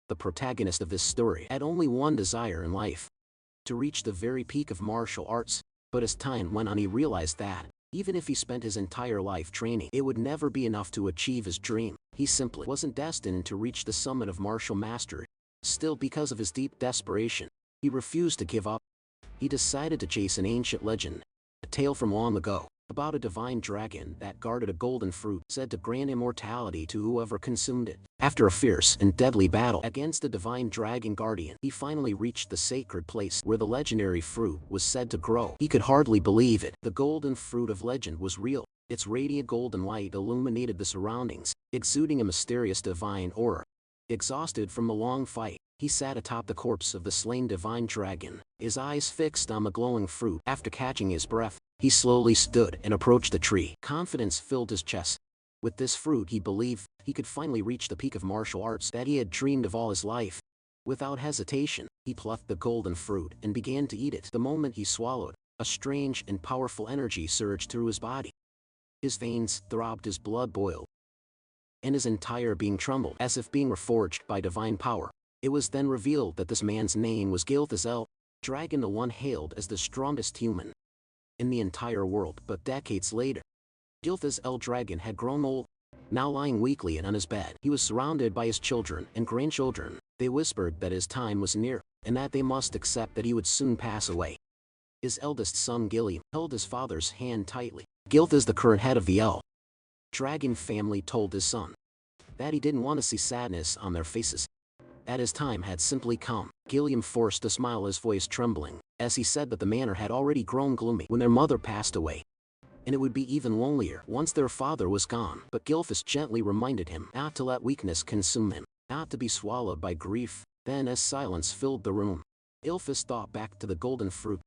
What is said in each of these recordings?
the protagonist of this story, had only one desire in life: to reach the very peak of martial arts. But as time went on, he realized that, even if he spent his entire life training, it would never be enough to achieve his dream. He simply wasn't destined to reach the summit of martial mastery. Still, because of his deep desperation, he refused to give up. He decided to chase an ancient legend, a tale from long ago, about a divine dragon that guarded a golden fruit said to grant immortality to whoever consumed it. After a fierce and deadly battle against the divine dragon guardian, he finally reached the sacred place where the legendary fruit was said to grow. He could hardly believe it. The golden fruit of legend was real. Its radiant golden light illuminated the surroundings, exuding a mysterious divine aura. Exhausted from the long fight, he sat atop the corpse of the slain divine dragon, his eyes fixed on the glowing fruit. After catching his breath, he slowly stood and approached the tree. Confidence filled his chest. With this fruit, he believed he could finally reach the peak of martial arts that he had dreamed of all his life. Without hesitation, he plucked the golden fruit and began to eat it. The moment he swallowed, a strange and powerful energy surged through his body. His veins throbbed, his blood boiled, and his entire being trembled as if being reforged by divine power. It was then revealed that this man's name was Gilthazel, Dragon, the one hailed as the strongest human in the entire world. But decades later, Gilthazel Dragon had grown old. Now lying weakly on his bed, he was surrounded by his children and grandchildren. They whispered that his time was near, and that they must accept that he would soon pass away. His eldest son Gilliam held his father's hand tightly. Gilthas, the current head of the Dragon family, told his son that he didn't want to see sadness on their faces, that his time had simply come. Gilliam forced a smile, his voice trembling, as he said that the manor had already grown gloomy when their mother passed away, and it would be even lonelier once their father was gone. But Gilthas gently reminded him not to let weakness consume him, not to be swallowed by grief. Then, as silence filled the room, Gilthas thought back to the golden fruit.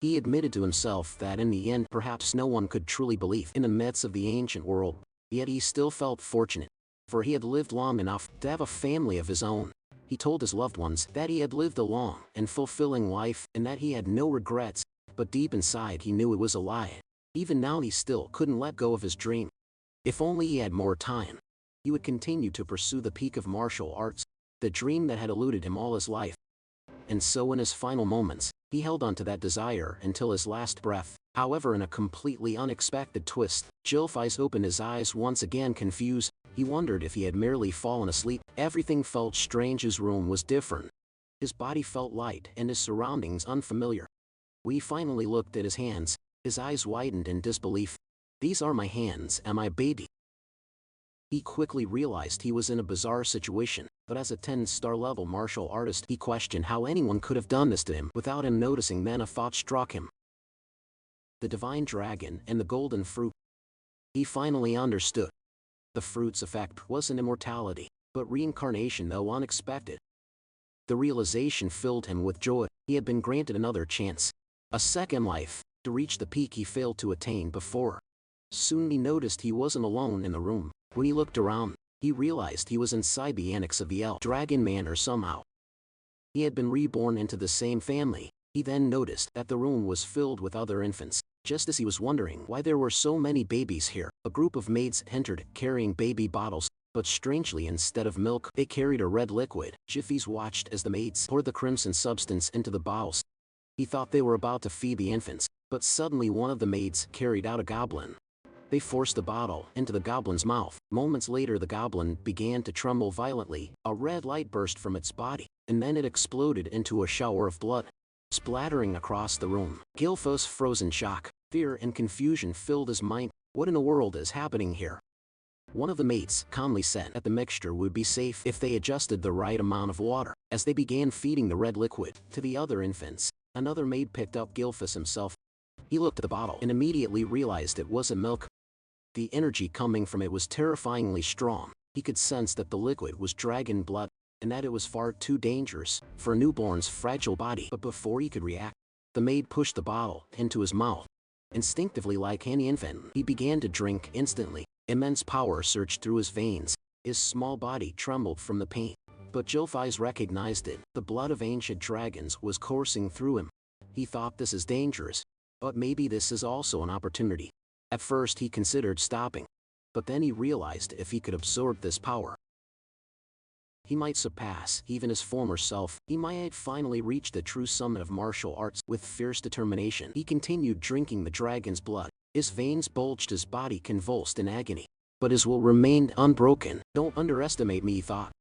He admitted to himself that in the end, perhaps no one could truly believe in the myths of the ancient world. Yet he still felt fortunate, for he had lived long enough to have a family of his own. He told his loved ones that he had lived a long and fulfilling life and that he had no regrets, but deep inside he knew it was a lie. Even now he still couldn't let go of his dream. If only he had more time, he would continue to pursue the peak of martial arts, the dream that had eluded him all his life. And so in his final moments, he held on to that desire until his last breath. However, in a completely unexpected twist, Gilthas opened his eyes once again, confused. He wondered if he had merely fallen asleep. Everything felt strange. His room was different. His body felt light and his surroundings unfamiliar. We finally looked at his hands. His eyes widened in disbelief. "These are my hands and my baby." He quickly realized he was in a bizarre situation, but as a 10-star level martial artist, he questioned how anyone could have done this to him without him noticing. Then a thought struck him: the divine dragon and the golden fruit. He finally understood. The fruit's effect wasn't immortality, but reincarnation, though unexpected. The realization filled him with joy. He had been granted another chance, a second life, to reach the peak he failed to attain before. Soon he noticed he wasn't alone in the room. When he looked around, he realized he was inside the annex of the Dragon Manor somehow. He had been reborn into the same family. He then noticed that the room was filled with other infants. Just as he was wondering why there were so many babies here, a group of maids entered carrying baby bottles, but strangely, instead of milk, they carried a red liquid. Jiffy's watched as the maids poured the crimson substance into the bottles. He thought they were about to feed the infants, but suddenly one of the maids carried out a goblin. They forced the bottle into the goblin's mouth. Moments later, the goblin began to tremble violently. A red light burst from its body, and then it exploded into a shower of blood, splattering across the room. Gilthas froze in shock. Fear and confusion filled his mind. What in the world is happening here? One of the maids calmly said that the mixture would be safe if they adjusted the right amount of water. As they began feeding the red liquid to the other infants, another maid picked up Gilthas himself. He looked at the bottle and immediately realized it wasn't milk. The energy coming from it was terrifyingly strong. He could sense that the liquid was dragon blood, and that it was far too dangerous for a newborn's fragile body. But before he could react, the maid pushed the bottle into his mouth. Instinctively, like any infant, he began to drink instantly. Immense power surged through his veins. His small body trembled from the pain. But Gilthas recognized it. The blood of ancient dragons was coursing through him. He thought, this is dangerous, but maybe this is also an opportunity. At first he considered stopping, but then he realized if he could absorb this power, He might surpass even his former self. He might finally reach the true summit of martial arts. With fierce determination, he continued drinking the dragon's blood. His veins bulged, his body convulsed in agony. But his will remained unbroken. Don't underestimate me, he thought.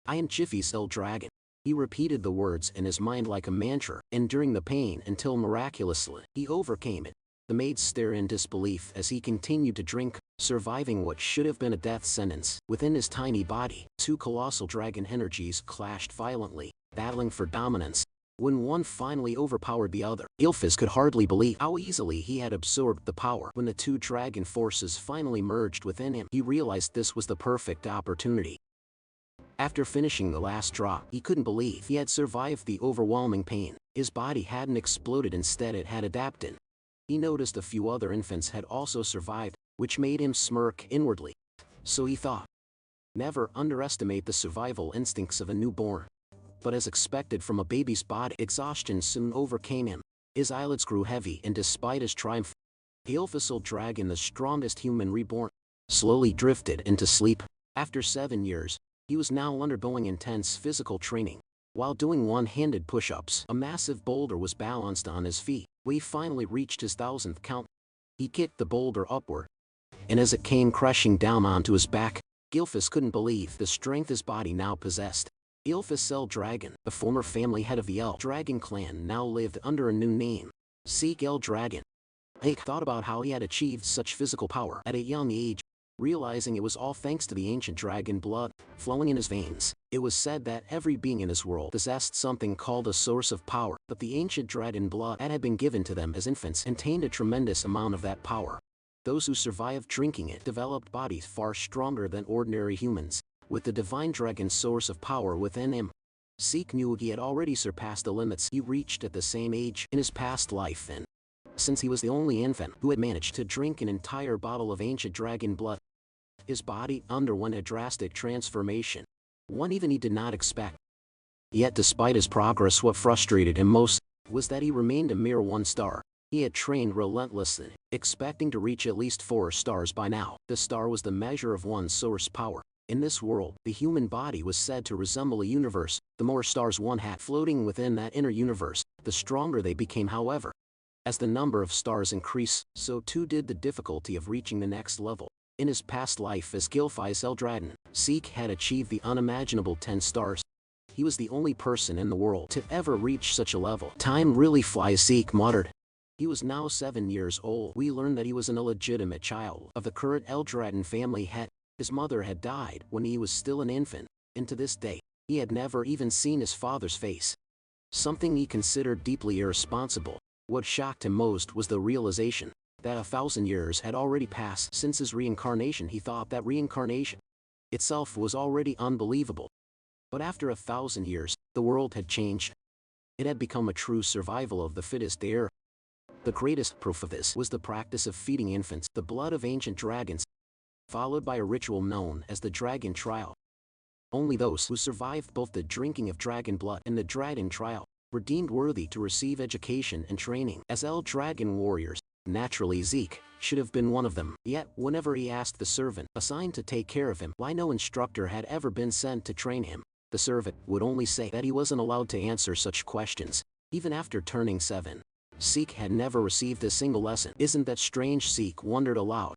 I am Jiffy's dragon. He repeated the words in his mind like a mantra, enduring the pain until miraculously he overcame it. The maids stare in disbelief as he continued to drink, surviving what should have been a death sentence. Within his tiny body, two colossal dragon energies clashed violently, battling for dominance. When one finally overpowered the other, Ylphis could hardly believe how easily he had absorbed the power. When the two dragon forces finally merged within him, he realized this was the perfect opportunity. After finishing the last drop, he couldn't believe he had survived the overwhelming pain. His body hadn't exploded, instead it had adapted. He noticed a few other infants had also survived, which made him smirk inwardly. So he thought, never underestimate the survival instincts of a newborn. But as expected from a baby's body, exhaustion soon overcame him. His eyelids grew heavy, and despite his triumph, the Ylphis dragon, the strongest human reborn, slowly drifted into sleep. After 7 years, he was now undergoing intense physical training. While doing one-handed push-ups, a massive boulder was balanced on his feet. When he finally reached his 1000th count, he kicked the boulder upward, and as it came crashing down onto his back, Ylphis couldn't believe the strength his body now possessed. Ylphis Dragon, the former family head of the Dragon clan, now lived under a new name, Dragon. He thought about how he had achieved such physical power at a young age, realizing it was all thanks to the ancient dragon blood flowing in his veins. It was said that every being in this world possessed something called a source of power, but the ancient dragon blood that had been given to them as infants contained a tremendous amount of that power. Those who survived drinking it developed bodies far stronger than ordinary humans. With the divine dragon source of power within him, Zeke knew he had already surpassed the limits he reached at the same age in his past life, and since he was the only infant who had managed to drink an entire bottle of ancient dragon blood, his body underwent a drastic transformation, one even he did not expect. Yet despite his progress, what frustrated him most was that he remained a mere 1 star. He had trained relentlessly, expecting to reach at least 4 stars by now. The star was the measure of one's source power. In this world, the human body was said to resemble a universe. The more stars one had floating within that inner universe, the stronger they became. However, as the number of stars increased, so too did the difficulty of reaching the next level. In his past life as Ylphis Dragon, Zeke had achieved the unimaginable 10 stars. He was the only person in the world to ever reach such a level. Time really flies, Zeke muttered. He was now 7 years old. We learned that he was an illegitimate child of the current Dragon family head. His mother had died when he was still an infant, and to this day, he had never even seen his father's face. Something he considered deeply irresponsible. What shocked him most was the realization that 1,000 years had already passed since his reincarnation. He thought that reincarnation itself was already unbelievable. But after 1,000 years, the world had changed. It had become a true survival of the fittest era. The greatest proof of this was the practice of feeding infants the blood of ancient dragons, followed by a ritual known as the dragon trial. Only those who survived both the drinking of dragon blood and the dragon trial were deemed worthy to receive education and training as dragon warriors. Naturally, Zeke should have been one of them. Yet, whenever he asked the servant assigned to take care of him why no instructor had ever been sent to train him, the servant would only say that he wasn't allowed to answer such questions. Even after turning 7, Zeke had never received a single lesson. Isn't that strange? Zeke wondered aloud.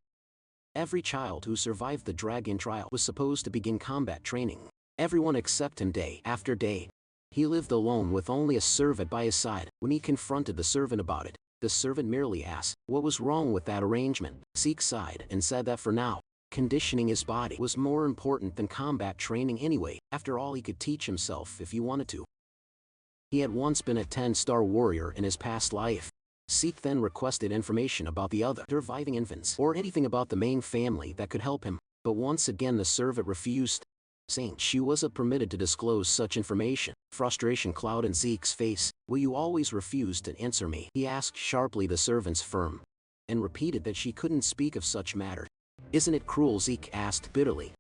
Every child who survived the dragon trial was supposed to begin combat training. Everyone except him, day after day. He lived alone with only a servant by his side. When he confronted the servant about it, the servant merely asked what was wrong with that arrangement. Zeke sighed and said that for now, conditioning his body was more important than combat training anyway. After all, he could teach himself if he wanted to. He had once been a 10-star warrior in his past life. Zeke then requested information about the other surviving infants or anything about the main family that could help him, but once again the servant refused, saying she wasn't permitted to disclose such information. Frustration clouded Zeke's face. Will you always refuse to answer me? He asked sharply. The servant's firm and repeated that she couldn't speak of such matters. Isn't it cruel? Zeke asked bitterly,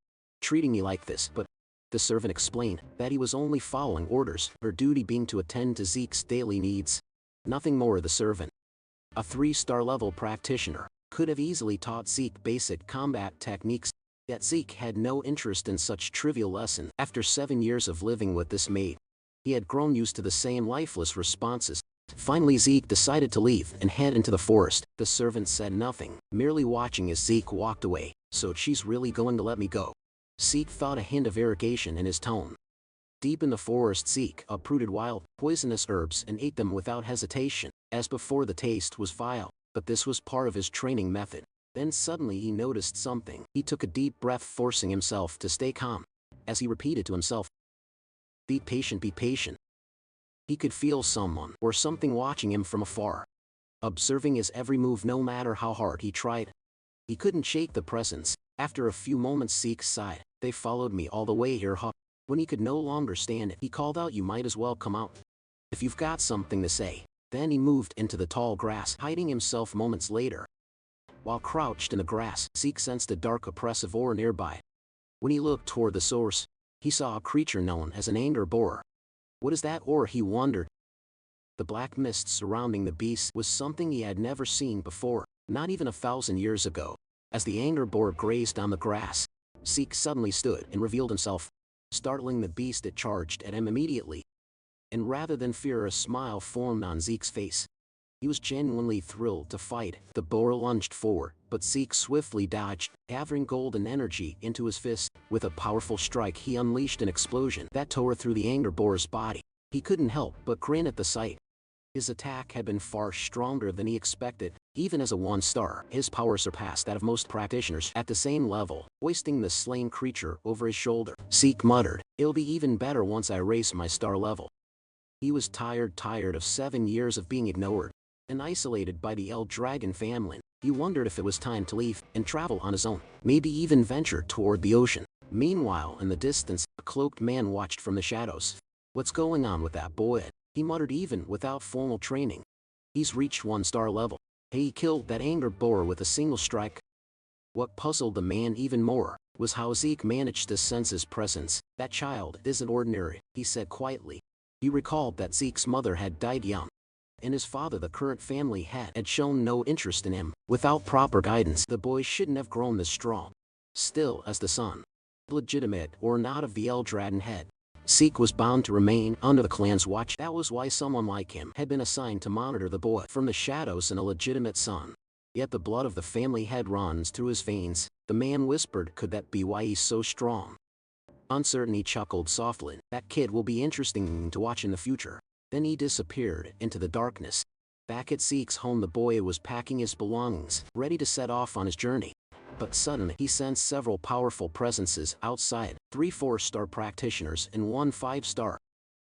treating me like this? But the servant explained that he was only following orders, her duty being to attend to Zeke's daily needs. Nothing more. The servant, a 3-star level practitioner, could have easily taught Zeke basic combat techniques, Yet Zeke had no interest in such trivial lessons. After 7 years of living with this maid, he had grown used to the same lifeless responses. Finally Zeke decided to leave and head into the forest. The servant said nothing, merely watching as Zeke walked away. So she's really going to let me go? Zeke thought, a hint of irritation in his tone. Deep in the forest Zeke uprooted wild, poisonous herbs and ate them without hesitation. As before, the taste was vile, but this was part of his training method. Then suddenly he noticed something. He took a deep breath, forcing himself to stay calm. As he repeated to himself, "Be patient, be patient." He could feel someone or something watching him from afar, observing his every move no matter how hard he tried. He couldn't shake the presence. After a few moments Zeke sighed. "They followed me all the way here, huh?" When he could no longer stand it, he called out, "You might as well come out if you've got something to say." Then he moved into the tall grass, hiding himself. Moments later, while crouched in the grass, Zeke sensed a dark, oppressive aura nearby. When he looked toward the source, he saw a creature known as an anger borer. What is that aura, he wondered. The black mist surrounding the beast was something he had never seen before, not even 1,000 years ago. As the anger borer grazed on the grass, Zeke suddenly stood and revealed himself. Startling the beast, it charged at him immediately. And rather than fear, a smile formed on Zeke's face. He was genuinely thrilled to fight. The boar lunged forward, but Zeke swiftly dodged, gathering golden energy into his fist. With a powerful strike, he unleashed an explosion that tore through the anger boar's body. He couldn't help but grin at the sight. His attack had been far stronger than he expected. Even as a 1-star, his power surpassed that of most practitioners at the same level. Hoisting the slain creature over his shoulder, Zeke muttered, "It'll be even better once I raise my star level." He was tired of 7 years of being ignored and isolated by the Dragon family. He wondered if it was time to leave and travel on his own, maybe even venture toward the ocean. Meanwhile, in the distance, a cloaked man watched from the shadows. "What's going on with that boy?" he muttered. "Even without formal training, he's reached 1-star level. He killed that anger borer with a single strike." What puzzled the man even more was how Zeke managed to sense his presence. "That child isn't ordinary," he said quietly. He recalled that Zeke's mother had died young, and his father, the current family head, had shown no interest in him. Without proper guidance, the boy shouldn't have grown this strong. Still, as the son, legitimate or not, of the Dragon head, Zeke was bound to remain under the clan's watch. That was why someone like him had been assigned to monitor the boy from the shadows, and a legitimate son. Yet the blood of the family head runs through his veins. The man whispered, "Could that be why he's so strong?" Uncertain, he chuckled softly. "That kid will be interesting to watch in the future." Then he disappeared into the darkness. Back at Zeke's home, the boy was packing his belongings, ready to set off on his journey. But suddenly, he sensed several powerful presences outside. 3 4-star practitioners and 1 5-star.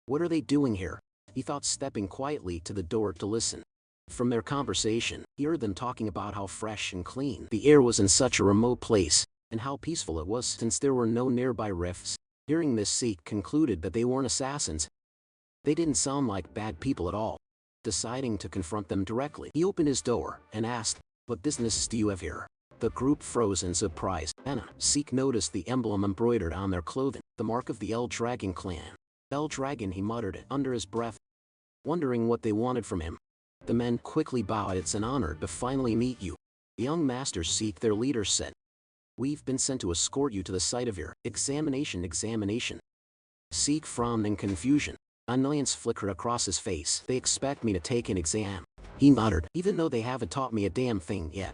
What are they doing here? He thought, stepping quietly to the door to listen. From their conversation, he heard them talking about how fresh and clean the air was in such a remote place, and how peaceful it was since there were no nearby rifts. Hearing this, Zeke concluded that they weren't assassins. They didn't sound like bad people at all. Deciding to confront them directly, he opened his door and asked, "What business do you have here?" The group froze in surprise. Zeke noticed the emblem embroidered on their clothing, the mark of the Dragon clan. Dragon, he muttered it under his breath, wondering what they wanted from him. The men quickly bowed. "It's an honor to finally meet you, young master Zeke," their leader said. "We've been sent to escort you to the site of your examination." Zeke frowned in confusion. Annoyance flickered across his face. "They expect me to take an exam," he muttered, "even though they haven't taught me a damn thing yet."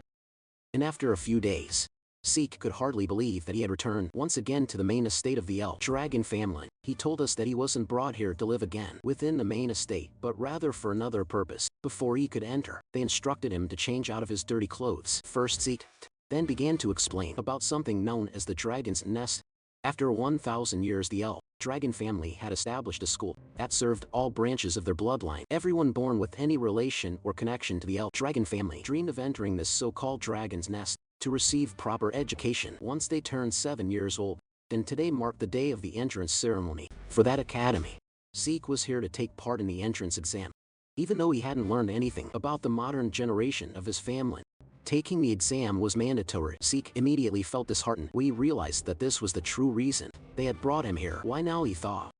And after a few days, Zeke could hardly believe that he had returned once again to the main estate of the Dragon family. He told us that he wasn't brought here to live again within the main estate, but rather for another purpose. Before he could enter, they instructed him to change out of his dirty clothes. First, Zeke then began to explain about something known as the Dragon's Nest. After 1,000 years, the Dragon family had established a school that served all branches of their bloodline. Everyone born with any relation or connection to the Dragon family dreamed of entering this so-called Dragon's Nest to receive proper education once they turned 7 years old. And today marked the day of the entrance ceremony for that academy. Zeke was here to take part in the entrance exam, even though he hadn't learned anything about the modern generation of his family. Taking the exam was mandatory. Zeke immediately felt disheartened. We realized that this was the true reason they had brought him here. Why now, he thought,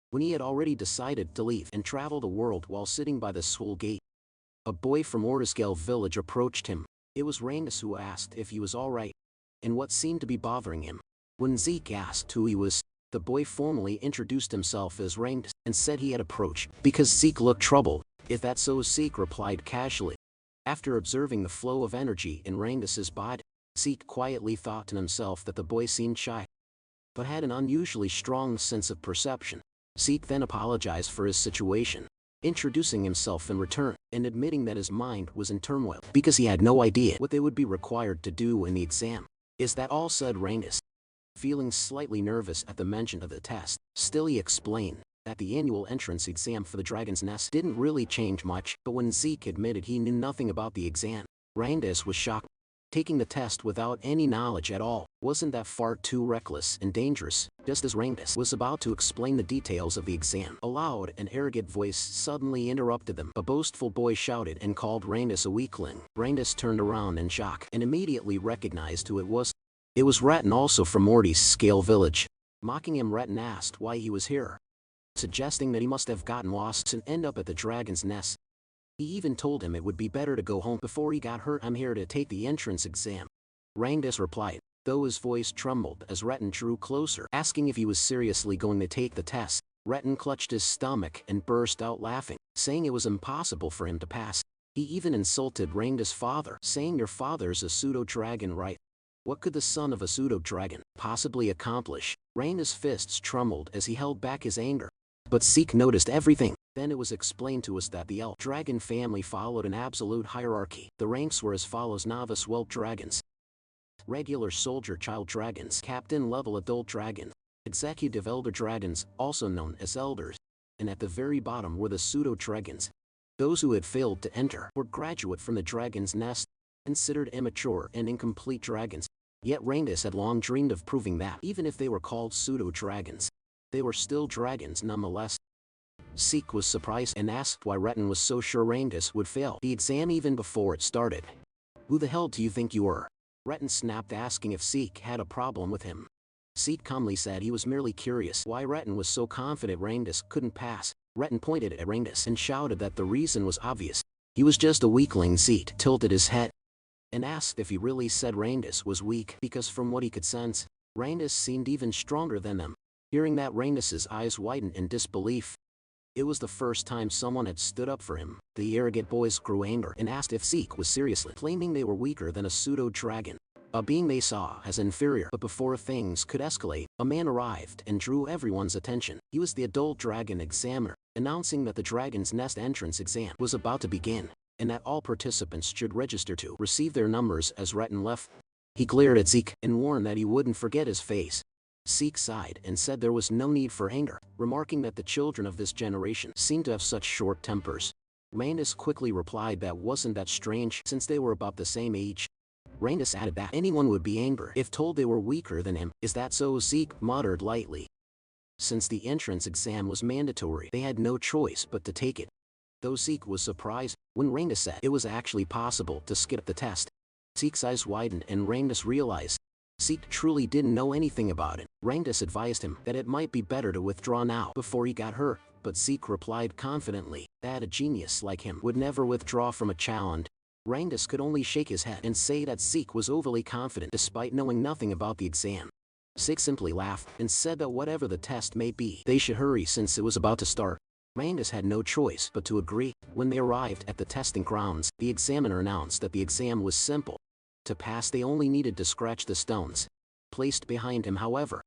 when he had already decided to leave and travel the world. While sitting by the school gate, a boy from Ortisgale village approached him. It was Reincarnates, who asked if he was alright. and what seemed to be bothering him. When Zeke asked who he was, the boy formally introduced himself as Reincarnates and said he had approached because Zeke looked troubled. "If that's so," Zeke replied casually. After observing the flow of energy in Reincarnates' body, Zeke quietly thought to himself that the boy seemed shy, but had an unusually strong sense of perception. Zeke then apologized for his situation, introducing himself in return, and admitting that his mind was in turmoil because he had no idea what they would be required to do in the exam. "Is that all?" said Reincarnates, feeling slightly nervous at the mention of the test. Still, he explained that the annual entrance exam for the Dragon's Nest didn't really change much, but when Zeke admitted he knew nothing about the exam, Reincarnates was shocked. Taking the test without any knowledge at all, wasn't that far too reckless and dangerous? Just as Reincarnates was about to explain the details of the exam, a loud and arrogant voice suddenly interrupted them. A boastful boy shouted and called Reincarnates a weakling. Reincarnates turned around in shock and immediately recognized who it was. It was Rattan, also from Morty's Scale Village. Mocking him, Rattan asked why he was here, suggesting that he must have gotten lost and end up at the Dragon's Nest. He even told him it would be better to go home before he got hurt. "I'm here to take the entrance exam," Reincarnates replied, though his voice trembled as Rattan drew closer, asking if he was seriously going to take the test. Rattan clutched his stomach and burst out laughing, saying it was impossible for him to pass. He even insulted Reincarnates' father, saying, "Your father's a pseudo-dragon, right? What could the son of a pseudo-dragon possibly accomplish?" Reincarnates' fists trembled as he held back his anger. But Zeke noticed everything. Then it was explained to us that the elf dragon family followed an absolute hierarchy. The ranks were as follows: novice whelp dragons, regular soldier child dragons, captain level adult dragons, executive elder dragons, also known as elders, and at the very bottom were the pseudo-dragons. Those who had failed to enter were graduate from the Dragon's Nest, considered immature and incomplete dragons. Yet Reincarnates had long dreamed of proving that, even if they were called pseudo-dragons, they were still dragons nonetheless. Zeke was surprised and asked why Rattan was so sure Reincarnates would fail the exam even before it started. "Who the hell do you think you are?" Rattan snapped, asking if Zeke had a problem with him. Zeke calmly said he was merely curious why Rattan was so confident Reincarnates couldn't pass. Rattan pointed at Reincarnates and shouted that the reason was obvious. He was just a weakling. Zeke tilted his head and asked if he really said Reincarnates was weak, because from what he could sense, Reincarnates seemed even stronger than them. Hearing that, Reincarnates' eyes widened in disbelief. It was the first time someone had stood up for him. The arrogant boys grew angry and asked if Zeke was seriously claiming they were weaker than a pseudo-dragon, a being they saw as inferior. But before things could escalate, a man arrived and drew everyone's attention. He was the adult dragon examiner, announcing that the Dragon's Nest entrance exam was about to begin, and that all participants should register to receive their numbers. As Rattan left, he glared at Zeke and warned that he wouldn't forget his face. Zeke sighed and said there was no need for anger, remarking that the children of this generation seemed to have such short tempers. Reincarnates quickly replied that wasn't that strange, since they were about the same age. Reincarnates added that anyone would be angry if told they were weaker than him. "Is that so?" Zeke muttered lightly. Since the entrance exam was mandatory, they had no choice but to take it. Though Zeke was surprised when Reincarnates said it was actually possible to skip the test. Zeke's eyes widened and Reincarnates realized Zeke truly didn't know anything about it. Reincarnates advised him that it might be better to withdraw now before he got hurt, but Zeke replied confidently that a genius like him would never withdraw from a challenge. Reincarnates could only shake his head and say that Zeke was overly confident despite knowing nothing about the exam. Zeke simply laughed and said that whatever the test may be, they should hurry since it was about to start. Reincarnates had no choice but to agree. When they arrived at the testing grounds, the examiner announced that the exam was simple. To pass, they only needed to scratch the stones placed behind him. However,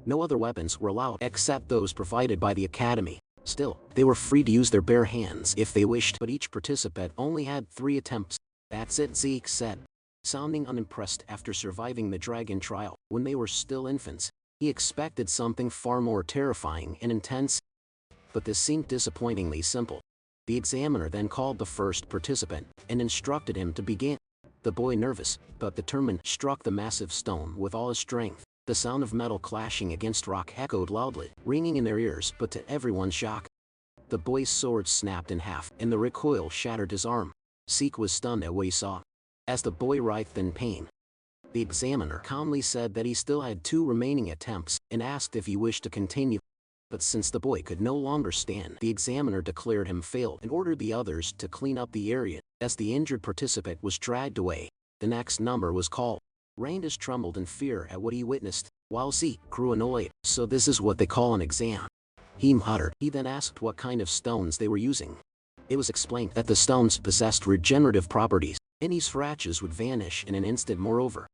no other weapons were allowed except those provided by the academy. Still, they were free to use their bare hands if they wished, but each participant only had 3 attempts. "That's it," Zeke said, sounding unimpressed. After surviving the dragon trial when they were still infants, he expected something far more terrifying and intense, but this seemed disappointingly simple. The examiner then called the first participant and instructed him to begin. The boy, nervous but determined, struck the massive stone with all his strength. The sound of metal clashing against rock echoed loudly, ringing in their ears, but to everyone's shock, the boy's sword snapped in half and the recoil shattered his arm. Zeke was stunned at what he saw. As the boy writhed in pain, the examiner calmly said that he still had 2 remaining attempts and asked if he wished to continue. But since the boy could no longer stand, the examiner declared him failed and ordered the others to clean up the area. As the injured participant was dragged away, the next number was called. Randus trembled in fear at what he witnessed, while Zeke grew annoyed. "So this is what they call an exam," he muttered. He then asked what kind of stones they were using. It was explained that the stones possessed regenerative properties. Any scratches would vanish in an instant. Moreover,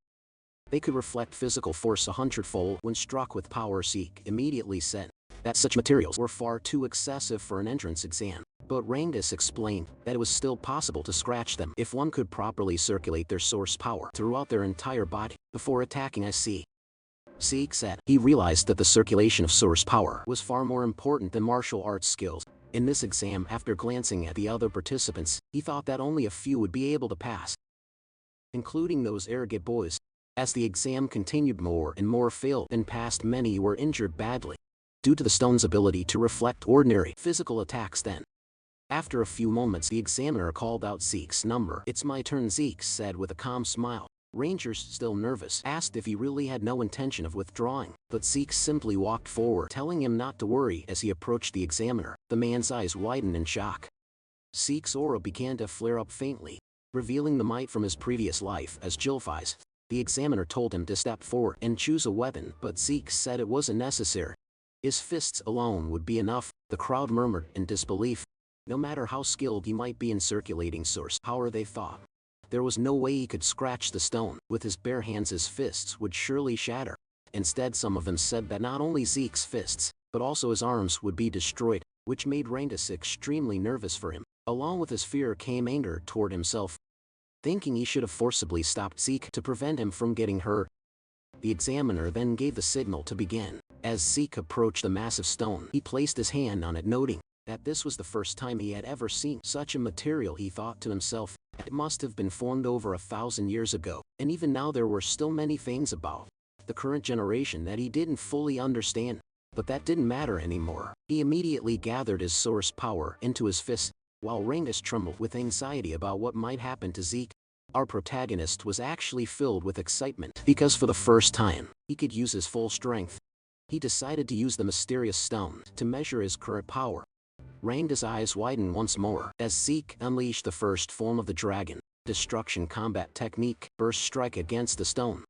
they could reflect physical force 100-fold when struck with power. Zeke immediately said that such materials were far too excessive for an entrance exam, but Randus explained that it was still possible to scratch them if one could properly circulate their source power throughout their entire body before attacking. "I see," Zeke said. He realized that the circulation of source power was far more important than martial arts skills. In this exam, after glancing at the other participants, he thought that only a few would be able to pass, including those arrogant boys. As the exam continued, more and more failed and passed. Many were injured badly due to the stone's ability to reflect ordinary physical attacks. Then, after a few moments, the examiner called out Zeke's number. "It's my turn," Zeke said with a calm smile. Rangers, still nervous, asked if he really had no intention of withdrawing, but Zeke simply walked forward, telling him not to worry. As he approached the examiner, the man's eyes widened in shock. Zeke's aura began to flare up faintly, revealing the might from his previous life as Jilfi's. The examiner told him to step forward and choose a weapon, but Zeke said it wasn't necessary. His fists alone would be enough. The crowd murmured in disbelief. No matter how skilled he might be in circulating source power, they thought there was no way he could scratch the stone with his bare hands. His fists would surely shatter. Instead, some of them said that not only Zeke's fists, but also his arms would be destroyed, which made Randus extremely nervous for him. Along with his fear came anger toward himself, thinking he should have forcibly stopped Zeke to prevent him from getting hurt. The examiner then gave the signal to begin. As Zeke approached the massive stone, he placed his hand on it, noting that this was the first time he had ever seen such a material. He thought to himself, it must have been formed over 1,000 years ago, and even now there were still many things about the current generation that he didn't fully understand. But that didn't matter anymore. He immediately gathered his source power into his fist, while Randus trembled with anxiety about what might happen to Zeke. Our protagonist was actually filled with excitement, because for the first time, he could use his full strength. He decided to use the mysterious stone to measure his current power. Randus' eyes widened once more as Zeke unleashed the first form of the dragon destruction combat technique, burst strike against the stone.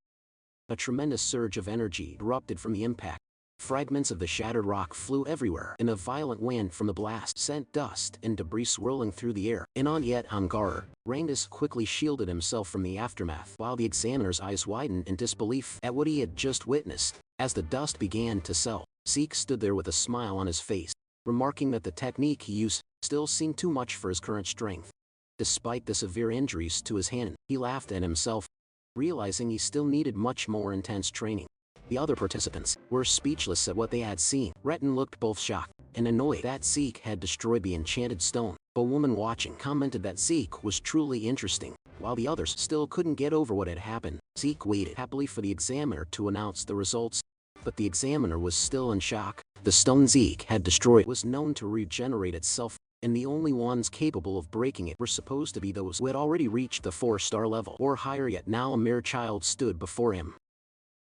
A tremendous surge of energy erupted from the impact. Fragments of the shattered rock flew everywhere, and a violent wind from the blast sent dust and debris swirling through the air. And on guard, Randus quickly shielded himself from the aftermath, while the examiner's eyes widened in disbelief at what he had just witnessed. As the dust began to settle, Zeke stood there with a smile on his face, remarking that the technique he used still seemed too much for his current strength. Despite the severe injuries to his hand, he laughed at himself, realizing he still needed much more intense training. The other participants were speechless at what they had seen. Retin looked both shocked and annoyed that Zeke had destroyed the enchanted stone. A woman watching commented that Zeke was truly interesting, while the others still couldn't get over what had happened. Zeke waited happily for the examiner to announce the results, but the examiner was still in shock. The stone Zeke had destroyed was known to regenerate itself, and the only ones capable of breaking it were supposed to be those who had already reached the 4-star level or higher. Yet now a mere child stood before him,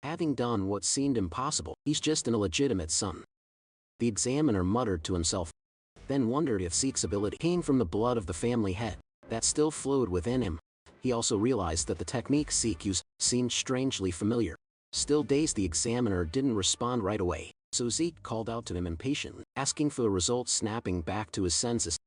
having done what seemed impossible. He's just an illegitimate son, the examiner muttered to himself, then wondered if Zeke's ability came from the blood of the family head that still flowed within him. He also realized that the technique Zeke used seemed strangely familiar. Still dazed, the examiner didn't respond right away, so Zeke called out to him impatiently, asking for the results. Snapping back to his senses,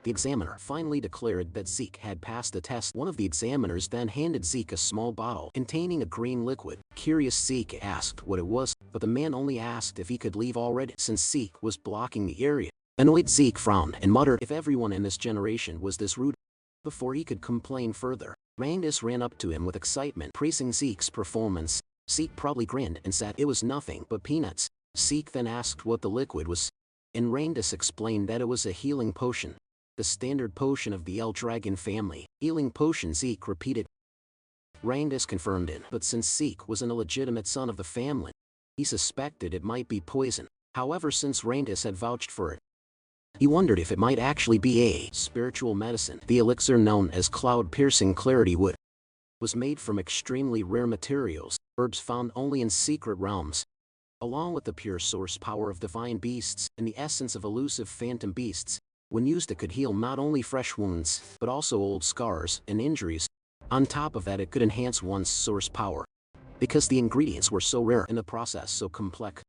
the examiner finally declared that Zeke had passed the test. One of the examiners then handed Zeke a small bottle containing a green liquid. Curious, Zeke asked what it was, but the man only asked if he could leave already, since Zeke was blocking the area. Annoyed, Zeke frowned and muttered if everyone in this generation was this rude. Before he could complain further, Randus ran up to him with excitement, praising Zeke's performance. Zeke probably grinned and said it was nothing but peanuts. Zeke then asked what the liquid was, and Randus explained that it was a healing potion, the standard potion of the Dragon family. Healing potion, Zeke repeated. Randus confirmed it, but since Zeke was an illegitimate son of the family, he suspected it might be poison. However, since Randus had vouched for it, he wondered if it might actually be a spiritual medicine. The elixir, known as cloud-piercing clarity wood, was made from extremely rare materials, herbs found only in secret realms, along with the pure source power of divine beasts and the essence of elusive phantom beasts. When used, it could heal not only fresh wounds, but also old scars and injuries. On top of that, it could enhance one's source power, because the ingredients were so rare and the process so complex.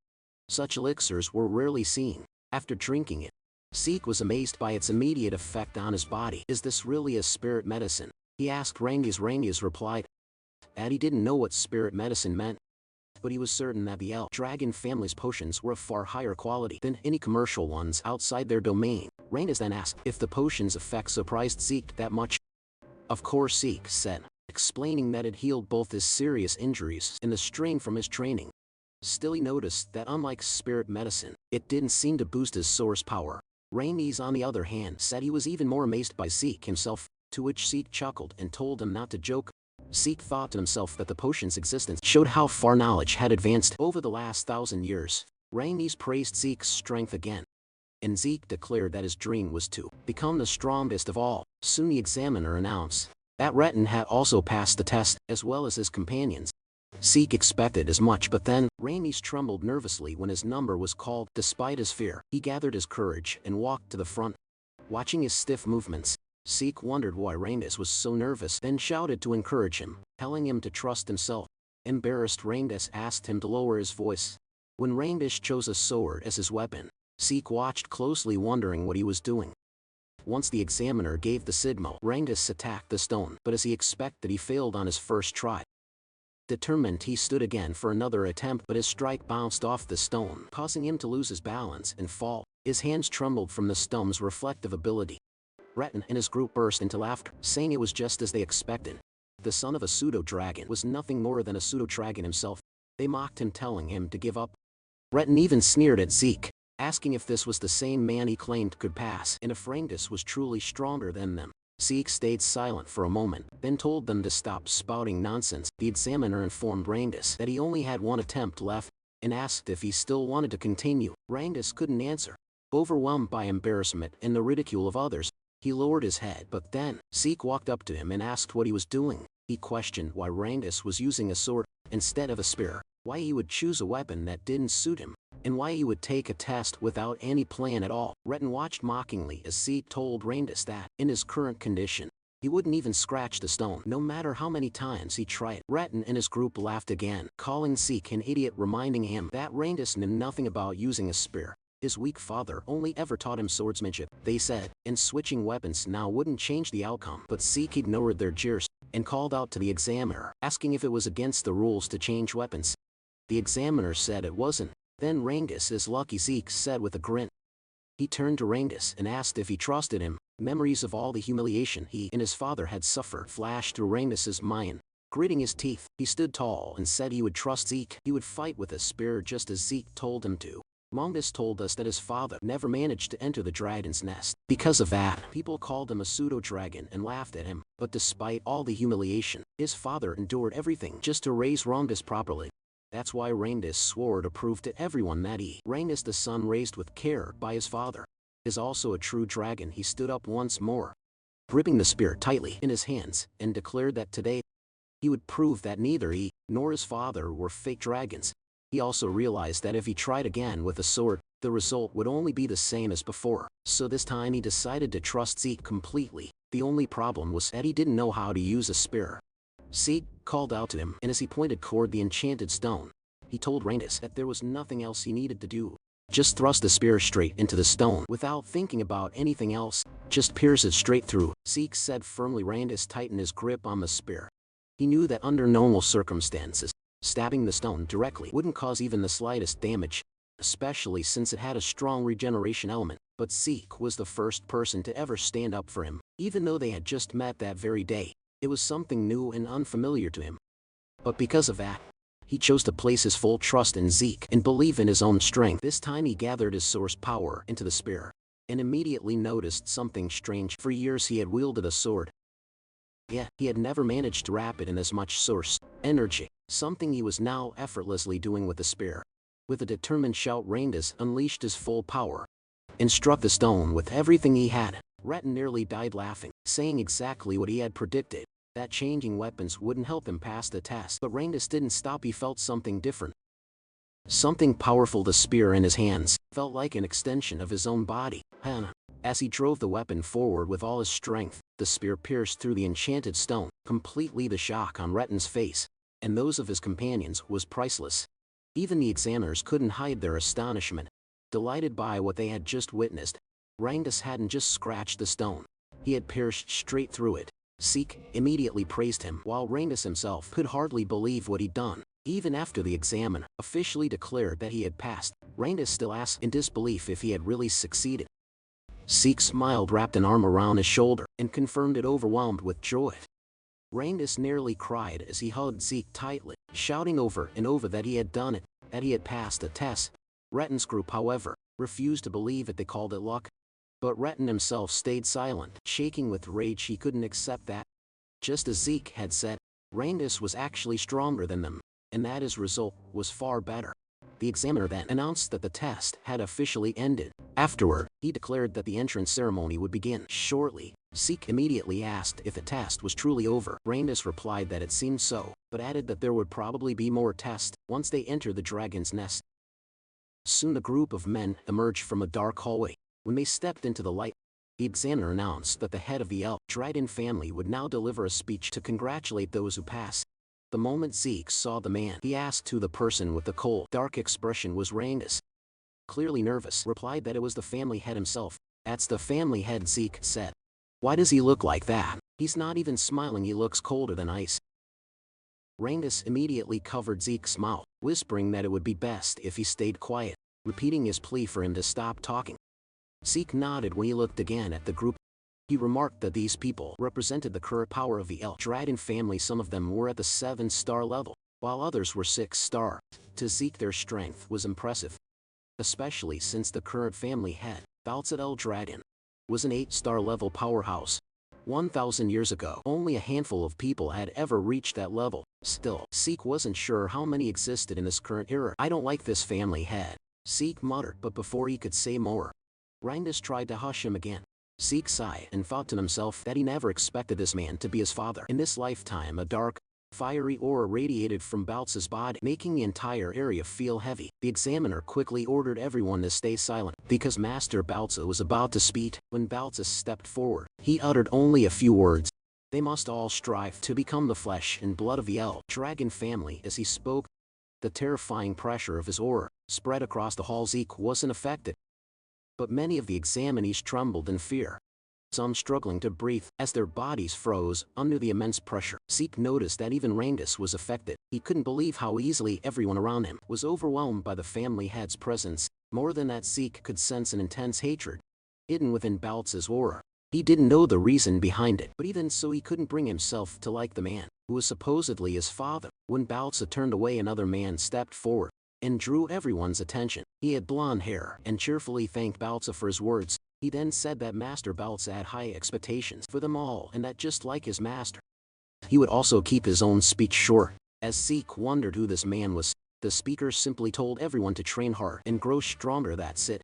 Such elixirs were rarely seen. After drinking it, Zeke was amazed by its immediate effect on his body. "Is this really a spirit medicine?" he asked Rangiz. Rangiz replied that he didn't know what spirit medicine meant, but he was certain that the dragon family's potions were of far higher quality than any commercial ones outside their domain. Rangiz then asked if the potion's effect surprised Zeke that much. Of course, Zeke said, explaining that it healed both his serious injuries and the strain from his training. Still, he noticed that unlike spirit medicine, it didn't seem to boost his source power. Rangiz, on the other hand, said he was even more amazed by Zeke himself, to which Zeke chuckled and told him not to joke. Zeke thought to himself that the potion's existence showed how far knowledge had advanced over the last 1,000 years. Rangiz praised Zeke's strength again, and Zeke declared that his dream was to become the strongest of all. Soon the examiner announced that Retin had also passed the test, as well as his companions. Zeke expected as much, but then, Rangiz trembled nervously when his number was called. Despite his fear, he gathered his courage and walked to the front. Watching his stiff movements, Zeke wondered why Rangiz was so nervous, then shouted to encourage him, telling him to trust himself. Embarrassed, Rangiz asked him to lower his voice. When Rangiz chose a sword as his weapon, Zeke watched closely, wondering what he was doing. Once the examiner gave the signal, Rangiz attacked the stone, but as he expected, he failed on his first try. Determined, he stood again for another attempt, but his strike bounced off the stone, causing him to lose his balance and fall. His hands trembled from the stone's reflective ability. Retin and his group burst into laughter, saying it was just as they expected. The son of a pseudo-dragon was nothing more than a pseudo-dragon himself. They mocked him, telling him to give up. Retin even sneered at Zeke, asking if this was the same man he claimed could pass, and if Rangiz was truly stronger than them. Zeke stayed silent for a moment, then told them to stop spouting nonsense. The examiner informed Rangiz that he only had one attempt left, and asked if he still wanted to continue. Rangiz couldn't answer. Overwhelmed by embarrassment and the ridicule of others, he lowered his head. But then, Zeke walked up to him and asked what he was doing. He questioned why Rangiz was using a sword instead of a spear, why he would choose a weapon that didn't suit him, and why he would take a test without any plan at all. Retin watched mockingly as Zeke told Rangiz that, in his current condition, he wouldn't even scratch the stone, no matter how many times he tried. Retin and his group laughed again, calling Zeke an idiot, reminding him that Rangiz knew nothing about using a spear. His weak father only ever taught him swordsmanship, they said, and switching weapons now wouldn't change the outcome. But Zeke ignored their jeers, and called out to the examiner, asking if it was against the rules to change weapons. The examiner said it wasn't. Then Rangiz is lucky, Zeke said with a grin. He turned to Rangiz and asked if he trusted him. Memories of all the humiliation he and his father had suffered flashed through Rangiz's mind. Gritting his teeth, he stood tall and said he would trust Zeke. He would fight with a spear just as Zeke told him to. Mangas told us that his father never managed to enter the dragon's nest. Because of that, people called him a pseudo-dragon and laughed at him. But despite all the humiliation, his father endured everything just to raise Rangiz properly. That's why Rangiz swore to prove to everyone that Rangiz, the son raised with care by his father, is also a true dragon. He stood up once more, gripping the spear tightly in his hands, and declared that today he would prove that neither he nor his father were fake dragons. He also realized that if he tried again with a sword, the result would only be the same as before. So this time he decided to trust Zeke completely. The only problem was that he didn't know how to use a spear. Zeke called out to him, and as he pointed toward the enchanted stone, he told Rangiz that there was nothing else he needed to do. Just thrust the spear straight into the stone without thinking about anything else. Just pierce it straight through, Zeke said firmly. Rangiz tightened his grip on the spear. He knew that under normal circumstances, stabbing the stone directly wouldn't cause even the slightest damage, especially since it had a strong regeneration element. But Zeke was the first person to ever stand up for him. Even though they had just met that very day, it was something new and unfamiliar to him. But because of that, he chose to place his full trust in Zeke and believe in his own strength. This time he gathered his source power into the spear, and immediately noticed something strange. For years he had wielded a sword, yet he had never managed to wrap it in as much source energy, something he was now effortlessly doing with the spear. With a determined shout, Rangiz unleashed his full power and struck the stone with everything he had. Retin nearly died laughing, saying exactly what he had predicted, that changing weapons wouldn't help him pass the test. But Rangiz didn't stop. He felt something different, something powerful. The spear in his hands felt like an extension of his own body. As he drove the weapon forward with all his strength, the spear pierced through the enchanted stone completely. The shock on Retin's face and those of his companions was priceless. Even the examiners couldn't hide their astonishment. Delighted by what they had just witnessed, Reincarnates hadn't just scratched the stone. He had pierced straight through it. Seek immediately praised him, while Reincarnates himself could hardly believe what he'd done. Even after the examiner officially declared that he had passed, Reincarnates still asked in disbelief if he had really succeeded. Seek smiled, wrapped an arm around his shoulder, and confirmed it, overwhelmed with joy. Reincarnates nearly cried as he hugged Zeke tightly, shouting over and over that he had done it, that he had passed the test. Retten's group, however, refused to believe it. They called it luck. But Retten himself stayed silent, shaking with rage. He couldn't accept that. Just as Zeke had said, Reincarnates was actually stronger than them, and that his result was far better. The examiner then announced that the test had officially ended. Afterward, he declared that the entrance ceremony would begin shortly. Zeke immediately asked if the test was truly over. Reincarnates replied that it seemed so, but added that there would probably be more tests once they entered the dragon's nest. Soon a group of men emerged from a dark hallway. When they stepped into the light, the examiner announced that the head of the dragon family would now deliver a speech to congratulate those who pass. The moment Zeke saw the man, he asked who the person with the cold, dark expression was. Reincarnates, clearly nervous, replied that it was the family head himself. That's the family head, Zeke said. Why does he look like that? He's not even smiling, he looks colder than ice. Reincarnates immediately covered Zeke's mouth, whispering that it would be best if he stayed quiet, repeating his plea for him to stop talking. Zeke nodded when he looked again at the group. He remarked that these people represented the current power of the dragon family. Some of them were at the 7-star level, while others were 6-star. To Zeke, their strength was impressive, especially since the current family head, Baltzet Dragon, was an 8-star level powerhouse. 1,000 years ago, only a handful of people had ever reached that level. Still, Zeke wasn't sure how many existed in this current era. I don't like this family head, Zeke muttered, but before he could say more, Reincarnates tried to hush him again. Zeke sighed and thought to himself that he never expected this man to be his father. In this lifetime, a dark, fiery aura radiated from Baltz's body, making the entire area feel heavy. The examiner quickly ordered everyone to stay silent, because Master Baltz was about to speak. When Baltz stepped forward, he uttered only a few words. They must all strive to become the flesh and blood of the dragon family. As he spoke, the terrifying pressure of his aura spread across the hall. Zeke wasn't affected, but many of the examinees trembled in fear, some struggling to breathe as their bodies froze under the immense pressure. Zeke noticed that even Reincarnates was affected. He couldn't believe how easily everyone around him was overwhelmed by the family head's presence. More than that, Zeke could sense an intense hatred hidden within Baltz's aura. He didn't know the reason behind it, but even so, he couldn't bring himself to like the man who was supposedly his father. When Baltz turned away, another man stepped forward and drew everyone's attention. He had blonde hair and cheerfully thanked Baltz for his words. He then said that Master Baltz had high expectations for them all, and that just like his master, he would also keep his own speech short. As Zeke wondered who this man was, the speaker simply told everyone to train hard and grow stronger. That's it.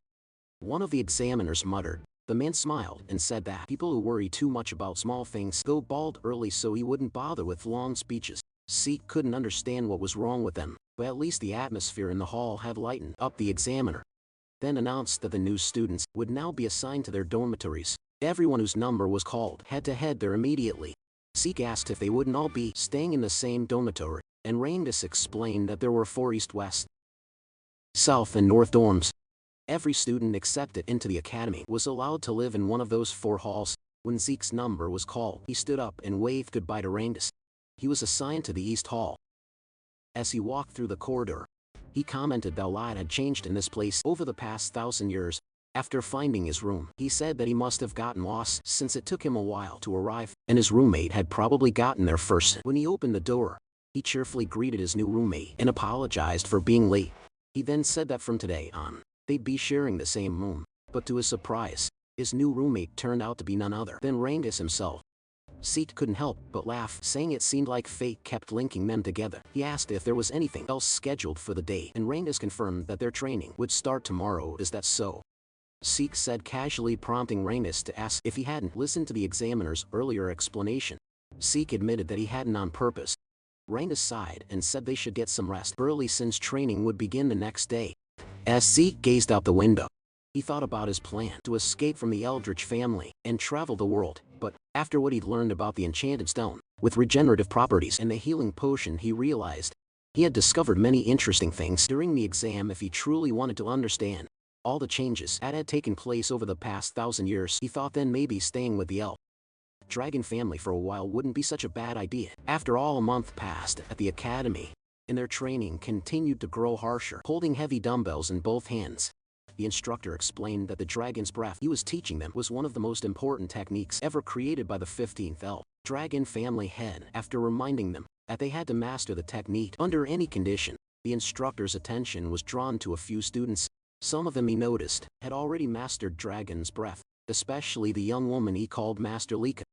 One of the examiners muttered. The man smiled and said that people who worry too much about small things go bald early, so he wouldn't bother with long speeches. Zeke couldn't understand what was wrong with them, but at least the atmosphere in the hall had lightened up. The examiner then announced that the new students would now be assigned to their dormitories. Everyone whose number was called had to head there immediately. Zeke asked if they wouldn't all be staying in the same dormitory, and Reincarnates explained that there were 4 east, west, south, and north dorms. Every student accepted into the academy was allowed to live in one of those 4 halls. When Zeke's number was called, he stood up and waved goodbye to Reincarnates. He was assigned to the East Hall. As he walked through the corridor, he commented that a lot had changed in this place over the past 1,000 years. After finding his room, he said that he must have gotten lost since it took him a while to arrive, and his roommate had probably gotten there first. When he opened the door, he cheerfully greeted his new roommate and apologized for being late. He then said that from today on, they'd be sharing the same room. But to his surprise, his new roommate turned out to be none other than Reincarnates himself. Zeke couldn't help but laugh, saying it seemed like fate kept linking them together. He asked if there was anything else scheduled for the day, and Reincarnates confirmed that their training would start tomorrow. Is that so? Zeke said casually, prompting Reincarnates to ask if he hadn't listened to the examiner's earlier explanation. Zeke admitted that he hadn't on purpose. Reincarnates sighed and said they should get some rest early since training would begin the next day. As Zeke gazed out the window, he thought about his plan to escape from the Eldritch family and travel the world, but after what he'd learned about the enchanted stone, with regenerative properties and the healing potion. He realized he had discovered many interesting things during the exam. If he truly wanted to understand all the changes that had taken place over the past 1,000 years, he thought then maybe staying with the elf dragon family for a while wouldn't be such a bad idea. After all, a month passed at the academy, and their training continued to grow harsher. Holding heavy dumbbells in both hands, the instructor explained that the dragon's breath he was teaching them was one of the most important techniques ever created by the 15th elf dragon family head. After reminding them that they had to master the technique under any condition, the instructor's attention was drawn to a few students. Some of them, he noticed, had already mastered dragon's breath, especially the young woman he called Master Lika.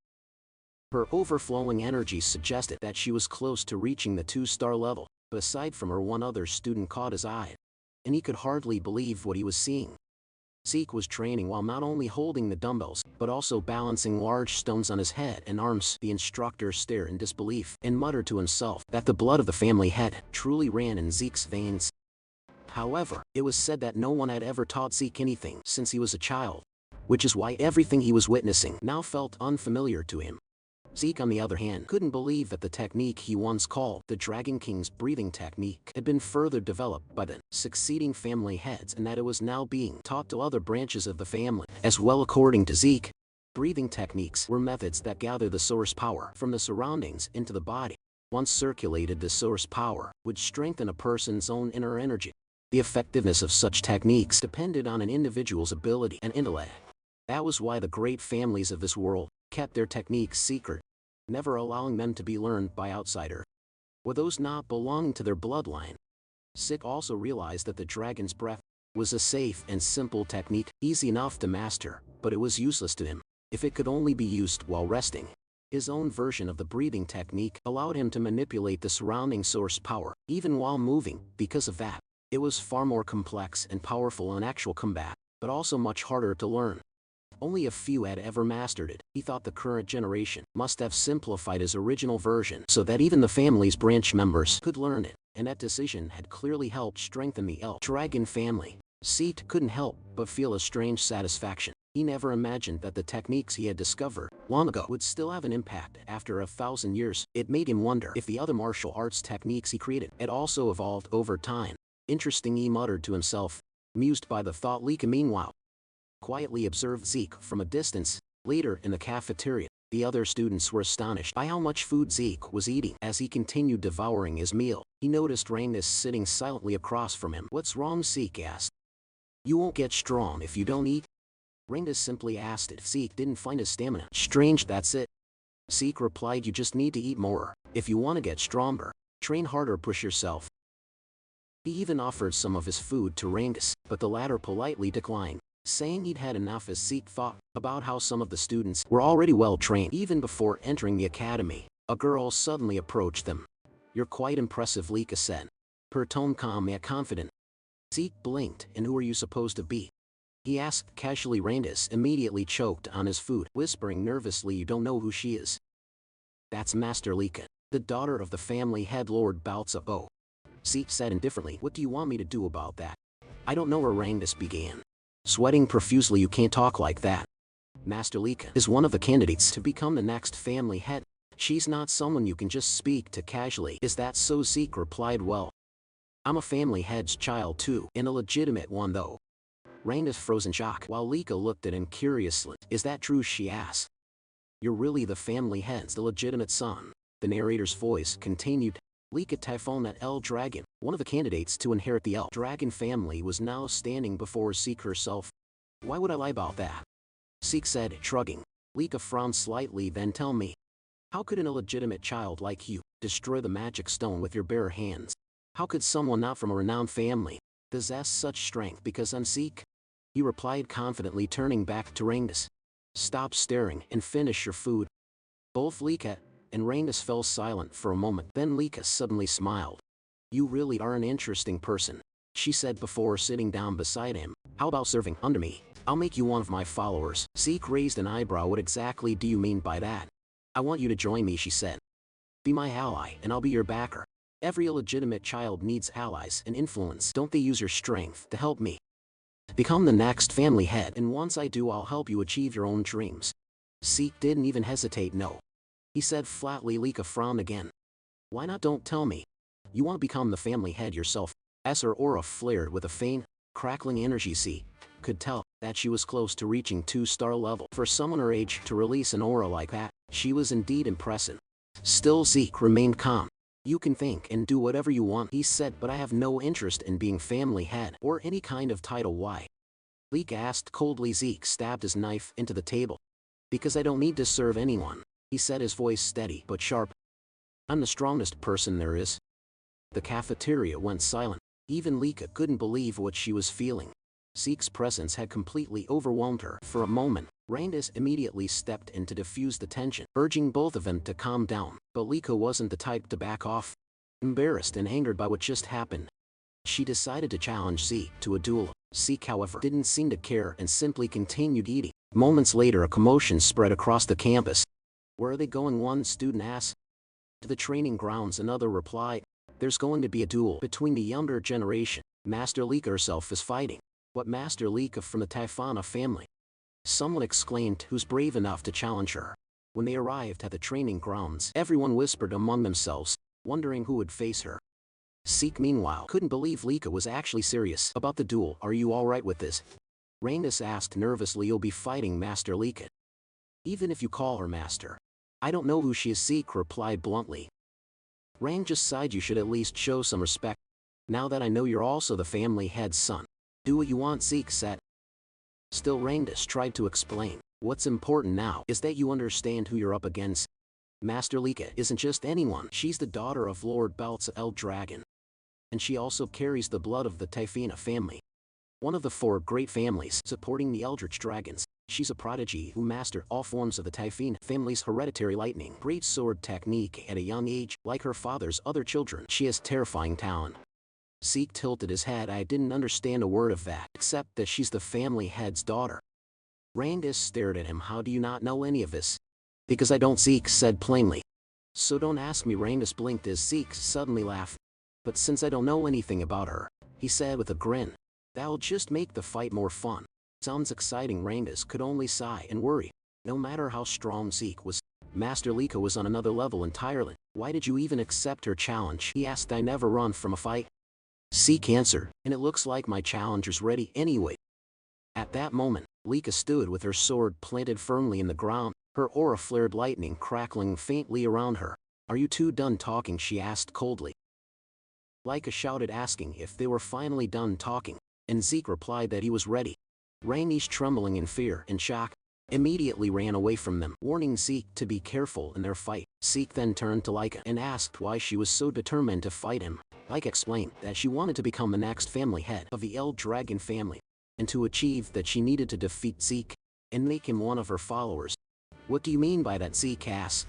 Her overflowing energy suggested that she was close to reaching the 2-star level, but aside from her, one other student caught his eye, and he could hardly believe what he was seeing. Zeke was training while not only holding the dumbbells, but also balancing large stones on his head and arms. The instructor stared in disbelief and muttered to himself that the blood of the family head truly ran in Zeke's veins. However, it was said that no one had ever taught Zeke anything since he was a child, which is why everything he was witnessing now felt unfamiliar to him. Zeke, on the other hand, couldn't believe that the technique he once called the Dragon King's breathing technique had been further developed by the succeeding family heads, and that it was now being taught to other branches of the family as well. According to Zeke, breathing techniques were methods that gather the source power from the surroundings into the body. Once circulated, the source power would strengthen a person's own inner energy. The effectiveness of such techniques depended on an individual's ability and intellect. That was why the great families of this world kept their techniques secret, never allowing them to be learned by outsiders or those not belonging to their bloodline. Zeke also realized that the dragon's breath was a safe and simple technique, easy enough to master, but it was useless to him if it could only be used while resting. His own version of the breathing technique allowed him to manipulate the surrounding source power, even while moving. Because of that, it was far more complex and powerful in actual combat, but also much harder to learn. Only a few had ever mastered it. He thought the current generation must have simplified his original version so that even the family's branch members could learn it, and that decision had clearly helped strengthen the elf dragon family. Zeke couldn't help but feel a strange satisfaction. He never imagined that the techniques he had discovered long ago would still have an impact after 1,000 years. It made him wonder if the other martial arts techniques he created had also evolved over time. Interesting, he muttered to himself, amused by the thought. Lika, meanwhile, quietly observed Zeke from a distance. Later, in the cafeteria, the other students were astonished by how much food Zeke was eating. As he continued devouring his meal, he noticed Reincarnates sitting silently across from him. "What's wrong?" Zeke asked. "You won't get strong if you don't eat." Reincarnates simply asked if Zeke didn't find his stamina strange. "That's it," Zeke replied. "You just need to eat more. If you want to get stronger, train harder, push yourself." He even offered some of his food to Reincarnates, but the latter politely declined, saying he'd had enough. As Zeke thought about how some of the students were already well trained even before entering the academy, a girl suddenly approached them. "You're quite impressive," Lika said, her tone calm yet confident. Zeke blinked. "And who are you supposed to be?" he asked casually. Reincarnates immediately choked on his food, whispering nervously, "You don't know who she is? That's Master Lika, the daughter of the family head Lord Baltza." Zeke said indifferently. "What do you want me to do about that?" "I don't know where." Reincarnates began, sweating profusely. "You can't talk like that. Master Lika is one of the candidates to become the next family head. She's not someone you can just speak to casually." "Is that so?" Zeke replied. "Well, I'm a family head's child too, an illegitimate one though." Reincarnates froze in shock while Lika looked at him curiously. "Is that true?" she asked. "You're really the family head's illegitimate son?" The narrator's voice continued. Lika Typhon El Dragon, one of the candidates to inherit the elf dragon family, was now standing before Zeke herself. "Why would I lie about that?" Zeke said, shrugging. Lika frowned slightly. "Then tell me, how could an illegitimate child like you destroy the magic stone with your bare hands? How could someone not from a renowned family possess such strength?" "Because I'm Zeke," he replied confidently, turning back to Reincarnates. "Stop staring and finish your food." Both Lika and Reincarnates fell silent for a moment. Then Lika suddenly smiled. "You really are an interesting person," she said before sitting down beside him. "How about serving under me? I'll make you one of my followers." Zeke raised an eyebrow. "What exactly do you mean by that?" "I want you to join me," she said. "Be my ally and I'll be your backer. Every illegitimate child needs allies and influence. Don't they use your strength to help me become the next family head? And once I do, I'll help you achieve your own dreams." Zeke didn't even hesitate. "No, he said flatly. Lika frowned again. Why not? Don't tell me. You want to become the family head yourself? As her aura flared with a faint, crackling energy, C could tell that she was close to reaching 2-star level. For someone her age to release an aura like that, she was indeed impressive. Still, Zeke remained calm. You can think and do whatever you want, he said, but I have no interest in being family head or any kind of title. Why? Lika asked coldly. Zeke stabbed his knife into the table. Because I don't need to serve anyone, he said, his voice steady but sharp. I'm the strongest person there is. The cafeteria went silent. Even Lika couldn't believe what she was feeling. Zeke's presence had completely overwhelmed her. For a moment, Reincarnates immediately stepped in to diffuse the tension, urging both of them to calm down, but Lika wasn't the type to back off. Embarrassed and angered by what just happened, she decided to challenge Zeke to a duel. Zeke, however, didn't seem to care and simply continued eating. Moments later, a commotion spread across the campus. Where are they going? One student asked. To the training grounds, another replied. There's going to be a duel between the younger generation. Master Lika herself is fighting. What, Master Lika from the Typhona family? Someone exclaimed, who's brave enough to challenge her. When they arrived at the training grounds, everyone whispered among themselves, wondering who would face her. Zeke, meanwhile, couldn't believe Lika was actually serious about the duel. Are you alright with this? Reincarnates asked nervously. You'll be fighting Master Lika. Even if you call her Master. I don't know who she is, Zeke replied bluntly. Reincarnates just sighed. You should at least show some respect. Now that I know you're also the family head's son. Do what you want, Zeke said. Still, Reincarnates tried to explain. What's important now is that you understand who you're up against. Master Lika isn't just anyone. She's the daughter of Lord Baltz Dragon. And she also carries the blood of the Typhona family. One of the 4 great families supporting the Eldritch Dragons. She's a prodigy who mastered all forms of the Typhona family's hereditary lightning great sword technique at a young age. Like her father's other children, she has terrifying talent. Zeke tilted his head. I didn't understand a word of that, except that she's the family head's daughter. Reincarnates stared at him. How do you not know any of this? Because I don't, Zeke said plainly. So don't ask me. Reincarnates blinked as Zeke suddenly laughed. But since I don't know anything about her, he said with a grin, that'll just make the fight more fun. Sounds exciting. Reincarnates could only sigh and worry. No matter how strong Zeke was, Master Lika was on another level entirely. Why did you even accept her challenge? He asked. I never run from a fight. Zeke answered, and it looks like my challenger's ready anyway. At that moment, Lika stood with her sword planted firmly in the ground, her aura flared, lightning crackling faintly around her. Are you two done talking? She asked coldly. Lika shouted, asking if they were finally done talking, and Zeke replied that he was ready. Reincarnates, trembling in fear and shock, immediately ran away from them, warning Zeke to be careful in their fight. Zeke then turned to Lika and asked why she was so determined to fight him. Lika explained that she wanted to become the next family head of the Eldritch Dragon family, and to achieve that she needed to defeat Zeke and make him one of her followers. What do you mean by that? Zeke asked,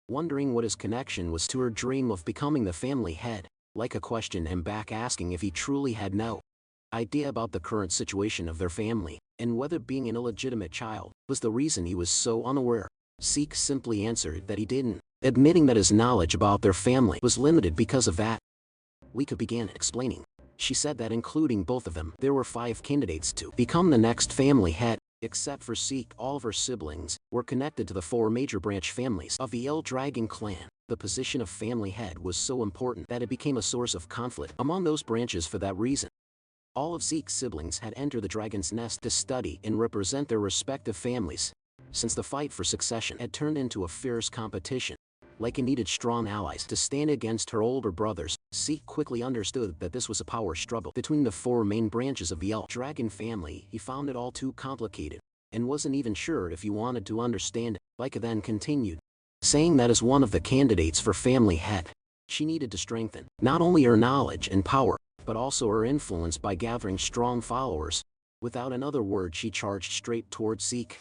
wondering what his connection was to her dream of becoming the family head. Lika questioned him back, asking if he truly had no idea about the current situation of their family, and whether being an illegitimate child was the reason he was so unaware. Zeke simply answered that he didn't, admitting that his knowledge about their family was limited because of that. Lika began explaining. She said that including both of them, there were 5 candidates to become the next family head. Except for Zeke, all of her siblings were connected to the 4 major branch families of the Eldritch Dragon clan. The position of family head was so important that it became a source of conflict among those branches. For that reason, all of Zeke's siblings had entered the dragon's nest to study and represent their respective families. Since the fight for succession had turned into a fierce competition, Lika needed strong allies to stand against her older brothers. Zeke quickly understood that this was a power struggle between the 4 main branches of the Eldritch Dragon family. He found it all too complicated, and wasn't even sure if he wanted to understand it. Lika then continued, saying that as one of the candidates for family head, she needed to strengthen not only her knowledge and power, but also her influence by gathering strong followers. Without another word, she charged straight towards Zeke,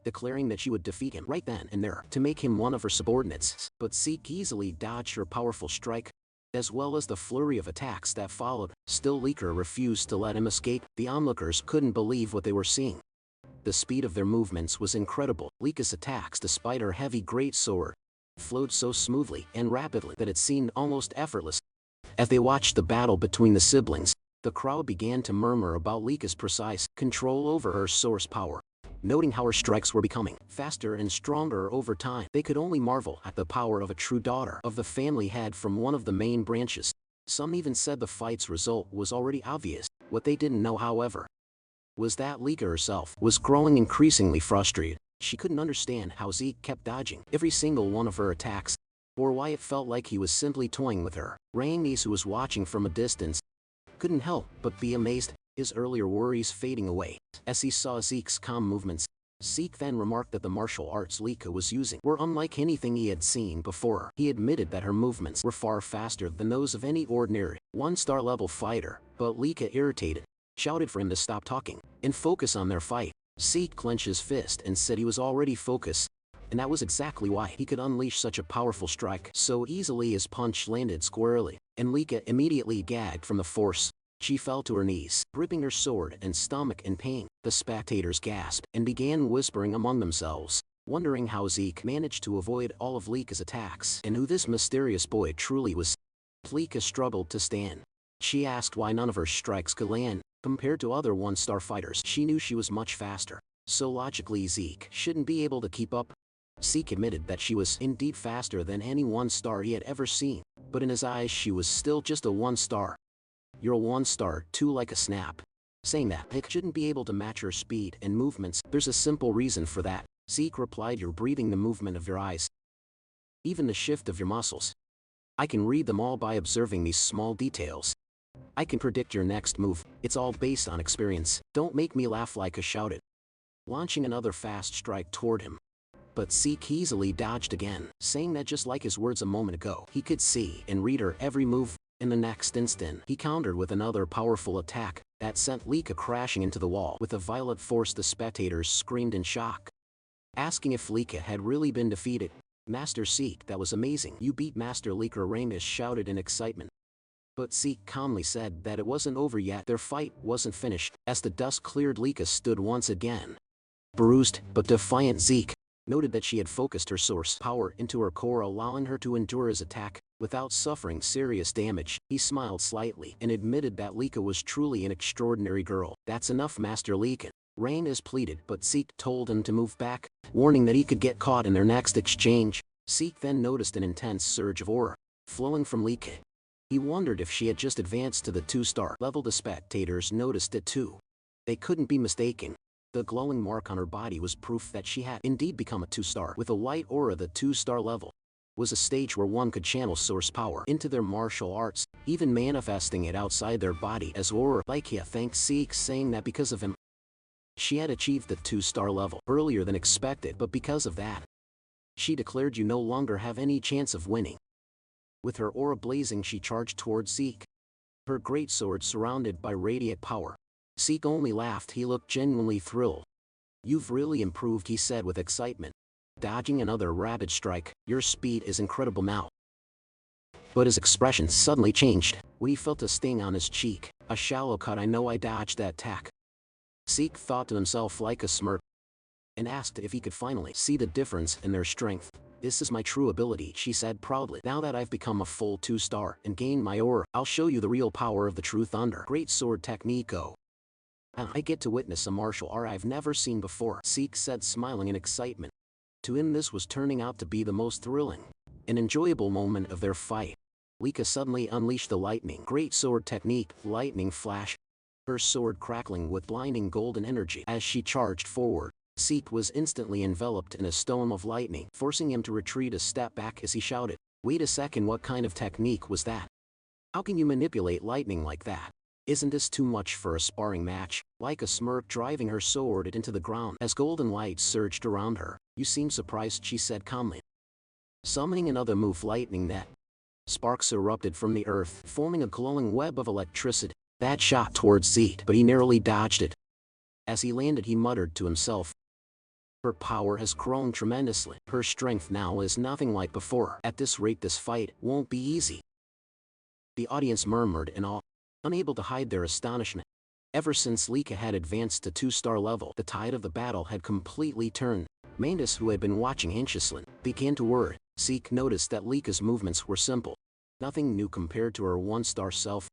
declaring that she would defeat him right then and there to make him one of her subordinates. But Zeke easily dodged her powerful strike, as well as the flurry of attacks that followed. Still, Lika refused to let him escape. The onlookers couldn't believe what they were seeing. The speed of their movements was incredible. Lika's attacks, despite her heavy greatsword, flowed so smoothly and rapidly that it seemed almost effortless. As they watched the battle between the siblings, the crowd began to murmur about Lika's precise control over her source power. noting how her strikes were becoming faster and stronger over time. They could only marvel at the power of a true daughter of the family had from one of the main branches. Some even said the fight's result was already obvious. What they didn't know, however, was that Lika herself was growing increasingly frustrated. She couldn't understand how Zeke kept dodging every single one of her attacks, or why it felt like he was simply toying with her. Reincarnates, who was watching from a distance, couldn't help but be amazed, his earlier worries fading away as he saw Zeke's calm movements. Zeke then remarked that the martial arts Lika was using were unlike anything he had seen before. He admitted that her movements were far faster than those of any ordinary one-star level fighter, but Lika, irritated, shouted for him to stop talking and focus on their fight. Zeke clenched his fist and said he was already focused, and that was exactly why he could unleash such a powerful strike so easily. His punch landed squarely, and Lika immediately gagged from the force. She fell to her knees, gripping her sword and stomach in pain. The spectators gasped and began whispering among themselves, wondering how Zeke managed to avoid all of Lika's attacks and who this mysterious boy truly was. Lika struggled to stand. She asked why none of her strikes could land. Compared to other one-star fighters, she knew she was much faster, so logically Zeke shouldn't be able to keep up. Zeke admitted that she was indeed faster than any one-star he had ever seen, but in his eyes she was still just a one-star. "You're a one-star too, like a snap." Saying that it shouldn't be able to match her speed and movements, there's a simple reason for that. Zeke replied, "Your breathing, the movement of your eyes, even the shift of your muscles. I can read them all by observing these small details. I can predict your next move. It's all based on experience." "Don't make me laugh," Lika shouted, launching another fast strike toward him. But Zeke easily dodged again, saying that just like his words a moment ago, he could see and read her every move. In the next instant, he countered with another powerful attack that sent Lika crashing into the wall with a violent force. The spectators screamed in shock, asking if Lika had really been defeated. "Master Zeke, that was amazing. You beat Master Lika," Reincarnates shouted in excitement. But Zeke calmly said that it wasn't over yet. Their fight wasn't finished. As the dust cleared, Lika stood once again. Bruised but defiant, Zeke noted that she had focused her source power into her core, allowing her to endure his attack without suffering serious damage. He smiled slightly and admitted that Lika was truly an extraordinary girl. "That's enough, Master Lika," Reincarnates pleaded, but Zeke told him to move back, warning that he could get caught in their next exchange. Zeke then noticed an intense surge of aura flowing from Lika. He wondered if she had just advanced to the 2-star level. The spectators noticed it too. They couldn't be mistaken. The glowing mark on her body was proof that she had indeed become a 2-star. With a light aura, the 2-star level was a stage where one could channel source power into their martial arts, even manifesting it outside their body as aura. Lika thanked Zeke, saying that because of him, she had achieved the 2-star level earlier than expected, but because of that, she declared, "You no longer have any chance of winning." With her aura blazing, she charged towards Zeke, her great sword surrounded by radiant power. Zeke only laughed. He looked genuinely thrilled. "You've really improved," he said with excitement, dodging another rapid strike. "Your speed is incredible now." But his expression suddenly changed when he felt a sting on his cheek. "A shallow cut. I know I dodged that attack." Zeke thought to himself like a smirk, and asked if he could finally see the difference in their strength. "This is my true ability," she said proudly. "Now that I've become a full 2-star and gained my aura, I'll show you the real power of the true thunder. Great sword technique. I get to witness a martial art I've never seen before," Zeke said, smiling in excitement. To him, this was turning out to be the most thrilling and enjoyable moment of their fight. Lika suddenly unleashed the lightning great sword technique, lightning flash, her sword crackling with blinding golden energy as she charged forward. Zeke was instantly enveloped in a storm of lightning, forcing him to retreat a step back as he shouted, "Wait a second, what kind of technique was that? How can you manipulate lightning like that? Isn't this too much for a sparring match?" Lika smirked, driving her sword into the ground as golden light surged around her. "You seem surprised," she said calmly. Summoning another move, lightning net. Sparks erupted from the earth, forming a glowing web of electricity that shot towards Zeke, but he narrowly dodged it. As he landed, he muttered to himself, "Her power has grown tremendously. Her strength now is nothing like before. At this rate, this fight won't be easy." The audience murmured in awe, unable to hide their astonishment. Ever since Lika had advanced to 2-star level, the tide of the battle had completely turned. Mandas, who had been watching anxiously, began to worry. Zeke noticed that Lika's movements were simple, nothing new compared to her 1-star self.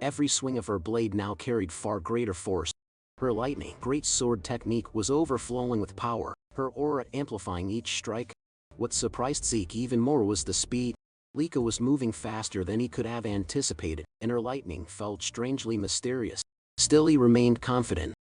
Every swing of her blade now carried far greater force. Her lightning great sword technique was overflowing with power, her aura amplifying each strike. What surprised Zeke even more was the speed. Lika was moving faster than he could have anticipated, and her lightning felt strangely mysterious. Still he remained confident.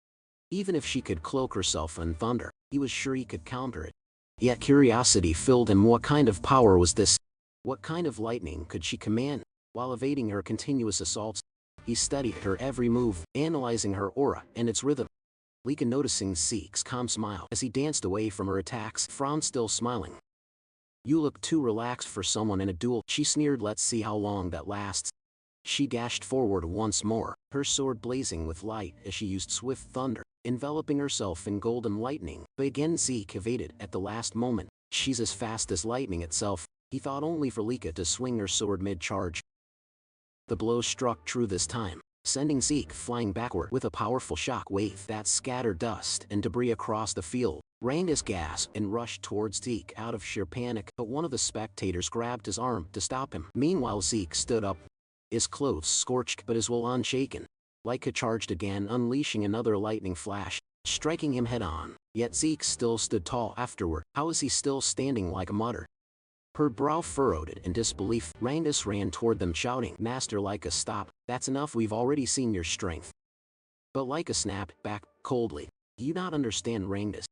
Even if she could cloak herself in thunder, he was sure he could counter it. Yet curiosity filled him. What kind of power was this? What kind of lightning could she command? While evading her continuous assaults, he studied her every move, analyzing her aura and its rhythm. Lika, noticing Zeke's calm smile as he danced away from her attacks, frowned, still smiling. "You look too relaxed for someone in a duel," she sneered. "Let's see how long that lasts." She dashed forward once more, her sword blazing with light as she used swift thunder, enveloping herself in golden lightning. But again Zeke evaded at the last moment. She's as fast as lightning itself, he thought, only for Lika to swing her sword mid-charge. The blow struck true this time, sending Zeke flying backward with a powerful shock wave that scattered dust and debris across the field. Reincarnates gasped and rushed towards Zeke out of sheer panic, but one of the spectators grabbed his arm to stop him. Meanwhile Zeke stood up, his clothes scorched but his will unshaken. Lika charged again, unleashing another lightning flash, striking him head-on. Yet Zeke still stood tall afterward. How is he still standing? Lika muttered, her brow furrowed in disbelief. Reincarnates ran toward them, shouting, "Master Lika, stop, that's enough, we've already seen your strength." But Lika snapped back coldly, "Do you not understand, Reincarnates?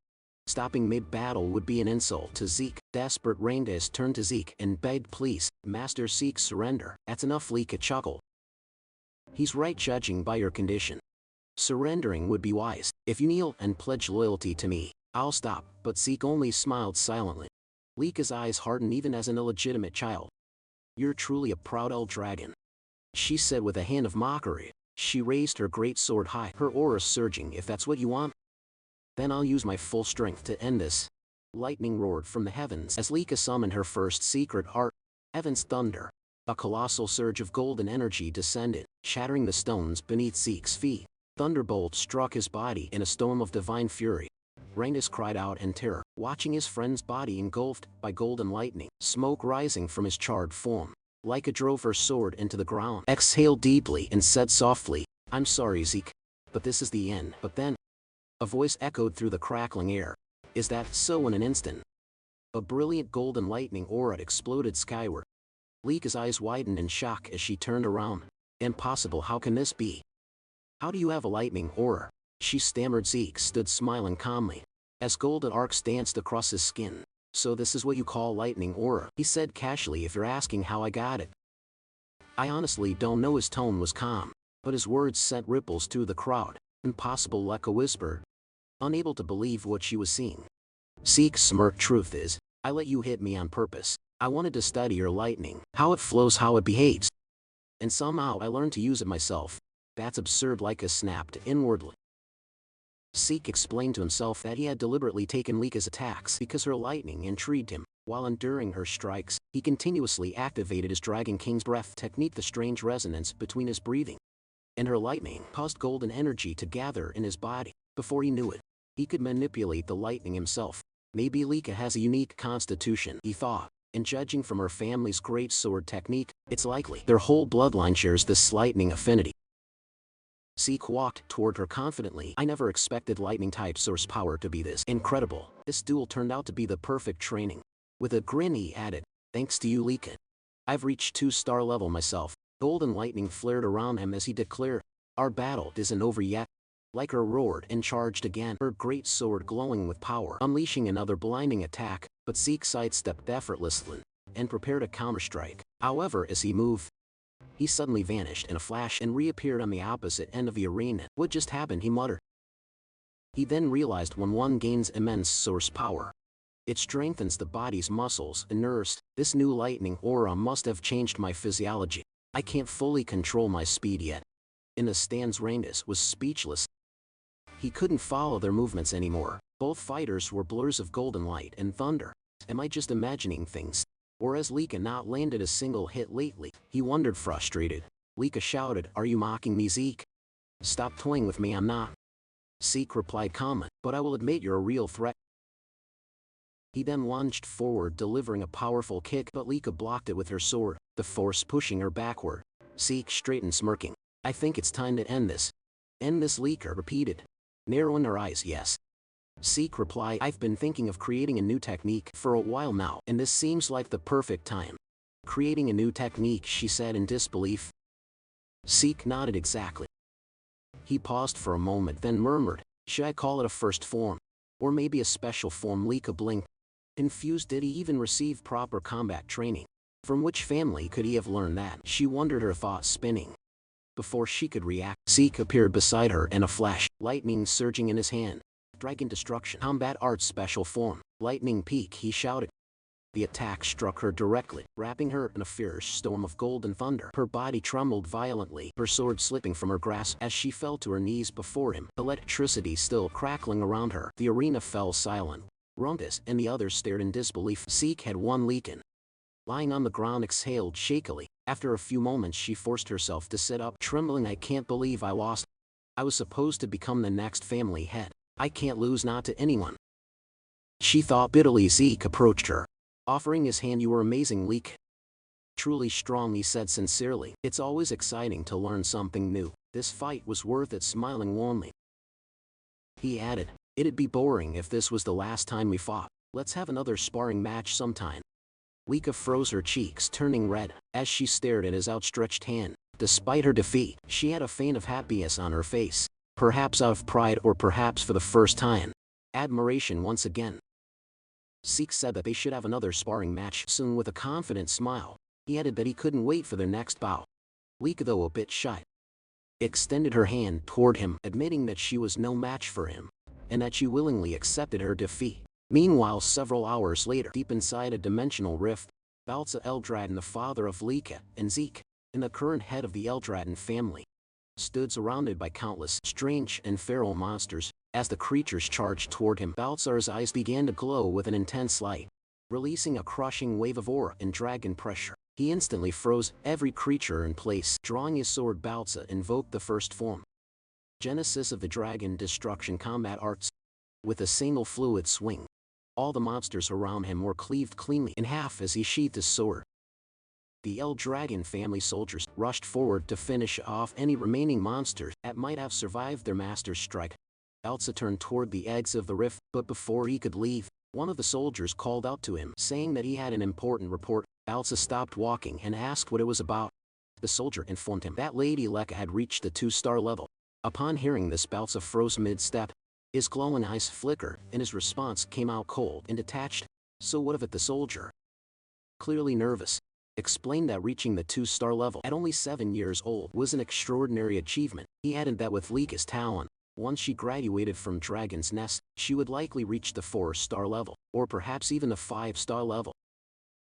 Stopping mid-battle would be an insult to Zeke." Desperate, Reincarnates turned to Zeke and begged, "Please, Master Zeke, surrender." "That's enough," Lika chuckled. "He's right, judging by your condition. Surrendering would be wise. If you kneel and pledge loyalty to me, I'll stop." But Zeke only smiled silently. Lika's eyes hardened even as an illegitimate child. "You're truly a proud old dragon," she said with a hint of mockery. She raised her great sword high, her aura surging. "If that's what you want, then I'll use my full strength to end this." Lightning roared from the heavens as Lika summoned her first secret art, Heaven's Thunder. A colossal surge of golden energy descended, shattering the stones beneath Zeke's feet. Thunderbolt struck his body in a storm of divine fury. Reincarnates cried out in terror, watching his friend's body engulfed by golden lightning, smoke rising from his charred form. Lika drove her sword into the ground, exhaled deeply and said softly, "I'm sorry, Zeke, but this is the end." But then, a voice echoed through the crackling air. "Is that so?" In an instant, a brilliant golden lightning aura exploded skyward. Lika's eyes widened in shock as she turned around. "Impossible, how can this be? How do you have a lightning aura?" she stammered. Zeke stood smiling calmly, as golden arcs danced across his skin. "So this is what you call lightning aura," he said casually. "If you're asking how I got it, I honestly don't know." His tone was calm, but his words sent ripples through the crowd. "Impossible," Lika whispered, unable to believe what she was seeing. Zeke smirked. "Truth is, I let you hit me on purpose. I wanted to study your lightning, how it flows, how it behaves. And somehow I learned to use it myself." "That's absurd," Lika snapped inwardly. Zeke explained to himself that he had deliberately taken Lika's attacks because her lightning intrigued him. While enduring her strikes, he continuously activated his Dragon King's breath technique. The strange resonance between his breathing and her lightning caused golden energy to gather in his body. Before he knew it, he could manipulate the lightning himself. "Maybe Lika has a unique constitution," he thought, "and judging from her family's great sword technique, it's likely their whole bloodline shares this lightning affinity." Zeke walked toward her confidently. "I never expected lightning-type source power to be this incredible. This duel turned out to be the perfect training." With a grin he added, "Thanks to you, Lika, I've reached 2-star level myself." Golden lightning flared around him as he declared, "Our battle isn't over yet." Lika roared and charged again, her great sword glowing with power, unleashing another blinding attack. But Zeke sidestepped effortlessly and prepared a counterstrike. However, as he moved, he suddenly vanished in a flash and reappeared on the opposite end of the arena. "What just happened?" he muttered. He then realized when one gains immense source power, it strengthens the body's muscles and nerves. This new lightning aura must have changed my physiology. I can't fully control my speed yet. In the stands, Reincarnates was speechless. He couldn't follow their movements anymore. Both fighters were blurs of golden light and thunder. Am I just imagining things? Or has Lika not landed a single hit lately? He wondered, frustrated. Lika shouted, "Are you mocking me, Zeke? Stop toying with me." "I'm not," Zeke replied calmly, "but I will admit you're a real threat." He then lunged forward, delivering a powerful kick, but Lika blocked it with her sword, the force pushing her backward. Zeke straightened, smirking. "I think it's time to end this." "End this?" Lika repeated. narrowing her eyes. Yes. Zeke replied, I've been thinking of creating a new technique for a while now, and this seems like the perfect time. Creating a new technique, she said in disbelief. Zeke nodded exactly. He paused for a moment, then murmured, should I call it a first form? Or maybe a special form? Lika blinked. Confused, did he even receive proper combat training? From which family could he have learned that? She wondered, her thoughts spinning. Before she could react, Zeke appeared beside her in a flash, lightning surging in his hand. Dragon Destruction. Combat Arts Special Form. Lightning Peak, he shouted. The attack struck her directly, wrapping her in a fierce storm of golden thunder. Her body trembled violently, her sword slipping from her grasp as she fell to her knees before him, electricity still crackling around her. The arena fell silent. Rumpus and the others stared in disbelief. Zeke had won. Leakin, lying on the ground, exhaled shakily. After a few moments she forced herself to sit up, trembling. I can't believe I lost. I was supposed to become the next family head. I can't lose, not to anyone, she thought bitterly. Zeke approached her, offering his hand. You were amazing, Leek. Truly strong, he said sincerely. It's always exciting to learn something new. This fight was worth it. Smiling warmly, he added, it'd be boring if this was the last time we fought. Let's have another sparring match sometime. Lika froze, her cheeks turning red, as she stared at his outstretched hand. Despite her defeat, she had a feint of happiness on her face. Perhaps out of pride, or perhaps for the first time, admiration once again. Zeke said that they should have another sparring match soon. With a confident smile, he added that he couldn't wait for their next bout. Lika, though a bit shy, extended her hand toward him, admitting that she was no match for him, and that she willingly accepted her defeat. Meanwhile, several hours later, deep inside a dimensional rift, Balza Eldraden, the father of Lika and Zeke, and the current head of the Eldraden family, stood surrounded by countless strange and feral monsters. As the creatures charged toward him, Balzar's eyes began to glow with an intense light, releasing a crushing wave of aura and dragon pressure. He instantly froze every creature in place. Drawing his sword, Balza invoked the first form, Genesis of the Dragon Destruction Combat Arts. With a single fluid swing, all the monsters around him were cleaved cleanly in half as he sheathed his sword. The Eldragon family soldiers rushed forward to finish off any remaining monsters that might have survived their master's strike. Balza turned toward the exit of the rift, but before he could leave, one of the soldiers called out to him, saying that he had an important report. Balza stopped walking and asked what it was about. The soldier informed him that Lady Leka had reached the 2-star level. Upon hearing this, Balza froze mid-step. His glowing eyes flickered, and his response came out cold and detached. So what of it? The soldier, clearly nervous, explained that reaching the 2-star level at only 7 years old was an extraordinary achievement. He added that with Lika's talent, once she graduated from Dragon's Nest, she would likely reach the 4-star level, or perhaps even the 5-star level.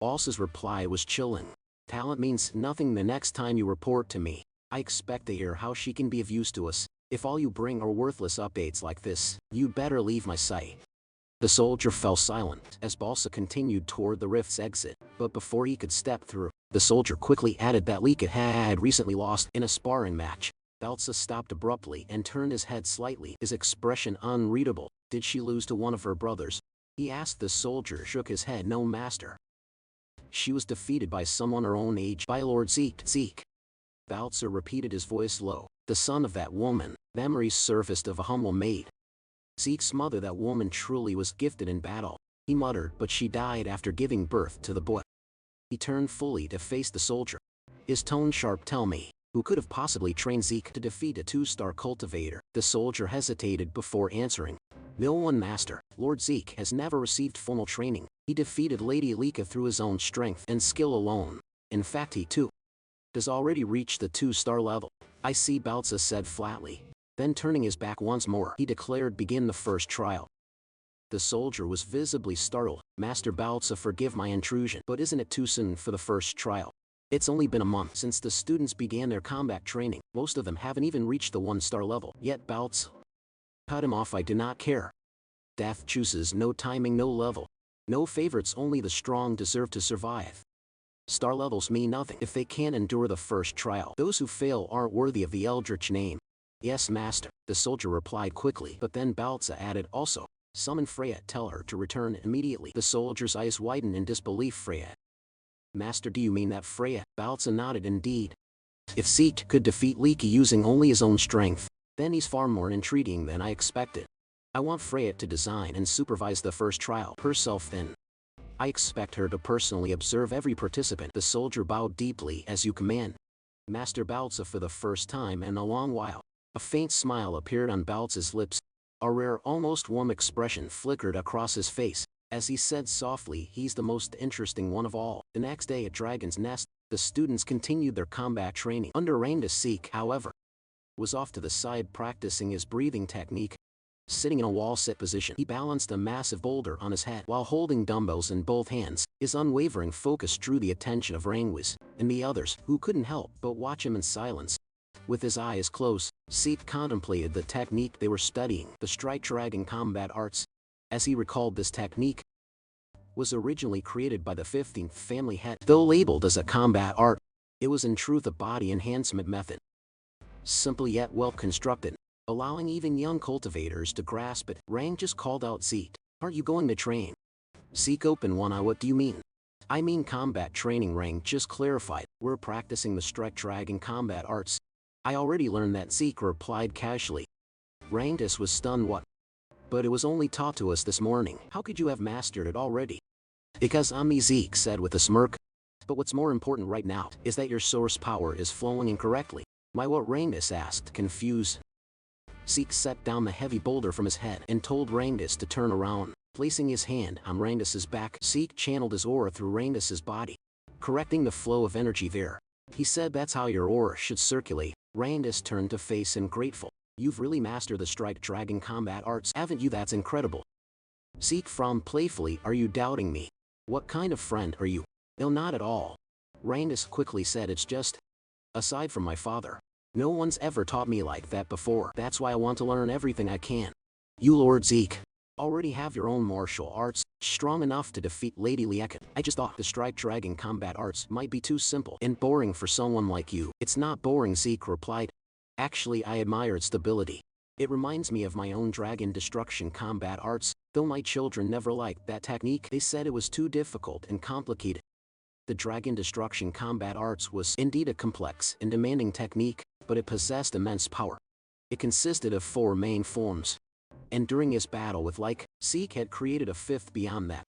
Balza's reply was chilling. Talent means nothing the next time you report to me. I expect to hear how she can be of use to us. If all you bring are worthless updates like this, you'd better leave my sight. The soldier fell silent as Balza continued toward the rift's exit, but before he could step through, the soldier quickly added that Lika had recently lost in a sparring match. Balza stopped abruptly and turned his head slightly, his expression unreadable. Did she lose to one of her brothers? He asked. The soldier shook his head. No, master. She was defeated by someone her own age, by Lord Zeke. Zeke, Balza repeated, his voice low. The son of that woman. Memories surfaced of a humble maid. Zeke's mother. That woman truly was gifted in battle, he muttered, but she died after giving birth to the boy. He turned fully to face the soldier, his tone sharp. Tell me, who could have possibly trained Zeke to defeat a 2-star cultivator? The soldier hesitated before answering. No one, master. Lord Zeke has never received formal training. He defeated Lady Lika through his own strength and skill alone. In fact, he too has already reached the 2-star level. I see, Balza said flatly. Then turning his back once more, he declared, begin the first trial. The soldier was visibly startled. Master Balza, forgive my intrusion, but isn't it too soon for the first trial? It's only been a month since the students began their combat training. Most of them haven't even reached the 1-star level yet. Balza cut him off. I do not care. Death chooses no timing, no level, no favorites. Only the strong deserve to survive. Star levels mean nothing if they can't endure the first trial. Those who fail aren't worthy of the eldritch name. Yes, master, the soldier replied quickly, but then Balza added, also, summon Freya. Tell her to return immediately. The soldier's eyes widened in disbelief. Freya? Master, do you mean that Freya? Balza nodded. Indeed. If Zeke could defeat Lika using only his own strength, Then he's far more intriguing than I expected. I want Freya to design and supervise the first trial herself then. I expect her to personally observe every participant. The soldier bowed deeply. As you command. Master Balza for the first time in a long while. A faint smile appeared on Balza's lips. A rare, almost warm expression flickered across his face, as he said softly, he's the most interesting one of all. The next day at Dragon's Nest, the students continued their combat training. Under Reincarnates, Seek, however, was off to the side practicing his breathing technique. Sitting in a wall-sit position, he balanced a massive boulder on his head while holding dumbbells in both hands. His unwavering focus drew the attention of Reincarnates and the others, who couldn't help but watch him in silence. With his eyes closed, Seek contemplated the technique they were studying, the Strike Dragon combat arts. As he recalled, this technique was originally created by the 15th family head. Though labeled as a combat art, it was in truth a body enhancement method. Simple yet well constructed, allowing even young cultivators to grasp it. Rang just called out, Seek, aren't you going to train? Seek opened one eye. What do you mean? I mean combat training, Rang just clarified. We're practicing the Strike Dragon combat arts. I already learned that, Seek replied casually. Rangtus was stunned. What? But it was only taught to us this morning. How could you have mastered it already? Because I'm me, Zeke said with a smirk. But what's more important right now is that your source power is flowing incorrectly. My what? Rangtus asked, confused. Zeke set down the heavy boulder from his head and told Rangtus to turn around. Placing his hand on Rangtus's back, Zeke channeled his aura through Rangtus's body, correcting the flow of energy there. He said, that's how your aura should circulate. Rangtus turned to face him grateful. You've really mastered the Strike Dragon combat arts, haven't you? That's incredible. Zeke frowned playfully. Are you doubting me? What kind of friend are you? No, not at all. Rangtus quickly said, it's just, aside from my father, no one's ever taught me like that before. That's why I want to learn everything I can. You, Lord Zeke, already have your own martial arts, strong enough to defeat Lady Lieka. I just thought the Strike Dragon combat arts might be too simple and boring for someone like you. It's not boring, Zeke replied. Actually, I admire its stability. It reminds me of my own dragon destruction combat arts, though my children never liked that technique. They said it was too difficult and complicated. The dragon destruction combat arts was indeed a complex and demanding technique, but it possessed immense power. It consisted of 4 main forms. And during his battle with Like, Zeke had created a 5th beyond that.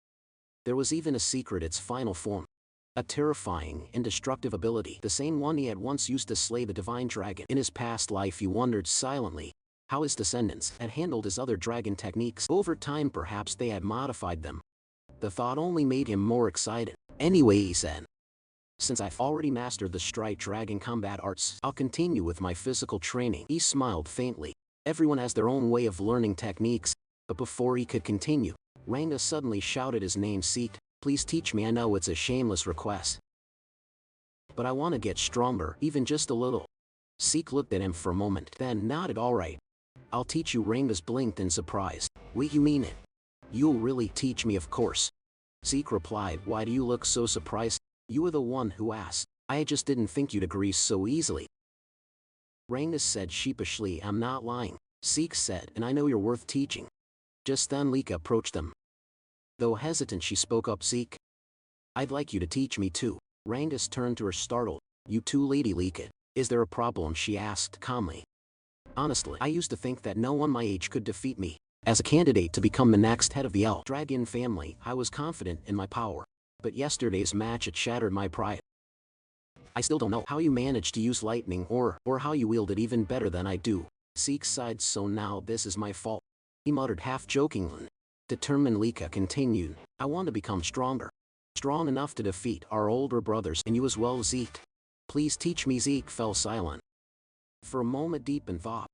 There was even a secret, its final form. A terrifying and destructive ability, the same one he had once used to slay the divine dragon. In his past life, he wondered silently how his descendants had handled his other dragon techniques. Over time, perhaps they had modified them. The thought only made him more excited. Anyway, he said, since I've already mastered the Strike Dragon combat arts, I'll continue with my physical training. He smiled faintly. Everyone has their own way of learning techniques, but before he could continue, Rangda suddenly shouted his name. Seek, please teach me. I know it's a shameless request, but I want to get stronger, even just a little. Seek looked at him for a moment, then nodded. All right, I'll teach you. Rangda blinked in surprise. Wait, you mean it? You'll really teach me? Of course. Seek replied. Why do you look so surprised? You were the one who asked. I just didn't think you'd agree so easily. Rangda said sheepishly. I'm not lying, Seek said, and I know you're worth teaching. Just then Lika approached them. Though hesitant, she spoke up. Seek, I'd like you to teach me too. Rangda turned to her, startled. You too, Lady Lika? Is there a problem? She asked calmly. Honestly, I used to think that no one my age could defeat me. As a candidate to become the next head of the Dragon family, I was confident in my power. But yesterday's match, it shattered my pride. I still don't know how you managed to use lightning or how you wield it even better than I do. Seek sighed. So now this is my fault, he muttered half jokingly. Determined, Lika continued. I want to become stronger. Strong enough to defeat our older brothers and you as well, Zeke. Please teach me. Zeke fell silent for a moment, deep in thought.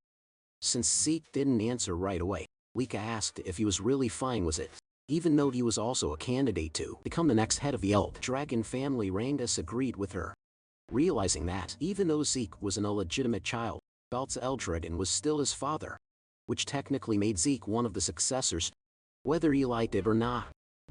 Since Zeke didn't answer right away, Lika asked if he was really fine with it, even though he was also a candidate to become the next head of the Dragon family. Rangda agreed with her, realizing that even though Zeke was an illegitimate child, Balza Eldragon was still his father, which technically made Zeke one of the successors, whether he liked it or not.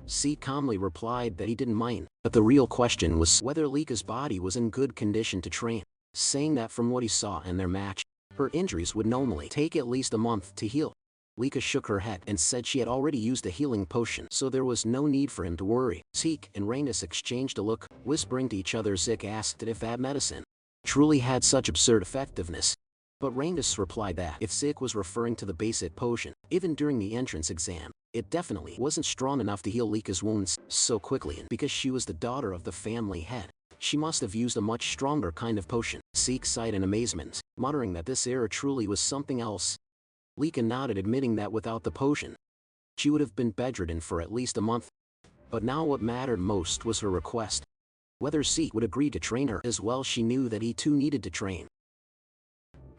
Zeke calmly replied that he didn't mind, but the real question was whether Lika's body was in good condition to train, saying that from what he saw in their match, her injuries would normally take at least a month to heal. Lika shook her head and said she had already used a healing potion, so there was no need for him to worry. Zeke and Rangda exchanged a look, whispering to each other. Zeke asked if that medicine truly had such absurd effectiveness, But Reincarnates replied that if Zeke was referring to the basic potion, even during the entrance exam, it definitely wasn't strong enough to heal Lika's wounds so quickly, and because she was the daughter of the family head, she must have used a much stronger kind of potion. Zeke sighed in amazement, muttering that this error truly was something else. Lika nodded, admitting that without the potion, she would have been bedridden for at least a month. But now what mattered most was her request. Whether Zeke would agree to train her as well. She knew that he too needed to train,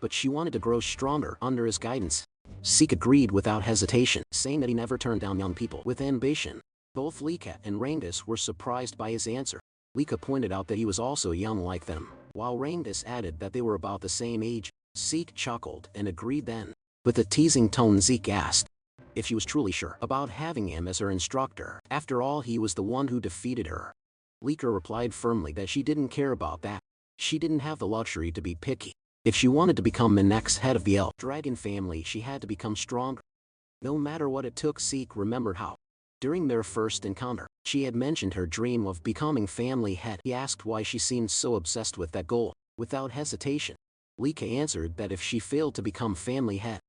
but she wanted to grow stronger under his guidance. Zeke agreed without hesitation, saying that he never turned down young people with ambition. Both Lika and Reincarnates were surprised by his answer. Lika pointed out that he was also young like them, while Reincarnates added that they were about the same age. Zeke chuckled and agreed then. With a teasing tone, Zeke asked if she was truly sure about having him as her instructor. After all, he was the one who defeated her. Lika replied firmly that she didn't care about that. She didn't have the luxury to be picky. If she wanted to become the next head of the elf dragon family, she had to become stronger, no matter what it took. Zeke remembered how, during their first encounter, she had mentioned her dream of becoming family head. He asked why she seemed so obsessed with that goal. Without hesitation, Lika answered that if she failed to become family head,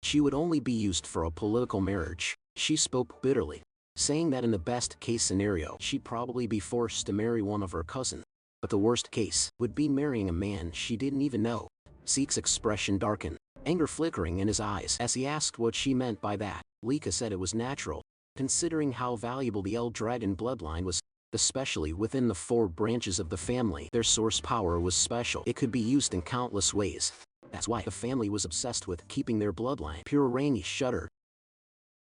she would only be used for a political marriage. She spoke bitterly, saying that in the best case scenario, she'd probably be forced to marry one of her cousins, but the worst case would be marrying a man she didn't even know. Zeke's expression darkened, anger flickering in his eyes as he asked what she meant by that. Lika said it was natural, considering how valuable the El Dragon bloodline was, especially within the 4 branches of the family. Their source power was special. It could be used in countless ways. That's why the family was obsessed with keeping their bloodline pure. Rainy shuddered,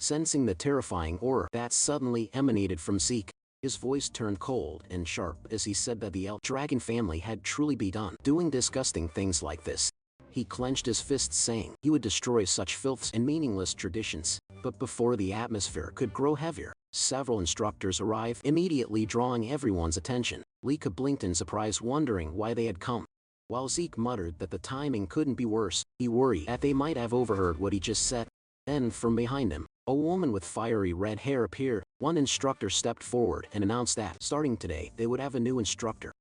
sensing the terrifying aura that suddenly emanated from Zeke. His voice turned cold and sharp as he said that the elf dragon family had truly begun doing disgusting things like this. He clenched his fists, saying he would destroy such filths and meaningless traditions. But before the atmosphere could grow heavier, several instructors arrived, immediately drawing everyone's attention. Lika blinked in surprise, wondering why they had come, while Zeke muttered that the timing couldn't be worse. He worried that they might have overheard what he just said. Then, from behind him, a woman with fiery red hair appeared. One instructor stepped forward and announced that, starting today, they would have a new instructor.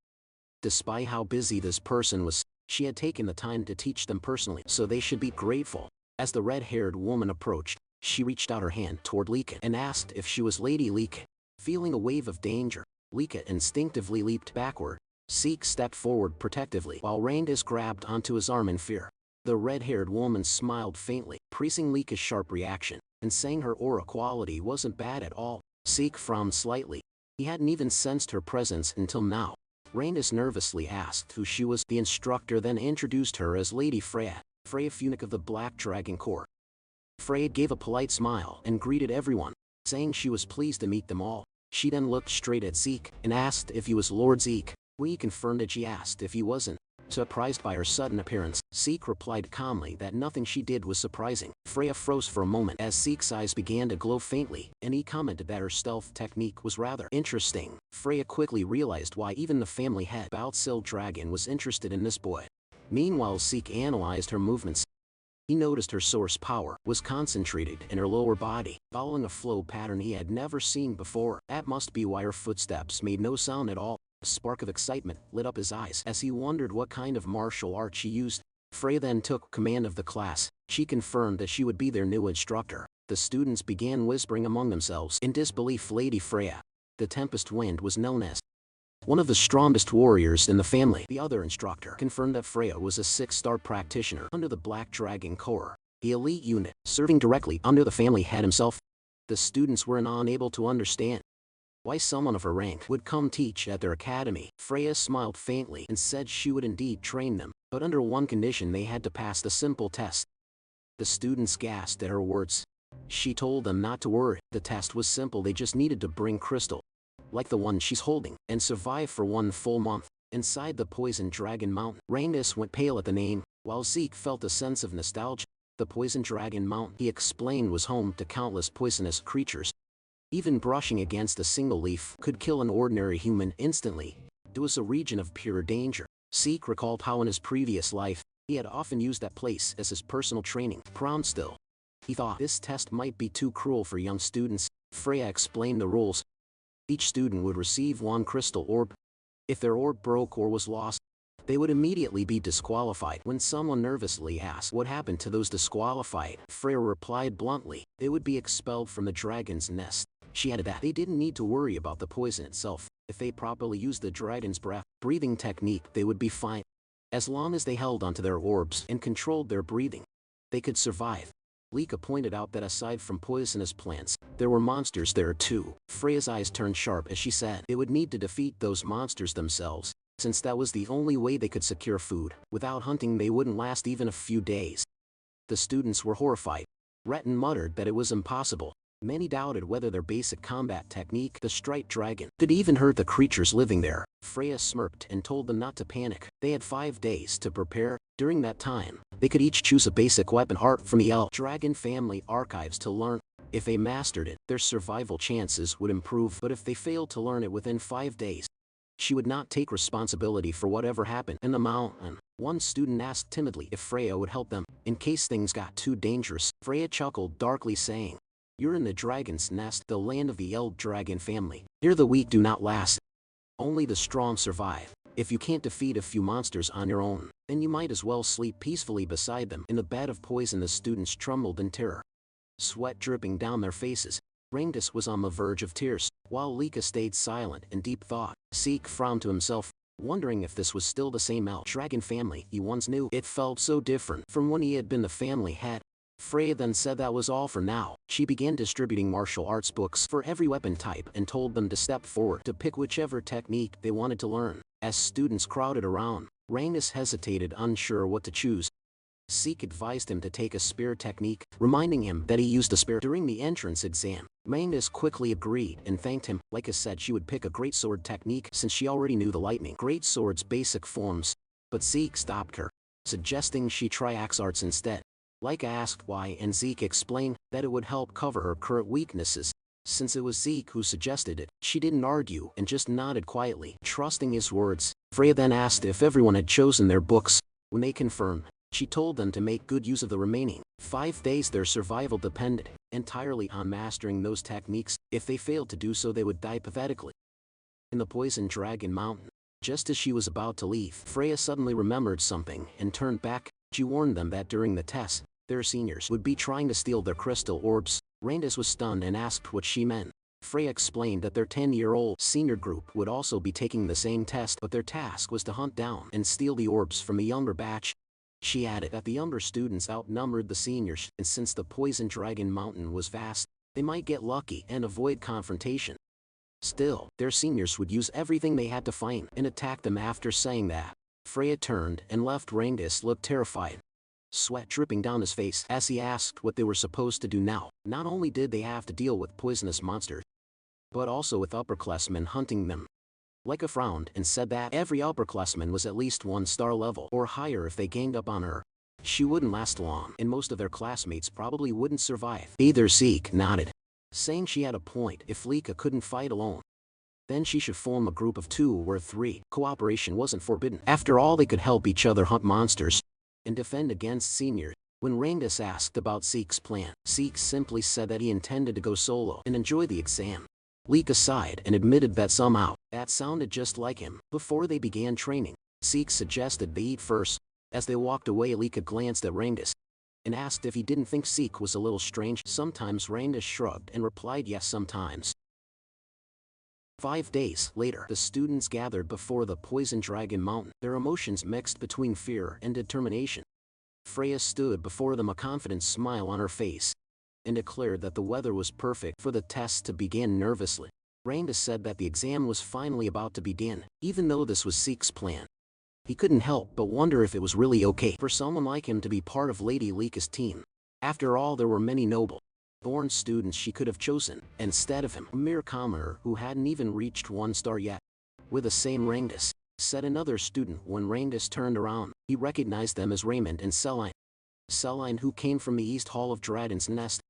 Despite how busy this person was, she had taken the time to teach them personally, so they should be grateful. As the red-haired woman approached, she reached out her hand toward Lika and asked if she was Lady Lika. Feeling a wave of danger, Lika instinctively leaped backward. Zeke stepped forward protectively, while Reincarnates grabbed onto his arm in fear. The red-haired woman smiled faintly, praising Lika's sharp reaction, and saying her aura quality wasn't bad at all. Zeke frowned slightly. He hadn't even sensed her presence until now. Reincarnates nervously asked who she was. The instructor then introduced her as Lady Freya, Freya Funic of the Black Dragon Corps. Freya gave a polite smile and greeted everyone, saying she was pleased to meet them all. She then looked straight at Zeke and asked if he was Lord Zeke. We confirmed that she asked if he wasn't. Surprised by her sudden appearance, Zeke replied calmly that nothing she did was surprising. Freya froze for a moment as Zeke's eyes began to glow faintly, and he commented that her stealth technique was rather interesting. Freya quickly realized why even the family head Baltzil Dragon was interested in this boy. Meanwhile, Zeke analyzed her movements. He noticed her source power was concentrated in her lower body, following a flow pattern he had never seen before. That must be why her footsteps made no sound at all. A spark of excitement lit up his eyes as he wondered what kind of martial art she used. Freya then took command of the class. She confirmed that she would be their new instructor. The students began whispering among themselves in disbelief. Lady Freya, the Tempest Wind, was known as one of the strongest warriors in the family. The other instructor confirmed that Freya was a 6-star practitioner under the Black Dragon Corps, the elite unit, serving directly under the family head himself. The students were unable to understand why someone of her rank would come teach at their academy. Freya smiled faintly and said she would indeed train them, but under one condition: they had to pass the simple test. The students gasped at her words. She told them not to worry, the test was simple, they just needed to bring crystal, like the one she's holding, and survive for 1 full month inside the Poison Dragon Mountain. Reincarnates went pale at the name, while Zeke felt a sense of nostalgia. The Poison Dragon Mountain, he explained, was home to countless poisonous creatures. Even brushing against a single leaf could kill an ordinary human instantly. It was a region of pure danger. Zeke recalled how in his previous life, he had often used that place as his personal training ground. Still, he thought this test might be too cruel for young students. Freya explained the rules. Each student would receive 1 crystal orb. If their orb broke or was lost, they would immediately be disqualified. When someone nervously asked what happened to those disqualified, Freya replied bluntly, they would be expelled from the dragon's nest. She added that they didn't need to worry about the poison itself. If they properly used the dragon's breathing technique, they would be fine. As long as they held onto their orbs and controlled their breathing, they could survive. Lika pointed out that aside from poisonous plants, there were monsters there too. Freya's eyes turned sharp as she said they would need to defeat those monsters themselves, since that was the only way they could secure food. Without hunting they wouldn't last even a few days. The students were horrified. Retin muttered that it was impossible. Many doubted whether their basic combat technique, the striped dragon, could even hurt the creatures living there. Freya smirked and told them not to panic. They had 5 days to prepare. During that time, they could each choose a basic weapon art from the dragon family archives to learn. If they mastered it, their survival chances would improve, but if they failed to learn it within 5 days, she would not take responsibility for whatever happened in the mountain. One student asked timidly if Freya would help them, in case things got too dangerous. Freya chuckled darkly, saying, "You're in the dragon's nest, the land of the dragon family. Here the weak do not last. Only the strong survive. If you can't defeat a few monsters on your own, then you might as well sleep peacefully beside them." In the bed of poison the students trembled in terror, sweat dripping down their faces. Reincarnates was on the verge of tears, while Lika stayed silent in deep thought. Zeke frowned to himself, wondering if this was still the same dragon family he once knew. It felt so different from when he had been the family head. Freya then said that was all for now. She began distributing martial arts books for every weapon type and told them to step forward to pick whichever technique they wanted to learn. As students crowded around, Reincarnates hesitated, unsure what to choose. Zeke advised him to take a spear technique, reminding him that he used a spear during the entrance exam. Reincarnates quickly agreed and thanked him. Lika said she would pick a greatsword technique since she already knew the lightning greatsword's basic forms, but Zeke stopped her, suggesting she try axe arts instead. Lika asked why, and Zeke explained that it would help cover her current weaknesses. Since it was Zeke who suggested it, she didn't argue and just nodded quietly, trusting his words. Freya then asked if everyone had chosen their books. When they confirmed, she told them to make good use of the remaining 5 days. Their survival depended entirely on mastering those techniques. If they failed to do so, they would die pathetically. In the poison dragon mountain, just as she was about to leave, Freya suddenly remembered something and turned back. She warned them that during the test, their seniors would be trying to steal their crystal orbs. Reincarnates was stunned and asked what she meant. Freya explained that their 10-year-old senior group would also be taking the same test, but their task was to hunt down and steal the orbs from a younger batch. She added that the younger students outnumbered the seniors, and since the poison dragon mountain was vast, they might get lucky and avoid confrontation. Still, their seniors would use everything they had to find and attack them. After saying that, Freya turned and left. Reincarnates looked terrified, sweat dripping down his face as he asked what they were supposed to do now. Not only did they have to deal with poisonous monsters, but also with upperclassmen hunting them. Lika frowned and said that every upperclassman was at least 1-star level or higher. If they ganged up on her, she wouldn't last long, and most of their classmates probably wouldn't survive. Either. Zeke nodded, saying she had a point. If Lika couldn't fight alone, then she should form a group of 2 or 3. Cooperation wasn't forbidden. After all, they could help each other hunt monsters and defend against seniors. When Reincarnates asked about Zeke's plan, Zeke simply said that he intended to go solo and enjoy the exam. Lika sighed and admitted that somehow, that sounded just like him. Before they began training, Zeke suggested they eat first. As they walked away, Lika glanced at Reincarnates and asked if he didn't think Zeke was a little strange. Sometimes. Reincarnates shrugged and replied yes, sometimes. 5 days later, the students gathered before the poison dragon mountain, their emotions mixed between fear and determination. Freya stood before them, a confident smile on her face, and declared that the weather was perfect for the test to begin. Nervously, Reincarnates said that the exam was finally about to begin. Even though this was Zeke's plan, he couldn't help but wonder if it was really okay for someone like him to be part of Lady Lika's team. After all, there were many noble born students she could have chosen, instead of him, a mere commoner who hadn't even reached 1 star yet. "With the same Reincarnates," said another student. When Reincarnates turned around, he recognized them as Raymond and Celine. Celine, who came from the East Hall of Dragon's Nest,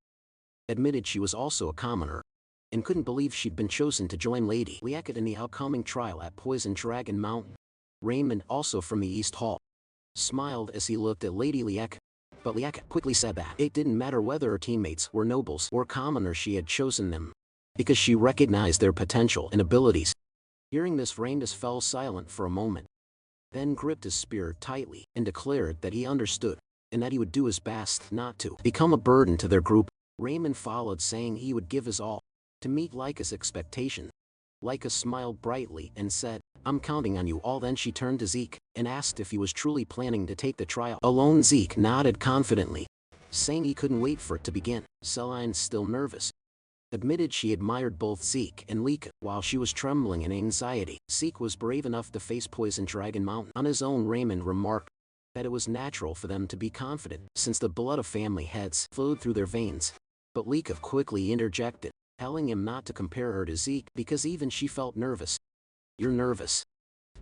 admitted she was also a commoner and couldn't believe she'd been chosen to join Lady Lieket in the upcoming trial at Poison Dragon Mountain. Raymond, also from the East Hall, smiled as he looked at Lady Lieket, but Lieket quickly said that it didn't matter whether her teammates were nobles or commoners. She had chosen them because she recognized their potential and abilities. Hearing this, Reincarnates fell silent for a moment. then gripped his spear tightly and declared that he understood, and that he would do his best not to become a burden to their group. Raymond followed, saying he would give his all to meet Leica's expectation. Leica smiled brightly and said, "I'm counting on you all." Then she turned to Zeke and asked if he was truly planning to take the trial alone. Zeke nodded confidently, saying he couldn't wait for it to begin. Celine, still nervous, admitted she admired both Zeke and Leica. While she was trembling in anxiety, Zeke was brave enough to face Poison Dragon Mountain on his own. Raymond remarked that it was natural for them to be confident, since the blood of family heads flowed through their veins. But Leica quickly interjected, telling him not to compare her to Zeke because even she felt nervous. "You're nervous?"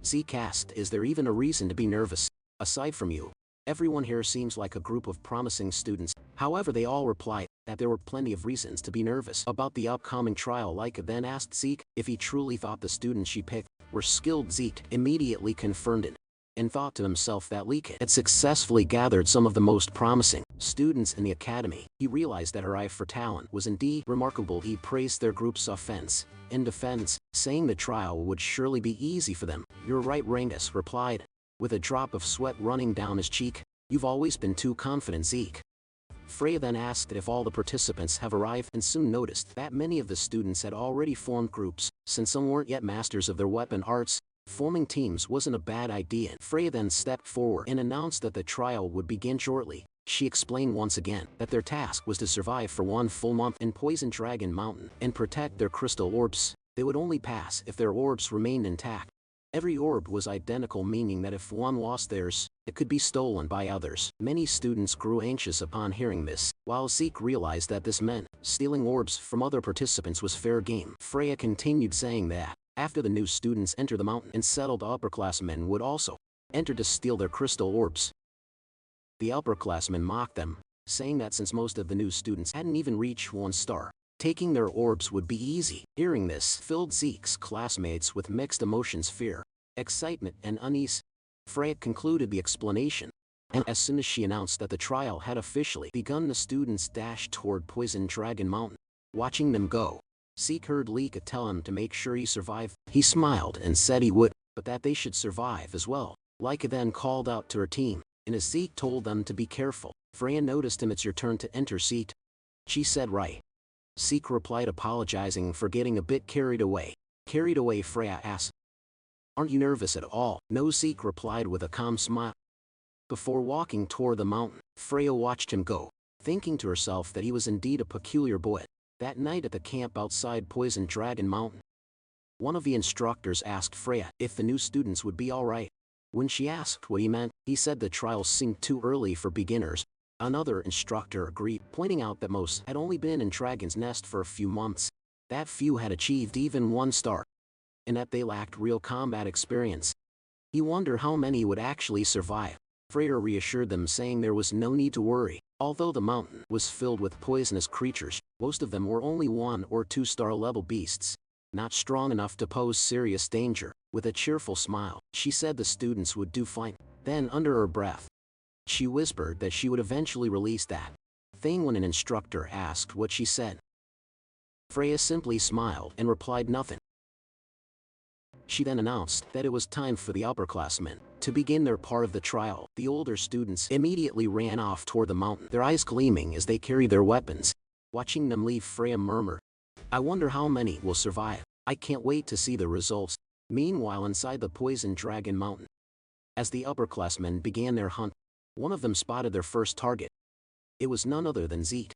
Zeke asked. "Is there even a reason to be nervous? Aside from you, everyone here seems like a group of promising students." However, they all replied that there were plenty of reasons to be nervous about the upcoming trial. Leica then asked Zeke if he truly thought the students she picked were skilled. Zeke immediately confirmed it, and thought to himself that Leica had successfully gathered some of the most promising students in the academy. He realized that her eye for talent was indeed remarkable. He praised their group's offense and defense, saying the trial would surely be easy for them. "You're right," Rangus replied, with a drop of sweat running down his cheek. "You've always been too confident, Zeke." Freya then asked if all the participants have arrived, and soon noticed that many of the students had already formed groups, since some weren't yet masters of their weapon arts. Forming teams wasn't a bad idea. Freya then stepped forward and announced that the trial would begin shortly. She explained once again that their task was to survive for 1 full month in Poison Dragon Mountain and protect their crystal orbs. They would only pass if their orbs remained intact. Every orb was identical, meaning that if one lost theirs, it could be stolen by others. Many students grew anxious upon hearing this, while Zeke realized that this meant stealing orbs from other participants was fair game. Freya continued, saying that after the new students enter the mountain and settled, upperclassmen would also enter to steal their crystal orbs. The upperclassmen mocked them, saying that since most of the new students hadn't even reached 1 star, taking their orbs would be easy. Hearing this filled Zeke's classmates with mixed emotions: fear, excitement, and unease. Freya concluded the explanation, and as soon as she announced that the trial had officially begun, the students dashed toward Poison Dragon Mountain. Watching them go, Zeke heard Leica tell him to make sure he survived. He smiled and said he would, but that they should survive as well. Leica then called out to her team, and as Zeke told them to be careful, Freya noticed him. "It's your turn to enter, Zeke." She said, "Right." Zeke replied, apologizing for getting a bit carried away. "Carried away?" Freya asked. "Aren't you nervous at all?" "No," Zeke replied with a calm smile. Before walking toward the mountain, Freya watched him go, thinking to herself that he was indeed a peculiar boy. That night at the camp outside Poison Dragon Mountain, one of the instructors asked Freya if the new students would be alright. When she asked what he meant, he said the trial seemed too early for beginners. Another instructor agreed, pointing out that most had only been in Dragon's Nest for a few months, that few had achieved even 1 star, and that they lacked real combat experience. He wondered how many would actually survive. Freya reassured them, saying there was no need to worry. Although the mountain was filled with poisonous creatures, most of them were only 1 or 2 star level beasts, not strong enough to pose serious danger. With a cheerful smile, she said the students would do fine. Then, under her breath, she whispered that she would eventually release that thing when an instructor asked what she said. Freya simply smiled and replied nothing. She then announced that it was time for the upperclassmen to begin their part of the trial. The older students immediately ran off toward the mountain, their eyes gleaming as they carried their weapons. Watching them leave, Freya murmured, "I wonder how many will survive. I can't wait to see the results." Meanwhile, inside the Poison Dragon Mountain, as the upperclassmen began their hunt, one of them spotted their first target. It was none other than Zeke.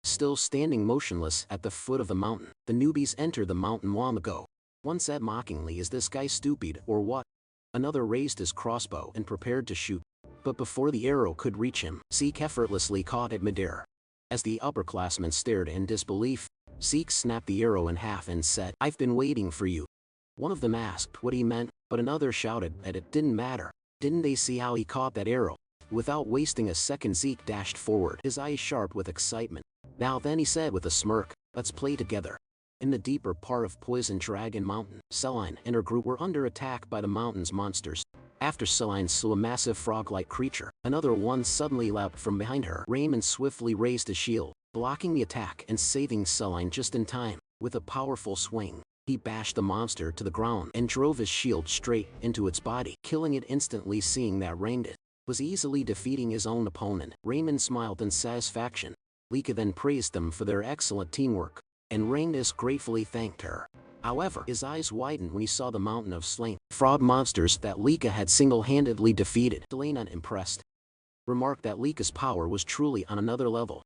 Still standing motionless at the foot of the mountain, the newbies entered the mountain long ago. One said mockingly, "Is this guy stupid or what?" Another raised his crossbow and prepared to shoot, but before the arrow could reach him, Zeke effortlessly caught it midair. As the upperclassmen stared in disbelief, Zeke snapped the arrow in half and said, "I've been waiting for you." One of them asked what he meant, but another shouted that it didn't matter. Didn't they see how he caught that arrow? Without wasting a second, Zeke dashed forward, his eyes sharp with excitement. "Now then," he said with a smirk, "let's play together." In the deeper part of Poison Dragon Mountain, Celine and her group were under attack by the mountain's monsters. After Celine slew a massive frog-like creature, another one suddenly leapt from behind her. Raymond swiftly raised his shield, blocking the attack and saving Celine just in time. With a powerful swing, He bashed the monster to the ground and drove his shield straight into its body, killing it instantly. Seeing that Reincarnates was easily defeating his own opponent, Raymond smiled in satisfaction. Lika then praised them for their excellent teamwork, and Reincarnates gratefully thanked her. However, his eyes widened when he saw the mountain of slain frog monsters that Lika had single-handedly defeated. Selena, impressed, remarked that Lika's power was truly on another level.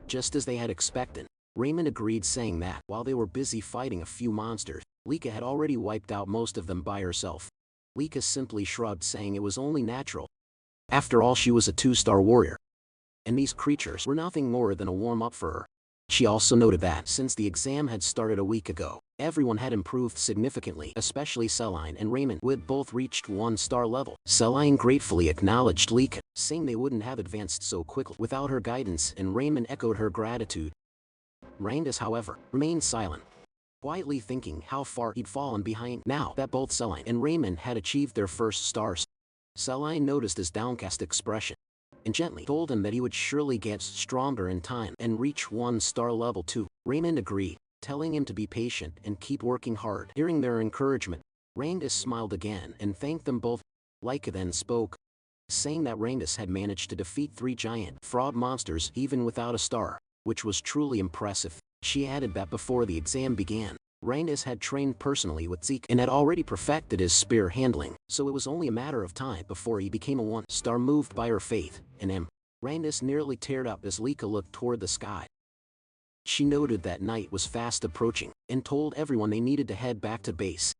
Just as they had expected, Raymond agreed, saying that while they were busy fighting a few monsters, Lika had already wiped out most of them by herself. Lika simply shrugged, saying it was only natural. After all, she was a 2-star warrior, and these creatures were nothing more than a warm-up for her. She also noted that since the exam had started a week ago, everyone had improved significantly, especially Celine and Raymond, who had both reached 1-star level. Celine gratefully acknowledged Lika, saying they wouldn't have advanced so quickly without her guidance, and Raymond echoed her gratitude. Reincarnates, however, remained silent, quietly thinking how far he'd fallen behind now that both Celine and Raymond had achieved their first stars. Celine noticed his downcast expression and gently told him that he would surely get stronger in time and reach 1-star level 2. Raymond agreed, telling him to be patient and keep working hard. Hearing their encouragement, Reincarnates smiled again and thanked them both. Lika then spoke, saying that Reincarnates had managed to defeat 3 giant frog monsters even without a star, which was truly impressive. She added that before the exam began, Reincarnates had trained personally with Zeke and had already perfected his spear handling, so it was only a matter of time before he became a 1-star. Moved by her faith in him, Reincarnates nearly teared up as Lika looked toward the sky. She noted that night was fast approaching and told everyone they needed to head back to base.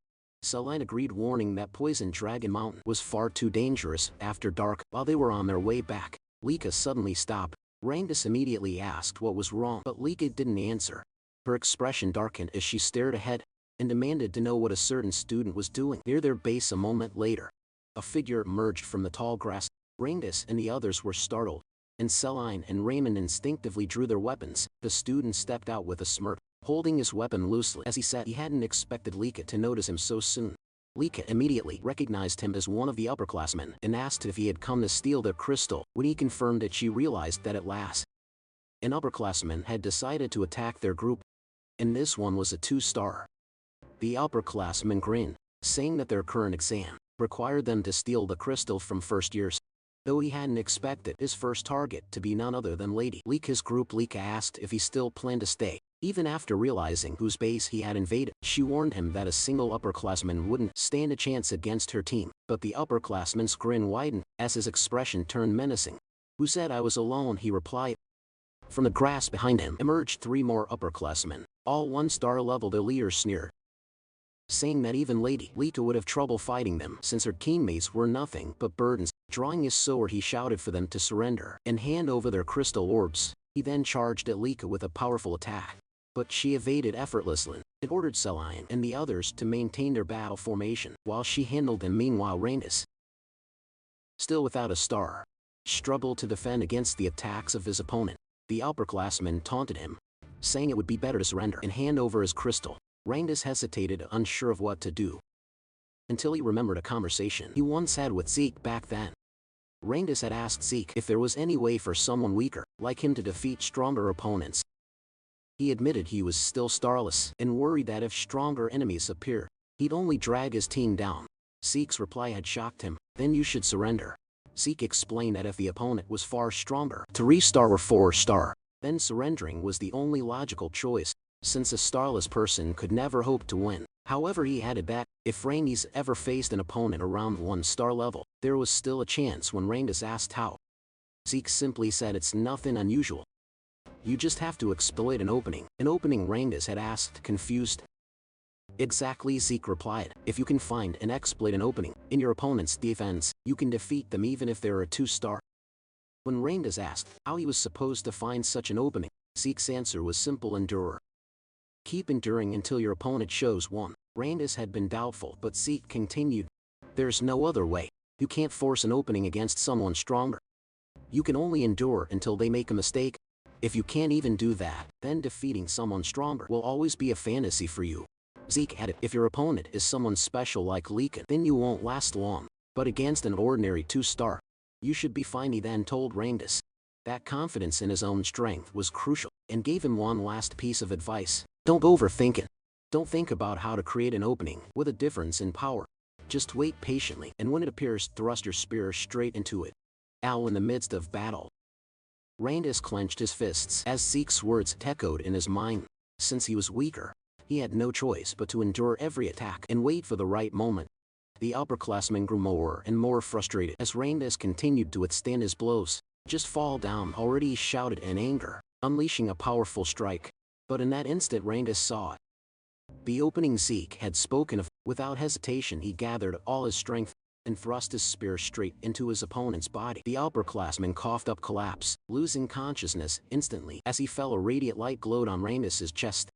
Celine agreed, warning that Poison Dragon Mountain was far too dangerous after dark. While they were on their way back, Lika suddenly stopped. Reincarnates immediately asked what was wrong, but Lika didn't answer. Her expression darkened as she stared ahead and demanded to know what a certain student was doing near their base. A moment later, a figure emerged from the tall grass. Reincarnates and the others were startled, and Celine and Raymond instinctively drew their weapons. The student stepped out with a smirk, holding his weapon loosely. As he said he hadn't expected Lika to notice him so soon. Lika immediately recognized him as one of the upperclassmen and asked if he had come to steal their crystal. When he confirmed it, she realized that at last an upperclassman had decided to attack their group, and this one was a 2-star. The upperclassmen grinned, saying that their current exam required them to steal the crystal from first years, though he hadn't expected his first target to be none other than Lady Lika's group. Lika asked if he still planned to stay, even after realizing whose base he had invaded. She warned him that a single upperclassman wouldn't stand a chance against her team, but the upperclassman's grin widened as his expression turned menacing. "Who said I was alone?" he replied. From the grass behind him emerged 3 more upperclassmen, all 1-star level. Their leader sneered, saying that even Lady Lika would have trouble fighting them since her teammates were nothing but burdens. Drawing his sword, he shouted for them to surrender and hand over their crystal orbs. He then charged at Lika with a powerful attack, but she evaded effortlessly. It ordered Celine and the others to maintain their battle formation while she handled them. Meanwhile, Reincarnates, still without a star, struggled to defend against the attacks of his opponent. The upperclassman taunted him, saying it would be better to surrender and hand over his crystal. Reincarnates hesitated, unsure of what to do, until he remembered a conversation he once had with Zeke back then. Reincarnates had asked Zeke if there was any way for someone weaker like him to defeat stronger opponents. He admitted he was still starless and worried that if stronger enemies appear, he'd only drag his team down. Zeke's reply had shocked him. "Then you should surrender." Zeke explained that if the opponent was far stronger, 3-star or 4-star, then surrendering was the only logical choice, since a starless person could never hope to win. However, he added that if Reincarnates ever faced an opponent around 1-star level, there was still a chance. When Reincarnates asked how, Zeke simply said it's nothing unusual. You just have to exploit an opening. An opening? Reincarnates had asked, confused. Exactly, Zeke replied. If you can find and exploit an opening in your opponent's defense, you can defeat them even if they're a 2-star. When Reincarnates asked how he was supposed to find such an opening, Zeke's answer was simple: endure. Keep enduring until your opponent shows one. Reincarnates had been doubtful, but Zeke continued. There's no other way. You can't force an opening against someone stronger. You can only endure until they make a mistake. If you can't even do that, then defeating someone stronger will always be a fantasy for you. Zeke added, if your opponent is someone special like Lika, then you won't last long. But against an ordinary 2-star, you should be fine. He then told Reincarnates that confidence in his own strength was crucial, and gave him one last piece of advice. Don't overthink it. Don't think about how to create an opening with a difference in power. Just wait patiently, and when it appears, thrust your spear straight into it. Ow! In the midst of battle, Randus clenched his fists as Zeke's words echoed in his mind. Since he was weaker, he had no choice but to endure every attack and wait for the right moment. The upperclassman grew more and more frustrated as Randus continued to withstand his blows. Just fall down already, he shouted in anger, unleashing a powerful strike. But in that instant Randus saw it. The opening Zeke had spoken of. Without hesitation he gathered all his strength and thrust his spear straight into his opponent's body. The upperclassman coughed up collapse, losing consciousness instantly as he fell. A radiant light glowed on Randus's chest,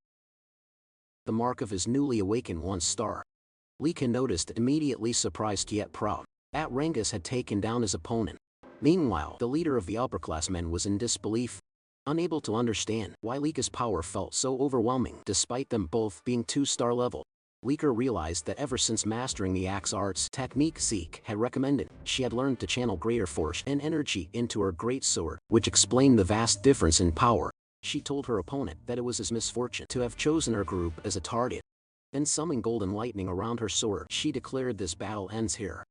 the mark of his newly awakened 1-star. Lika noticed, immediately surprised yet proud, that Randus had taken down his opponent. Meanwhile, the leader of the upperclassmen was in disbelief, unable to understand why Lika's power felt so overwhelming despite them both being 2-star level. Lika realized that ever since mastering the axe arts technique Zeke had recommended, she had learned to channel greater force and energy into her great sword, which explained the vast difference in power. She told her opponent that it was his misfortune to have chosen her group as a target. Then summoning golden lightning around her sword, she declared, "This battle ends here."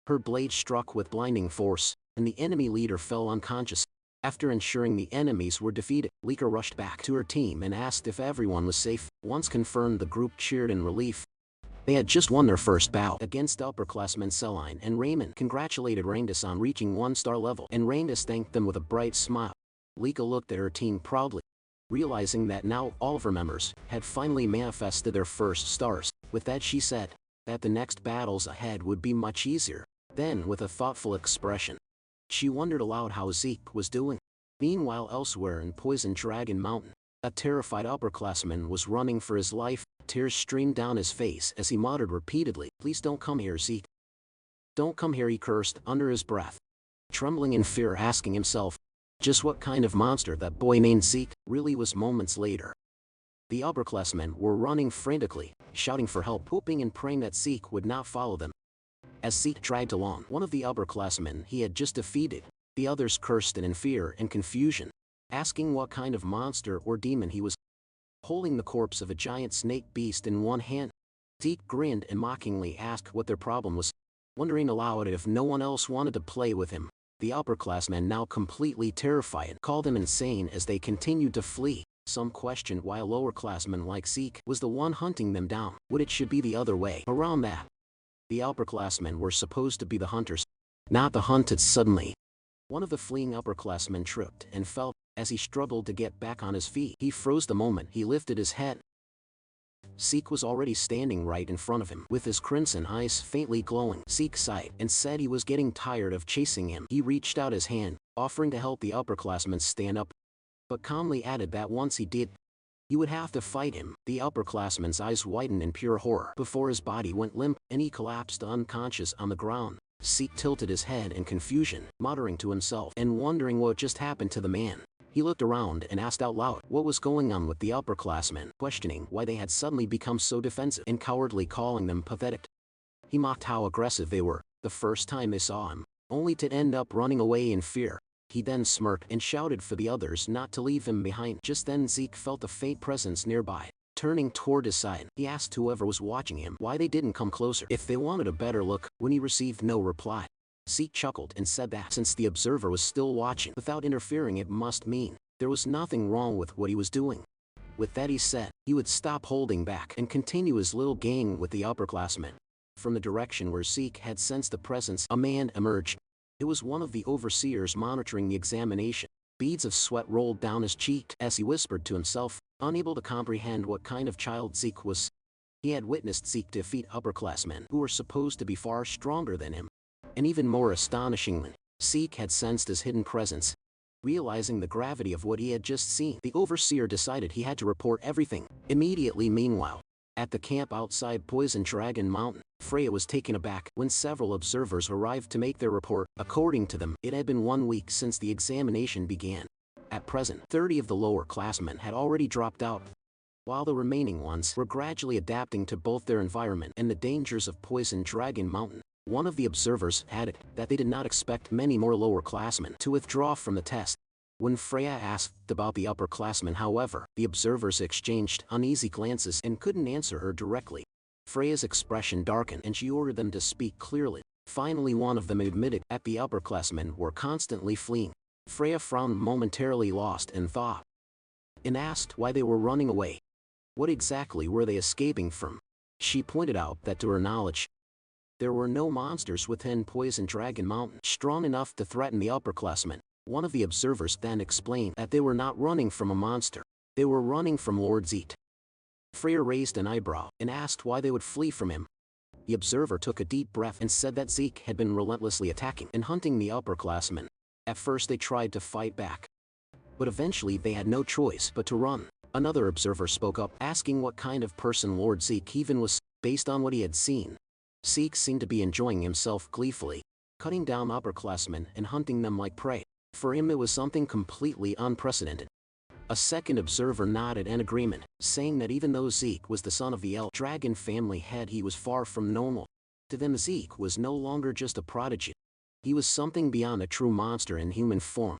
Her blade struck with blinding force, and the enemy leader fell unconscious. After ensuring the enemies were defeated, Lika rushed back to her team and asked if everyone was safe. Once confirmed, the group cheered in relief. They had just won their first bout against upperclassmen Celine and Raymond congratulated Randus on reaching 1-star level, and Randus thanked them with a bright smile. Lika looked at her team proudly, realizing that now all of her members had finally manifested their first stars. With that, she said that the next battles ahead would be much easier. Then, with a thoughtful expression, she wondered aloud how Zeke was doing. Meanwhile, elsewhere in Poison Dragon Mountain, a terrified upperclassman was running for his life. Tears streamed down his face as he muttered repeatedly, "Please don't come here, Zeke. Don't come here," he cursed under his breath, trembling in fear, asking himself just what kind of monster that boy named Zeke really was. Moments later, the upperclassmen were running frantically, shouting for help, hoping and praying that Zeke would not follow them. As Zeke dragged along one of the upperclassmen he had just defeated, the others cursed in fear and confusion, asking what kind of monster or demon he was. Holding the corpse of a giant snake beast in one hand, Zeke grinned and mockingly asked what their problem was, wondering aloud if no one else wanted to play with him. The upperclassmen, now completely terrified, called him insane as they continued to flee. Some questioned why a lowerclassman like Zeke was the one hunting them down. Would it should be the other way around, that the upperclassmen were supposed to be the hunters, not the hunted? Suddenly, one of the fleeing upperclassmen tripped and fell. As he struggled to get back on his feet, he froze. The moment he lifted his head, Zeke was already standing right in front of him, with his crimson eyes faintly glowing. Zeke sighed and said he was getting tired of chasing him. He reached out his hand, offering to help the upperclassman stand up, but calmly added that once he did, he would have to fight him. The upperclassman's eyes widened in pure horror before his body went limp and he collapsed unconscious on the ground. Zeke tilted his head in confusion, muttering to himself and wondering what just happened to the man. He looked around and asked out loud what was going on with the upperclassmen, questioning why they had suddenly become so defensive and cowardly, calling them pathetic. He mocked how aggressive they were the first time they saw him, only to end up running away in fear. He then smirked and shouted for the others not to leave him behind. Just then Zeke felt a faint presence nearby. Turning toward his side, he asked whoever was watching him why they didn't come closer if they wanted a better look. When he received no reply, Zeke chuckled and said that since the observer was still watching without interfering, it must mean there was nothing wrong with what he was doing. With that, he said he would stop holding back and continue his little game with the upperclassmen. From the direction where Zeke had sensed the presence, a man emerged. It was one of the overseers monitoring the examination. Beads of sweat rolled down his cheek as he whispered to himself, unable to comprehend what kind of child Zeke was. He had witnessed Zeke defeat upperclassmen who were supposed to be far stronger than him. And even more astonishingly, Zeke had sensed his hidden presence. Realizing the gravity of what he had just seen, the overseer decided he had to report everything immediately. Meanwhile, at the camp outside Poison Dragon Mountain, Freya was taken aback when several observers arrived to make their report. According to them, it had been 1 week since the examination began. At present, 30 of the lower classmen had already dropped out, while the remaining ones were gradually adapting to both their environment and the dangers of Poison Dragon Mountain. One of the observers added that they did not expect many more lower classmen to withdraw from the test. When Freya asked about the upperclassmen, however, the observers exchanged uneasy glances and couldn't answer her directly. Freya's expression darkened and she ordered them to speak clearly. Finally, one of them admitted that the upperclassmen were constantly fleeing. Freya frowned, momentarily lost in thought, and asked why they were running away. What exactly were they escaping from? She pointed out that to her knowledge, there were no monsters within Poison Dragon Mountain strong enough to threaten the upperclassmen. One of the observers then explained that they were not running from a monster. They were running from Lord Zeke. Freya raised an eyebrow and asked why they would flee from him. The observer took a deep breath and said that Zeke had been relentlessly attacking and hunting the upperclassmen. At first they tried to fight back, but eventually they had no choice but to run. Another observer spoke up, asking what kind of person Lord Zeke even was. Based on what he had seen, Zeke seemed to be enjoying himself gleefully, cutting down upperclassmen and hunting them like prey. For him it was something completely unprecedented. A second observer nodded in agreement, saying that even though Zeke was the son of the elf dragon family head, he was far from normal. To them, Zeke was no longer just a prodigy. He was something beyond a true monster in human form.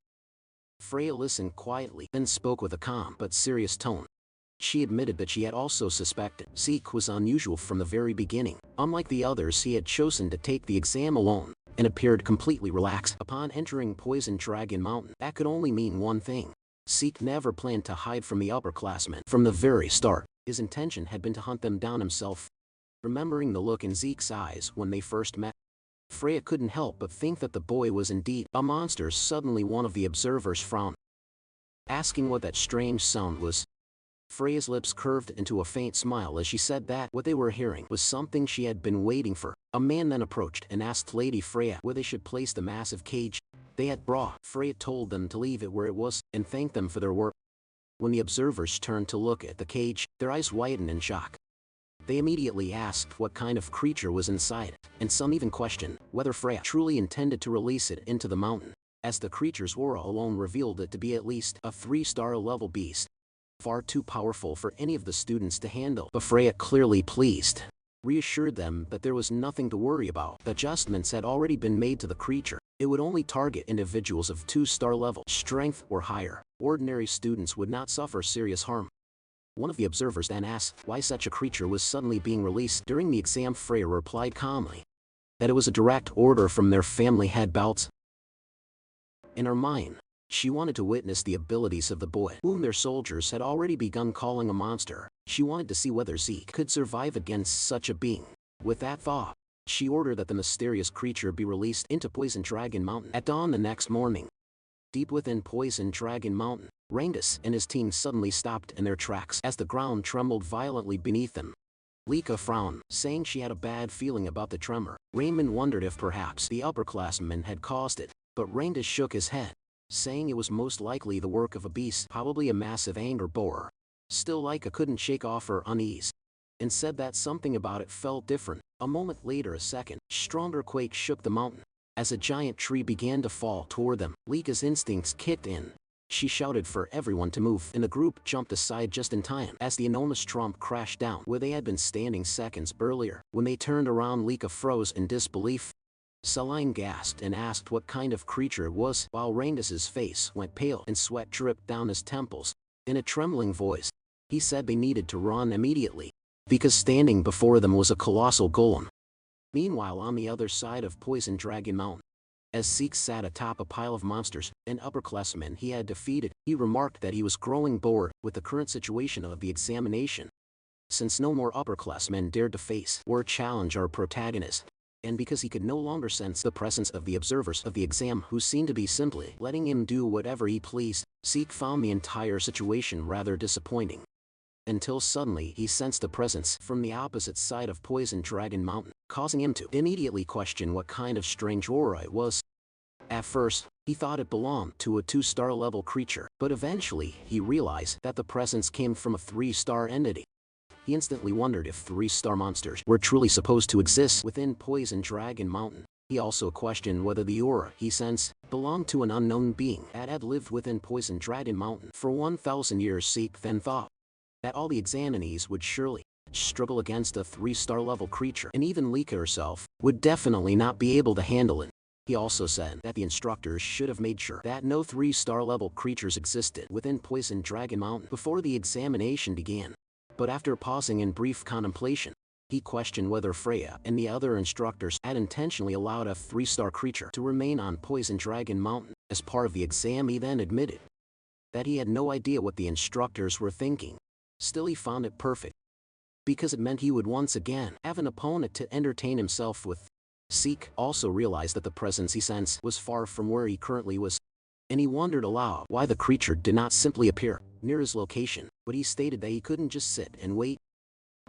Freya listened quietly, then spoke with a calm but serious tone. She admitted that she had also suspected Zeke was unusual from the very beginning. Unlike the others, he had chosen to take the exam alone, and appeared completely relaxed. Upon entering Poison Dragon Mountain, that could only mean one thing. Zeke never planned to hide from the upperclassmen. From the very start, his intention had been to hunt them down himself. Remembering the look in Zeke's eyes when they first met, Freya couldn't help but think that the boy was indeed a monster. Suddenly one of the observers frowned, asking what that strange sound was. Freya's lips curved into a faint smile as she said that what they were hearing was something she had been waiting for. A man then approached and asked Lady Freya where they should place the massive cage they had brought. Freya told them to leave it where it was and thanked them for their work. When the observers turned to look at the cage, their eyes widened in shock. They immediately asked what kind of creature was inside, and some even questioned whether Freya truly intended to release it into the mountain, as the creature's aura alone revealed it to be at least a 3-star level beast. Far too powerful for any of the students to handle. But Freya, clearly pleased, reassured them that there was nothing to worry about. Adjustments had already been made to the creature. It would only target individuals of 2-star level strength or higher. Ordinary students would not suffer serious harm. One of the observers then asked why such a creature was suddenly being released during the exam. Freya replied calmly that it was a direct order from their family head Bouts. In her mind, she wanted to witness the abilities of the boy, whom their soldiers had already begun calling a monster. She wanted to see whether Zeke could survive against such a being. With that thought, she ordered that the mysterious creature be released into Poison Dragon Mountain. At dawn the next morning, deep within Poison Dragon Mountain, Reincarnates and his team suddenly stopped in their tracks as the ground trembled violently beneath them. Lika frowned, saying she had a bad feeling about the tremor. Raymond wondered if perhaps the upperclassmen had caused it, but Reincarnates shook his head, saying it was most likely the work of a beast, probably a massive anger borer. Still, Lika couldn't shake off her unease, and said that something about it felt different. A moment later, a second, stronger quake shook the mountain. As a giant tree began to fall toward them, Lika's instincts kicked in. She shouted for everyone to move, and the group jumped aside just in time as the enormous trunk crashed down where they had been standing seconds earlier. When they turned around, Lika froze in disbelief. Celine gasped and asked what kind of creature it was, while Reincarnates' face went pale and sweat dripped down his temples. In a trembling voice, he said they needed to run immediately, because standing before them was a colossal golem. Meanwhile, on the other side of Poison Dragon Mountain, as Zeke sat atop a pile of monsters and upperclassmen he had defeated, he remarked that he was growing bored with the current situation of the examination. Since no more upperclassmen dared to face or challenge our protagonist, and because he could no longer sense the presence of the observers of the exam who seemed to be simply letting him do whatever he pleased, Zeke found the entire situation rather disappointing. Until suddenly he sensed a presence from the opposite side of Poison Dragon Mountain, causing him to immediately question what kind of strange aura it was. At first, he thought it belonged to a 2-star level creature, but eventually he realized that the presence came from a 3-star entity. He instantly wondered if 3-star monsters were truly supposed to exist within Poison Dragon Mountain. He also questioned whether the aura he sensed belonged to an unknown being that had lived within Poison Dragon Mountain for 1,000 years. Zeke then thought that all the examinees would surely struggle against a 3-star level creature, and even Lika herself would definitely not be able to handle it. He also said that the instructors should have made sure that no 3-star level creatures existed within Poison Dragon Mountain before the examination began. But after pausing in brief contemplation, he questioned whether Freya and the other instructors had intentionally allowed a 3-star creature to remain on Poison Dragon Mountain. As part of the exam, he then admitted that he had no idea what the instructors were thinking. Still, he found it perfect, because it meant he would once again have an opponent to entertain himself with. Zeke also realized that the presence he sensed was far from where he currently was, and he wondered aloud why the creature did not simply appear near his location, but he stated that he couldn't just sit and wait.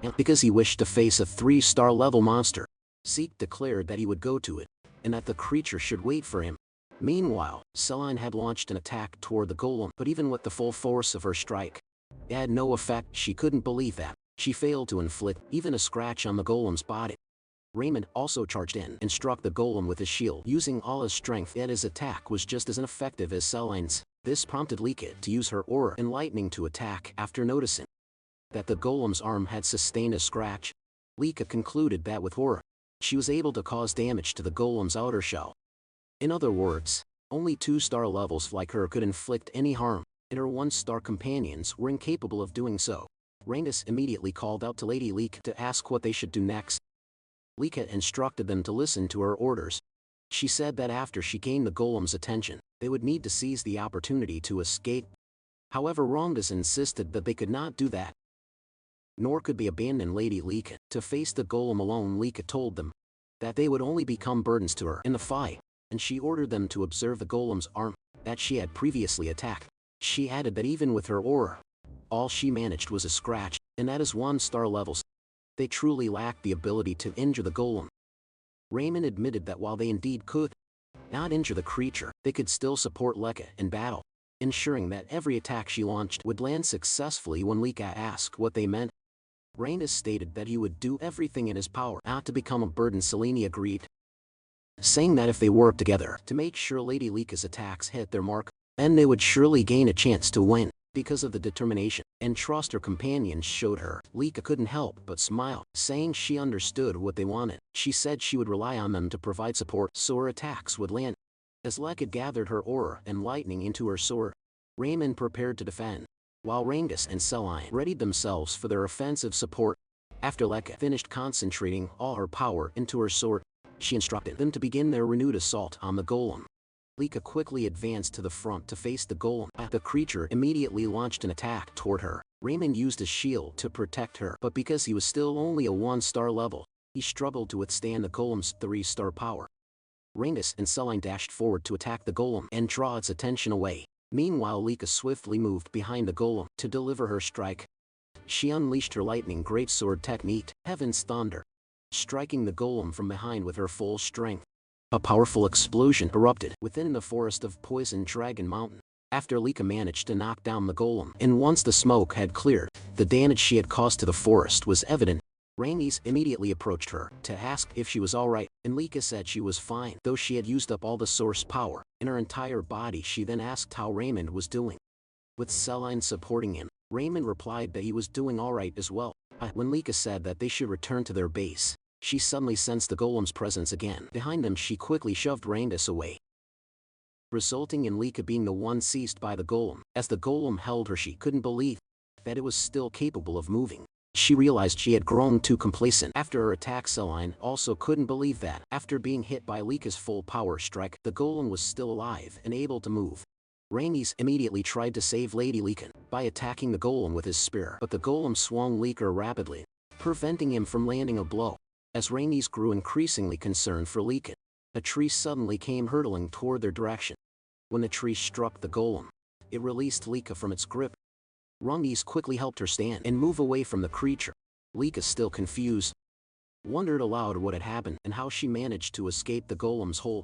And because he wished to face a 3-star level monster, Zeke declared that he would go to it, and that the creature should wait for him. Meanwhile, Celine had launched an attack toward the golem, but even with the full force of her strike, it had no effect. She couldn't believe that she failed to inflict even a scratch on the golem's body. Raymond also charged in and struck the golem with his shield, using all his strength, yet his attack was just as ineffective as Celine's. This prompted Lika to use her aura and lightning to attack. After noticing that the golem's arm had sustained a scratch, Lika concluded that with aura, she was able to cause damage to the golem's outer shell. In other words, only 2-star levels like her could inflict any harm, and her 1-star companions were incapable of doing so. Rangis immediately called out to Lady Lika to ask what they should do next. Lika instructed them to listen to her orders. She said that after she gained the golem's attention, they would need to seize the opportunity to escape. However, Rangis insisted that they could not do that, nor could they abandon Lady Lika to face the golem alone. Lika told them that they would only become burdens to her in the fight, and she ordered them to observe the golem's arm that she had previously attacked. She added that even with her aura, all she managed was a scratch, and that is 1-star levels. They truly lacked the ability to injure the golem. Raymond admitted that while they indeed could not injure the creature, they could still support Lika in battle, ensuring that every attack she launched would land successfully. When Lika asked what they meant, Rangis stated that he would do everything in his power not to become a burden. Selene agreed, saying that if they worked together to make sure Lady Lika's attacks hit their mark, then they would surely gain a chance to win. Because of the determination and trust her companions showed her, Lika couldn't help but smile, saying she understood what they wanted. She said she would rely on them to provide support so her attacks would land. As Lika gathered her aura and lightning into her sword, Raymond prepared to defend, while Rangis and Celine readied themselves for their offensive support. After Lika finished concentrating all her power into her sword, she instructed them to begin their renewed assault on the golem. Lika quickly advanced to the front to face the golem. The creature immediately launched an attack toward her. Raymond used his shield to protect her, but because he was still only a 1-star level, he struggled to withstand the golem's 3-star power. Rangis and Celine dashed forward to attack the golem and draw its attention away. Meanwhile, Lika swiftly moved behind the golem to deliver her strike. She unleashed her lightning greatsword technique, Heaven's Thunder, striking the golem from behind with her full strength. A powerful explosion erupted within the forest of Poison Dragon Mountain. After Lika managed to knock down the golem, and once the smoke had cleared, the damage she had caused to the forest was evident. Rangis immediately approached her to ask if she was alright, and Lika said she was fine, though she had used up all the source power in her entire body. She then asked how Raymond was doing. With Celine supporting him, Raymond replied that he was doing alright as well. When Lika said that they should return to their base, she suddenly sensed the golem's presence again. Behind them, she quickly shoved Rangis away, resulting in Lika being the one seized by the golem. As the golem held her, she couldn't believe that it was still capable of moving. She realized she had grown too complacent after her attack. Celine also couldn't believe that, after being hit by Lika's full power strike, the golem was still alive and able to move. Rangis immediately tried to save Lady Lika by attacking the golem with his spear, but the golem swung Lika rapidly, preventing him from landing a blow. As Rangis grew increasingly concerned for Lika, a tree suddenly came hurtling toward their direction. When the tree struck the golem, it released Lika from its grip. Rangis quickly helped her stand and move away from the creature. Lika, still confused, wondered aloud what had happened and how she managed to escape the golem's hold.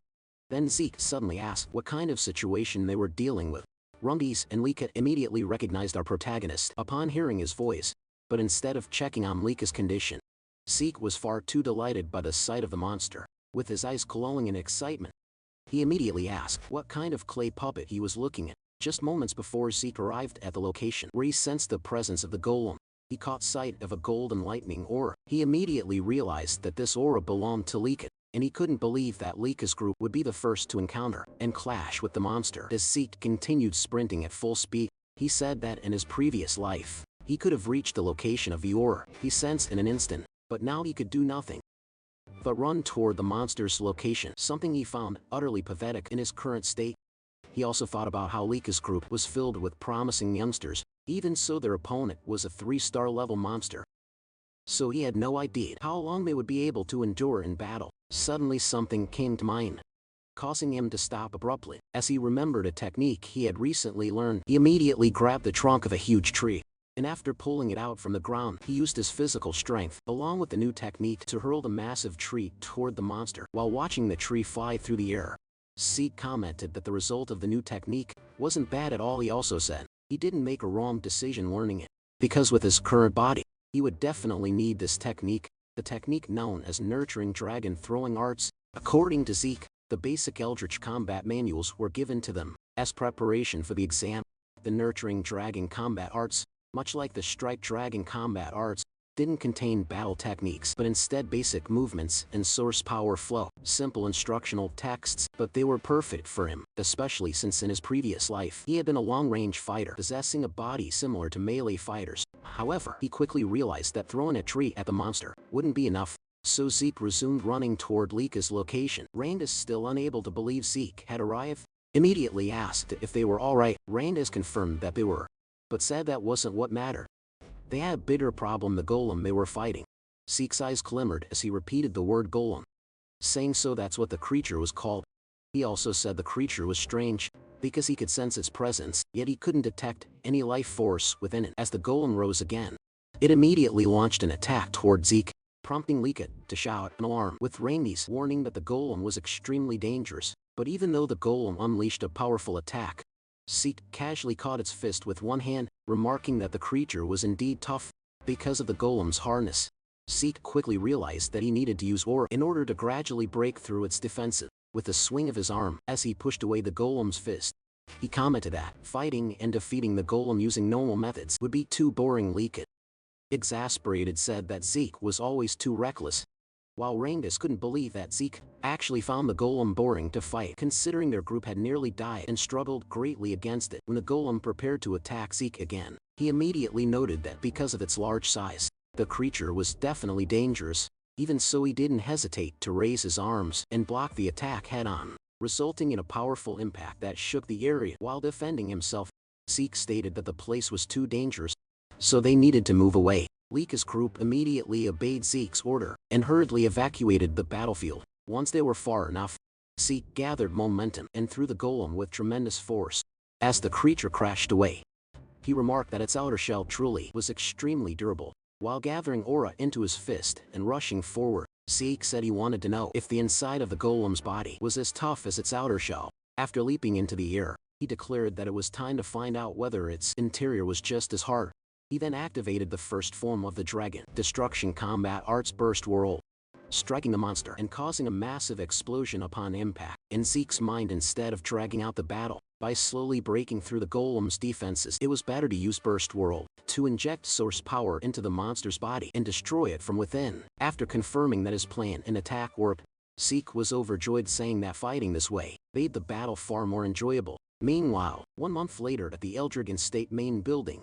Then Zeke suddenly asked what kind of situation they were dealing with. Rangis and Lika immediately recognized our protagonist upon hearing his voice, but instead of checking on Lika's condition, Zeke was far too delighted by the sight of the monster. With his eyes glowing in excitement, he immediately asked what kind of clay puppet he was looking at. Just moments before Zeke arrived at the location where he sensed the presence of the golem, he caught sight of a golden lightning aura. He immediately realized that this aura belonged to Lika. and he couldn't believe that Lika's group would be the first to encounter and clash with the monster. As Zeke continued sprinting at full speed, he said that in his previous life, he could have reached the location of the ore he sensed in an instant, but now he could do nothing but run toward the monster's location, something he found utterly pathetic in his current state. He also thought about how Lika's group was filled with promising youngsters, even so their opponent was a 3-star level monster. So he had no idea how long they would be able to endure in battle. Suddenly something came to mind, causing him to stop abruptly. As he remembered a technique he had recently learned, he immediately grabbed the trunk of a huge tree, and after pulling it out from the ground, he used his physical strength, along with the new technique, to hurl the massive tree toward the monster. While watching the tree fly through the air, Zeke commented that the result of the new technique wasn't bad at all. He also said he didn't make a wrong decision learning it, because with his current body, he would definitely need this technique, the technique known as nurturing dragon throwing arts. According to Zeke, the basic Eldritch combat manuals were given to them as preparation for the exam. The nurturing dragon combat arts, much like the strike dragon combat arts, didn't contain battle techniques but instead basic movements and source power flow, simple instructional texts, but they were perfect for him, especially since in his previous life he had been a long-range fighter possessing a body similar to melee fighters. However, he quickly realized that throwing a tree at the monster wouldn't be enough, so Zeke resumed running toward Lika's location. Randus, still unable to believe Zeke had arrived, immediately asked if they were alright. Randus confirmed that they were, but said that wasn't what mattered. They had a bigger problem: the golem they were fighting. Zeke's eyes glimmered as he repeated the word golem, saying so that's what the creature was called. He also said the creature was strange, because he could sense its presence, yet he couldn't detect any life force within it. As the golem rose again, it immediately launched an attack toward Zeke, prompting Lika to shout an alarm, with Rainis warning that the golem was extremely dangerous. But even though the golem unleashed a powerful attack, Zeke casually caught its fist with one hand, remarking that the creature was indeed tough because of the golem's harness. Zeke quickly realized that he needed to use aura in order to gradually break through its defenses. With a swing of his arm, as he pushed away the golem's fist, he commented that fighting and defeating the golem using normal methods would be too boring. Lika, exasperated, said that Zeke was always too reckless, while Randus couldn't believe that Zeke actually found the golem boring to fight, considering their group had nearly died and struggled greatly against it. When the golem prepared to attack Zeke again, he immediately noted that because of its large size, the creature was definitely dangerous. Even so, he didn't hesitate to raise his arms and block the attack head-on, resulting in a powerful impact that shook the area. While defending himself, Zeke stated that the place was too dangerous, so they needed to move away. Lika's group immediately obeyed Zeke's order and hurriedly evacuated the battlefield. Once they were far enough, Zeke gathered momentum and threw the golem with tremendous force. As the creature crashed away, he remarked that its outer shell truly was extremely durable. While gathering aura into his fist and rushing forward, Zeke said he wanted to know if the inside of the golem's body was as tough as its outer shell. After leaping into the air, he declared that it was time to find out whether its interior was just as hard. He then activated the first form of the dragon destruction combat arts burst whirl, striking the monster and causing a massive explosion upon impact. In Zeke's mind, instead of dragging out the battle by slowly breaking through the golem's defenses, it was better to use burst whirl to inject source power into the monster's body and destroy it from within. After confirming that his plan and attack worked, Zeke was overjoyed, saying that fighting this way made the battle far more enjoyable. Meanwhile, 1 month later at the Eldrigan State main building,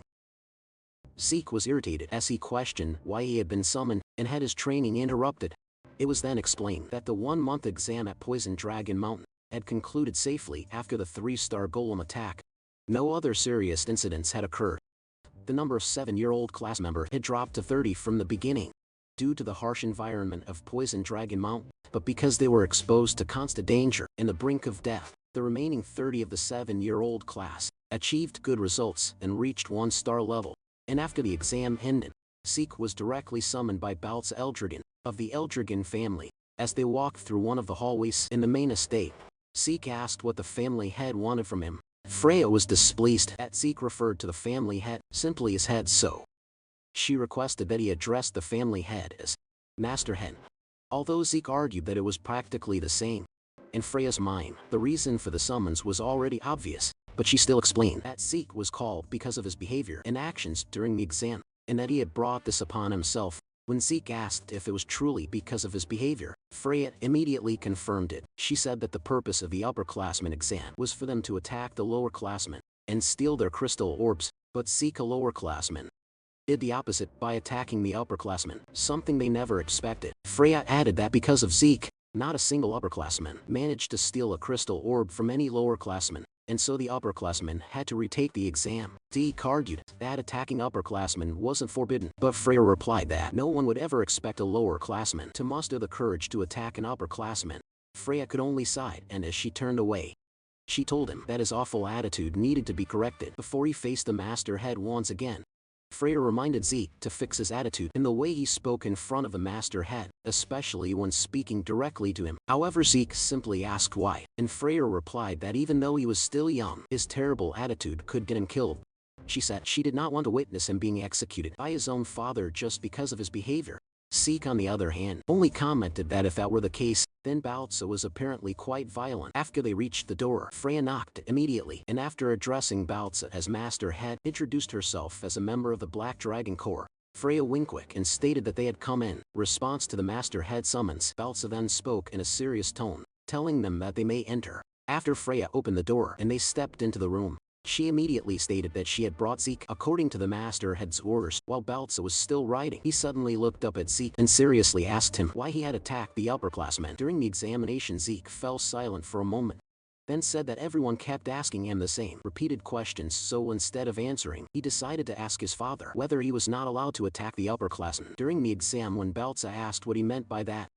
Zeke was irritated as he questioned why he had been summoned and had his training interrupted. It was then explained that the 1-month exam at Poison Dragon Mountain had concluded safely after the 3-star golem attack. No other serious incidents had occurred. The number of 7-year-old class members had dropped to 30 from the beginning, due to the harsh environment of Poison Dragon Mountain, but because they were exposed to constant danger and the brink of death, the remaining 30 of the 7-year-old class achieved good results and reached 1-star level. And after the exam ended, Zeke was directly summoned by Baltz Eldrigan of the Eldrigan family. As they walked through one of the hallways in the main estate, Zeke asked what the family head wanted from him. Freya was displeased that Zeke referred to the family head simply as head, so she requested that he address the family head as Master Head. Although Zeke argued that it was practically the same, in Freya's mind, the reason for the summons was already obvious, but she still explained that Zeke was called because of his behavior and actions during the exam, and that he had brought this upon himself. When Zeke asked if it was truly because of his behavior, Freya immediately confirmed it. She said that the purpose of the upperclassmen exam was for them to attack the lowerclassmen and steal their crystal orbs, but Zeke, a lowerclassman, did the opposite by attacking the upperclassmen, something they never expected. Freya added that because of Zeke, not a single upperclassman managed to steal a crystal orb from any lowerclassman, and so the upperclassmen had to retake the exam. Zeke argued that attacking upperclassmen wasn't forbidden, but Freya replied that no one would ever expect a lowerclassman to muster the courage to attack an upperclassman. Freya could only sigh, and as she turned away, she told him that his awful attitude needed to be corrected before he faced the master head once again. Freya reminded Zeke to fix his attitude in the way he spoke in front of the master head, especially when speaking directly to him. However, Zeke simply asked why, and Freya replied that even though he was still young, his terrible attitude could get him killed. She said she did not want to witness him being executed by his own father just because of his behavior. Zeke, on the other hand, only commented that if that were the case, then Balza was apparently quite violent. After they reached the door, Freya knocked immediately, and after addressing Balza as Master Head, introduced herself as a member of the Black Dragon Corps. Freya winked and stated that they had come in response to the Master Head summons. Balza then spoke in a serious tone, telling them that they may enter. After Freya opened the door and they stepped into the room, she immediately stated that she had brought Zeke according to the Master Head's orders. While Balza was still writing, he suddenly looked up at Zeke and seriously asked him why he had attacked the upperclassmen. During the examination, Zeke fell silent for a moment, then said that everyone kept asking him the same repeated questions, so instead of answering, he decided to ask his father whether he was not allowed to attack the upperclassmen. During the exam, when Balza asked what he meant by that,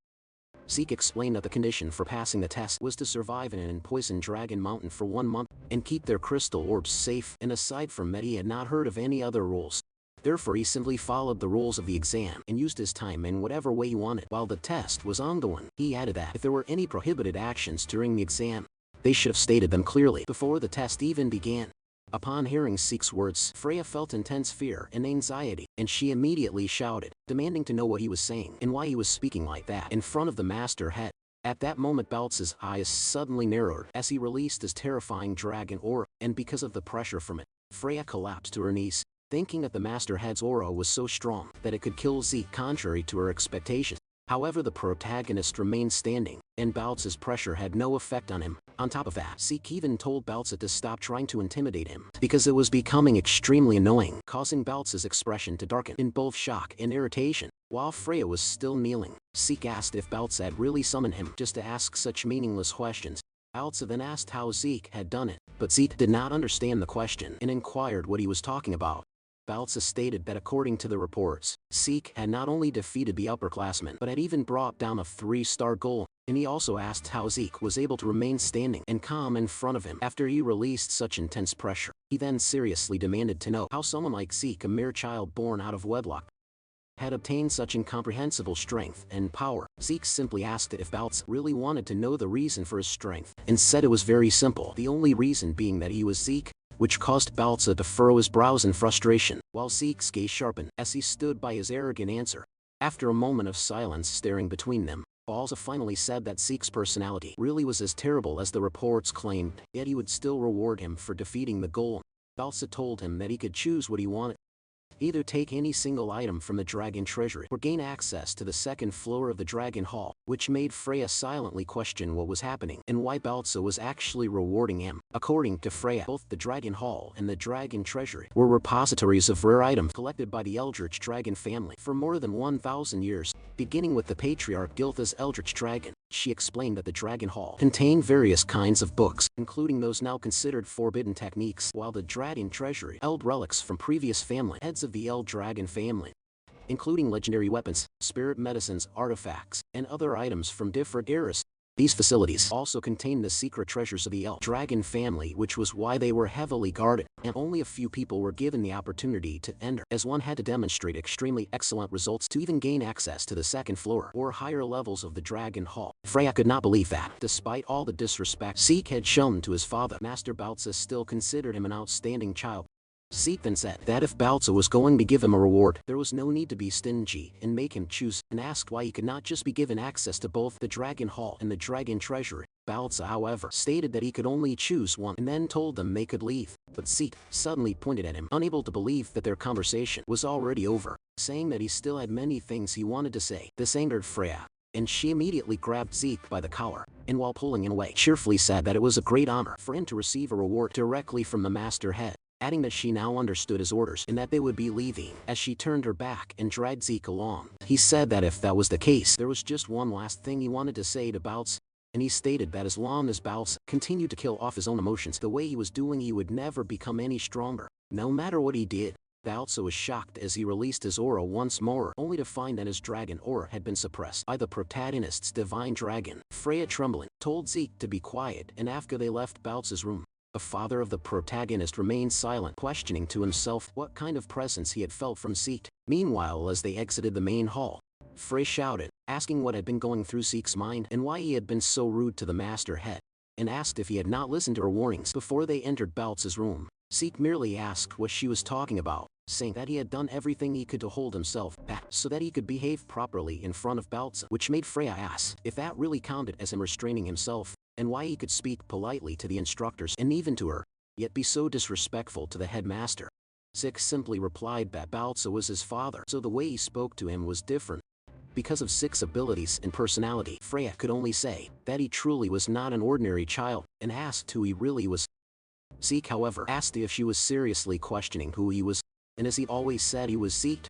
Zeke explained that the condition for passing the test was to survive in an poisoned dragon mountain for 1 month and keep their crystal orbs safe, and aside from that he had not heard of any other rules. Therefore he simply followed the rules of the exam and used his time in whatever way he wanted while the test was ongoing. He added that if there were any prohibited actions during the exam, they should have stated them clearly before the test even began. Upon hearing Zeke's words, Freya felt intense fear and anxiety, and she immediately shouted, demanding to know what he was saying and why he was speaking like that in front of the Master Head. At that moment, Balza's eyes suddenly narrowed as he released his terrifying dragon aura, and because of the pressure from it, Freya collapsed to her knees, thinking that the Master Head's aura was so strong that it could kill Zeke, contrary to her expectations. However, the protagonist remained standing, and Balza's pressure had no effect on him. On top of that, Zeke even told Balza to stop trying to intimidate him, because it was becoming extremely annoying, causing Balza's expression to darken in both shock and irritation. While Freya was still kneeling, Zeke asked if Balza had really summoned him just to ask such meaningless questions. Balza then asked how Zeke had done it, but Zeke did not understand the question and inquired what he was talking about. Balza stated that according to the reports, Zeke had not only defeated the upperclassmen but had even brought down a 3-star goal, and he also asked how Zeke was able to remain standing and calm in front of him after he released such intense pressure. He then seriously demanded to know how someone like Zeke, a mere child born out of wedlock, had obtained such incomprehensible strength and power. Zeke simply asked if Balza really wanted to know the reason for his strength, and said it was very simple, the only reason being that he was Zeke, which caused Balza to furrow his brows in frustration, while Zeke's gaze sharpened as he stood by his arrogant answer. After a moment of silence staring between them, Balza finally said that Zeke's personality really was as terrible as the reports claimed, yet he would still reward him for defeating the goal. Balza told him that he could choose what he wanted. Either take any single item from the Dragon Treasury or gain access to the second floor of the Dragon Hall, which made Freya silently question what was happening and why Balza was actually rewarding him. According to Freya, both the Dragon Hall and the Dragon Treasury were repositories of rare items collected by the Eldritch Dragon family for more than 1,000 years, beginning with the patriarch Giltha's Eldritch Dragon. She explained that the Dragon Hall contained various kinds of books, including those now considered forbidden techniques, while the Dragon Treasury held relics from previous family heads of the Eld Dragon family, including legendary weapons, spirit medicines, artifacts, and other items from different eras. These facilities also contained the secret treasures of the Eld Dragon family, which was why they were heavily guarded, and only a few people were given the opportunity to enter, as one had to demonstrate extremely excellent results to even gain access to the second floor or higher levels of the Dragon Hall. Freya could not believe that, despite all the disrespect Zeke had shown to his father, Master Balza still considered him an outstanding child. Zeke then said that if Balza was going to give him a reward, there was no need to be stingy and make him choose, and asked why he could not just be given access to both the Dragon Hall and the Dragon Treasury. Balza, however, stated that he could only choose one and then told them they could leave, but Zeke suddenly pointed at him, unable to believe that their conversation was already over, saying that he still had many things he wanted to say. This angered Freya, and she immediately grabbed Zeke by the collar, and while pulling him away, cheerfully said that it was a great honor for him to receive a reward directly from the master head, adding that she now understood his orders and that they would be leaving. As she turned her back and dragged Zeke along, he said that if that was the case, there was just one last thing he wanted to say to Balza, and he stated that as long as Balza continued to kill off his own emotions the way he was doing, he would never become any stronger, no matter what he did. Balza was shocked as he released his aura once more, only to find that his dragon aura had been suppressed by the protagonist's divine dragon. Freya, trembling, told Zeke to be quiet, and after they left Balza's room, the father of the protagonist remained silent, questioning to himself what kind of presence he had felt from Zeke. Meanwhile, as they exited the main hall, Freya shouted, asking what had been going through Zeke's mind and why he had been so rude to the master head, and asked if he had not listened to her warnings before they entered Balza's room. Zeke merely asked what she was talking about, saying that he had done everything he could to hold himself back so that he could behave properly in front of Balza, which made Freya ask if that really counted as him restraining himself, and why he could speak politely to the instructors and even to her, yet be so disrespectful to the headmaster. Zeke simply replied that Balza was his father, so the way he spoke to him was different. Because of Zeke's abilities and personality, Freya could only say that he truly was not an ordinary child, and asked who he really was. Zeke, however, asked if she was seriously questioning who he was, and as he always said he was Zeke,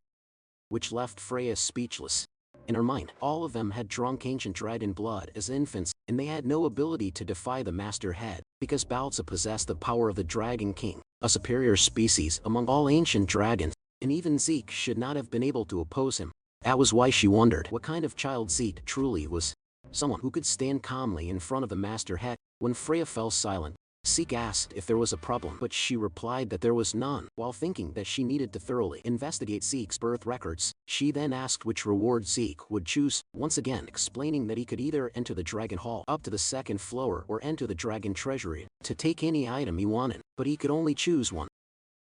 which left Freya speechless. In her mind, all of them had drunk ancient dragon blood as infants, and they had no ability to defy the master head, because Balza possessed the power of the Dragon King, a superior species among all ancient dragons, and even Zeke should not have been able to oppose him. That was why she wondered what kind of child Zeke truly was. Someone who could stand calmly in front of the master head. When Freya fell silent, Zeke asked if there was a problem, but she replied that there was none. While thinking that she needed to thoroughly investigate Zeke's birth records, she then asked which reward Zeke would choose, once again explaining that he could either enter the Dragon Hall up to the second floor or enter the Dragon Treasury to take any item he wanted, but he could only choose one.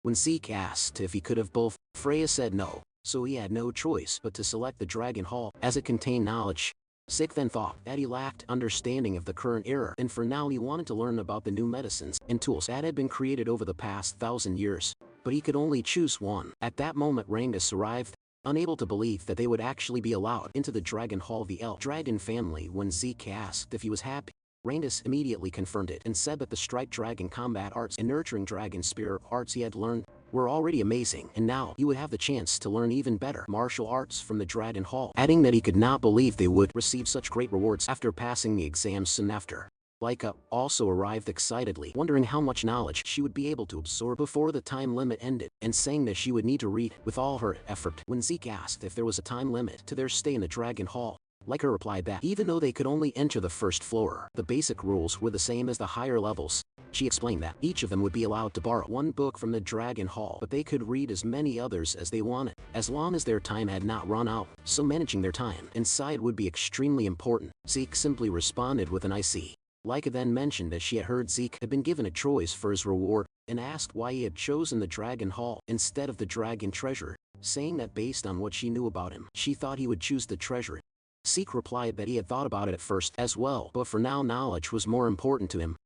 When Zeke asked if he could have both, Freya said no, so he had no choice but to select the Dragon Hall, as it contained knowledge. Zeke then thought that he lacked understanding of the current era, and for now he wanted to learn about the new medicines and tools that had been created over the past 1,000 years. But he could only choose one. At that moment Reincarnates arrived, unable to believe that they would actually be allowed into the Dragon Hall. The elf dragon family. When Zeke asked if he was happy, Reincarnates immediately confirmed it and said that the strike dragon combat arts and nurturing dragon spirit arts he had learned were already amazing, and now he would have the chance to learn even better martial arts from the Dragon Hall, adding that he could not believe they would receive such great rewards after passing the exams soon after. Laika also arrived excitedly, wondering how much knowledge she would be able to absorb before the time limit ended, and saying that she would need to read with all her effort. When Zeke asked if there was a time limit to their stay in the Dragon Hall, Laika replied that even though they could only enter the first floor, the basic rules were the same as the higher levels. She explained that each of them would be allowed to borrow one book from the Dragon Hall, but they could read as many others as they wanted, as long as their time had not run out, so managing their time inside would be extremely important. Zeke simply responded with an "I see." Laika then mentioned that she had heard Zeke had been given a choice for his reward, and asked why he had chosen the Dragon Hall instead of the Dragon Treasure, saying that based on what she knew about him, she thought he would choose the treasure. Zeke replied that he had thought about it at first as well, but for now knowledge was more important to him.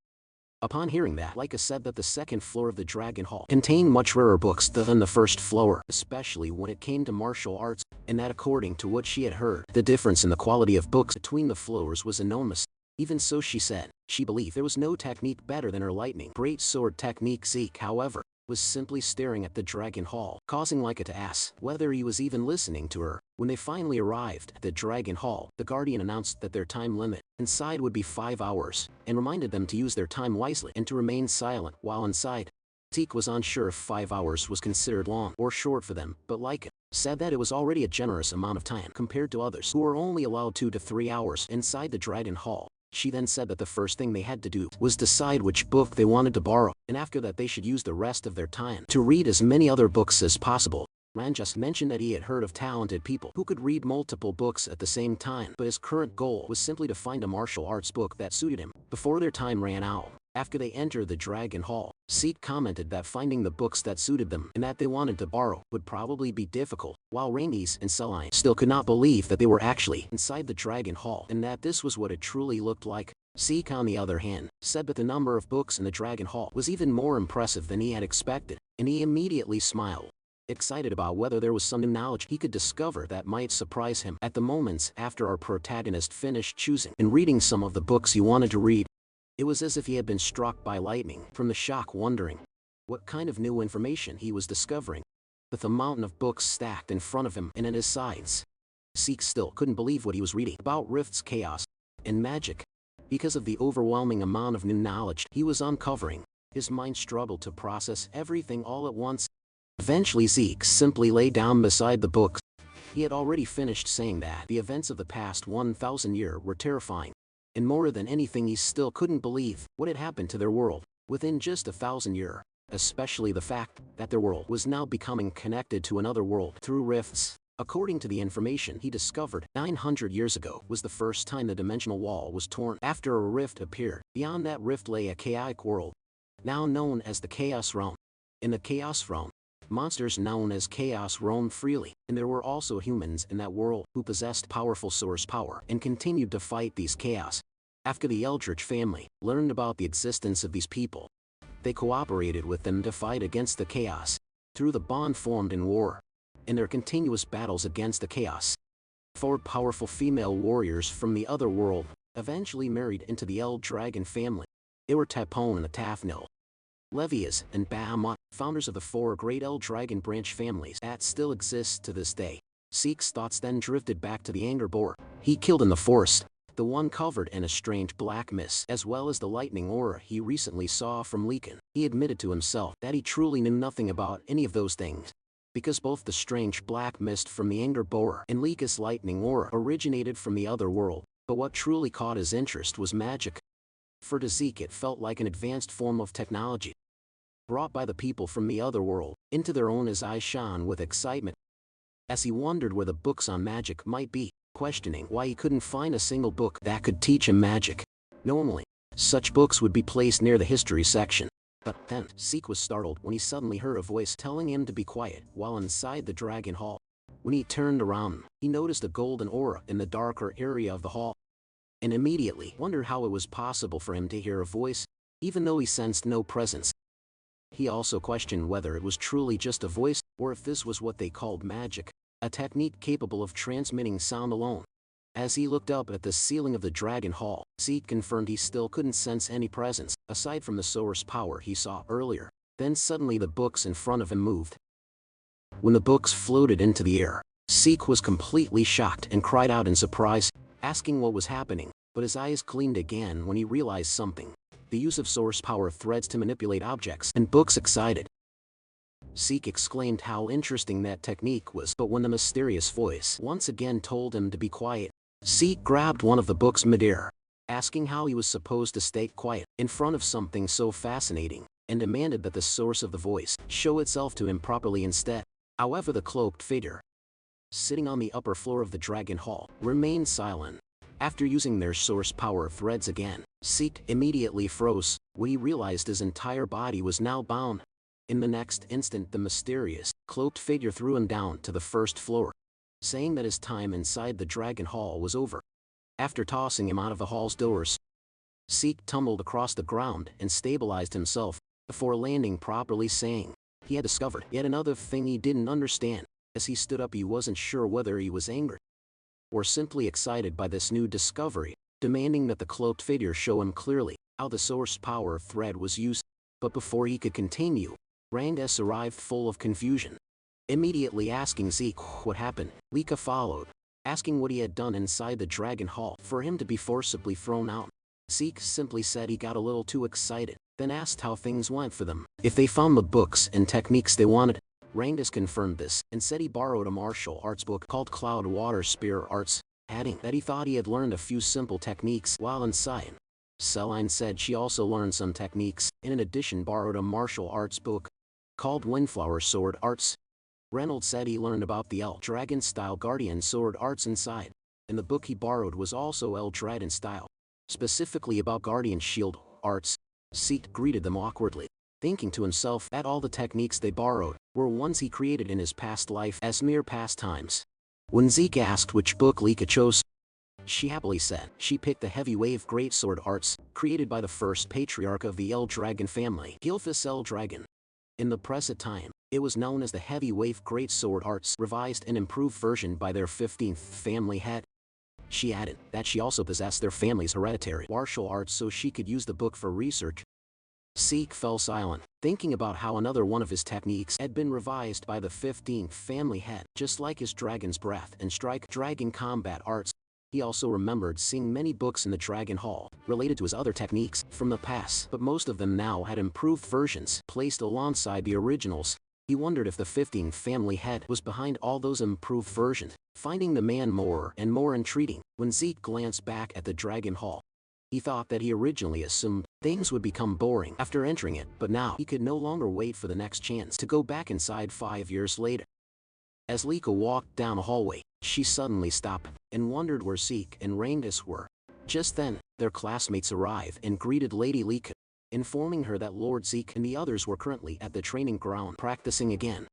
Upon hearing that, Laika said that the second floor of the Dragon Hall contained much rarer books than the first floor, especially when it came to martial arts, and that according to what she had heard, the difference in the quality of books between the floors was enormous. Even so, she said, she believed there was no technique better than her lightning great sword technique. Zeke, however, was simply staring at the Dragon Hall, causing Laika to ask whether he was even listening to her. When they finally arrived at the Dragon Hall, the Guardian announced that their time limit inside would be 5 hours, and reminded them to use their time wisely and to remain silent while inside. Zeke was unsure if 5 hours was considered long or short for them, but Laika said that it was already a generous amount of time compared to others who were only allowed 2 to 3 hours inside the Dragon Hall. She then said that the first thing they had to do was decide which book they wanted to borrow, and after that they should use the rest of their time to read as many other books as possible. Ran just mentioned that he had heard of talented people who could read multiple books at the same time, but his current goal was simply to find a martial arts book that suited him before their time ran out. After they entered the Dragon Hall, Zeke commented that finding the books that suited them and that they wanted to borrow would probably be difficult, while Reincarnates and Celine still could not believe that they were actually inside the Dragon Hall and that this was what it truly looked like. Zeke, on the other hand, said that the number of books in the Dragon Hall was even more impressive than he had expected, and he immediately smiled, excited about whether there was some new knowledge he could discover that might surprise him. At the moments after our protagonist finished choosing and reading some of the books he wanted to read, it was as if he had been struck by lightning from the shock, wondering what kind of new information he was discovering. With a mountain of books stacked in front of him and at his sides, Zeke still couldn't believe what he was reading about rifts, chaos, and magic. Because of the overwhelming amount of new knowledge he was uncovering, his mind struggled to process everything all at once. Eventually Zeke simply lay down beside the books. He had already finished saying that the events of the past 1,000 years were terrifying, and more than anything he still couldn't believe what had happened to their world within just 1,000 years, especially the fact that their world was now becoming connected to another world through rifts. According to the information he discovered, 900 years ago was the first time the dimensional wall was torn after a rift appeared. Beyond that rift lay a chaotic world, now known as the Chaos Realm. In the Chaos Realm, monsters known as Chaos roamed freely, and there were also humans in that world who possessed powerful source power and continued to fight these chaos. After the Eldritch family learned about the existence of these people, they cooperated with them to fight against the chaos. Through the bond formed in war, in their continuous battles against the chaos, 4 powerful female warriors from the other world eventually married into the Eld Dragon family. They were Tapone and the Tafnil, Levias and Bahamut, founders of the 4 great Eld Dragon branch families that still exist to this day. Zeke's thoughts then drifted back to the anger boar he killed in the forest, the one covered in a strange black mist, as well as the lightning aura he recently saw from Leakin. He admitted to himself that he truly knew nothing about any of those things, because both the strange black mist from the anger boar and Leakus lightning aura originated from the other world. But what truly caught his interest was magic. For to Zeke it felt like an advanced form of technology, brought by the people from the other world into their own. His eyes shone with excitement as he wondered where the books on magic might be, questioning why he couldn't find a single book that could teach him magic. Normally, such books would be placed near the history section. But then, Zeke was startled when he suddenly heard a voice telling him to be quiet while inside the Dragon Hall. When he turned around, he noticed a golden aura in the darker area of the hall, and immediately wondered how it was possible for him to hear a voice, even though he sensed no presence. He also questioned whether it was truly just a voice, or if this was what they called magic, a technique capable of transmitting sound alone. As he looked up at the ceiling of the Dragon Hall, Zeke confirmed he still couldn't sense any presence, aside from the source power he saw earlier. Then suddenly the books in front of him moved. When the books floated into the air, Zeke was completely shocked and cried out in surprise, asking what was happening, but his eyes gleamed again when he realized something: the use of source power threads to manipulate objects and books. Excited, Zeke exclaimed how interesting that technique was, but when the mysterious voice once again told him to be quiet, Zeke grabbed one of the books midair, asking how he was supposed to stay quiet in front of something so fascinating, and demanded that the source of the voice show itself to him properly instead. However, the cloaked figure, sitting on the upper floor of the Dragon Hall, remained silent. After using their source power threads again, Zeke immediately froze when he realized his entire body was now bound. In the next instant, the mysterious, cloaked figure threw him down to the first floor, saying that his time inside the Dragon Hall was over. After tossing him out of the hall's doors, Zeke tumbled across the ground and stabilized himself before landing properly, saying he had discovered yet another thing he didn't understand. As he stood up, he wasn't sure whether he was angry or simply excited by this new discovery, demanding that the cloaked figure show him clearly how the source power thread was used. But before he could continue, Randes arrived full of confusion. Immediately asking Zeke what happened, Lika followed, asking what he had done inside the Dragon Hall for him to be forcibly thrown out. Zeke simply said he got a little too excited, then asked how things went for them, if they found the books and techniques they wanted. Randes confirmed this, and said he borrowed a martial arts book called Cloud Water Spear Arts, adding that he thought he had learned a few simple techniques while inside. Celine said she also learned some techniques, and in addition borrowed a martial arts book called Windflower Sword Arts. Reynolds said he learned about the Eld Dragon style Guardian Sword Arts inside, and the book he borrowed was also Eld Dragon style, specifically about Guardian Shield Arts. Zeke greeted them awkwardly, thinking to himself that all the techniques they borrowed were ones he created in his past life as mere pastimes. When Zeke asked which book Lika chose, She happily said she picked the heavy wave greatsword arts, created by the first patriarch of the L-Dragon family, Gilfus L-Dragon. In the present time, it was known as the heavy wave greatsword arts, revised and improved version by their 15th family head. She added that she also possessed their family's hereditary martial arts so she could use the book for research. Zeke fell silent, thinking about how another one of his techniques had been revised by the 15th family head, just like his dragon's breath and strike dragon combat arts. He also remembered seeing many books in the Dragon Hall, related to his other techniques from the past, but most of them now had improved versions placed alongside the originals. He wondered if the 15th family head was behind all those improved versions, finding the man more and more intriguing. When Zeke glanced back at the Dragon Hall, he thought that he originally assumed things would become boring after entering it, but now he could no longer wait for the next chance to go back inside 5 years later. As Lika walked down a hallway, she suddenly stopped and wondered where Zeke and Reincarnates were. Just then, their classmates arrived and greeted Lady Lika, informing her that Lord Zeke and the others were currently at the training ground practicing again.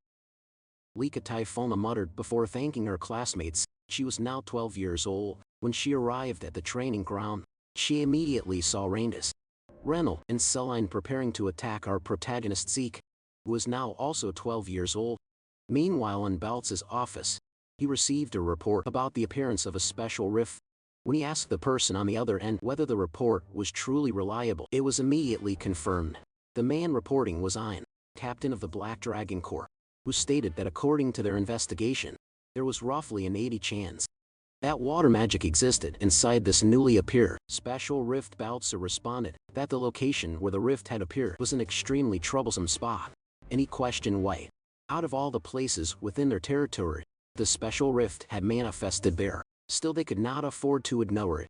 Lika Typhona muttered before thanking her classmates. She was now 12 years old. When she arrived at the training ground, she immediately saw Reincarnates, Renal, and Celine preparing to attack our protagonist Zeke, who was now also 12 years old. Meanwhile, in Baltz's office, he received a report about the appearance of a special rift. When he asked the person on the other end whether the report was truly reliable, it was immediately confirmed. The man reporting was Ein, captain of the Black Dragon Corps, who stated that according to their investigation, there was roughly an 80 chance that water magic existed inside this newly appeared special rift. Baltzer responded that the location where the rift had appeared was an extremely troublesome spot, and he questioned why, out of all the places within their territory, the special rift had manifested there. Still, they could not afford to ignore it,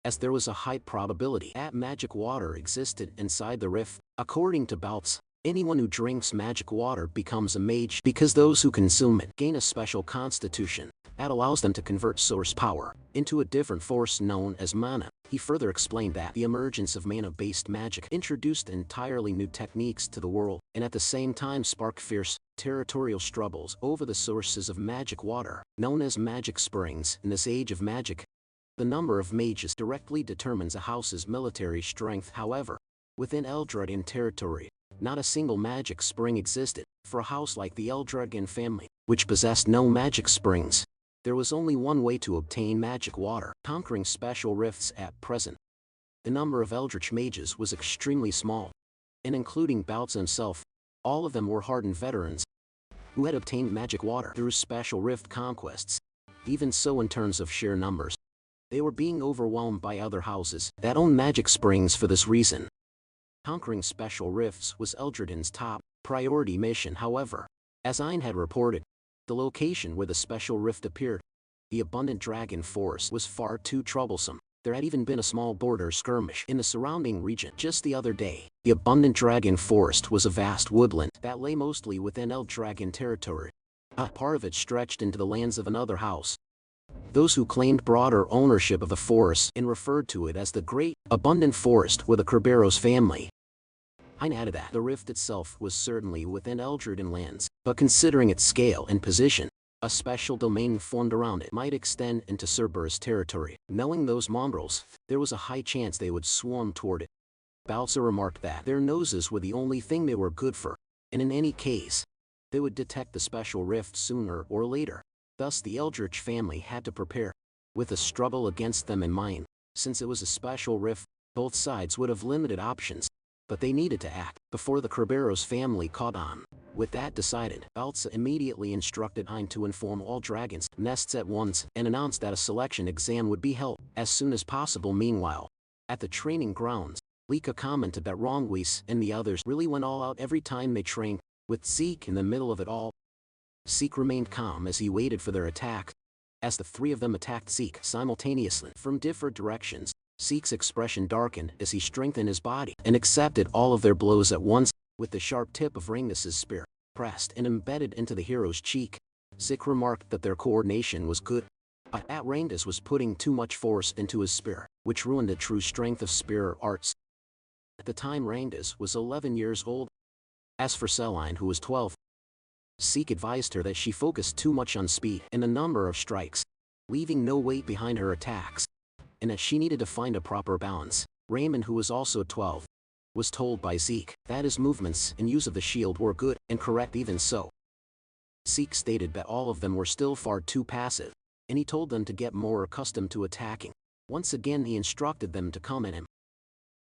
as there was a high probability that magic water existed inside the rift. According to Baltz, anyone who drinks magic water becomes a mage because those who consume it gain a special constitution that allows them to convert source power into a different force known as mana. He further explained that the emergence of mana-based magic introduced entirely new techniques to the world, and at the same time sparked fierce, territorial struggles over the sources of magic water, known as magic springs. In this age of magic, the number of mages directly determines a house's military strength. However, within L-Dragon territory, not a single magic spring existed. For a house like the L-Dragon family, which possessed no magic springs, there was only one way to obtain magic water: conquering special rifts. At present, the number of Eldritch mages was extremely small, and including Baltz himself, all of them were hardened veterans who had obtained magic water through special rift conquests. Even so, in terms of sheer numbers, they were being overwhelmed by other houses that owned magic springs. For this reason, conquering special rifts was Eldredin's top priority mission. However, as Ein had reported, the location where the special rift appeared, the abundant dragon forest, was far too troublesome. There had even been a small border skirmish in the surrounding region just the other day. The abundant dragon forest was a vast woodland that lay mostly within L-Dragon territory. A part of it stretched into the lands of another house. Those who claimed broader ownership of the forest and referred to it as the Great Abundant Forest were the Kerberos family. Hein added that the rift itself was certainly within Eldredin lands, but considering its scale and position, a special domain formed around it might extend into Cerberus territory. Knowing those mongrels, there was a high chance they would swarm toward it. Baltzer remarked that their noses were the only thing they were good for, and in any case, they would detect the special rift sooner or later. Thus the Eldritch family had to prepare, with a struggle against them in mind. Since it was a special rift, both sides would have limited options, but they needed to act before the Kerberos family caught on. With that decided, Baltzer immediately instructed Ein to inform all dragons' nests at once and announced that a selection exam would be held as soon as possible. Meanwhile, at the training grounds, Lika commented that Rongwis and the others really went all out every time they trained, with Zeke in the middle of it all. Zeke remained calm as he waited for their attack. As the three of them attacked Zeke simultaneously from different directions, Zeke's expression darkened as he strengthened his body and accepted all of their blows at once. With the sharp tip of Reincarnates' spear pressed and embedded into the hero's cheek, Zeke remarked that their coordination was good, but that Reincarnates was putting too much force into his spear, which ruined the true strength of spear arts. At the time, Reincarnates was 11 years old. As for Celine, who was 12, Zeke advised her that she focused too much on speed and the number of strikes, leaving no weight behind her attacks, and that she needed to find a proper balance. Raymond, who was also 12, was told by Zeke that his movements and use of the shield were good and correct. Even so, Zeke stated that all of them were still far too passive, and he told them to get more accustomed to attacking. Once again he instructed them to come at him.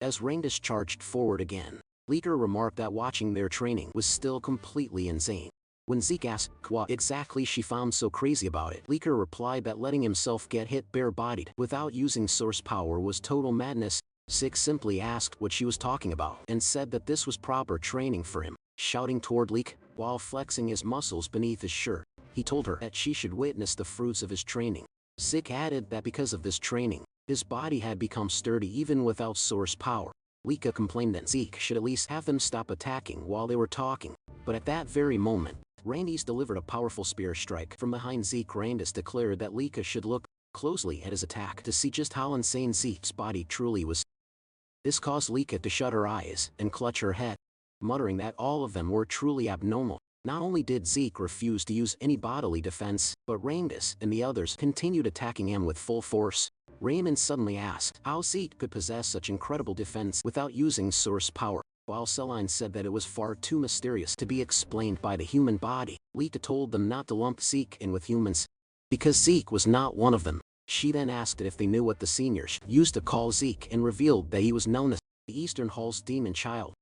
As Rangdas charged forward again, Leaker remarked that watching their training was still completely insane. When Zeke asked what exactly she found so crazy about it, Leaker replied that letting himself get hit bare-bodied without using source power was total madness. Zeke simply asked what she was talking about and said that this was proper training for him. Shouting toward Leek while flexing his muscles beneath his shirt, he told her that she should witness the fruits of his training. Zeke added that because of this training, his body had become sturdy even without source power. Lika complained that Zeke should at least have them stop attacking while they were talking, but at that very moment, Randys delivered a powerful spear strike from behind Zeke. Randys declared that Lika should look closely at his attack to see just how insane Zeke's body truly was. This caused Lika to shut her eyes and clutch her head, muttering that all of them were truly abnormal. Not only did Zeke refuse to use any bodily defense, but Randys and the others continued attacking him with full force. Raymond suddenly asked how Zeke could possess such incredible defense without using source power, while Celine said that it was far too mysterious to be explained by the human body. Lita told them not to lump Zeke in with humans, because Zeke was not one of them. She then asked if they knew what the seniors used to call Zeke and revealed that he was known as the Eastern Hall's Demon Child.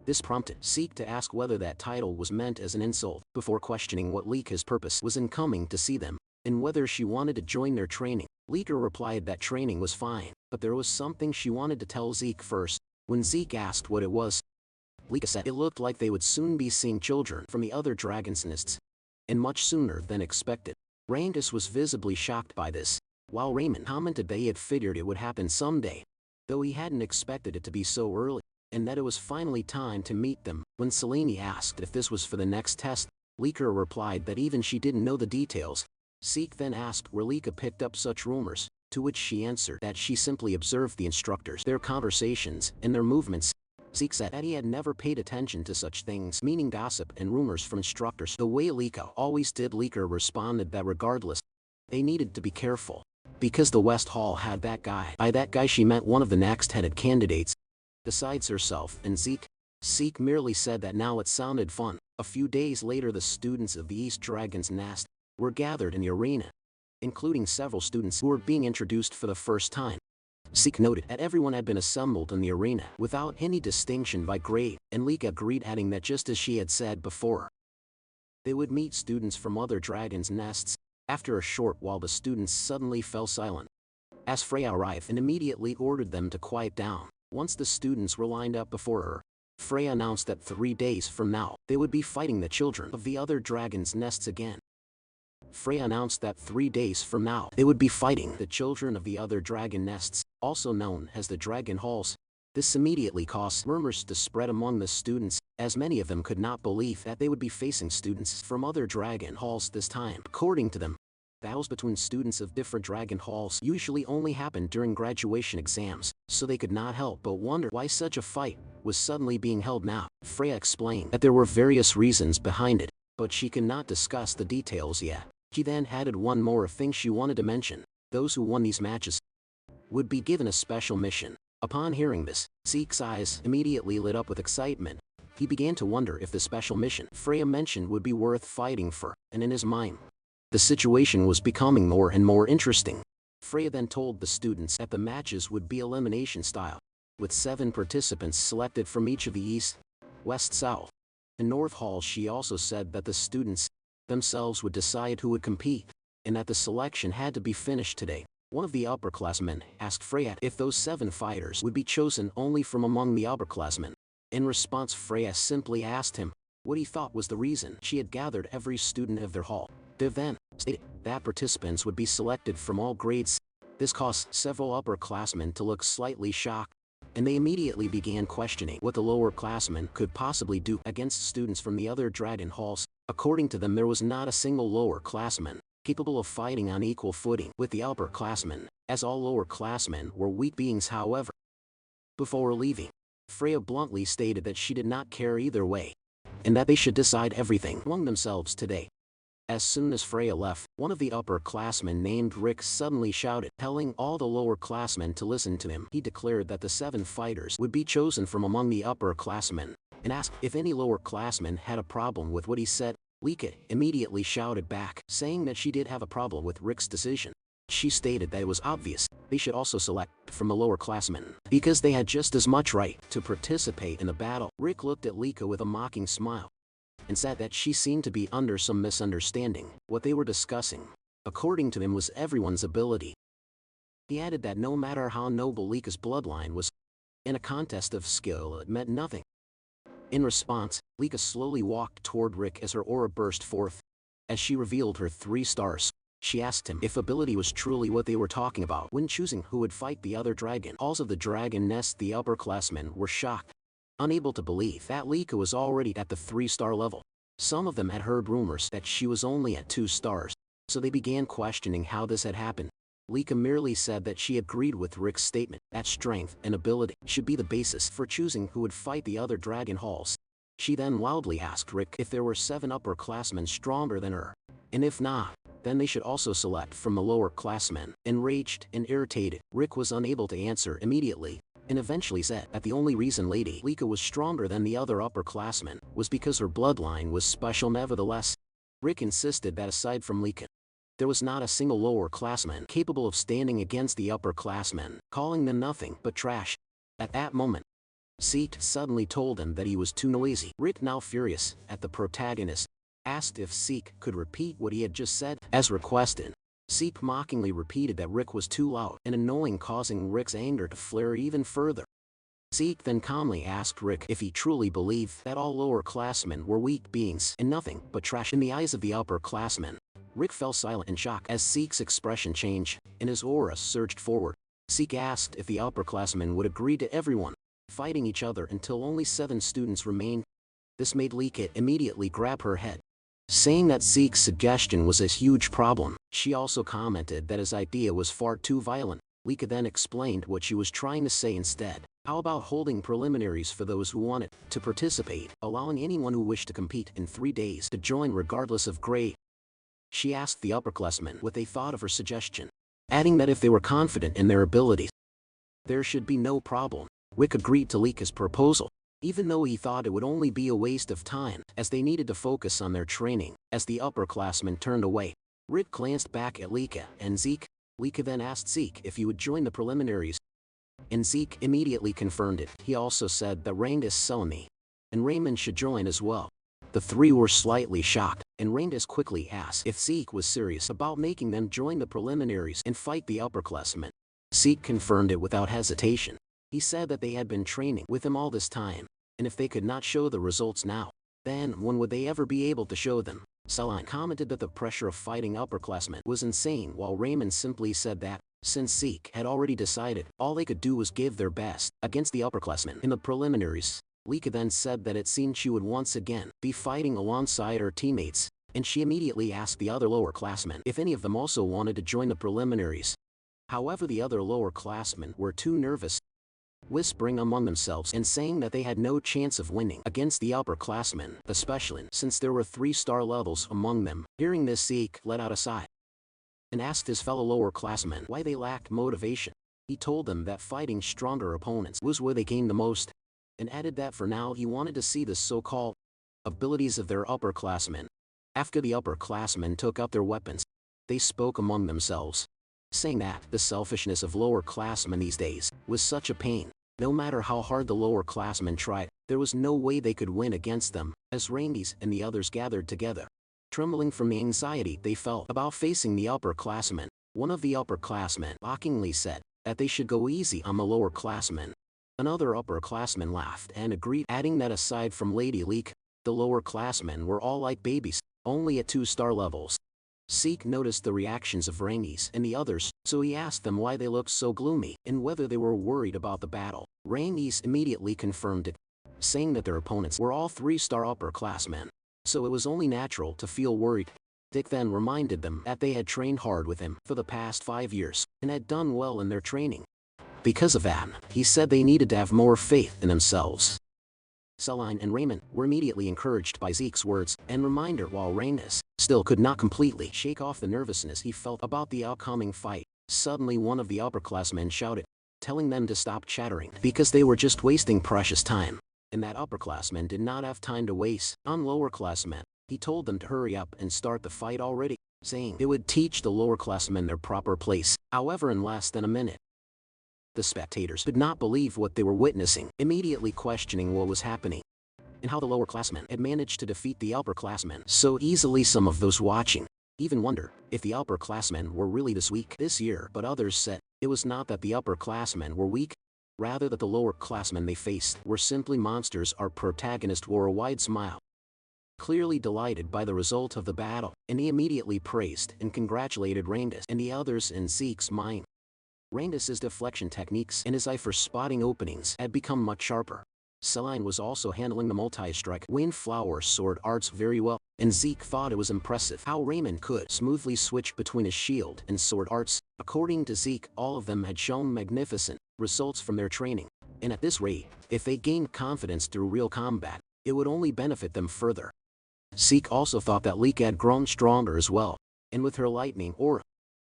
This prompted Zeke to ask whether that title was meant as an insult, before questioning what Lika's purpose was in coming to see them, and whether she wanted to join their training. Lika replied that training was fine, but there was something she wanted to tell Zeke first. When Zeke asked what it was, Lika said it looked like they would soon be seeing children from the other dragon's nests, and much sooner than expected. Randys was visibly shocked by this, while Raymond commented that he had figured it would happen someday, though he hadn't expected it to be so early, and that it was finally time to meet them. When Selene asked if this was for the next test, Lika replied that even she didn't know the details. Zeke then asked where Lika picked up such rumors, to which she answered that she simply observed the instructors, their conversations, and their movements. Zeke said that he had never paid attention to such things, meaning gossip and rumors from instructors, the way Lika always did. Lika responded that regardless, they needed to be careful, because the West Hall had that guy. By that guy she meant one of the next headed candidates, besides herself and Zeke. Zeke merely said that now it sounded fun. A few days later, the students of the East Dragon's Nest were gathered in the arena, including several students who were being introduced for the first time. Zeke noted that everyone had been assembled in the arena without any distinction by grade, and Lika agreed, adding that just as she had said before, they would meet students from other dragon's nests. After a short while, the students suddenly fell silent, as Freya arrived and immediately ordered them to quiet down. Once the students were lined up before her, Freya announced that 3 days from now, they would be fighting the children of the other dragon's nests again. Freya announced that 3 days from now, they would be fighting the children of the other dragon nests, also known as the Dragon Halls. This immediately caused murmurs to spread among the students, as many of them could not believe that they would be facing students from other dragon halls this time. According to them, battles between students of different dragon halls usually only happened during graduation exams, so they could not help but wonder why such a fight was suddenly being held now. Freya explained that there were various reasons behind it, but she could not discuss the details yet. She then added one more thing she wanted to mention: those who won these matches would be given a special mission. Upon hearing this, Zeke's eyes immediately lit up with excitement. He began to wonder if the special mission Freya mentioned would be worth fighting for, and in his mind, the situation was becoming more and more interesting. Freya then told the students that the matches would be elimination style, with 7 participants selected from each of the East, West, South, and North Halls. She also said that the students themselves would decide who would compete, and that the selection had to be finished today. One of the upperclassmen asked Freya if those 7 fighters would be chosen only from among the upperclassmen. In response, Freya simply asked him what he thought was the reason she had gathered every student of their hall. They then stated that participants would be selected from all grades. This caused several upperclassmen to look slightly shocked, and they immediately began questioning what the lowerclassmen could possibly do against students from the other dragon halls. According to them, there was not a single lowerclassman capable of fighting on equal footing with the upperclassmen, as all lowerclassmen were weak beings. However, before leaving, Freya bluntly stated that she did not care either way, and that they should decide everything among themselves today. As soon as Freya left, one of the upperclassmen named Rick suddenly shouted, telling all the lowerclassmen to listen to him. He declared that the 7 fighters would be chosen from among the upperclassmen, and asked if any lowerclassmen had a problem with what he said. Lika immediately shouted back, saying that she did have a problem with Rick's decision. She stated that it was obvious they should also select from the lowerclassmen, because they had just as much right to participate in the battle. Rick looked at Lika with a mocking smile, and said that she seemed to be under some misunderstanding. What they were discussing, according to him, was everyone's ability. He added that no matter how noble Lika's bloodline was, in a contest of skill it meant nothing. In response, Lika slowly walked toward Rick as her aura burst forth. As she revealed her 3 stars, she asked him if ability was truly what they were talking about when choosing who would fight the other dragon. All of the dragon nest, the upperclassmen, were shocked, unable to believe that Lika was already at the 3-star level. Some of them had heard rumors that she was only at 2 stars, so they began questioning how this had happened. Lika merely said that she agreed with Rick's statement that strength and ability should be the basis for choosing who would fight the other dragon halls. She then loudly asked Rick if there were 7 upperclassmen stronger than her, and if not, then they should also select from the lowerclassmen. Enraged and irritated, Rick was unable to answer immediately, and eventually said that the only reason Lady Lika was stronger than the other upperclassmen was because her bloodline was special. Nevertheless, Rick insisted that aside from Lika, there was not a single lowerclassman capable of standing against the upperclassmen, calling them nothing but trash. At that moment, Seek suddenly told him that he was too noisy. Rick, now furious at the protagonist, asked if Seek could repeat what he had just said. As requested, Seek mockingly repeated that Rick was too loud and annoying, causing Rick's anger to flare even further. Seek then calmly asked Rick if he truly believed that all lowerclassmen were weak beings and nothing but trash in the eyes of the upperclassmen. Rick fell silent in shock as Seek's expression changed and his aura surged forward. Seek asked if the upperclassmen would agree to everyone fighting each other until only 7 students remained. This made Lika immediately grab her head, saying that Seek's suggestion was a huge problem. She also commented that his idea was far too violent. Lika then explained what she was trying to say instead. How about holding preliminaries for those who wanted to participate, allowing anyone who wished to compete in 3 days to join regardless of grade? She asked the upperclassmen what they thought of her suggestion, adding that if they were confident in their abilities, there should be no problem. Rick agreed to Lika's proposal, even though he thought it would only be a waste of time, as they needed to focus on their training. As the upperclassmen turned away, Rick glanced back at Lika and Zeke. Lika then asked Zeke if he would join the preliminaries, and Zeke immediately confirmed it. He also said that Rangis, Selmy, and Raymond should join as well. The 3 were slightly shocked, and Rangis quickly asked if Zeke was serious about making them join the preliminaries and fight the upperclassmen. Zeke confirmed it without hesitation. He said that they had been training with him all this time, and if they could not show the results now, then when would they ever be able to show them? Celine commented that the pressure of fighting upperclassmen was insane, while Raymond simply said that, since Zeke had already decided, all they could do was give their best against the upperclassmen in the preliminaries. Lika then said that it seemed she would once again be fighting alongside her teammates, and she immediately asked the other lowerclassmen if any of them also wanted to join the preliminaries. However, the other lowerclassmen were too nervous, whispering among themselves and saying that they had no chance of winning against the upperclassmen, especially since there were 3-star levels among them. Hearing this, Zeke let out a sigh and asked his fellow lowerclassmen why they lacked motivation. He told them that fighting stronger opponents was where they gained the most, and added that for now he wanted to see the so-called abilities of their upperclassmen. After the upperclassmen took up their weapons, they spoke among themselves, saying that the selfishness of lowerclassmen these days was such a pain. No matter how hard the lowerclassmen tried, there was no way they could win against them. As Rainey's and the others gathered together, trembling from the anxiety they felt about facing the upperclassmen, one of the upperclassmen mockingly said that they should go easy on the lowerclassmen. Another upperclassman laughed and agreed, adding that aside from Lady Leak, the lowerclassmen were all like babies, only at 2-star levels. Seek noticed the reactions of Rainey's and the others, so he asked them why they looked so gloomy and whether they were worried about the battle. Rainey's immediately confirmed it, saying that their opponents were all 3-star upperclassmen, so it was only natural to feel worried. Dick then reminded them that they had trained hard with him for the past 5 years and had done well in their training. Because of that, he said they needed to have more faith in themselves. Celine and Raymond were immediately encouraged by Zeke's words and reminder, while Reinus still could not completely shake off the nervousness he felt about the upcoming fight. Suddenly one of the upperclassmen shouted, telling them to stop chattering because they were just wasting precious time. And that upperclassman did not have time to waste on lowerclassmen. He told them to hurry up and start the fight already, saying it would teach the lowerclassmen their proper place. However, in less than a minute, the spectators could not believe what they were witnessing, immediately questioning what was happening and how the lowerclassmen had managed to defeat the upperclassmen so easily. Some of those watching even wonder if the upperclassmen were really this weak this year, but others said it was not that the upperclassmen were weak, rather that the lowerclassmen they faced were simply monsters. Our protagonist wore a wide smile, clearly delighted by the result of the battle, and he immediately praised and congratulated Reinus and the others. In Zeke's mind, Reinus's deflection techniques and his eye for spotting openings had become much sharper. Celine was also handling the multi-strike windflower sword arts very well, and Zeke thought it was impressive how Raymond could smoothly switch between his shield and sword arts. According to Zeke, all of them had shown magnificent results from their training, and at this rate, if they gained confidence through real combat, it would only benefit them further. Zeke also thought that Leek had grown stronger as well, and with her lightning aura,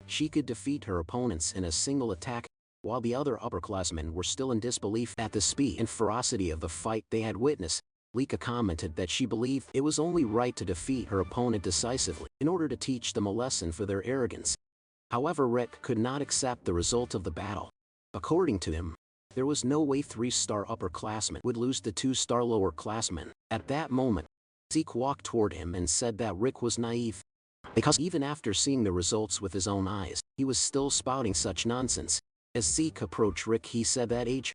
she could defeat her opponents in a single attack. While the other upperclassmen were still in disbelief at the speed and ferocity of the fight they had witnessed, Lika commented that she believed it was only right to defeat her opponent decisively in order to teach them a lesson for their arrogance. However, Rick could not accept the result of the battle. According to him, there was no way 3-star upperclassmen would lose to 2-star lowerclassmen. At that moment, Zeke walked toward him and said that Rick was naive, because even after seeing the results with his own eyes, he was still spouting such nonsense. As Zeke approached Rick, he said that age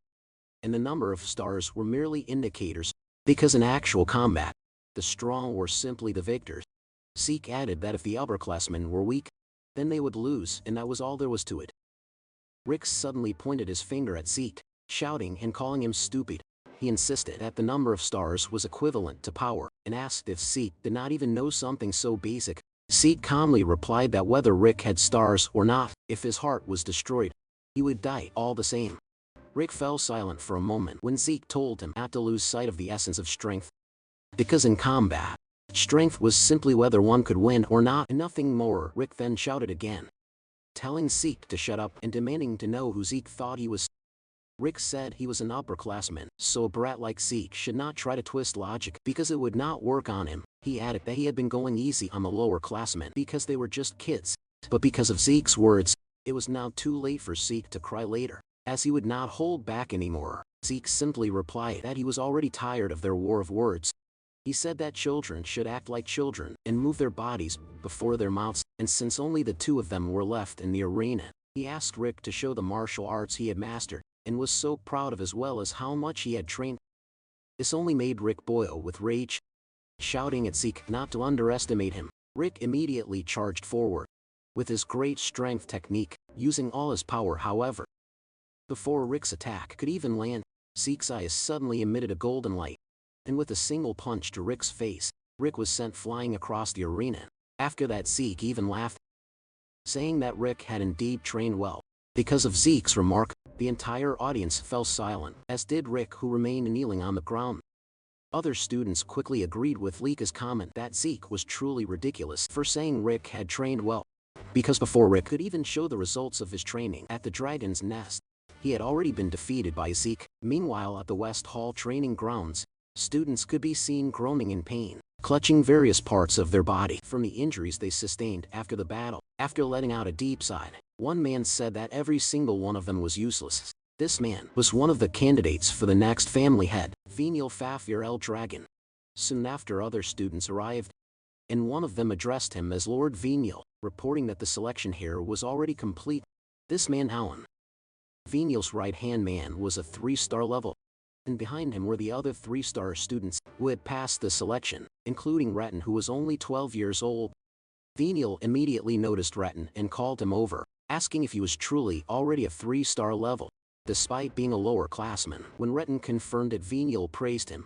and the number of stars were merely indicators, because in actual combat, the strong were simply the victors. Zeke added that if the upperclassmen were weak, then they would lose, and that was all there was to it. Rick suddenly pointed his finger at Zeke, shouting and calling him stupid. He insisted that the number of stars was equivalent to power, and asked if Zeke did not even know something so basic. Zeke calmly replied that whether Rick had stars or not, if his heart was destroyed, he would die all the same. Rick fell silent for a moment when Zeke told him not to lose sight of the essence of strength, because in combat, strength was simply whether one could win or not, and nothing more. Rick then shouted again, telling Zeke to shut up and demanding to know who Zeke thought he was. Rick said he was an upperclassman, so a brat like Zeke should not try to twist logic because it would not work on him. He added that he had been going easy on the lowerclassmen because they were just kids, but because of Zeke's words, it was now too late for Zeke to cry later, as he would not hold back anymore. Zeke simply replied that he was already tired of their war of words. He said that children should act like children and move their bodies before their mouths, and since only the two of them were left in the arena, he asked Rick to show the martial arts he had mastered, and was so proud of, as well as how much he had trained. This only made Rick boil with rage. Shouting at Zeke not to underestimate him, Rick immediately charged forward with his great strength technique, using all his power. However, before Rick's attack could even land, Zeke's eyes suddenly emitted a golden light, and with a single punch to Rick's face, Rick was sent flying across the arena. After that, Zeke even laughed, saying that Rick had indeed trained well. Because of Zeke's remark, the entire audience fell silent, as did Rick, who remained kneeling on the ground. Other students quickly agreed with Lika's comment that Zeke was truly ridiculous for saying Rick had trained well, because before Rick could even show the results of his training at the Dragon's Nest, he had already been defeated by Zeke. Meanwhile, at the West Hall training grounds, students could be seen groaning in pain, clutching various parts of their body from the injuries they sustained after the battle. After letting out a deep sigh, one man said that every single one of them was useless. This man was one of the candidates for the next family head, Venial Fafir El Dragon. Soon after, other students arrived, and one of them addressed him as Lord Venial, reporting that the selection here was already complete. This man, Alan, Venial's right-hand man, was a 3-star level, and behind him were the other 3-star students who had passed the selection, including Retin, who was only 12 years old. Venial immediately noticed Retin and called him over, asking if he was truly already a 3-star level, despite being a lowerclassman. When Retin confirmed it, Venial praised him,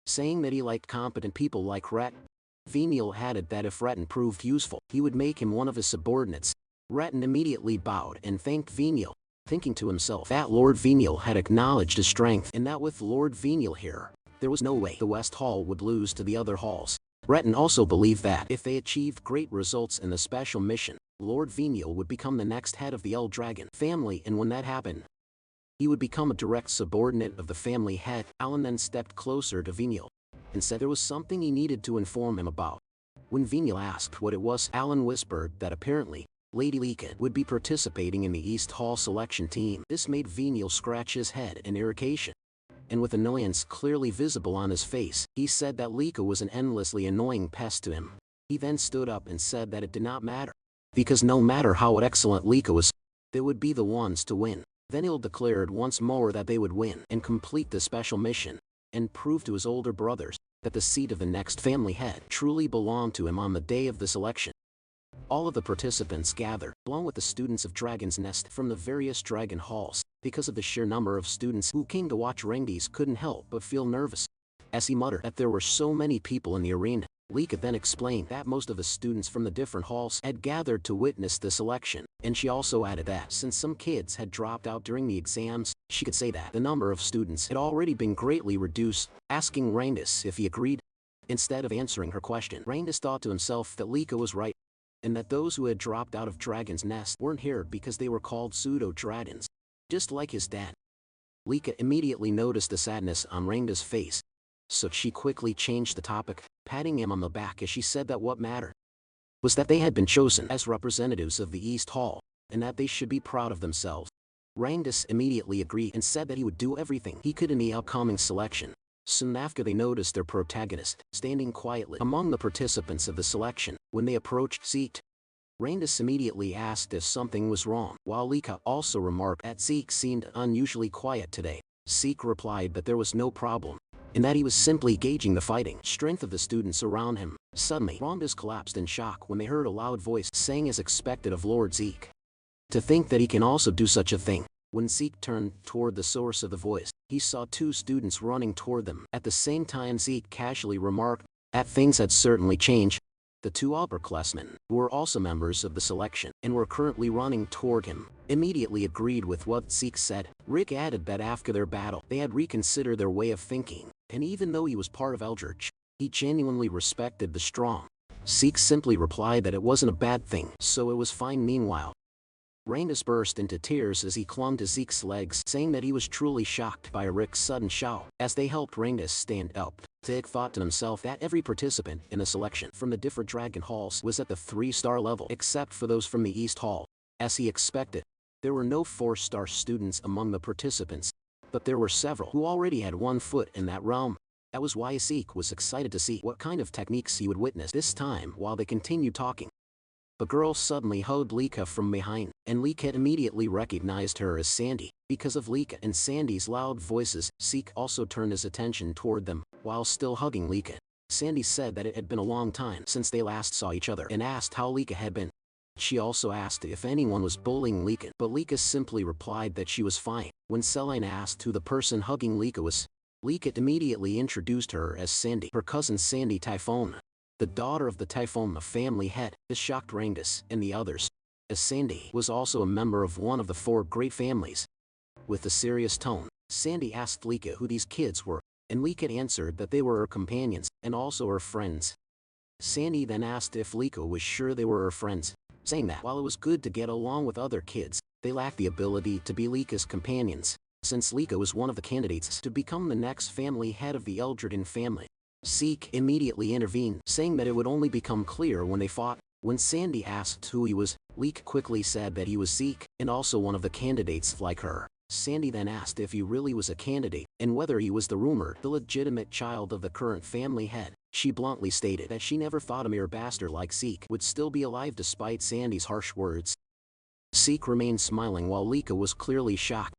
saying that he liked competent people like Retin. Venial added that if Retin proved useful, he would make him one of his subordinates. Retin immediately bowed and thanked Venial, thinking to himself that Lord Venial had acknowledged his strength, and that with Lord Venial here, There was no way the West Hall would lose to the other halls. Breton also believed that if they achieved great results in the special mission, Lord Venial would become the next head of the Eldragon family, and when that happened, he would become a direct subordinate of the family head. Alan then stepped closer to Venial and said there was something he needed to inform him about. When Venial asked what it was, Alan whispered that apparently Lady Illegitimate would be participating in the East Hall selection team. This made Venial scratch his head in irritation, and with annoyance clearly visible on his face, he said that Lika was an endlessly annoying pest to him. He then stood up and said that it did not matter, because no matter how excellent Lika was, they would be the ones to win. Venial declared once more that they would win and complete the special mission, and prove to his older brothers that the seat of the next family head truly belonged to him on the day of the selection. All of the participants gathered, along with the students of Dragon's Nest from the various dragon halls. Because of the sheer number of students who came to watch Rangdes couldn't help but feel nervous. As he muttered that there were so many people in the arena, Lika then explained that most of the students from the different halls had gathered to witness the selection, and she also added that since some kids had dropped out during the exams, she could say that the number of students had already been greatly reduced. Asking Rangdes if he agreed, instead of answering her question, Rangdes thought to himself that Lika was right, and that those who had dropped out of Dragon's Nest weren't here because they were called pseudo-dragons, just like his dad. Lika immediately noticed the sadness on Rangda's face, so she quickly changed the topic, patting him on the back as she said that what mattered was that they had been chosen as representatives of the East Hall, and that they should be proud of themselves. Rangdas immediately agreed and said that he would do everything he could in the upcoming selection. Soon after, they noticed their protagonist standing quietly among the participants of the selection. When they approached Zeke, Rangdas immediately asked if something was wrong, while Lika also remarked that Zeke seemed unusually quiet today. Zeke replied that there was no problem, and that he was simply gauging the fighting strength of the students around him. Suddenly, Rangdas collapsed in shock when they heard a loud voice saying as expected of Lord Zeke. To think that he can also do such a thing. When Zeke turned toward the source of the voice, he saw two students running toward them. At the same time, Zeke casually remarked that things had certainly changed. The two upperclassmen, who were also members of the selection and were currently running toward him, immediately agreed with what Zeke said. Rick added that after their battle, they had reconsidered their way of thinking, and even though he was part of Eldritch, he genuinely respected the strong. Zeke simply replied that it wasn't a bad thing, so it was fine. Meanwhile, Rangdas burst into tears as he clung to Zeke's legs, saying that he was truly shocked by Rick's sudden shout. As they helped Rangdas stand up, Zeke thought to himself that every participant in the selection from the different dragon halls was at the 3-star level, except for those from the East Hall. As he expected, there were no 4-star students among the participants, but there were several who already had one foot in that realm. That was why Zeke was excited to see what kind of techniques he would witness this time. While they continued talking, the girl suddenly hugged Lika from behind, and Lika immediately recognized her as Sandy. Because of Lika and Sandy's loud voices, Zeke also turned his attention toward them, while still hugging Lika. Sandy said that it had been a long time since they last saw each other and asked how Lika had been. She also asked if anyone was bullying Lika, but Lika simply replied that she was fine. When Celine asked who the person hugging Lika was, Lika immediately introduced her as Sandy, her cousin Sandy Typhon, the daughter of the Typhon family head. This shocked Rangdas and the others, as Sandy was also a member of one of the 4 great families. With a serious tone, Sandy asked Lika who these kids were, and Lika answered that they were her companions and also her friends. Sandy then asked if Lika was sure they were her friends, saying that while it was good to get along with other kids, they lacked the ability to be Lika's companions, since Lika was one of the candidates to become the next family head of the Eldritch family. Zeke immediately intervened, saying that it would only become clear when they fought. When Sandy asked who he was, Lika quickly said that he was Zeke, and also one of the candidates like her. Sandy then asked if he really was a candidate, and whether he was the rumored illegitimate child of the current family head. She bluntly stated that she never thought a mere bastard like Zeke would still be alive despite Sandy's harsh words. Zeke remained smiling while Lika was clearly shocked,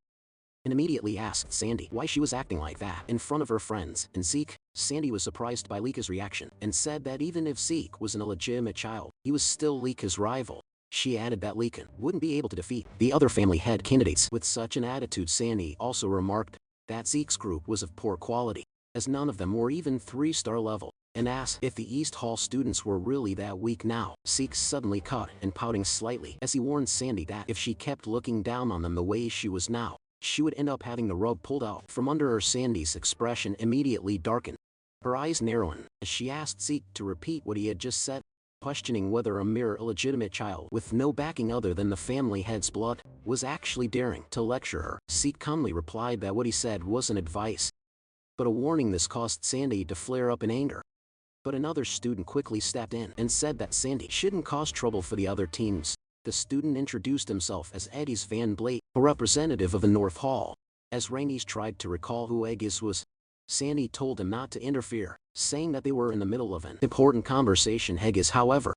and immediately asked Sandy why she was acting like that in front of her friends and Zeke. Sandy was surprised by Lika's reaction, and said that even if Zeke was an illegitimate child, he was still Lika's rival. She added that Lika wouldn't be able to defeat the other family head candidates with such an attitude. Sandy also remarked that Zeke's group was of poor quality, as none of them were even 3-star level, and asked if the East Hall students were really that weak now. Zeke suddenly cut and pouting slightly as he warned Sandy that if she kept looking down on them the way she was now, she would end up having the rug pulled out from under her. Sandy's expression immediately darkened, her eyes narrowing, as she asked Zeke to repeat what he had just said, questioning whether a mere illegitimate child with no backing other than the family head's blood was actually daring to lecture her. Zeke calmly replied that what he said wasn't advice, but a warning. This caused Sandy to flare up in anger. But another student quickly stepped in and said that Sandy shouldn't cause trouble for the other teams. The student introduced himself as Eddie's Van Blake, a representative of the North Hall. As Rainey's tried to recall who Eggis was, Sandy told him not to interfere, saying that they were in the middle of an important conversation. Eggis, however,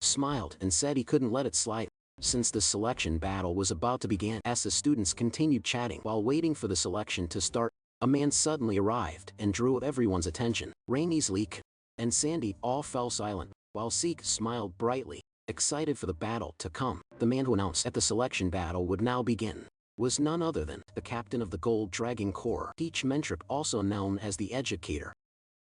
smiled and said he couldn't let it slide, since the selection battle was about to begin. As the students continued chatting while waiting for the selection to start, a man suddenly arrived and drew everyone's attention. Rainey's, Leek, and Sandy all fell silent, while Zeke smiled brightly, excited for the battle to come. The man who announced that the selection battle would now begin was none other than the captain of the Gold Dragon Corps, Teach Mentric, also known as the Educator.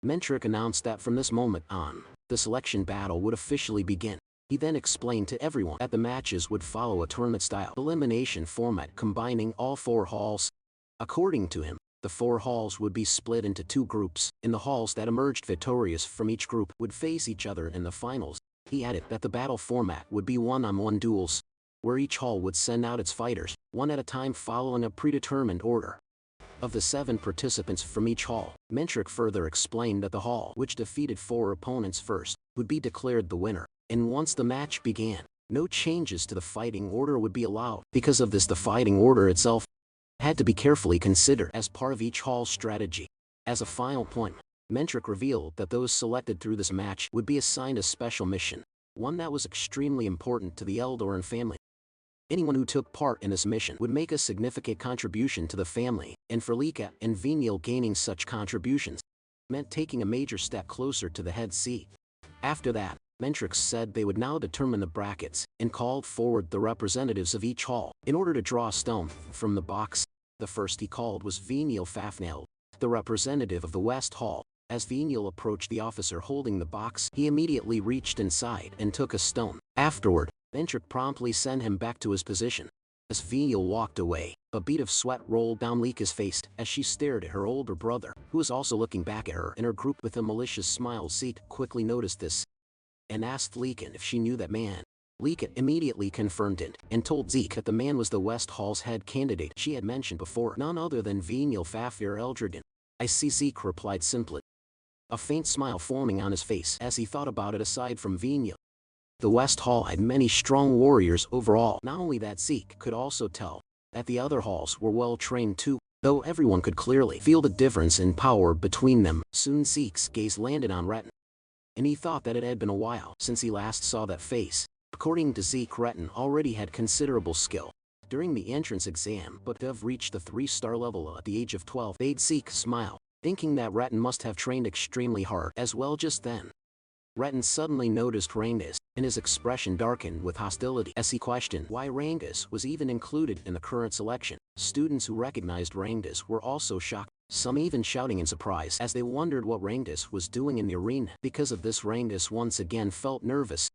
Mentric announced that from this moment on, the selection battle would officially begin. He then explained to everyone that the matches would follow a tournament-style elimination format combining all 4 halls. According to him, the 4 halls would be split into 2 groups, and the halls that emerged victorious from each group would face each other in the finals. He added that the battle format would be one-on-one duels, where each hall would send out its fighters, one at a time following a predetermined order. Of the 7 participants from each hall, Mentric further explained that the hall which defeated 4 opponents first would be declared the winner, and once the match began, no changes to the fighting order would be allowed. Because of this, the fighting order itself had to be carefully considered as part of each hall's strategy. As a final point, Mentric revealed that those selected through this match would be assigned a special mission, one that was extremely important to the Eldoran family. Anyone who took part in this mission would make a significant contribution to the family, and for Lika and Venial, gaining such contributions meant taking a major step closer to the head seat. After that, Mentrix said they would now determine the brackets, and called forward the representatives of each hall in order to draw a stone from the box. The first he called was Venial Fafnel, the representative of the West Hall. As Venial approached the officer holding the box, he immediately reached inside and took a stone. Afterward, Mentrix promptly sent him back to his position. As Venial walked away, a bead of sweat rolled down Lika's face as she stared at her older brother, who was also looking back at her and her group with a malicious smile. Zeke quickly noticed this and asked Lekan if she knew that man. Lekan immediately confirmed it and told Zeke that the man was the West Hall's head candidate she had mentioned before, none other than Venial Fafnir Eldredin. I see, Zeke replied simply, a faint smile forming on his face as he thought about it. Aside from Venial, the West Hall had many strong warriors overall. Not only that, Zeke could also tell that the other halls were well trained too, though everyone could clearly feel the difference in power between them. Soon Zeke's gaze landed on Retin, and he thought that it had been a while since he last saw that face. According to Zeke, Retin already had considerable skill during the entrance exam, but to have reached the 3-star level at the age of 12 made Zeke smile, thinking that Retin must have trained extremely hard as well. Just then, Retin suddenly noticed Rangus, and his expression darkened with hostility as he questioned why Rangus was even included in the current selection. Students who recognized Rangus were also shocked, some even shouting in surprise as they wondered what Rangus was doing in the arena. Because of this, Rangus once again felt nervous.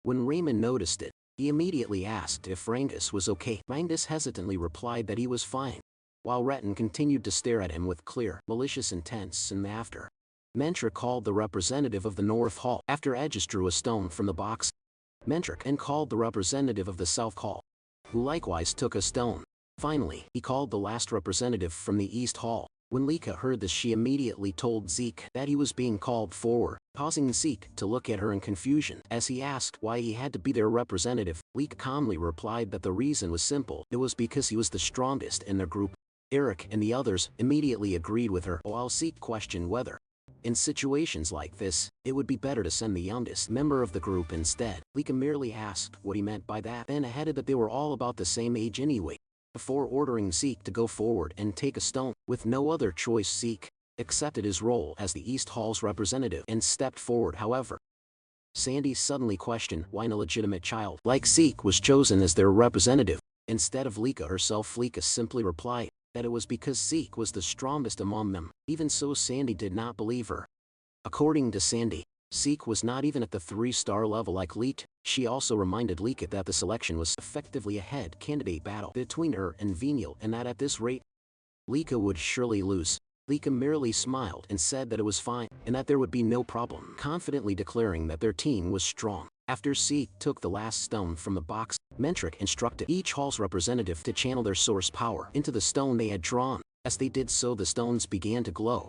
When Raymond noticed it, he immediately asked if Rangus was okay. Rangus hesitantly replied that he was fine, while Retin continued to stare at him with clear, malicious intent. And after, Mentric called the representative of the North Hall. After Edges drew a stone from the box, Mentric then called the representative of the South Hall, who likewise took a stone. Finally, he called the last representative from the East Hall. When Lika heard this, she immediately told Zeke that he was being called forward, causing Zeke to look at her in confusion. As he asked why he had to be their representative, Lika calmly replied that the reason was simple. It was because he was the strongest in their group. Eric and the others immediately agreed with her, while Zeke questioned whether, in situations like this, it would be better to send the youngest member of the group instead. Lika merely asked what he meant by that, then added that they were all about the same age anyway, before ordering Zeke to go forward and take a stone. With no other choice, Zeke accepted his role as the East Hall's representative and stepped forward. However, Sandy suddenly questioned why an illegitimate child like Zeke was chosen as their representative instead of Lika herself. Lika simply replied that it was because Zeke was the strongest among them. Even so, Sandy did not believe her. According to Sandy, Zeke was not even at the 3-star level like Leek. She also reminded Leek that the selection was effectively a head-candidate battle between her and Venial, and that at this rate, Leeka would surely lose. Leeka merely smiled and said that it was fine, and that there would be no problem, confidently declaring that their team was strong. After Zeke took the last stone from the box, Mentric instructed each hall's representative to channel their source power into the stone they had drawn. As they did so, the stones began to glow,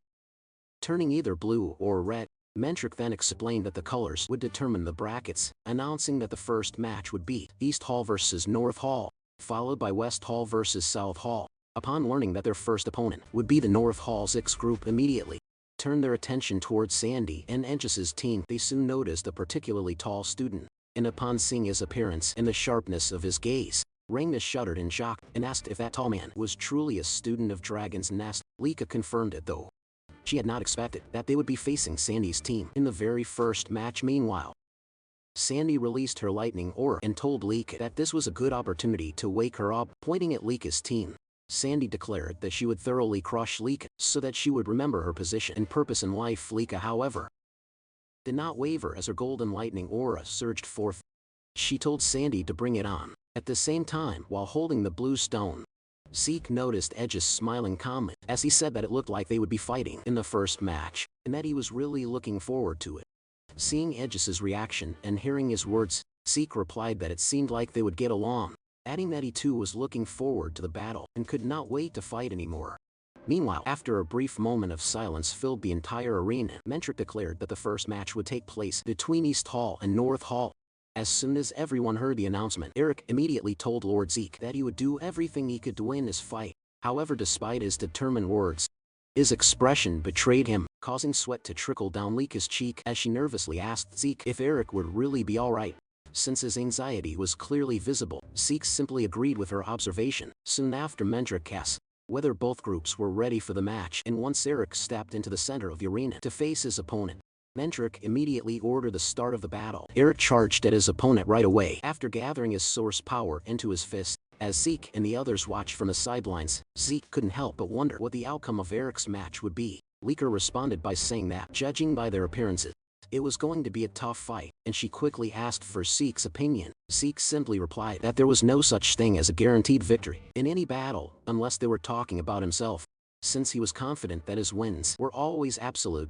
turning either blue or red. Mentric then explained that the colors would determine the brackets, announcing that the first match would be East Hall versus North Hall, followed by West Hall versus South Hall. Upon learning that their first opponent would be the North Hall's X group, immediately turned their attention towards Sandy and Edge's team. They soon noticed a particularly tall student, and upon seeing his appearance and the sharpness of his gaze, Rangus shuddered in shock and asked if that tall man was truly a student of Dragon's Nest. Leeka confirmed it, though she had not expected that they would be facing Sandy's team in the very first match. Meanwhile, Sandy released her lightning aura and told Leeka that this was a good opportunity to wake her up. Pointing at Leeka's team, Sandy declared that she would thoroughly crush Leeka so that she would remember her position and purpose in life. Leeka, however, did not waver as her golden lightning aura surged forth. She told Sandy to bring it on. At the same time, while holding the blue stone, Zeke noticed Edge's smiling calmly as he said that it looked like they would be fighting in the first match, and that he was really looking forward to it. Seeing Edge's reaction and hearing his words, Zeke replied that it seemed like they would get along, adding that he too was looking forward to the battle and could not wait to fight anymore. Meanwhile, after a brief moment of silence filled the entire arena, Mentric declared that the first match would take place between East Hall and North Hall. As soon as everyone heard the announcement, Eric immediately told Lord Zeke that he would do everything he could to win his fight. However, despite his determined words, his expression betrayed him, causing sweat to trickle down Leeka's cheek as she nervously asked Zeke if Eric would really be alright. Since his anxiety was clearly visible, Zeke simply agreed with her observation. Soon after, Mentric asked whether both groups were ready for the match, and once Eric stepped into the center of the arena to face his opponent, Mentric immediately ordered the start of the battle. Eric charged at his opponent right away after gathering his source power into his fist. As Zeke and the others watched from the sidelines, Zeke couldn't help but wonder what the outcome of Eric's match would be. Leeka responded by saying that, judging by their appearances, it was going to be a tough fight, and she quickly asked for Zeke's opinion. Zeke simply replied that there was no such thing as a guaranteed victory in any battle unless they were talking about himself, since he was confident that his wins were always absolute.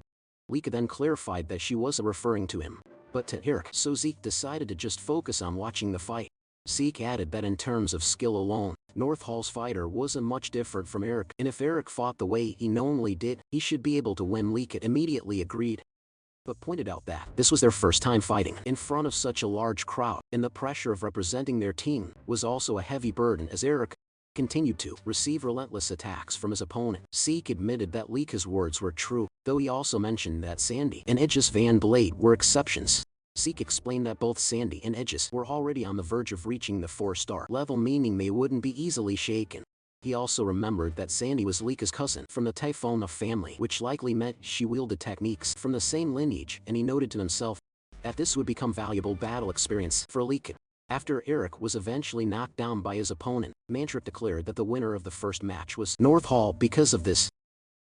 Leeka then clarified that she wasn't referring to him, but to Eric, so Zeke decided to just focus on watching the fight. Zeke added that in terms of skill alone, North Hall's fighter wasn't much different from Eric, and if Eric fought the way he normally did, he should be able to win. Leeka immediately agreed, but pointed out that this was their first time fighting in front of such a large crowd, and the pressure of representing their team was also a heavy burden as Eric continued to receive relentless attacks from his opponent. Zeke admitted that Leeka's words were true, though he also mentioned that Sandy and Edge's Van Blade were exceptions. Zeke explained that both Sandy and Edge's were already on the verge of reaching the 4-star level, meaning they wouldn't be easily shaken. He also remembered that Sandy was Leeka's cousin from the Typhona family, which likely meant she wielded techniques from the same lineage, and he noted to himself that this would become valuable battle experience for Leeka. After Eric was eventually knocked down by his opponent, Mentric declared that the winner of the first match was North Hall. Because of this,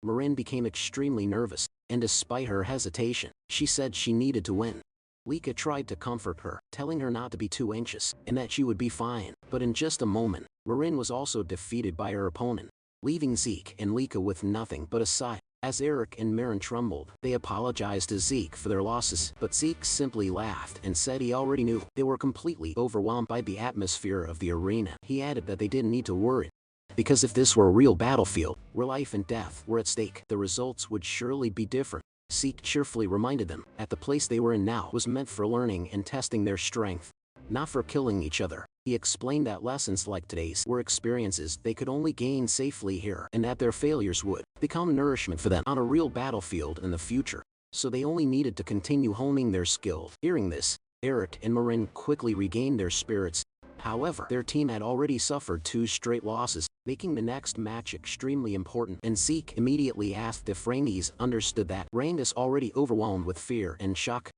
Marin became extremely nervous, and despite her hesitation, she said she needed to win. Leeka tried to comfort her, telling her not to be too anxious, and that she would be fine, but in just a moment, Marin was also defeated by her opponent, leaving Zeke and Leeka with nothing but a sigh. As Eric and Marin trembled, they apologized to Zeke for their losses, but Zeke simply laughed and said he already knew. They were completely overwhelmed by the atmosphere of the arena. He added that they didn't need to worry, because if this were a real battlefield, where life and death were at stake, the results would surely be different. Zeke cheerfully reminded them that the place they were in now was meant for learning and testing their strength, not for killing each other. He explained that lessons like today's were experiences they could only gain safely here, and that their failures would become nourishment for them on a real battlefield in the future, so they only needed to continue honing their skill. Hearing this, Eric and Marin quickly regained their spirits. However, their team had already suffered 2 straight losses, making the next match extremely important, and Zeke immediately asked if Rangus understood that. Rangus, already overwhelmed with fear and shock,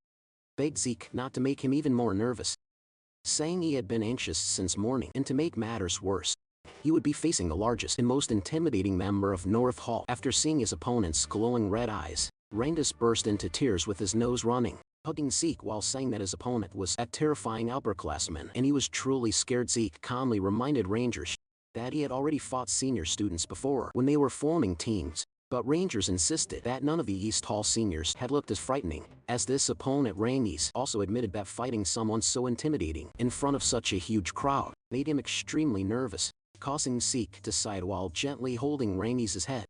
begged Zeke not to make him even more nervous, saying he had been anxious since morning, and to make matters worse, he would be facing the largest and most intimidating member of North Hall. After seeing his opponent's glowing red eyes, Rangus burst into tears with his nose running. hugging Zeke while saying that his opponent was a terrifying upperclassman and he was truly scared. Zeke calmly reminded Rangers that he had already fought senior students before when they were forming teams, but Rangers insisted that none of the East Hall seniors had looked as frightening as this opponent. Rangers also admitted that fighting someone so intimidating in front of such a huge crowd made him extremely nervous, causing Zeke to sigh while gently holding Rangers' head.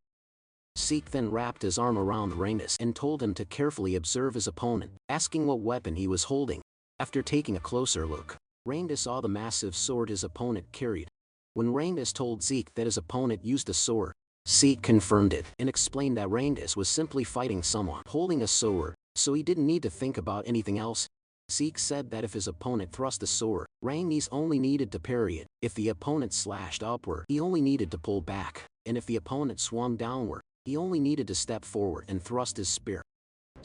Zeke then wrapped his arm around Rangers and told him to carefully observe his opponent, asking what weapon he was holding. After taking a closer look, Rangers saw the massive sword his opponent carried. When Rangers told Zeke that his opponent used a sword, Zeke confirmed it and explained that Rangers was simply fighting someone holding a sword, so he didn't need to think about anything else. Zeke said that if his opponent thrust a sword, Rangers only needed to parry it. If the opponent slashed upward, he only needed to pull back, and if the opponent swung downward, he only needed to step forward and thrust his spear.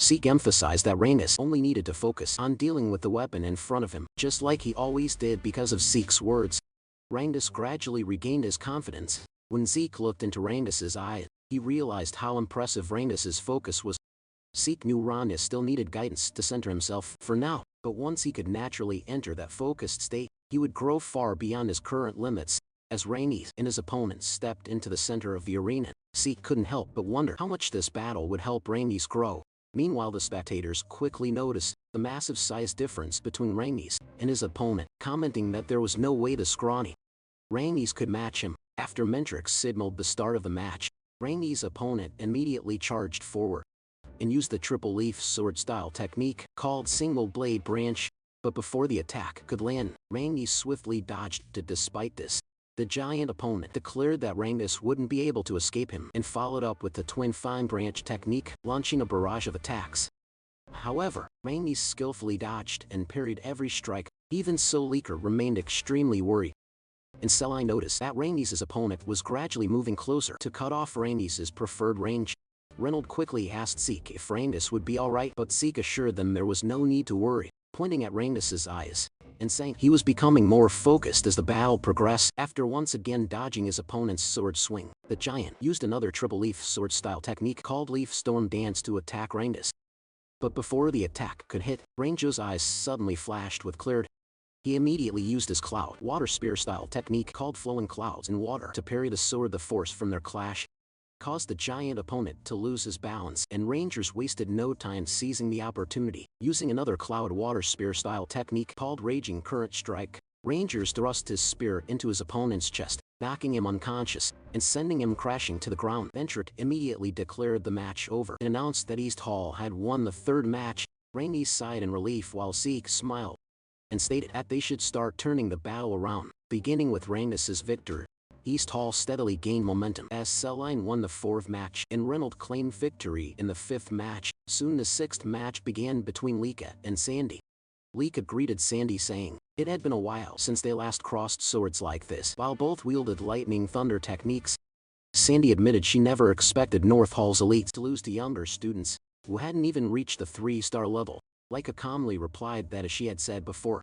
Zeke emphasized that Rangers only needed to focus on dealing with the weapon in front of him, just like he always did. Because of Zeke's words, Rangers gradually regained his confidence. When Zeke looked into Rangers' eyes, he realized how impressive Rangers' focus was. Zeke knew Rangers still needed guidance to center himself for now, but once he could naturally enter that focused state, he would grow far beyond his current limits. As Rangers and his opponent stepped into the center of the arena, Zeke couldn't help but wonder how much this battle would help Rangers grow. Meanwhile, the spectators quickly noticed the massive size difference between Rangers and his opponent, commenting that there was no way the scrawny Rangers could match him. After Mentrix signaled the start of the match, Rangers' opponent immediately charged forward and used the triple leaf sword style technique called single blade branch, but before the attack could land, Rangers swiftly dodged it. Despite this, the giant opponent declared that Rangers wouldn't be able to escape him and followed up with the twin fine branch technique, launching a barrage of attacks. However, Rangers skillfully dodged and parried every strike. Even so, Leaker remained extremely worried. And Celine noticed that Rangers' opponent was gradually moving closer to cut off Rangers' preferred range. Reynolds quickly asked Zeke if Rangers would be alright, but Zeke assured them there was no need to worry, pointing at Rangers' eyes and saying he was becoming more focused as the battle progressed. After once again dodging his opponent's sword swing, the giant used another triple leaf sword style technique called Leaf Storm Dance to attack Rangers. But before the attack could hit, Rangers' eyes suddenly flashed with clarity. He immediately used his cloud water spear style technique called Flowing Clouds in Water to parry the sword. The force from their clash caused the giant opponent to lose his balance, and Rangers wasted no time seizing the opportunity. Using another cloud water spear style technique called Raging Current Strike, Rangers thrust his spear into his opponent's chest, knocking him unconscious and sending him crashing to the ground. Ventric immediately declared the match over and announced that East Hall had won the third match. Rangers sighed in relief while Zeke smiled and stated that they should start turning the battle around. Beginning with Rangers' victory, East Hall steadily gained momentum as Celine won the fourth match and Reynolds claimed victory in the fifth match. Soon the sixth match began between Lika and Sandy. Lika greeted Sandy saying it had been a while since they last crossed swords like this, while both wielded lightning thunder techniques. Sandy admitted she never expected North Hall's elites to lose to younger students who hadn't even reached the 3-star level. Lika calmly replied that, as she had said before,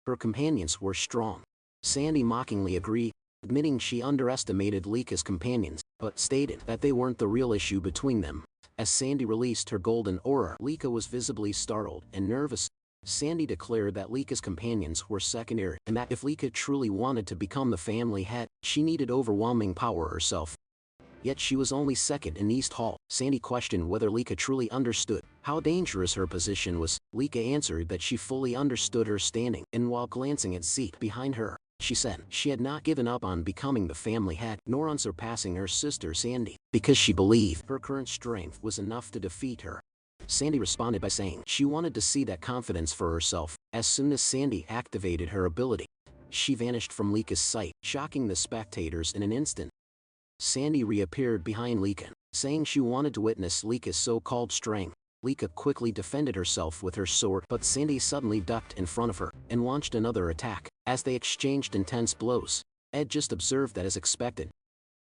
her companions were strong. Sandy mockingly agreed, admitting she underestimated Lika's companions, but stated that they weren't the real issue between them. As Sandy released her golden aura, Lika was visibly startled and nervous. Sandy declared that Lika's companions were secondary, and that if Lika truly wanted to become the family head, she needed overwhelming power herself. Yet she was only second in East Hall. Sandy questioned whether Lika truly understood how dangerous her position was. Lika answered that she fully understood her standing, and while glancing at Zeke behind her, she said she had not given up on becoming the family head, nor on surpassing her sister Sandy, because she believed her current strength was enough to defeat her. Sandy responded by saying she wanted to see that confidence for herself. As soon as Sandy activated her ability, she vanished from Lika's sight, shocking the spectators in an instant. Sandy reappeared behind Lika, saying she wanted to witness Lika's so-called strength. Lika quickly defended herself with her sword, but Sandy suddenly ducked in front of her and launched another attack. As they exchanged intense blows, Ed just observed that as expected.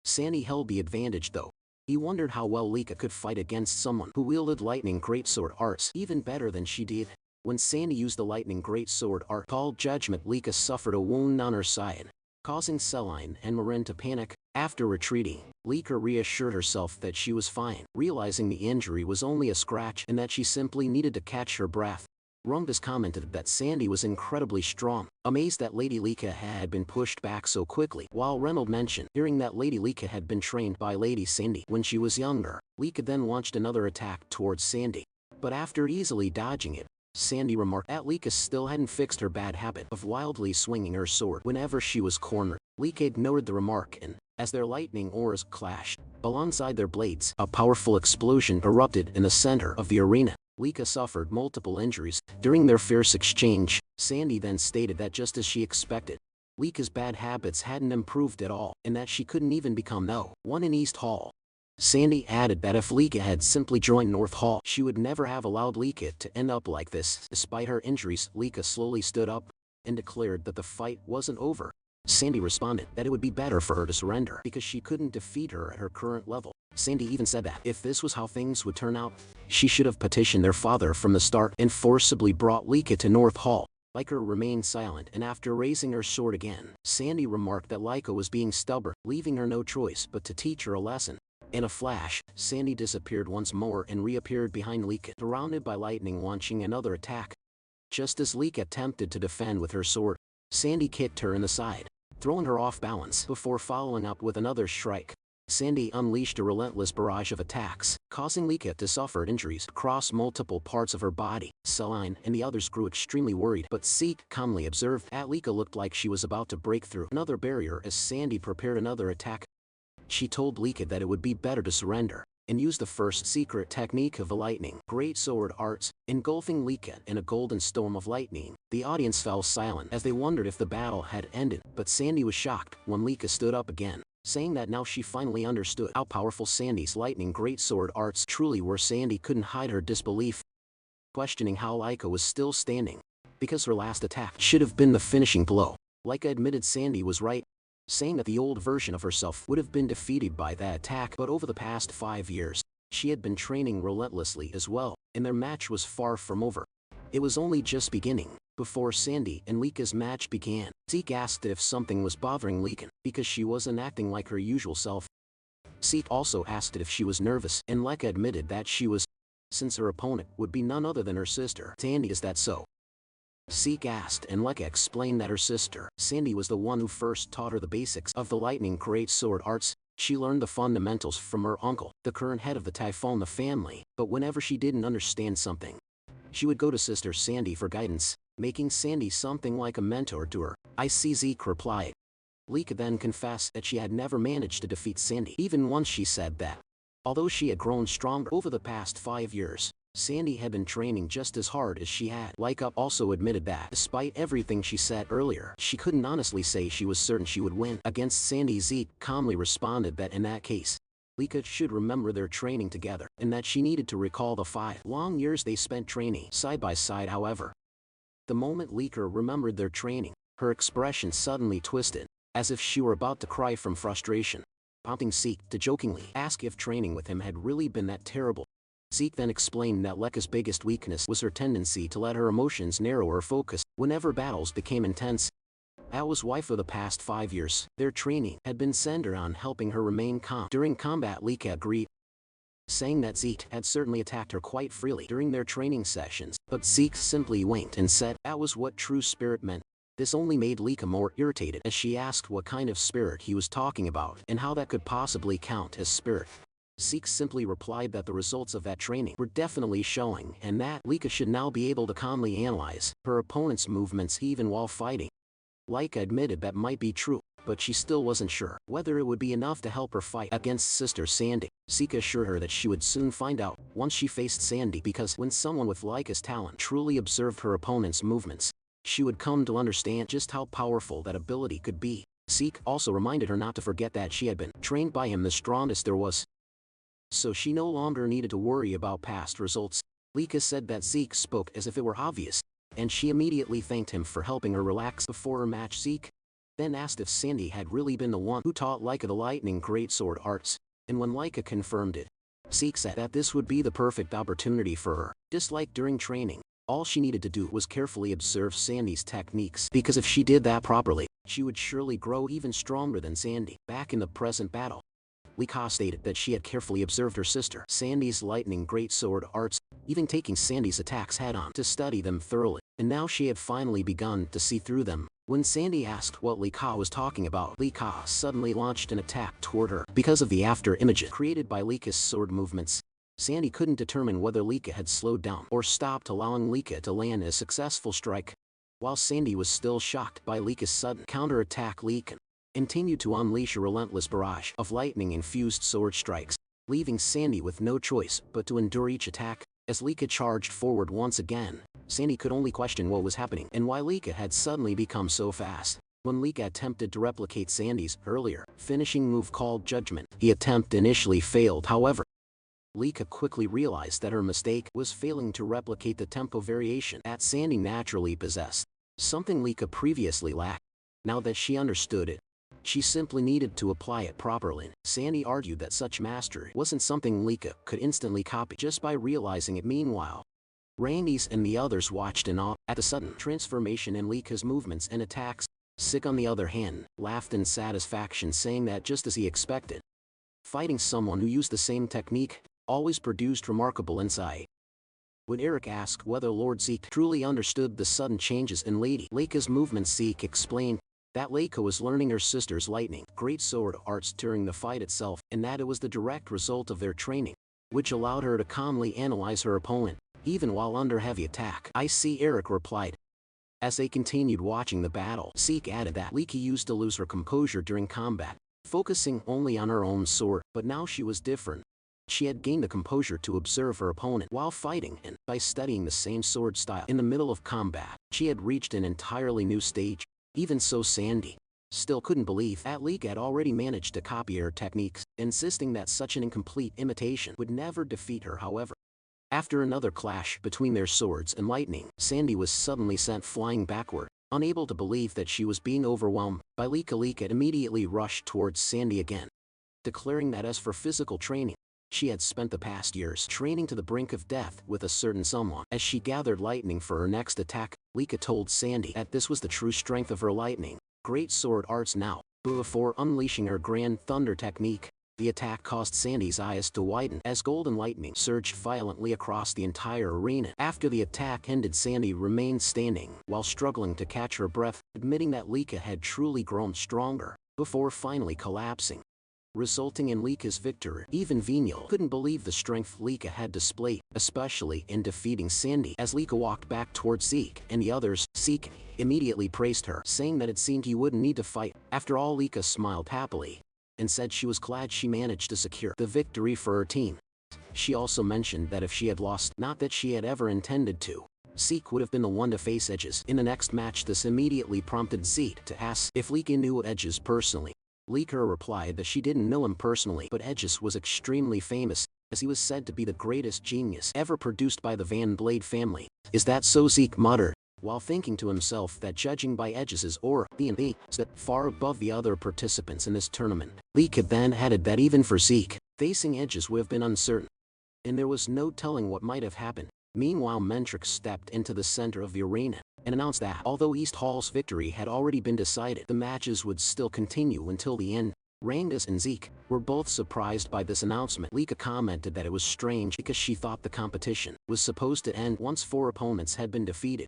Sandy held the advantage though. He wondered how well Lika could fight against someone who wielded lightning greatsword arts even better than she did. When Sandy used the lightning greatsword art called Judgment, Lika suffered a wound on her side, causing Celine and Marin to panic. After retreating, Lika reassured herself that she was fine, realizing the injury was only a scratch and that she simply needed to catch her breath. Rumpus commented that Sandy was incredibly strong, amazed that Lady Lika had been pushed back so quickly, while Reynolds mentioned hearing that Lady Lika had been trained by Lady Sandy when she was younger. Lika then launched another attack towards Sandy, but after easily dodging it, Sandy remarked that Lika still hadn't fixed her bad habit of wildly swinging her sword whenever she was cornered. Lika ignored the remark and, as their lightning auras clashed alongside their blades, a powerful explosion erupted in the center of the arena. Lika suffered multiple injuries during their fierce exchange. Sandy then stated that just as she expected, Lika's bad habits hadn't improved at all, and that she couldn't even become no one in East Hall. Sandy added that if Lika had simply joined North Hall, she would never have allowed Lika to end up like this. Despite her injuries, Lika slowly stood up and declared that the fight wasn't over. Sandy responded that it would be better for her to surrender because she couldn't defeat her at her current level. Sandy even said that if this was how things would turn out, she should have petitioned their father from the start and forcibly brought Lika to North Hall. Lika remained silent, and after raising her sword again, Sandy remarked that Lika was being stubborn, leaving her no choice but to teach her a lesson. In a flash, Sandy disappeared once more and reappeared behind Lika, surrounded by lightning, launching another attack. Just as Lika attempted to defend with her sword, Sandy kicked her in the side, throwing her off balance before following up with another strike. Sandy unleashed a relentless barrage of attacks, causing Lika to suffer injuries across multiple parts of her body. Celine and the others grew extremely worried, but Zeke calmly observed that Lika looked like she was about to break through another barrier as Sandy prepared another attack. She told Lika that it would be better to surrender, and use the first secret technique of the lightning great sword arts, engulfing Lika in a golden storm of lightning. The audience fell silent as they wondered if the battle had ended, but Sandy was shocked when Lika stood up again, saying that now she finally understood how powerful Sandy's lightning great sword arts truly were. Sandy couldn't hide her disbelief, questioning how Lika was still standing, because her last attack should have been the finishing blow. Lika admitted Sandy was right, saying that the old version of herself would have been defeated by that attack, but over the past 5 years, she had been training relentlessly as well, and their match was far from over. It was only just beginning. Before Sandy and Lika's match began, Zeke asked if something was bothering Lika, because she wasn't acting like her usual self. Zeke also asked if she was nervous, and Lika admitted that she was, since her opponent would be none other than her sister. Sandy, is that so? Zeke asked, and Lika explained that her sister, Sandy, was the one who first taught her the basics of the lightning great sword arts. She learned the fundamentals from her uncle, the current head of the Typhon family, but whenever she didn't understand something, she would go to Sister Sandy for guidance, making Sandy something like a mentor to her. I see, Zeke replied. Lika then confessed that she had never managed to defeat Sandy, even once. She said that, although she had grown stronger over the past 5 years, Sandy had been training just as hard as she had. Lika also admitted that, despite everything she said earlier, she couldn't honestly say she was certain she would win against Sandy. Zeke calmly responded that in that case, Lika should remember their training together, and that she needed to recall the 5 long years they spent training side by side. However, the moment Lika remembered their training, her expression suddenly twisted, as if she were about to cry from frustration, prompting Zeke to jokingly ask if training with him had really been that terrible. Zeke then explained that Lika's biggest weakness was her tendency to let her emotions narrow her focus whenever battles became intense. That was why for the past 5 years, their training had been centered on helping her remain calm during combat. Lika agreed, saying that Zeke had certainly attacked her quite freely during their training sessions, but Zeke simply winked and said that was what true spirit meant. This only made Lika more irritated as she asked what kind of spirit he was talking about and how that could possibly count as spirit. Zeke simply replied that the results of that training were definitely showing, and that Lika should now be able to calmly analyze her opponent's movements even while fighting. Lika admitted that might be true, but she still wasn't sure whether it would be enough to help her fight against Sister Sandy. Zeke assured her that she would soon find out once she faced Sandy, because when someone with Lika's talent truly observed her opponent's movements, she would come to understand just how powerful that ability could be. Zeke also reminded her not to forget that she had been trained by him, the strongest there was, so she no longer needed to worry about past results. Lika said that Zeke spoke as if it were obvious, and she immediately thanked him for helping her relax before her match. Zeke then asked if Sandy had really been the one who taught Lika the lightning great sword arts, and when Lika confirmed it, Zeke said that this would be the perfect opportunity for her. Just like during training, all she needed to do was carefully observe Sandy's techniques, because if she did that properly, she would surely grow even stronger than Sandy. Back in the present battle, Lika stated that she had carefully observed her sister Sandy's lightning greatsword arts, even taking Sandy's attacks head-on to study them thoroughly, and now she had finally begun to see through them. When Sandy asked what Lika was talking about, Lika suddenly launched an attack toward her. Because of the after images created by Lika's sword movements, Sandy couldn't determine whether Lika had slowed down or stopped, allowing Lika to land a successful strike. While Sandy was still shocked by Lika's sudden counterattack, Lika continued to unleash a relentless barrage of lightning-infused sword strikes, leaving Sandy with no choice but to endure each attack. As Lika charged forward once again, Sandy could only question what was happening and why Lika had suddenly become so fast. When Lika attempted to replicate Sandy's earlier finishing move called Judgment, the attempt initially failed. However, Lika quickly realized that her mistake was failing to replicate the tempo variation that Sandy naturally possessed, something Lika previously lacked. Now that she understood it, she simply needed to apply it properly. Sandy argued that such mastery wasn't something Lika could instantly copy just by realizing it. Meanwhile, Randy's and the others watched in awe at the sudden transformation in Lika's movements and attacks. Sick, on the other hand, laughed in satisfaction, saying that just as he expected, fighting someone who used the same technique always produced remarkable insight. When Eric asked whether Lord Zeke truly understood the sudden changes in Lady Lika's movements, Zeke explained that Lika was learning her sister's lightning greatsword arts during the fight itself, and that it was the direct result of their training, which allowed her to calmly analyze her opponent, even while under heavy attack. "I see," Eric replied. As they continued watching the battle, Zeke added that Lika used to lose her composure during combat, focusing only on her own sword, but now she was different. She had gained the composure to observe her opponent while fighting, and by studying the same sword style in the middle of combat, she had reached an entirely new stage. Even so, Sandy still couldn't believe that Lika had already managed to copy her techniques, insisting that such an incomplete imitation would never defeat her. However, after another clash between their swords and lightning, Sandy was suddenly sent flying backward, unable to believe that she was being overwhelmed by Lika. Lika immediately rushed towards Sandy again, declaring that as for physical training, she had spent the past years training to the brink of death with a certain someone. As she gathered lightning for her next attack, Lika told Sandy that this was the true strength of her lightning great sword arts now. Before unleashing her grand thunder technique, the attack caused Sandy's eyes to widen as golden lightning surged violently across the entire arena. After the attack ended, Sandy remained standing while struggling to catch her breath, admitting that Lika had truly grown stronger, before finally collapsing, resulting in Lika's victory. Even Venial couldn't believe the strength Lika had displayed, especially in defeating Sandy. As Lika walked back towards Zeke and the others, Zeke immediately praised her, saying that it seemed he wouldn't need to fight. After all, Lika smiled happily and said she was glad she managed to secure the victory for her team. She also mentioned that if she had lost, not that she had ever intended to, Zeke would have been the one to face Edges in the next match. This immediately prompted Zeke to ask if Lika knew Edges personally. Lika replied that she didn't know him personally, but Edges was extremely famous, as he was said to be the greatest genius ever produced by the Van Blade family. "Is that so?" Zeke muttered, while thinking to himself that judging by Edges' aura, he stood far above the other participants in this tournament. Lika then added that even for Zeke, facing Edges would have been uncertain, and there was no telling what might have happened. Meanwhile, Mentrix stepped into the center of the arena and announced that although East Hall's victory had already been decided, the matches would still continue until the end. Randus and Zeke were both surprised by this announcement. Lika commented that it was strange because she thought the competition was supposed to end once 4 opponents had been defeated.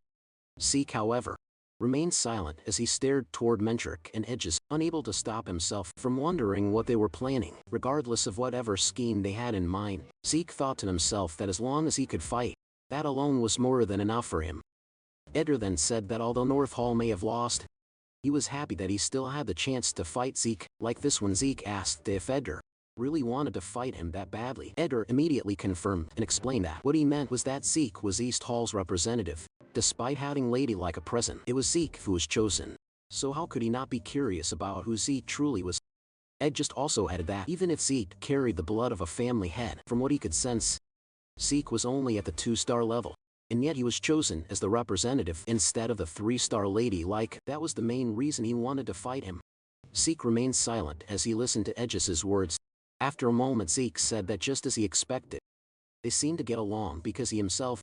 Zeke, however, remained silent as he stared toward Mentrix and Edges, unable to stop himself from wondering what they were planning. Regardless of whatever scheme they had in mind, Zeke thought to himself that as long as he could fight, that alone was more than enough for him. Eder then said that although North Hall may have lost, he was happy that he still had the chance to fight Zeke. Like this, when Zeke asked if Eder really wanted to fight him that badly, Eder immediately confirmed and explained that what he meant was that Zeke was East Hall's representative. Despite having Lady Lika present, it was Zeke who was chosen. So how could he not be curious about who Zeke truly was? Ed just also added that even if Zeke carried the blood of a family head, from what he could sense, Zeke was only at the 2-star level, and yet he was chosen as the representative instead of the 3-star Lady Lika. That was the main reason he wanted to fight him. Zeke remained silent as he listened to Edges' words. After a moment, Zeke said that just as he expected, they seemed to get along because he himself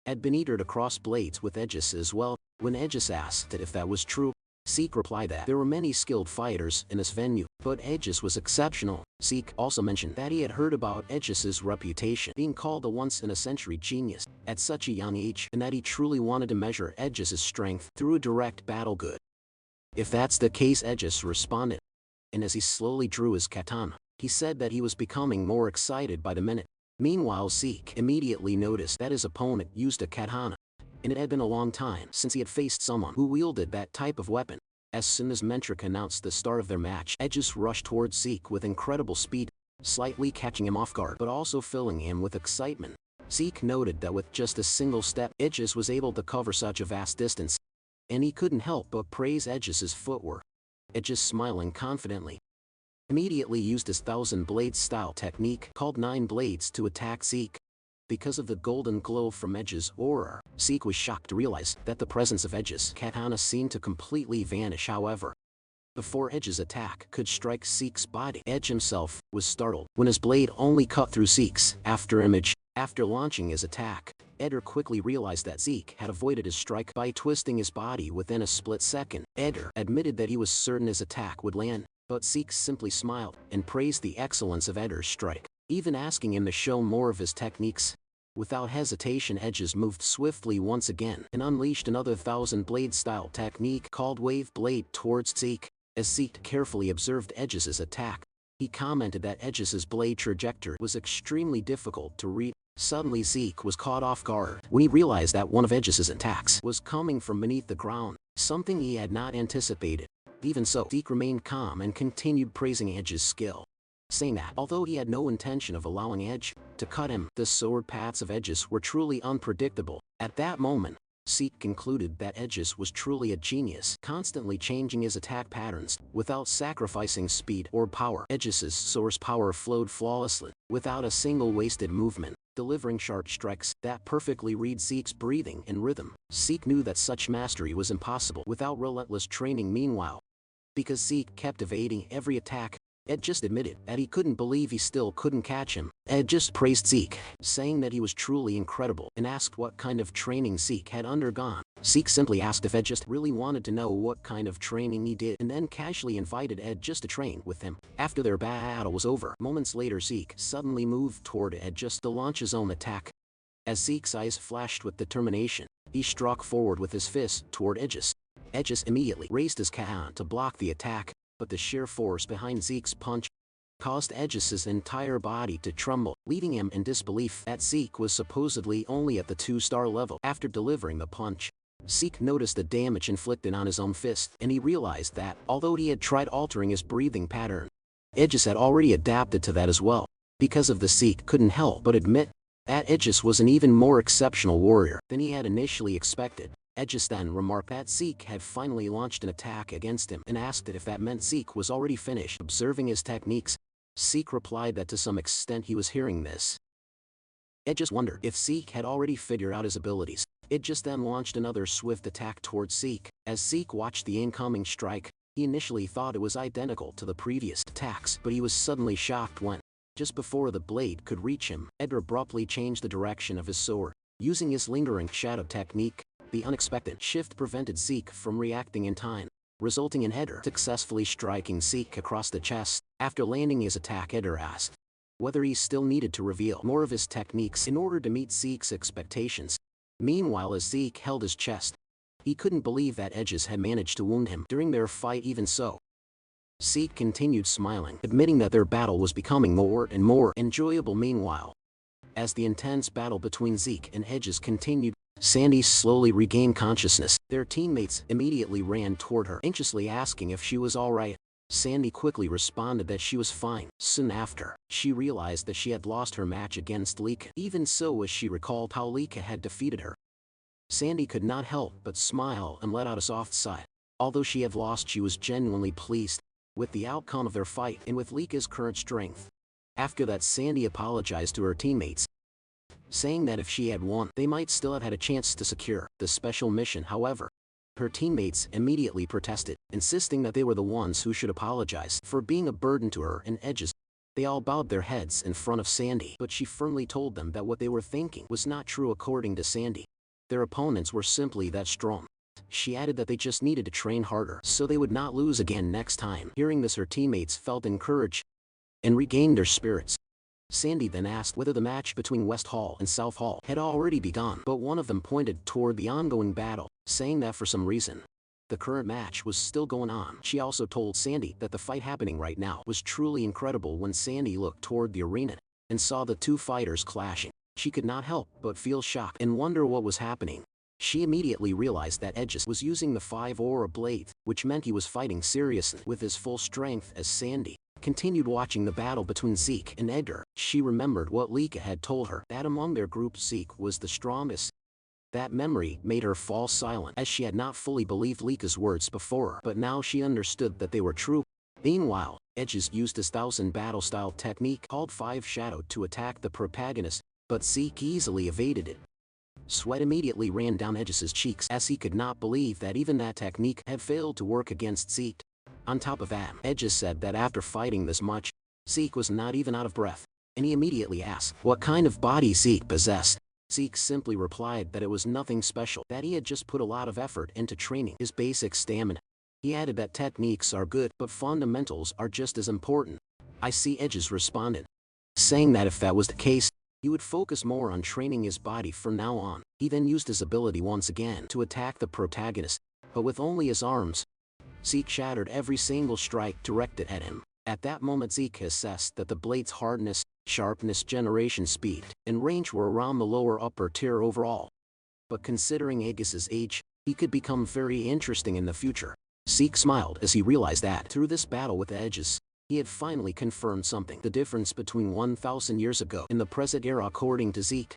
had been eager to cross blades with Edges as well. When Edges asked if that was true, Zeke replied that there were many skilled fighters in this venue, but Aegis was exceptional. Zeke also mentioned that he had heard about Aegis's reputation being called a once-in-a-century genius at such a young age, and that he truly wanted to measure Aegis's strength through a direct battle. Good. If that's the case, Aegis responded. And as he slowly drew his katana, he said that he was becoming more excited by the minute. Meanwhile, Zeke immediately noticed that his opponent used a katana, and it had been a long time since he had faced someone who wielded that type of weapon. As soon as Mentric announced the start of their match, Aegis rushed towards Zeke with incredible speed, slightly catching him off guard but also filling him with excitement. Zeke noted that with just a single step, Aegis was able to cover such a vast distance, and he couldn't help but praise Aegis's footwork. Aegis, smiling confidently, immediately used his 1,000 blades style technique called 9 blades to attack Zeke. Because of the golden glow from Aegis' aura, Zeke was shocked to realize that the presence of Aegis' katana seemed to completely vanish. However, before Aegis' attack could strike Zeke's body, Aegis himself was startled when his blade only cut through Zeke's afterimage. After launching his attack, Eder quickly realized that Zeke had avoided his strike by twisting his body within a split second. Eder admitted that he was certain his attack would land, but Zeke simply smiled and praised the excellence of Eder's strike, even asking him to show more of his techniques. Without hesitation, Aegis moved swiftly once again and unleashed another 1,000 blade style technique called Wave Blade towards Zeke. As Zeke carefully observed Aegis' attack, he commented that Aegis' blade trajectory was extremely difficult to read. Suddenly, Zeke was caught off guard when he realized that one of Aegis' attacks was coming from beneath the ground, something he had not anticipated. Even so, Zeke remained calm and continued praising Aegis' skill, saying that although he had no intention of allowing Aegis to cut him, the sword paths of Aegis were truly unpredictable. At that moment, Zeke concluded that Aegis was truly a genius, constantly changing his attack patterns without sacrificing speed or power. Aegis' source power flowed flawlessly, without a single wasted movement, delivering sharp strikes that perfectly read Zeke's breathing and rhythm. Zeke knew that such mastery was impossible without relentless training. Meanwhile, because Zeke kept evading every attack, Aegis admitted that he couldn't believe he still couldn't catch him. Aegis praised Zeke, saying that he was truly incredible, and asked what kind of training Zeke had undergone. Zeke simply asked if Aegis really wanted to know what kind of training he did, and then casually invited Aegis to train with him. After their battle was over, moments later, Zeke suddenly moved toward Aegis to launch his own attack. As Zeke's eyes flashed with determination, he struck forward with his fist toward Aegis. Aegis immediately raised his katana to block the attack, but the sheer force behind Zeke's punch caused Aegis' entire body to tremble, leaving him in disbelief that Zeke was supposedly only at the 2-star level. After delivering the punch, Zeke noticed the damage inflicted on his own fist, and he realized that, although he had tried altering his breathing pattern, Aegis had already adapted to that as well. Because of this, Zeke couldn't help but admit that Aegis was an even more exceptional warrior than he had initially expected. Aegis then remarked that Zeke had finally launched an attack against him and asked if that meant Zeke was already finished observing his techniques. Zeke replied that to some extent he was hearing this. Aegis wondered if Zeke had already figured out his abilities. Aegis then launched another swift attack towards Zeke. As Zeke watched the incoming strike, he initially thought it was identical to the previous attacks, but he was suddenly shocked when, just before the blade could reach him, Eder abruptly changed the direction of his sword. Using his lingering shadow technique, the unexpected shift prevented Zeke from reacting in time, resulting in Eder successfully striking Zeke across the chest. After landing his attack, Eder asked whether he still needed to reveal more of his techniques in order to meet Zeke's expectations. Meanwhile, as Zeke held his chest, he couldn't believe that Aegis had managed to wound him during their fight. Even so, Zeke continued smiling, admitting that their battle was becoming more and more enjoyable. Meanwhile, as the intense battle between Zeke and Aegis continued, Sandy slowly regained consciousness. Their teammates immediately ran toward her, anxiously asking if she was alright. Sandy quickly responded that she was fine. Soon after, she realized that she had lost her match against Lika. Even so, as she recalled how Lika had defeated her, Sandy could not help but smile and let out a soft sigh. Although she had lost, she was genuinely pleased with the outcome of their fight and with Lika's current strength. After that, Sandy apologized to her teammates, saying that if she had won, they might still have had a chance to secure the special mission. However, her teammates immediately protested, insisting that they were the ones who should apologize for being a burden to her and Aegis. They all bowed their heads in front of Sandy, but she firmly told them that what they were thinking was not true. According to Sandy, their opponents were simply that strong, She added that they just needed to train harder so they would not lose again next time. Hearing this, her teammates felt encouraged and regained their spirits. Sandy then asked whether the match between West Hall and South Hall had already begun, but one of them pointed toward the ongoing battle, saying that for some reason, the current match was still going on. She also told Sandy that the fight happening right now was truly incredible. When Sandy looked toward the arena and saw the two fighters clashing, she could not help but feel shocked and wonder what was happening. She immediately realized that Edges was using the 5-aura blade, which meant he was fighting seriously with his full strength. As Sandy continued watching the battle between Zeke and Edgar, she remembered what Lika had told her, that among their group Zeke was the strongest. That memory made her fall silent, as she had not fully believed Lika's words before, but now she understood that they were true. Meanwhile, Edges used his 1000 battle style technique called 5 Shadow to attack the protagonist, but Zeke easily evaded it. Sweat immediately ran down Edges' cheeks as he could not believe that even that technique had failed to work against Zeke. On top of that, Edges said that after fighting this much, Zeke was not even out of breath, and he immediately asked what kind of body Zeke possessed. Zeke simply replied that it was nothing special, that he had just put a lot of effort into training his basic stamina. He added that techniques are good, but fundamentals are just as important. I see, Edges responded, saying that if that was the case, he would focus more on training his body from now on. He then used his ability once again to attack the protagonist, but with only his arms. Zeke shattered every single strike directed at him. At that moment, Zeke assessed that the blade's hardness, sharpness, generation speed, and range were around the lower upper tier overall. But considering Aegis' age, he could become very interesting in the future. Zeke smiled as he realized that through this battle with Edges, he had finally confirmed something: the difference between 1,000 years ago and the present era. According to Zeke,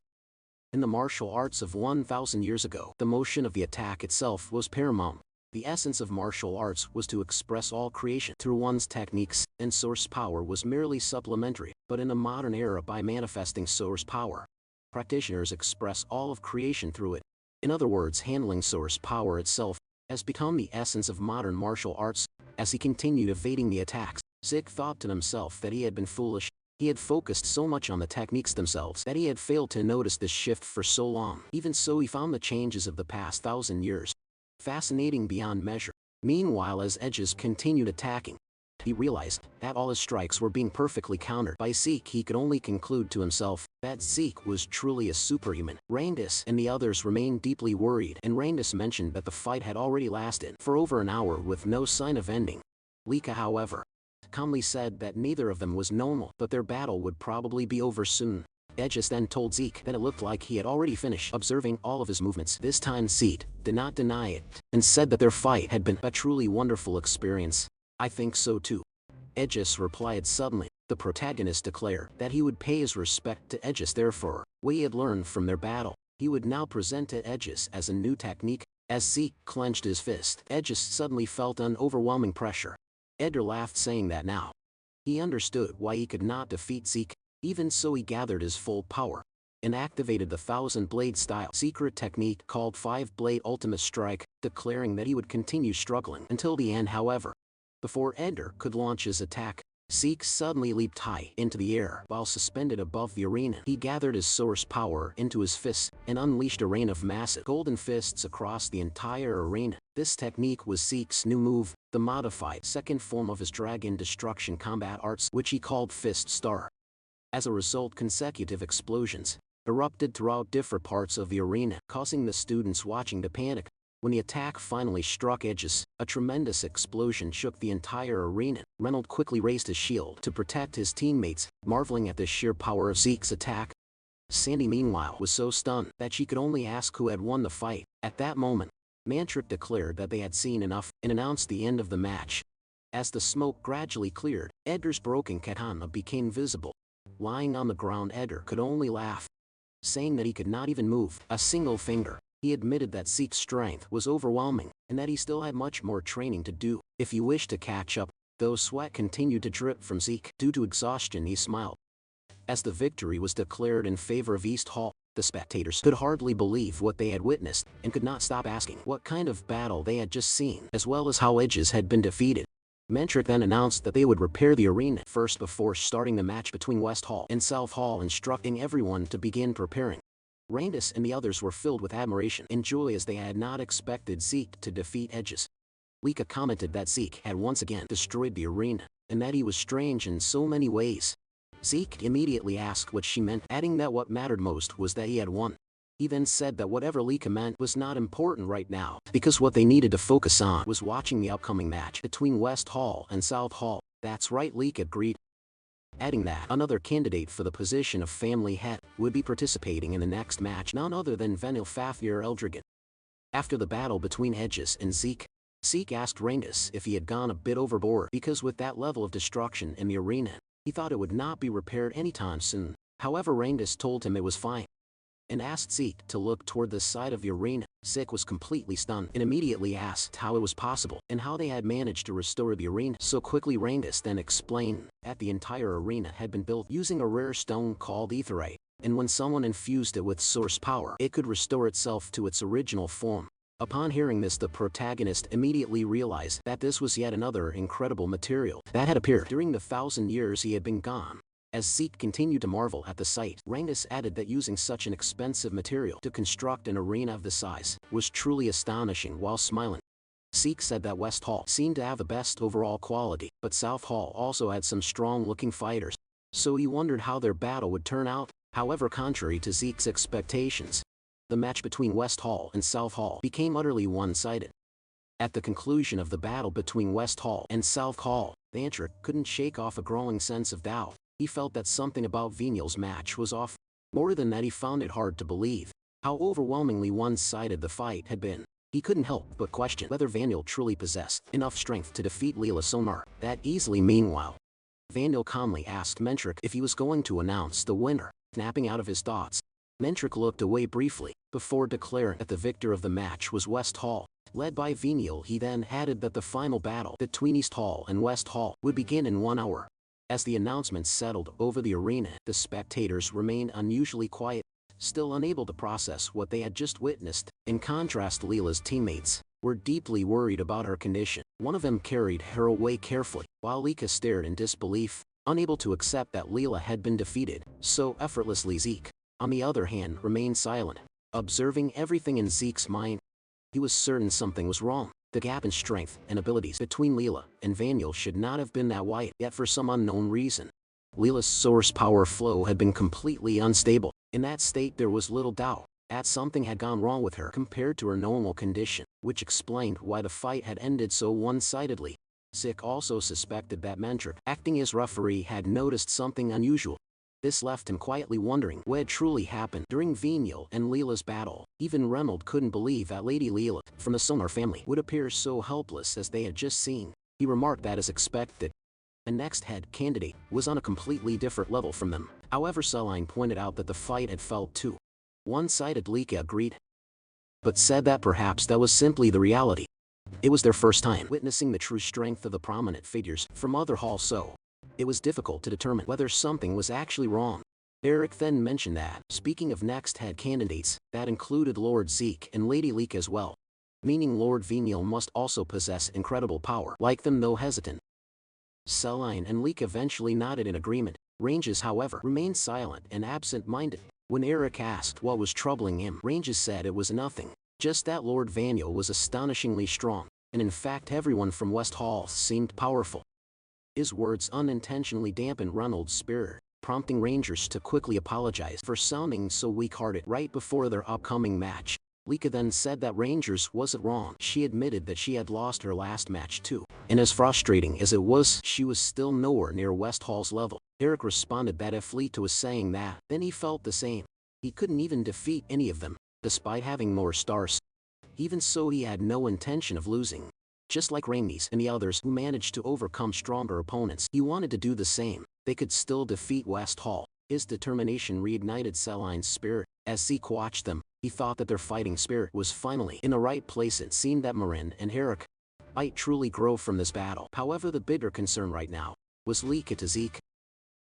in the martial arts of 1,000 years ago, the motion of the attack itself was paramount. The essence of martial arts was to express all creation through one's techniques, and source power was merely supplementary. But in the modern era, by manifesting source power, practitioners express all of creation through it. In other words, handling source power itself has become the essence of modern martial arts. As he continued evading the attacks, Zeke thought to himself that he had been foolish. He had focused so much on the techniques themselves that he had failed to notice this shift for so long. Even so, he found the changes of the past 1,000 years fascinating beyond measure. Meanwhile, as Edges continued attacking, he realized that all his strikes were being perfectly countered by Zeke. He could only conclude to himself that Zeke was truly a superhuman. Reincarnates and the others remained deeply worried, and Reincarnates mentioned that the fight had already lasted for over an hour with no sign of ending. Lika, however, calmly said that neither of them was normal, but their battle would probably be over soon. Edges then told Zeke that it looked like he had already finished observing all of his movements. This time Zeke did not deny it, and said that their fight had been a truly wonderful experience. I think so too, Edges replied suddenly. The protagonist declared that he would pay his respect to Edges, therefore, what he had learned from their battle, he would now present to Edges as a new technique. As Zeke clenched his fist, Edges suddenly felt an overwhelming pressure. Edgar laughed, saying that now he understood why he could not defeat Zeke. Even so, he gathered his full power and activated the 1000-blade style secret technique called 5-blade ultimate strike, declaring that he would continue struggling until the end. However, before Edgar could launch his attack, Zeke suddenly leaped high into the air. While suspended above the arena, he gathered his source power into his fists and unleashed a rain of massive golden fists across the entire arena. This technique was Zeke's new move, the modified second form of his dragon destruction combat arts, which he called Fist Star. As a result, consecutive explosions erupted throughout different parts of the arena, causing the students watching to panic. When the attack finally struck Edges, a tremendous explosion shook the entire arena. Reynolds quickly raised his shield to protect his teammates, marveling at the sheer power of Zeke's attack. Sandy, meanwhile, was so stunned that she could only ask who had won the fight. At that moment, Mantrip declared that they had seen enough and announced the end of the match. As the smoke gradually cleared, Edgar's broken katana became visible. Lying on the ground, Edgar could only laugh, saying that he could not even move a single finger. He admitted that Zeke's strength was overwhelming, and that he still had much more training to do if he wished to catch up. Though sweat continued to drip from Zeke due to exhaustion, he smiled. As the victory was declared in favor of East Hall, the spectators could hardly believe what they had witnessed, and could not stop asking what kind of battle they had just seen, as well as how Edges had been defeated. Mantric then announced that they would repair the arena first before starting the match between West Hall and South Hall, instructing everyone to begin preparing. Randus and the others were filled with admiration and joy as they had not expected Zeke to defeat Edges. Lika commented that Zeke had once again destroyed the arena, and that he was strange in so many ways. Zeke immediately asked what she meant, adding that what mattered most was that he had won. He then said that whatever Lika meant was not important right now, because what they needed to focus on was watching the upcoming match between West Hall and South Hall. That's right, Lika agreed, adding that another candidate for the position of family head would be participating in the next match, none other than Venil Fafnir Eldrigan. After the battle between Edges and Zeke asked Randus if he had gone a bit overboard, because with that level of destruction in the arena, he thought it would not be repaired anytime soon. However, Randus told him it was fine, and asked Zeke to look toward the side of the arena. Zeke was completely stunned and immediately asked how it was possible and how they had managed to restore the arena so quickly. Randus then explained that the entire arena had been built using a rare stone called etherite, and when someone infused it with source power, it could restore itself to its original form. Upon hearing this, the protagonist immediately realized that this was yet another incredible material that had appeared during the 1,000 years he had been gone. As Zeke continued to marvel at the sight, Randus added that using such an expensive material to construct an arena of this size was truly astonishing while smiling. Zeke said that West Hall seemed to have the best overall quality, but South Hall also had some strong-looking fighters, so he wondered how their battle would turn out. However, contrary to Zeke's expectations, the match between West Hall and South Hall became utterly one-sided. At the conclusion of the battle between West Hall and South Hall, the Antric couldn't shake off a growing sense of doubt. He felt that something about Venil's match was off. More than that, he found it hard to believe how overwhelmingly one-sided the fight had been. He couldn't help but question whether Vanil truly possessed enough strength to defeat Leela Sonar that easily. Meanwhile, Vanil calmly asked Mentric if he was going to announce the winner. Snapping out of his thoughts, Mentric looked away briefly before declaring that the victor of the match was West Hall, led by Venil. He then added that the final battle between East Hall and West Hall would begin in 1 hour. As the announcement settled over the arena, the spectators remained unusually quiet, still unable to process what they had just witnessed. In contrast, Leela's teammates were deeply worried about her condition. One of them carried her away carefully, while Lika stared in disbelief, unable to accept that Leela had been defeated so effortlessly. Zeke, on the other hand, remained silent, observing everything in Zeke's mind. He was certain something was wrong. The gap in strength and abilities between Leela and Vanil should not have been that wide, yet for some unknown reason, Leela's source power flow had been completely unstable. In that state, there was little doubt that something had gone wrong with her compared to her normal condition, which explained why the fight had ended so one-sidedly. Zeke also suspected that Mentric, acting as referee, had noticed something unusual. This left him quietly wondering what had truly happened during Venil and Leela's battle. Even Reynold couldn't believe that Lady Leela, from the Sonar family, would appear so helpless as they had just seen. He remarked that, as expected, the next head candidate was on a completely different level from them. However, Celine pointed out that the fight had felt too one-sided. Lika agreed, but said that perhaps that was simply the reality. It was their first time witnessing the true strength of the prominent figures from other halls, so it was difficult to determine whether something was actually wrong. Eric then mentioned that, speaking of next head candidates, that included Lord Zeke and Lady Leek as well, meaning Lord Venil must also possess incredible power like them, though hesitant. Celine and Leek eventually nodded in agreement. Ranges, however, remained silent and absent-minded. When Eric asked what was troubling him, Ranges said it was nothing, just that Lord Vanil was astonishingly strong, and in fact everyone from West Hall seemed powerful. His words unintentionally dampened Ronald's spirit, prompting Rangers to quickly apologize for sounding so weak-hearted right before their upcoming match. Lika then said that Rangers wasn't wrong. She admitted that she had lost her last match too, and as frustrating as it was, she was still nowhere near West Hall's level. Eric responded that if Leeta was saying that, then he felt the same. He couldn't even defeat any of them, despite having more stars. Even so, he had no intention of losing. Just like Ramies and the others who managed to overcome stronger opponents, he wanted to do the same. They could still defeat West Hall. His determination reignited Celine's spirit. As Zeke watched them, he thought that their fighting spirit was finally in the right place. It seemed that Marin and Herrick might truly grow from this battle. However, the bigger concern right now was Lika to Zeke.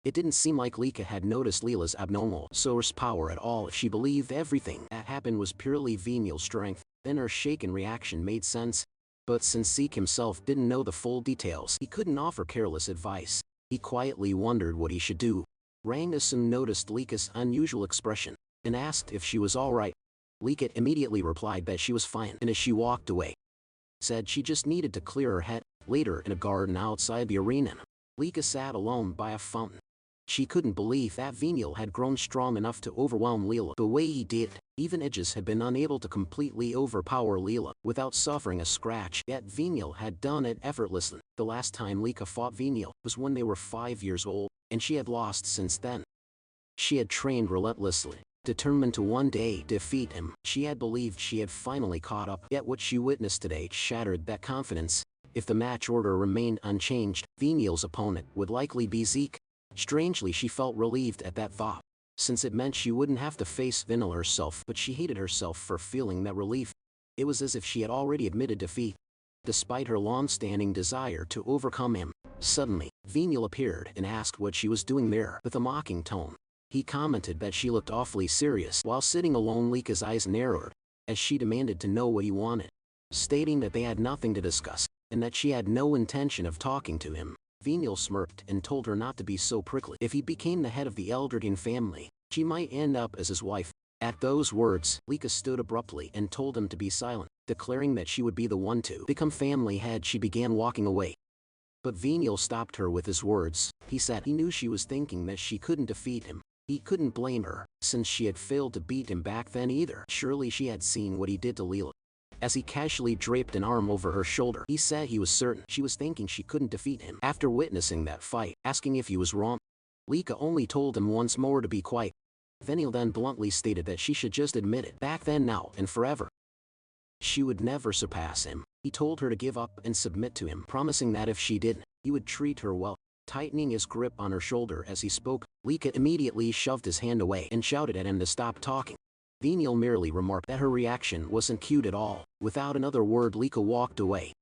It didn't seem like Lika had noticed Leela's abnormal source power at all. If she believed everything that happened was purely Venil's strength, then her shaken reaction made sense. But since Zeke himself didn't know the full details, he couldn't offer careless advice. He quietly wondered what he should do. Rangnissen noticed Lika's unusual expression, and asked if she was alright. Lika immediately replied that she was fine, and as she walked away, said she just needed to clear her head. Later, in a garden outside the arena, Lika sat alone by a fountain. She couldn't believe that Venial had grown strong enough to overwhelm Leela the way he did. Even Aegis had been unable to completely overpower Leela without suffering a scratch, yet Venial had done it effortlessly. The last time Lika fought Venial was when they were 5 years old, and she had lost since then. She had trained relentlessly, determined to one day defeat him. She had believed she had finally caught up, yet what she witnessed today shattered that confidence. If the match order remained unchanged, Venial's opponent would likely be Zeke. Strangely, she felt relieved at that thought, since it meant she wouldn't have to face Venial herself, but she hated herself for feeling that relief. It was as if she had already admitted defeat, despite her long-standing desire to overcome him. Suddenly, Venial appeared and asked what she was doing there with a mocking tone. He commented that she looked awfully serious. While sitting alone, Lika's eyes narrowed as she demanded to know what he wanted, stating that they had nothing to discuss, and that she had no intention of talking to him. Venial smirked and told her not to be so prickly. If he became the head of the Eldragon family, she might end up as his wife. At those words, Lika stood abruptly and told him to be silent, declaring that she would be the one to become family head. She began walking away, but Venial stopped her with his words. He said he knew she was thinking that she couldn't defeat him. He couldn't blame her, since she had failed to beat him back then either. Surely she had seen what he did to Leela. As he casually draped an arm over her shoulder, he said he was certain she was thinking she couldn't defeat him after witnessing that fight, asking if he was wrong. Lika only told him once more to be quiet. Venial then bluntly stated that she should just admit it, back then, now, and forever. She would never surpass him. He told her to give up and submit to him, promising that if she didn't, he would treat her well. Tightening his grip on her shoulder as he spoke, Lika immediately shoved his hand away and shouted at him to stop talking. Venial merely remarked that her reaction wasn't cute at all. Without another word, Lika walked away.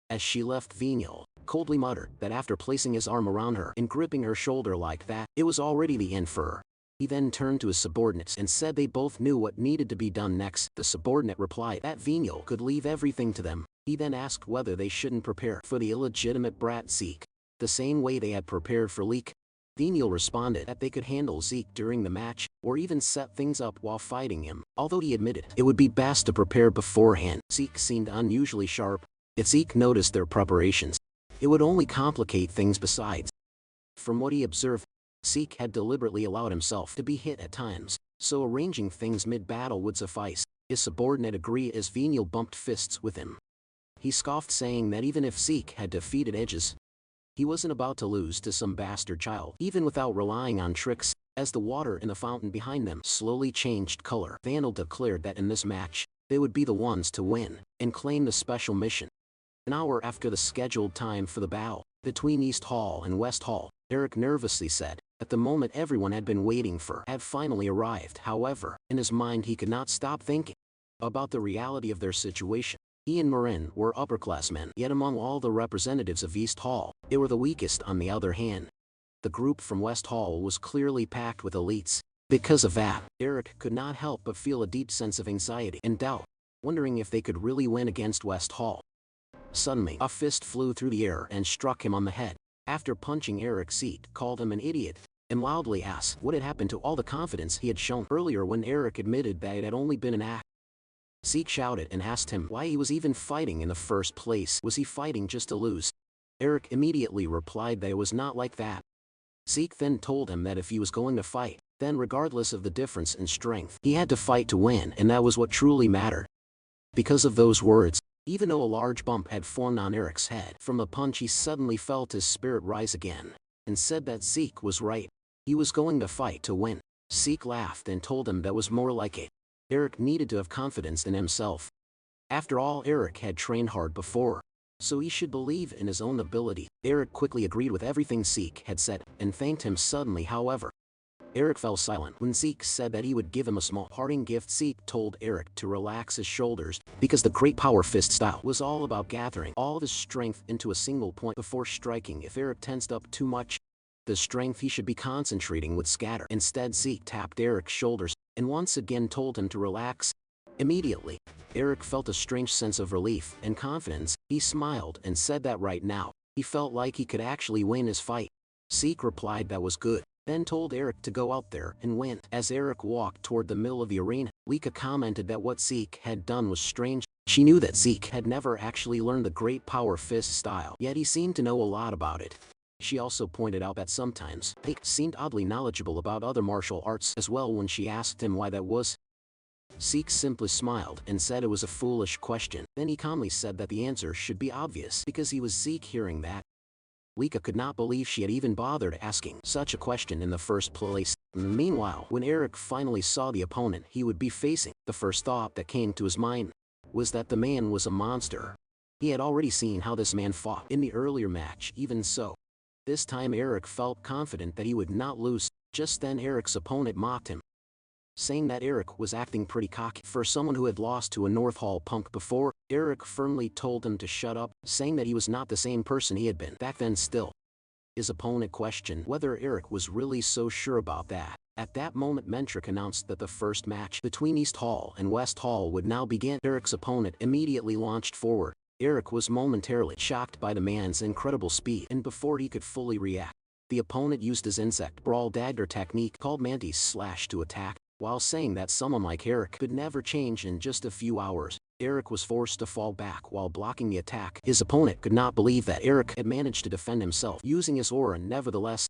As she left, Venial coldly muttered that after placing his arm around her and gripping her shoulder like that, it was already the end for her. He then turned to his subordinates and said they both knew what needed to be done next. The subordinate replied that Venial could leave everything to them. He then asked whether they shouldn't prepare for the illegitimate brat Zeke the same way they had prepared for Leek. Venial responded that they could handle Zeke during the match, or even set things up while fighting him, although he admitted it would be best to prepare beforehand. Zeke seemed unusually sharp. If Zeke noticed their preparations, it would only complicate things. Besides, from what he observed, Zeke had deliberately allowed himself to be hit at times, so arranging things mid-battle would suffice. His subordinate agreed as Venial bumped fists with him. He scoffed, saying that even if Zeke had defeated Aegis, he wasn't about to lose to some bastard child, even without relying on tricks. As the water in the fountain behind them slowly changed color, Venial declared that in this match, they would be the ones to win and claim the special mission. An hour after the scheduled time for the battle, between East Hall and West Hall, Eric nervously said, at the moment everyone had been waiting for had finally arrived. However, in his mind he could not stop thinking about the reality of their situation. He and Marin were upperclassmen, yet among all the representatives of East Hall, they were the weakest. On the other hand, the group from West Hall was clearly packed with elites. Because of that, Eric could not help but feel a deep sense of anxiety and doubt, wondering if they could really win against West Hall. Suddenly, a fist flew through the air and struck him on the head. After punching Eric, Zeke called him an idiot and loudly asked what had happened to all the confidence he had shown earlier when Eric admitted that it had only been an act. Zeke shouted and asked him why he was even fighting in the first place. Was he fighting just to lose? Eric immediately replied that it was not like that. Zeke then told him that if he was going to fight, then regardless of the difference in strength, he had to fight to win, and that was what truly mattered. Because of those words, even though a large bump had formed on Eric's head from the punch, he suddenly felt his spirit rise again, and said that Zeke was right. He was going to fight to win. Zeke laughed and told him that was more like it. Eric needed to have confidence in himself. After all, Eric had trained hard before, so he should believe in his own ability. Eric quickly agreed with everything Zeke had said, and thanked him suddenly. However, Eric fell silent when Zeke said that he would give him a small parting gift. Zeke told Eric to relax his shoulders, because the Great Power Fist style was all about gathering all of his strength into a single point before striking. If Eric tensed up too much, the strength he should be concentrating would scatter. Instead, Zeke tapped Eric's shoulders and once again told him to relax. Immediately, Eric felt a strange sense of relief and confidence. He smiled and said that right now, he felt like he could actually win his fight. Zeke replied that was good. then told Eric to go out there and win. As Eric walked toward the middle of the arena, Lika commented that what Zeke had done was strange. She knew that Zeke had never actually learned the Great Power Fist style, yet he seemed to know a lot about it. She also pointed out that sometimes Zeke seemed oddly knowledgeable about other martial arts as well. When she asked him why that was, Zeke simply smiled and said it was a foolish question. Then he calmly said that the answer should be obvious because he was Zeke. Hearing that, Lika could not believe she had even bothered asking such a question in the first place. Meanwhile, when Eric finally saw the opponent he would be facing, the first thought that came to his mind was that the man was a monster. He had already seen how this man fought in the earlier match. Even so, this time Eric felt confident that he would not lose. Just then Eric's opponent mocked him, saying that Eric was acting pretty cocky for someone who had lost to a North Hall punk before. Eric firmly told him to shut up, saying that he was not the same person he had been back then. Still, his opponent questioned whether Eric was really so sure about that. At that moment Mentric announced that the first match between East Hall and West Hall would now begin. Eric's opponent immediately launched forward. Eric was momentarily shocked by the man's incredible speed, and before he could fully react, the opponent used his insect brawl dagger technique called Mantis Slash to attack. While saying that someone like Eric could never change in just a few hours, Eric was forced to fall back while blocking the attack. His opponent could not believe that Eric had managed to defend himself using his aura. Nevertheless,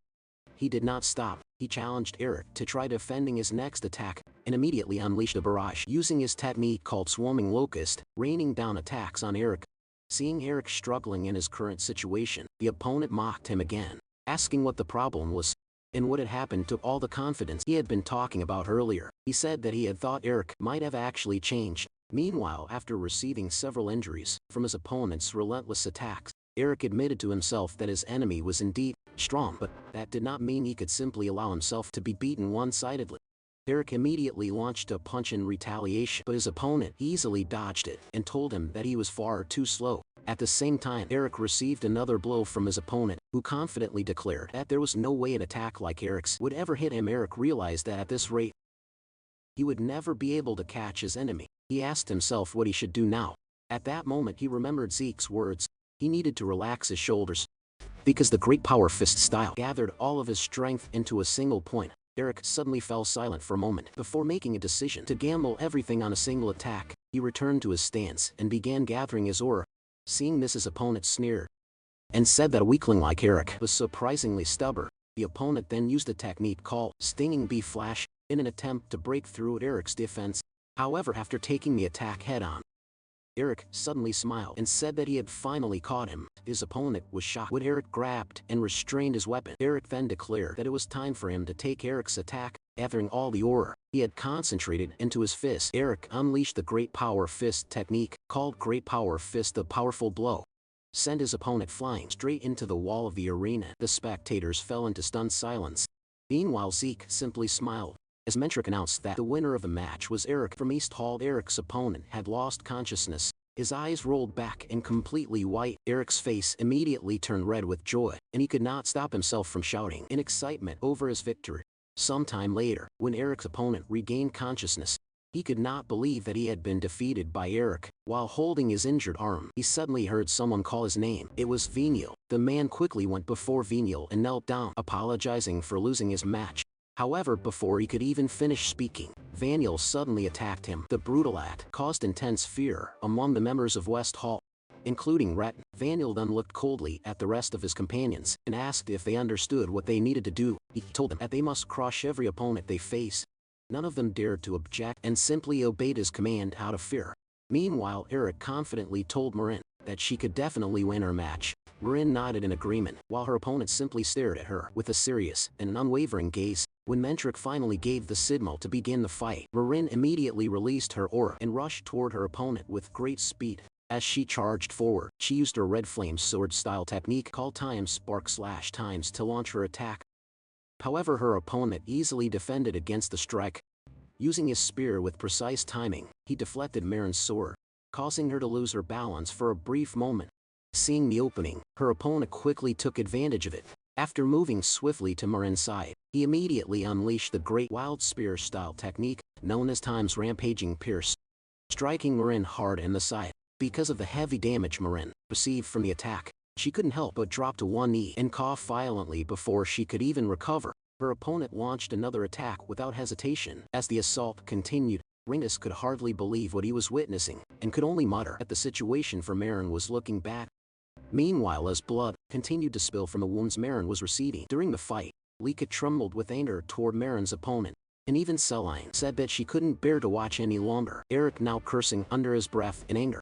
he did not stop. He challenged Eric to try defending his next attack, and immediately unleashed a barrage using his technique called Swarming Locust, raining down attacks on Eric. Seeing Eric struggling in his current situation, the opponent mocked him again, asking what the problem was and what had happened to all the confidence he had been talking about earlier. He said that he had thought Eric might have actually changed. Meanwhile, after receiving several injuries from his opponent's relentless attacks, Eric admitted to himself that his enemy was indeed strong, but that did not mean he could simply allow himself to be beaten one-sidedly. Eric immediately launched a punch in retaliation, but his opponent easily dodged it and told him that he was far too slow. At the same time, Eric received another blow from his opponent, who confidently declared that there was no way an attack like Eric's would ever hit him. Eric realized that at this rate, he would never be able to catch his enemy. He asked himself what he should do now. At that moment he remembered Zeke's words. He needed to relax his shoulders, because the Great Power Fist style gathered all of his strength into a single point. Eric suddenly fell silent for a moment before making a decision to gamble everything on a single attack. He returned to his stance and began gathering his aura. Seeing this, his opponent sneered and said that a weakling like Eric was surprisingly stubborn. The opponent then used a technique called Stinging Bee Flash in an attempt to break through Eric's defense. However, after taking the attack head-on, Eric suddenly smiled and said that he had finally caught him. His opponent was shocked when Eric grabbed and restrained his weapon. Eric then declared that it was time for him to take Eric's attack. Gathering all the aura he had concentrated into his fist, Eric unleashed the Great Power Fist technique, called Great Power Fist. The powerful blow sent his opponent flying straight into the wall of the arena. The spectators fell into stunned silence. Meanwhile, Zeke simply smiled as Mentric announced that the winner of the match was Eric from East Hall. Eric's opponent had lost consciousness. His eyes rolled back and completely white. Eric's face immediately turned red with joy, and he could not stop himself from shouting in excitement over his victory. Sometime later, when Eric's opponent regained consciousness, he could not believe that he had been defeated by Eric. While holding his injured arm, he suddenly heard someone call his name. It was Venial. The man quickly went before Venial and knelt down, apologizing for losing his match. However, before he could even finish speaking, Vaniel suddenly attacked him. The brutal act caused intense fear among the members of West Hall, including Rhett. Vaniel then looked coldly at the rest of his companions and asked if they understood what they needed to do. He told them that they must crush every opponent they face. None of them dared to object and simply obeyed his command out of fear. Meanwhile, Eric confidently told Marin that she could definitely win her match. Marin nodded in agreement, while her opponent simply stared at her with a serious and unwavering gaze. When Mentric finally gave the signal to begin the fight, Marin immediately released her aura and rushed toward her opponent with great speed. As she charged forward, she used her red flame sword style technique called Time Spark Slash Times to launch her attack. However, her opponent easily defended against the strike. Using his spear with precise timing, he deflected Marin's sword, causing her to lose her balance for a brief moment. Seeing the opening, her opponent quickly took advantage of it. After moving swiftly to Marin's side, he immediately unleashed the Great Wild Spear style technique, known as Time's Rampaging Pierce, striking Marin hard in the side. Because of the heavy damage Marin received from the attack, she couldn't help but drop to one knee and cough violently before she could even recover. Her opponent launched another attack without hesitation. As the assault continued, Reincarnates could hardly believe what he was witnessing, and could only mutter at the situation, for Marin was looking back. Meanwhile, as blood continued to spill from the wounds Marin was receiving during the fight, Lika trembled with anger toward Marin's opponent, and even Celine said that she couldn't bear to watch any longer. Eric, now cursing under his breath in anger,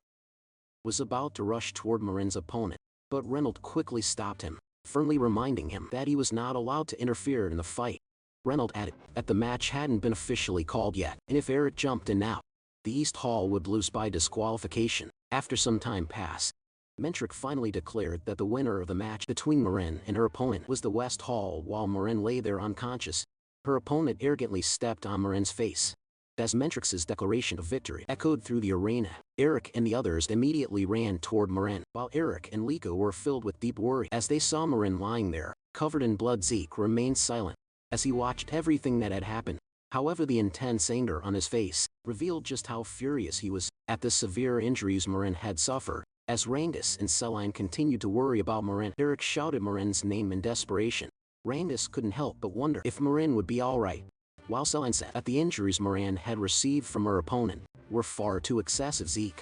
was about to rush toward Marin's opponent, but Reynolds quickly stopped him, firmly reminding him that he was not allowed to interfere in the fight. Reynolds added that the match hadn't been officially called yet, and if Eric jumped in now, the East Hall would lose by disqualification. After some time passed, Mentric finally declared that the winner of the match between Marin and her opponent was the West Hall. While Marin lay there unconscious, her opponent arrogantly stepped on Marin's face. As Mentrix's declaration of victory echoed through the arena, Eric and the others immediately ran toward Marin, while Eric and Lika were filled with deep worry as they saw Marin lying there, covered in blood. Zeke remained silent as he watched everything that had happened. However, the intense anger on his face revealed just how furious he was at the severe injuries Marin had suffered. As Reincarnates and Celine continued to worry about Marin, Eric shouted Marin's name in desperation. Reincarnates couldn't help but wonder if Marin would be alright, while Celine said that the injuries Marin had received from her opponent were far too excessive. Zeke,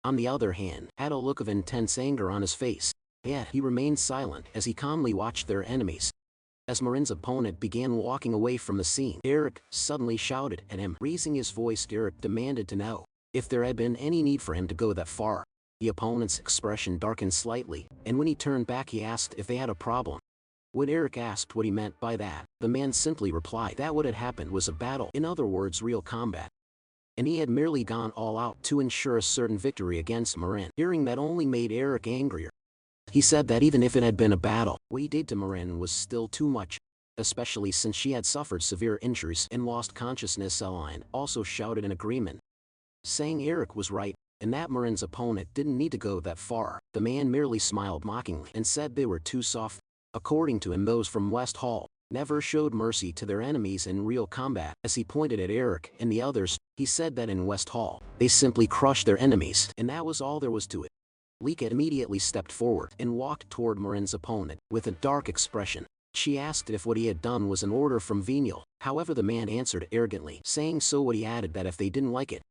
on the other hand, had a look of intense anger on his face, yet he remained silent as he calmly watched their enemies. As Marin's opponent began walking away from the scene, Eric suddenly shouted at him. Raising his voice, Eric demanded to know if there had been any need for him to go that far. The opponent's expression darkened slightly, and when he turned back he asked if they had a problem. When Eric asked what he meant by that, the man simply replied that what had happened was a battle, in other words real combat, and he had merely gone all out to ensure a certain victory against Marin. Hearing that only made Eric angrier. He said that even if it had been a battle, what he did to Marin was still too much, especially since she had suffered severe injuries and lost consciousness. Celine also shouted in agreement, saying Eric was right, and that Marin's opponent didn't need to go that far. The man merely smiled mockingly and said they were too soft. According to him, those from West Hall never showed mercy to their enemies in real combat. As he pointed at Eric and the others, he said that in West Hall, they simply crushed their enemies, and that was all there was to it. Lika immediately stepped forward and walked toward Marin's opponent with a dark expression. She asked if what he had done was an order from Venial. However, the man answered arrogantly, saying so. What he added that if they didn't like it,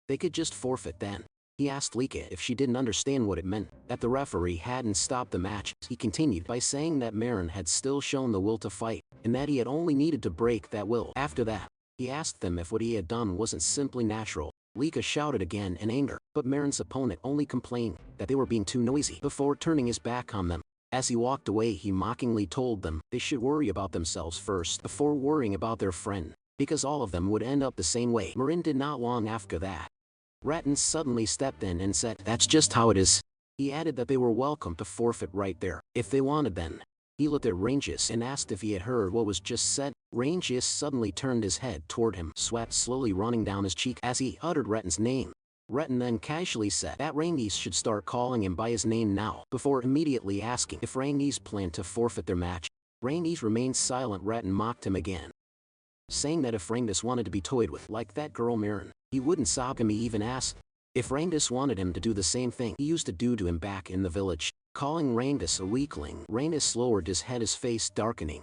they could just forfeit then. He asked Lika if she didn't understand what it meant, that the referee hadn't stopped the match. He continued by saying that Marin had still shown the will to fight, and that he had only needed to break that will. After that, he asked them if what he had done wasn't simply natural. Lika shouted again in anger, but Marin's opponent only complained that they were being too noisy before turning his back on them. As he walked away, he mockingly told them they should worry about themselves first before worrying about their friend, because all of them would end up the same way. Marin did not long after that. Ratton suddenly stepped in and said, "That's just how it is." He added that they were welcome to forfeit right there, if they wanted then. He looked at Reincarnates and asked if he had heard what was just said. Reincarnates suddenly turned his head toward him, sweat slowly running down his cheek as he uttered Ratton's name. Ratton then casually said that Reincarnates should start calling him by his name now, before immediately asking if Reincarnates planned to forfeit their match. Reincarnates remained silent. Ratton mocked him again, saying that if Reincarnates wanted to be toyed with like that girl Marin, he wouldn't stop him. He even asked if Reincarnates wanted him to do the same thing he used to do to him back in the village. Calling Reincarnates a weakling, Reincarnates lowered his head, his face darkening.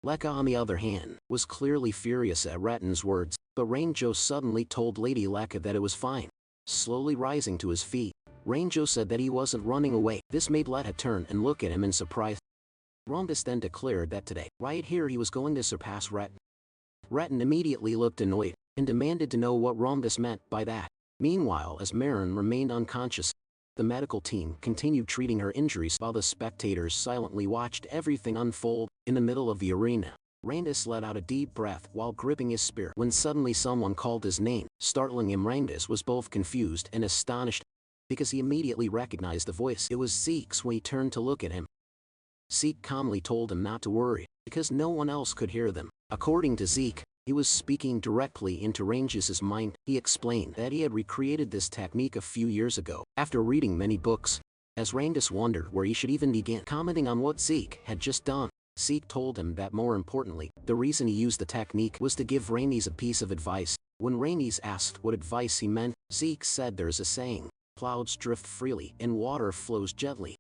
Leka, on the other hand, was clearly furious at Ratton's words, but Rainjo suddenly told Lady Leka that it was fine. Slowly rising to his feet, Rainjo said that he wasn't running away. This made Leka turn and look at him in surprise. Rhombus then declared that today, right here, he was going to surpass Ratton. Ratton immediately looked annoyed and demanded to know what Rhombus meant by that. Meanwhile, as Marin remained unconscious, the medical team continued treating her injuries while the spectators silently watched everything unfold. In the middle of the arena, Reincarnates let out a deep breath while gripping his spear when suddenly someone called his name, startling him. Reincarnates was both confused and astonished, because he immediately recognized the voice. It was Zeke's. When he turned to look at him, Zeke calmly told him not to worry, because no one else could hear them. According to Zeke, he was speaking directly into Reincarnates' mind. He explained that he had recreated this technique a few years ago, after reading many books. As Reincarnates wondered where he should even begin commenting on what Zeke had just done, Zeke told him that more importantly, the reason he used the technique was to give Reincarnates a piece of advice. When Reincarnates asked what advice he meant, Zeke said there's a saying, clouds drift freely and water flows gently.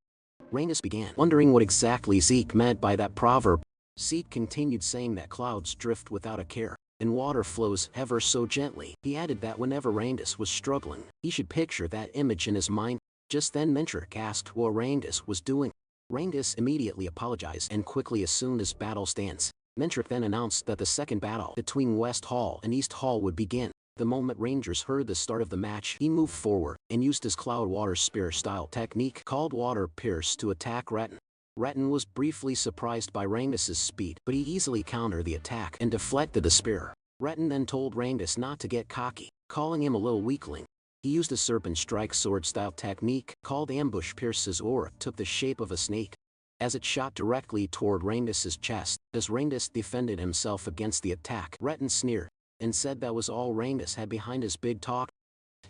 Reincarnates began wondering what exactly Zeke meant by that proverb. Zeke continued saying that clouds drift without a care, and water flows ever so gently. He added that whenever Randus was struggling, he should picture that image in his mind. Just then Mentric asked what Randus was doing. Randus immediately apologized and quickly assumed his battle stance. Mentric then announced that the second battle between West Hall and East Hall would begin. The moment Rangers heard the start of the match, he moved forward and used his Cloud Water Spear-style technique called Water Pierce to attack Retin. Retin was briefly surprised by Randus's speed, but he easily countered the attack and deflected the spear. Retin then told Randus not to get cocky, calling him a little weakling. He used a Serpent Strike sword-style technique called Ambush Pierce. His aura took the shape of a snake, as it shot directly toward Randus's chest. As Randus defended himself against the attack, Retin sneered and said that was all Randus had behind his big talk.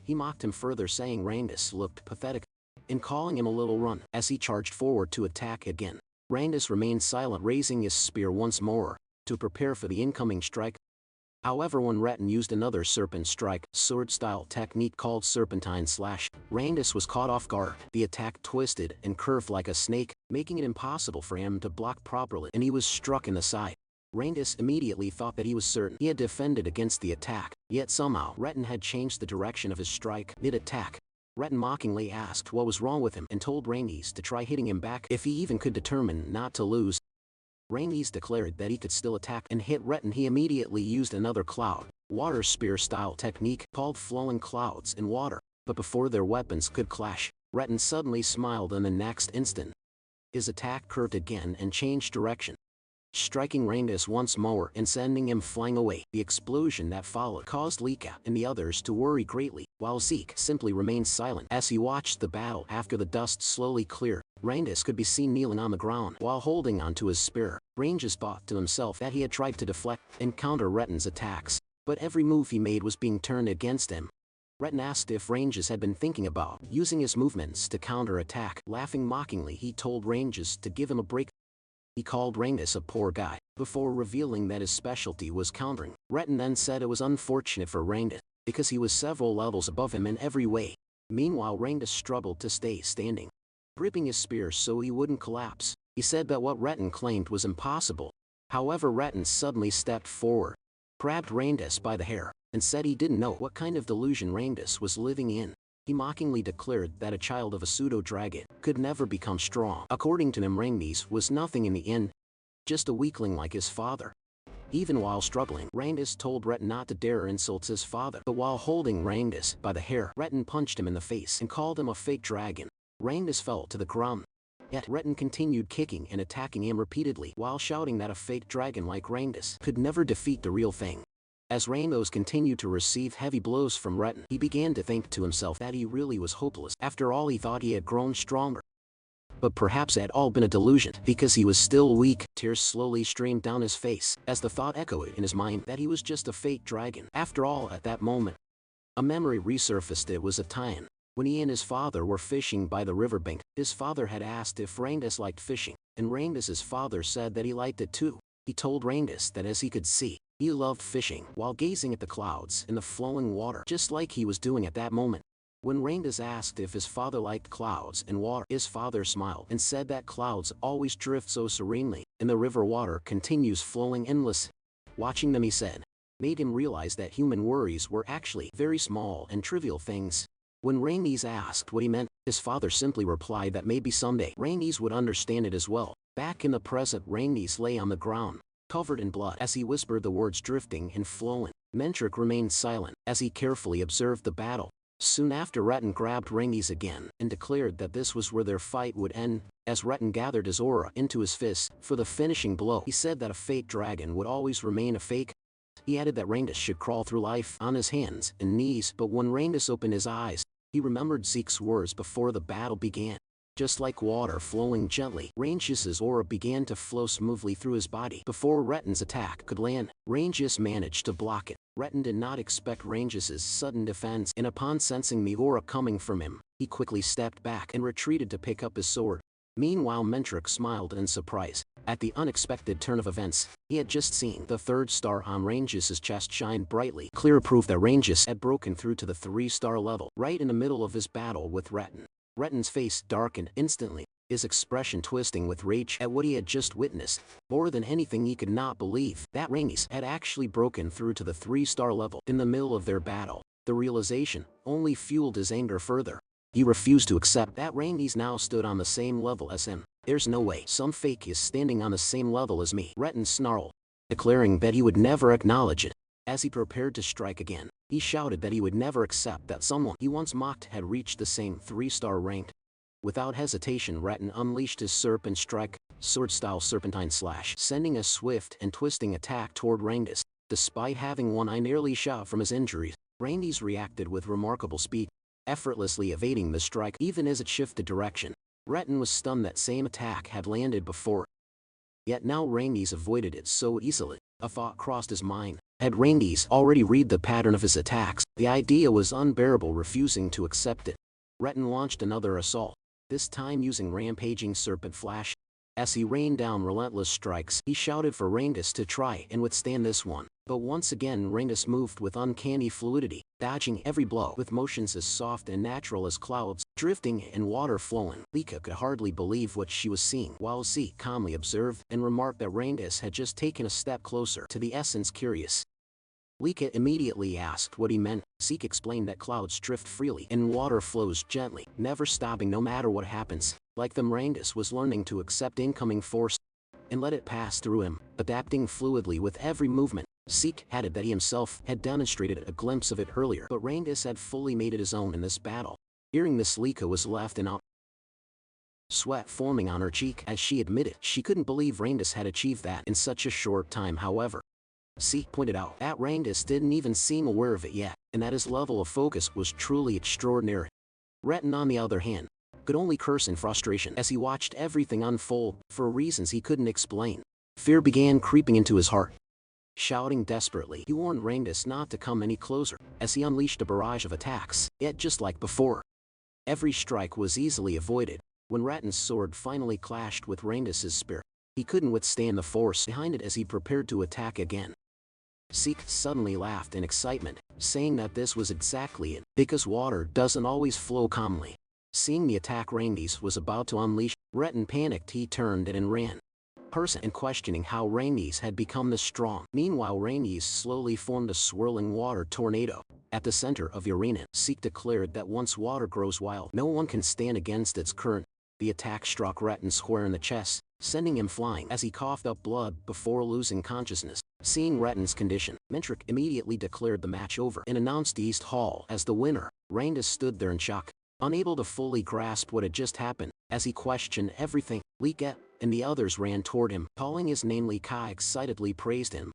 He mocked him further, saying Randus looked pathetic and calling him a little runt. As he charged forward to attack again, Randus remained silent, raising his spear once more to prepare for the incoming strike. However, when Retin used another Serpent Strike sword-style technique called Serpentine Slash, Randus was caught off guard. The attack twisted and curved like a snake, making it impossible for him to block properly, and he was struck in the side. Randus immediately thought that he was certain he had defended against the attack, yet somehow Retin had changed the direction of his strike mid-attack. Retin mockingly asked what was wrong with him and told Randus to try hitting him back if he even could determine not to lose. Randus declared that he could still attack and hit Retin. He immediately used another Cloud Water Spear-style technique called Flowing Clouds in Water, but before their weapons could clash, Retin suddenly smiled, and the next instant, his attack curved again and changed direction, striking Randus once more and sending him flying away. The explosion that followed caused Lika and the others to worry greatly, while Zeke simply remained silent as he watched the battle. After the dust slowly cleared, Randus could be seen kneeling on the ground while holding onto his spear. Randus thought to himself that he had tried to deflect and counter Retin's attacks, but every move he made was being turned against him. Retin asked if Randus had been thinking about using his movements to counter-attack. Laughing mockingly, he told Randus to give him a break. He called Randus a poor guy, before revealing that his specialty was countering. Retin then said it was unfortunate for Randus, because he was several levels above him in every way. Meanwhile, Randus struggled to stay standing, gripping his spear so he wouldn't collapse. He said that what Retin claimed was impossible. However, Retin suddenly stepped forward, grabbed Randus by the hair, and said he didn't know what kind of delusion Randus was living in. He mockingly declared that a child of a pseudo-dragon could never become strong. According to him, Randus was nothing in the end, just a weakling like his father. Even while struggling, Randus told Retin not to dare insult his father, but while holding Randus by the hair, Retin punched him in the face and called him a fake dragon. Randus fell to the ground. Yet Retin continued kicking and attacking him repeatedly while shouting that a fake dragon like Randus could never defeat the real thing. As Randus continued to receive heavy blows from Retin, he began to think to himself that he really was hopeless. After all, he thought he had grown stronger. But perhaps it had all been a delusion, because he was still weak. Tears slowly streamed down his face, as the thought echoed in his mind that he was just a fake dragon. After all, at that moment, a memory resurfaced. It was a time when he and his father were fishing by the riverbank. His father had asked if Randus liked fishing, and Randus's father said that he liked it too. He told Randus that as he could see, he loved fishing while gazing at the clouds and the flowing water, just like he was doing at that moment. When Randus asked if his father liked clouds and water, his father smiled and said that clouds always drift so serenely, and the river water continues flowing endless. Watching them, he said, made him realize that human worries were actually very small and trivial things. When Randus asked what he meant, his father simply replied that maybe someday Randus would understand it as well. Back in the present, Randus lay on the ground, covered in blood. As he whispered the words drifting and flowing, Mentric remained silent as he carefully observed the battle. Soon after, Retin grabbed Randus again and declared that this was where their fight would end. As Retin gathered his aura into his fist for the finishing blow, he said that a fake dragon would always remain a fake. He added that Randus should crawl through life on his hands and knees, but when Randus opened his eyes, he remembered Zeke's words before the battle began. Just like water flowing gently, Randus's aura began to flow smoothly through his body. Before Retin's attack could land, Randus managed to block it. Retin did not expect Randus's sudden defense, and upon sensing the aura coming from him, he quickly stepped back and retreated to pick up his sword. Meanwhile, Mentric smiled in surprise at the unexpected turn of events. He had just seen the third star on Randus's chest shine brightly, clear proof that Randus had broken through to the 3-star level, right in the middle of his battle with Retin. Retin's face darkened instantly. his expression twisting with rage at what he had just witnessed. More than anything, he could not believe that Reincarnates had actually broken through to the 3-star level in the middle of their battle. The realization only fueled his anger further. He refused to accept that Reincarnates now stood on the same level as him. There's no way some fake is standing on the same level as me, Retin snarled, declaring that he would never acknowledge it. As he prepared to strike again, he shouted that he would never accept that someone he once mocked had reached the same 3-star rank. Without hesitation, Retin unleashed his serpent strike, sword-style serpentine slash, sending a swift and twisting attack toward Reincarnates. Despite having one eye nearly shot from his injuries, Reincarnates reacted with remarkable speed, effortlessly evading the strike even as it shifted direction. Retin was stunned that same attack had landed before. Yet now Reincarnates avoided it so easily. A thought crossed his mind. Had Reincarnates already read the pattern of his attacks? The idea was unbearable, refusing to accept it. Retin launched another assault, this time using rampaging serpent flash. As he rained down relentless strikes, he shouted for Reincarnates to try and withstand this one. But once again Reincarnates moved with uncanny fluidity, dodging every blow with motions as soft and natural as clouds, drifting and water flowing. Lika could hardly believe what she was seeing, while Zeke calmly observed and remarked that Reincarnates had just taken a step closer to the essence. Curious, Lika immediately asked what he meant. Zeke explained that clouds drift freely and water flows gently, never stopping no matter what happens. Like them, Reincarnates was learning to accept incoming force and let it pass through him, adapting fluidly with every movement. Zeke added that he himself had demonstrated a glimpse of it earlier, but Reincarnates had fully made it his own in this battle. Hearing this, Lika was left in awe, sweat forming on her cheek as she admitted she couldn't believe Reincarnates had achieved that in such a short time. However, Zeke pointed out that Reincarnates didn't even seem aware of it yet, and that his level of focus was truly extraordinary. Retin, on the other hand, could only curse in frustration as he watched everything unfold for reasons he couldn't explain. Fear began creeping into his heart. Shouting desperately, he warned Reincarnates not to come any closer, as he unleashed a barrage of attacks. Yet just like before, every strike was easily avoided. When Retin's sword finally clashed with Reincarnates' spear, he couldn't withstand the force behind it as he prepared to attack again. Zeke suddenly laughed in excitement, saying that this was exactly it, because water doesn't always flow calmly. Seeing the attack Reincarnates was about to unleash, Retin panicked. He turned and ran, and questioning how Reincarnates had become this strong. Meanwhile, Reincarnates slowly formed a swirling water tornado. At the center of the arena, Zeke declared that once water grows wild, no one can stand against its current. The attack struck Retin square in the chest, sending him flying as he coughed up blood before losing consciousness. Seeing Retin's condition, Mentric immediately declared the match over and announced East Hall as the winner. Reincarnates stood there in shock, unable to fully grasp what had just happened. As he questioned everything, Lika and the others ran toward him, calling his name. Lika excitedly praised him,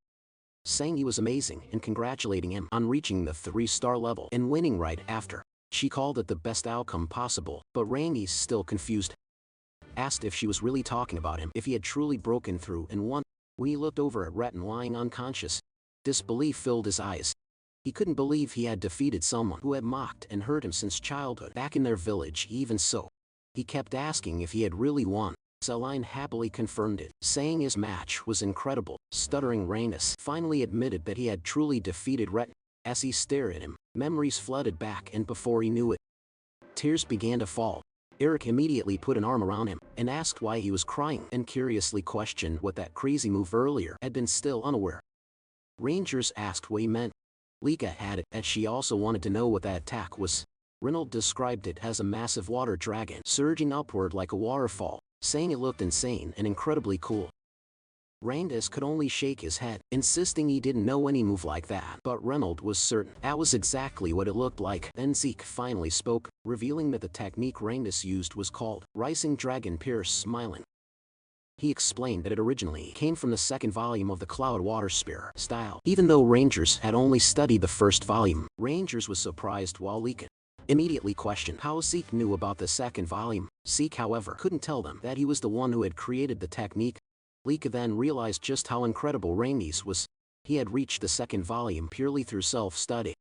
saying he was amazing and congratulating him on reaching the 3-star level and winning right after. She called it the best outcome possible, but Reincarnates, still confused, asked if she was really talking about him, if he had truly broken through and won. When he looked over at Retin lying unconscious, disbelief filled his eyes. He couldn't believe he had defeated someone who had mocked and hurt him since childhood back in their village. Even so, he kept asking if he had really won. Celine happily confirmed it, saying his match was incredible. Stuttering Reincarnates finally admitted that he had truly defeated Retin. As he stared at him, memories flooded back, and before he knew it, tears began to fall. Eric immediately put an arm around him and asked why he was crying, and curiously questioned what that crazy move earlier had been. Still unaware, Rangers asked what he meant. Lika added that she also wanted to know what that attack was. Reynolds described it as a massive water dragon surging upward like a waterfall, saying it looked insane and incredibly cool. Reincarnates could only shake his head, insisting he didn't know any move like that, but Reynolds was certain that was exactly what it looked like. Then Zeke finally spoke, revealing that the technique Reincarnates used was called Rising Dragon. Pierce smiling, he explained that it originally came from the second volume of the Cloud Water Spear style. Even though Rangers had only studied the first volume, Rangers was surprised while Lika immediately questioned how Zeke knew about the second volume. Zeke, however, couldn't tell them that he was the one who had created the technique. Lika then realized just how incredible Reincarnates was. He had reached the second volume purely through self-study.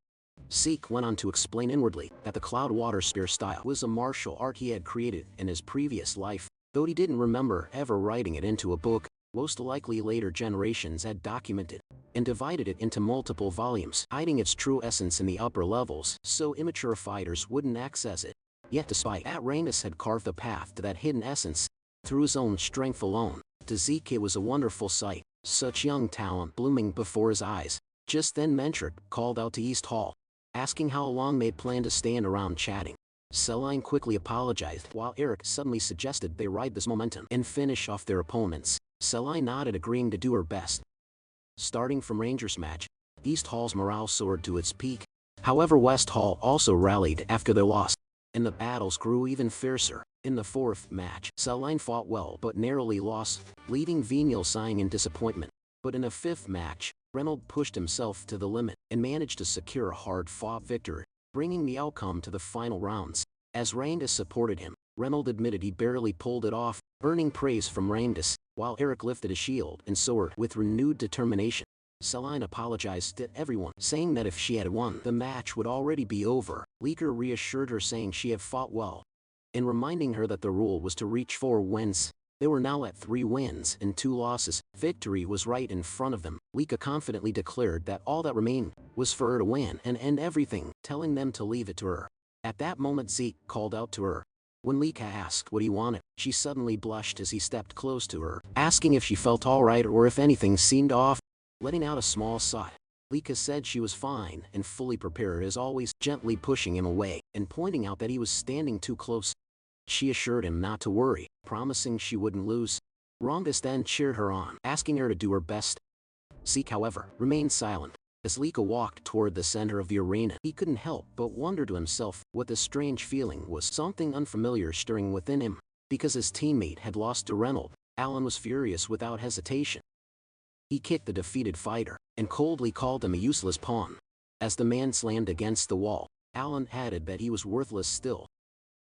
Zeke went on to explain inwardly that the Cloud Water Spear style was a martial art he had created in his previous life, though he didn't remember ever writing it into a book. Most likely later generations had documented and divided it into multiple volumes, hiding its true essence in the upper levels so immature fighters wouldn't access it. Yet despite that, Reincarnates had carved a path to that hidden essence through his own strength alone. To Zeke it was a wonderful sight, such young talent blooming before his eyes. Just then Mentric called out to East Hall, asking how long they'd planned to stand around chatting. Celine quickly apologized, while Eric suddenly suggested they ride this momentum and finish off their opponents. Celine nodded, agreeing to do her best. Starting from Rangers match, East Hall's morale soared to its peak. However, West Hall also rallied after their loss, and the battles grew even fiercer. In the fourth match, Celine fought well but narrowly lost, leaving Vignal sighing in disappointment. But in the fifth match, Reynolds pushed himself to the limit and managed to secure a hard-fought victory, bringing the outcome to the final rounds. As Reincarnates supported him, Reynolds admitted he barely pulled it off, earning praise from Reincarnates, while Eric lifted his shield and sword with renewed determination. Celine apologized to everyone, saying that if she had won, the match would already be over. Leaker reassured her, saying she had fought well, and reminding her that the rule was to reach 4 wins. They were now at 3 wins and 2 losses. Victory was right in front of them. Lika confidently declared that all that remained was for her to win and end everything, telling them to leave it to her. At that moment Zeke called out to her. When Lika asked what he wanted, she suddenly blushed as he stepped close to her, asking if she felt alright or if anything seemed off. Letting out a small sigh, Lika said she was fine and fully prepared as always, gently pushing him away and pointing out that he was standing too close. She assured him not to worry, promising she wouldn't lose. Reincarnates then cheered her on, asking her to do her best. Zeke, however, remained silent. As Lika walked toward the center of the arena, he couldn't help but wonder to himself what this strange feeling was. Something unfamiliar stirring within him. Because his teammate had lost to Reynolds, Alan was furious without hesitation. He kicked the defeated fighter, and coldly called him a useless pawn. As the man slammed against the wall, Alan added that he was worthless still.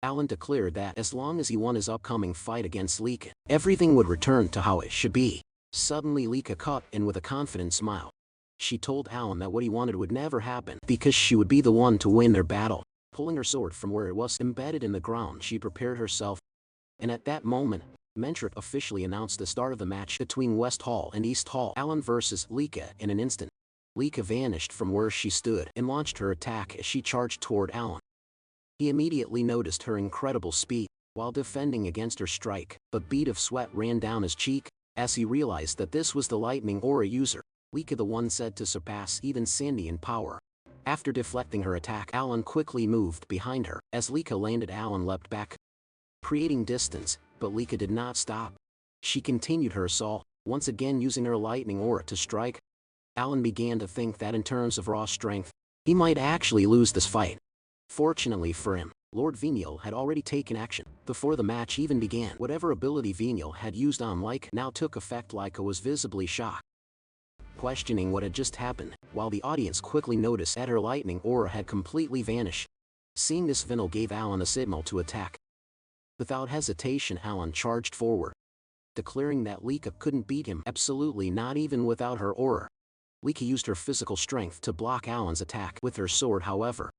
Alan declared that as long as he won his upcoming fight against Lika, everything would return to how it should be. Suddenly Lika cut in with a confident smile. She told Alan that what he wanted would never happen, because she would be the one to win their battle. Pulling her sword from where it was embedded in the ground, she prepared herself. And at that moment, Mentric officially announced the start of the match between West Hall and East Hall. Alan versus Lika. In an instant, Lika vanished from where she stood and launched her attack as she charged toward Alan. He immediately noticed her incredible speed while defending against her strike. A bead of sweat ran down his cheek as he realized that this was the lightning aura user, Lika, the one said to surpass even Sandy in power. After deflecting her attack, Alan quickly moved behind her. As Lika landed, Alan leapt back, creating distance, but Lika did not stop. She continued her assault, once again using her lightning aura to strike. Alan began to think that in terms of raw strength, he might actually lose this fight. Fortunately for him, Lord Vignal had already taken action before the match even began. Whatever ability Vignal had used on Lika now took effect. Lika was visibly shocked, questioning what had just happened, while the audience quickly noticed that her lightning aura had completely vanished. Seeing this, Vignal gave Alan a signal to attack. Without hesitation, Alan charged forward, declaring that Lika couldn't beat him, absolutely not, even without her aura. Lika used her physical strength to block Alan's attack with her sword. However,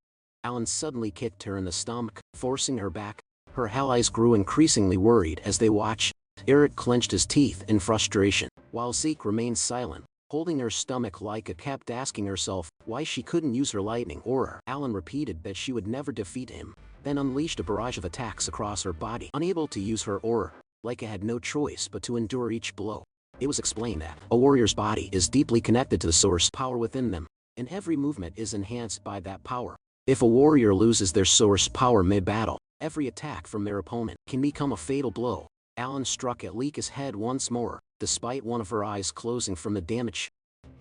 Alan suddenly kicked her in the stomach, forcing her back. Her allies grew increasingly worried as they watched. Eric clenched his teeth in frustration, while Zeke remained silent, holding her stomach. Lika kept asking herself why she couldn't use her lightning aura. Alan repeated that she would never defeat him, then unleashed a barrage of attacks across her body. Unable to use her aura, Lika had no choice but to endure each blow. It was explained that a warrior's body is deeply connected to the source power within them, and every movement is enhanced by that power. If a warrior loses their source power mid-battle, every attack from their opponent can become a fatal blow. Alan struck at Lika's head once more, despite one of her eyes closing from the damage.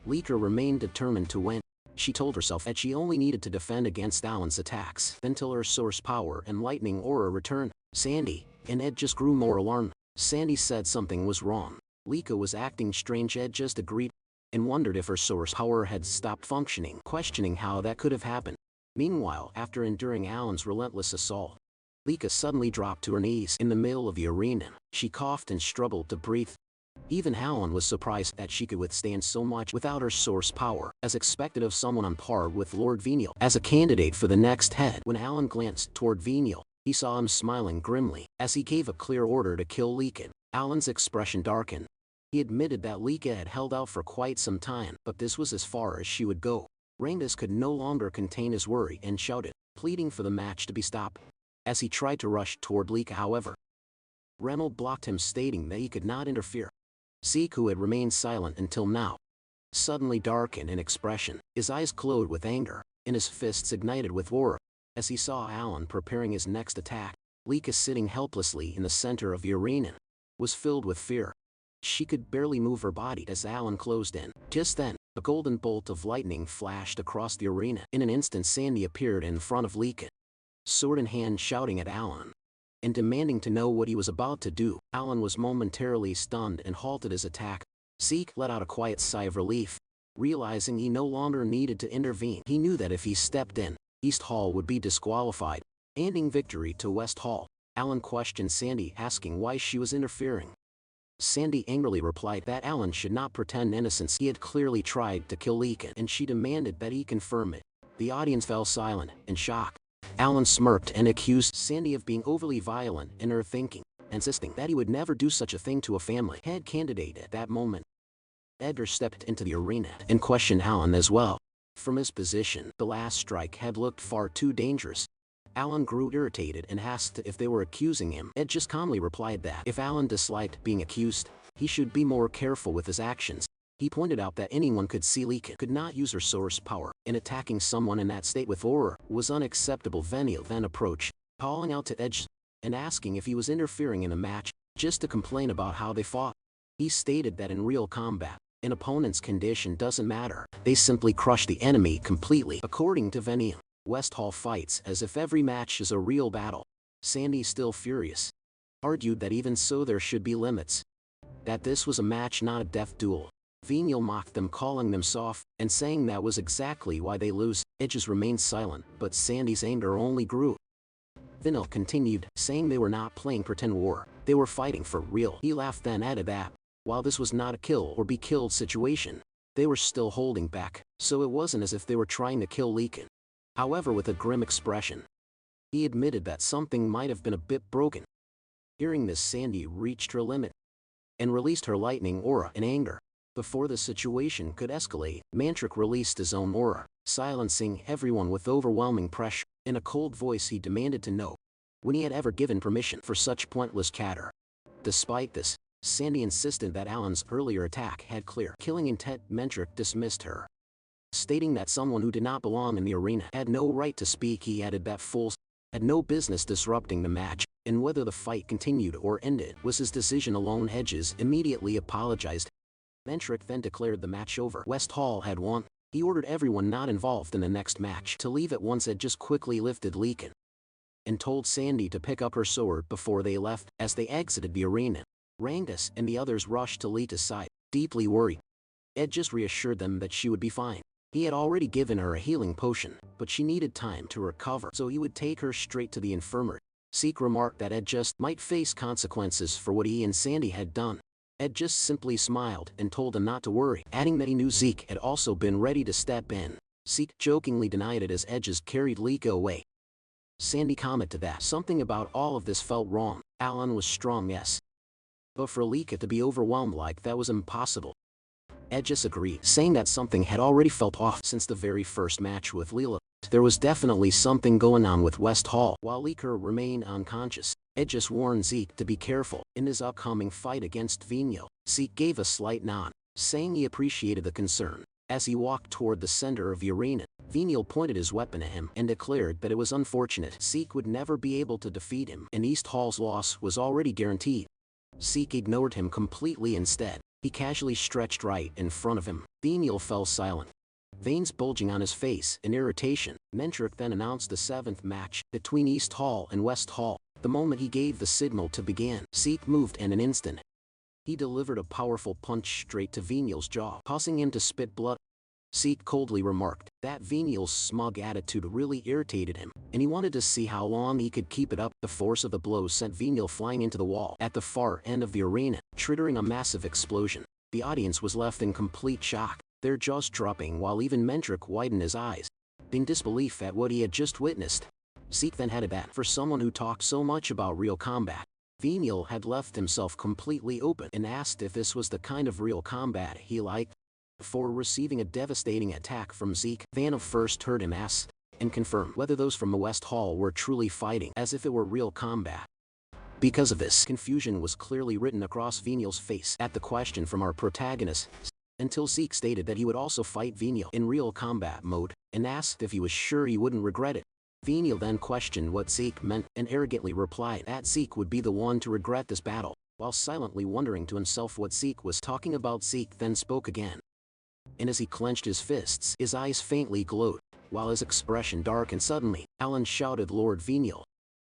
Lika remained determined to win. She told herself that she only needed to defend against Alan's attacks until her source power and lightning aura returned. Sandy and Ed just grew more alarmed. Sandy said something was wrong. Lika was acting strange. Ed just agreed and wondered if her source power had stopped functioning, questioning how that could have happened. Meanwhile, after enduring Alan's relentless assault, Lika suddenly dropped to her knees in the middle of the arena. She coughed and struggled to breathe. Even Alan was surprised that she could withstand so much without her source power, as expected of someone on par with Lord Vignal as a candidate for the next head. When Alan glanced toward Vignal, he saw him smiling grimly as he gave a clear order to kill Lika. Alan's expression darkened. He admitted that Lika had held out for quite some time, but this was as far as she would go. Reincarnates could no longer contain his worry and shouted, pleading for the match to be stopped. as he tried to rush toward Lika. However, Remmel blocked him, stating that he could not interfere. Zeke, who had remained silent until now, suddenly darkened in expression, his eyes glowed with anger, and his fists ignited with aura, as he saw Alan preparing his next attack. Lika, sitting helplessly in the center of the arena, was filled with fear. She could barely move her body as Alan closed in. Just then, a golden bolt of lightning flashed across the arena. In an instant, Sandy appeared in front of Lika, sword in hand, shouting at Alan and demanding to know what he was about to do. Alan was momentarily stunned and halted his attack. Zeke let out a quiet sigh of relief, realizing he no longer needed to intervene. He knew that if he stepped in, East Hall would be disqualified, handing victory to West Hall. Alan questioned Sandy, asking why she was interfering. Sandy angrily replied that Alan should not pretend innocence. He had clearly tried to kill Lika, and she demanded that he confirm it. The audience fell silent in shock. Alan smirked and accused Sandy of being overly violent in her thinking, insisting that he would never do such a thing to a family head candidate. At that moment, Edgar stepped into the arena and questioned Alan as well. From his position, the last strike had looked far too dangerous. Alan grew irritated and asked if they were accusing him. Ed just calmly replied that if Alan disliked being accused, he should be more careful with his actions. He pointed out that anyone could see Lika could not use her source power, and attacking someone in that state with aura was unacceptable. Veniel then approached, calling out to Edge and asking if he was interfering in a match, just to complain about how they fought. He stated that in real combat, an opponent's condition doesn't matter, they simply crush the enemy completely. According to Veniel, West Hall fights as if every match is a real battle. Sandy, still furious, argued that even so there should be limits, that this was a match, not a death duel. Veniel mocked them, calling them soft, and saying that was exactly why they lose. Edges remained silent, but Sandy's anger only grew. Veniel continued, saying they were not playing pretend war, they were fighting for real. He laughed, then added that, while this was not a kill or be killed situation, they were still holding back, so it wasn't as if they were trying to kill Leakin. However, with a grim expression, he admitted that something might have been a bit broken. Hearing this, Sandy reached her limit and released her lightning aura in anger. Before the situation could escalate, Mantric released his own aura, silencing everyone with overwhelming pressure. In a cold voice, he demanded to know when he had ever given permission for such pointless chatter. Despite this, Sandy insisted that Alan's earlier attack had clear killing intent. Mantric dismissed her, stating that someone who did not belong in the arena had no right to speak. He added that fools had no business disrupting the match, and whether the fight continued or ended was his decision alone. Hedges immediately apologized. Mantric then declared the match over. West Hall had won. He ordered everyone not involved in the next match to leave at once. Ed just quickly lifted Leakin and told Sandy to pick up her sword before they left. As they exited the arena, Rangus and the others rushed to Lita's side, deeply worried. Ed just reassured them that she would be fine. He had already given her a healing potion, but she needed time to recover, so he would take her straight to the infirmary. Zeke remarked that Ed just might face consequences for what he and Sandy had done. Ed just simply smiled and told him not to worry, adding that he knew Zeke had also been ready to step in. Zeke jokingly denied it as Ed just carried Lika away. Sandy commented that something about all of this felt wrong. Alan was strong, yes, but for Lika to be overwhelmed like that was impossible. Ed just agreed, saying that something had already felt off since the very first match with Leela. There was definitely something going on with West Hall. While Lika remained unconscious, Ed just warned Zeke to be careful in his upcoming fight against Veniel. Zeke gave a slight nod, saying he appreciated the concern. As he walked toward the center of the arena, Veniel pointed his weapon at him and declared that it was unfortunate Zeke would never be able to defeat him, and East Hall's loss was already guaranteed. Zeke ignored him completely. Instead, he casually stretched right in front of him. Veniel fell silent, veins bulging on his face in irritation. Mantric then announced the 7th match between East Hall and West Hall. The moment he gave the signal to begin, Zeke moved, and in an instant, he delivered a powerful punch straight to Veniel's jaw, causing him to spit blood. Zeke coldly remarked that Veniel's smug attitude really irritated him, and he wanted to see how long he could keep it up. The force of the blow sent Veniel flying into the wall at the far end of the arena, triggering a massive explosion. The audience was left in complete shock, their jaws dropping, while even Mantric widened his eyes in disbelief at what he had just witnessed. Zeke then added that for someone who talked so much about real combat, Veniel had left himself completely open, and asked if this was the kind of real combat he liked. Before receiving a devastating attack from Zeke, Vanna first heard him ask and confirm whether those from the West Hall were truly fighting as if it were real combat. Because of this, confusion was clearly written across Venial's face at the question from our protagonist, until Zeke stated that he would also fight Venial in real combat mode, and asked if he was sure he wouldn't regret it. Venial then questioned what Zeke meant and arrogantly replied that Zeke would be the one to regret this battle, while silently wondering to himself what Zeke was talking about. Zeke then spoke again. And as he clenched his fists, his eyes faintly glowed, while his expression darkened suddenly. Alan shouted Lord Venial,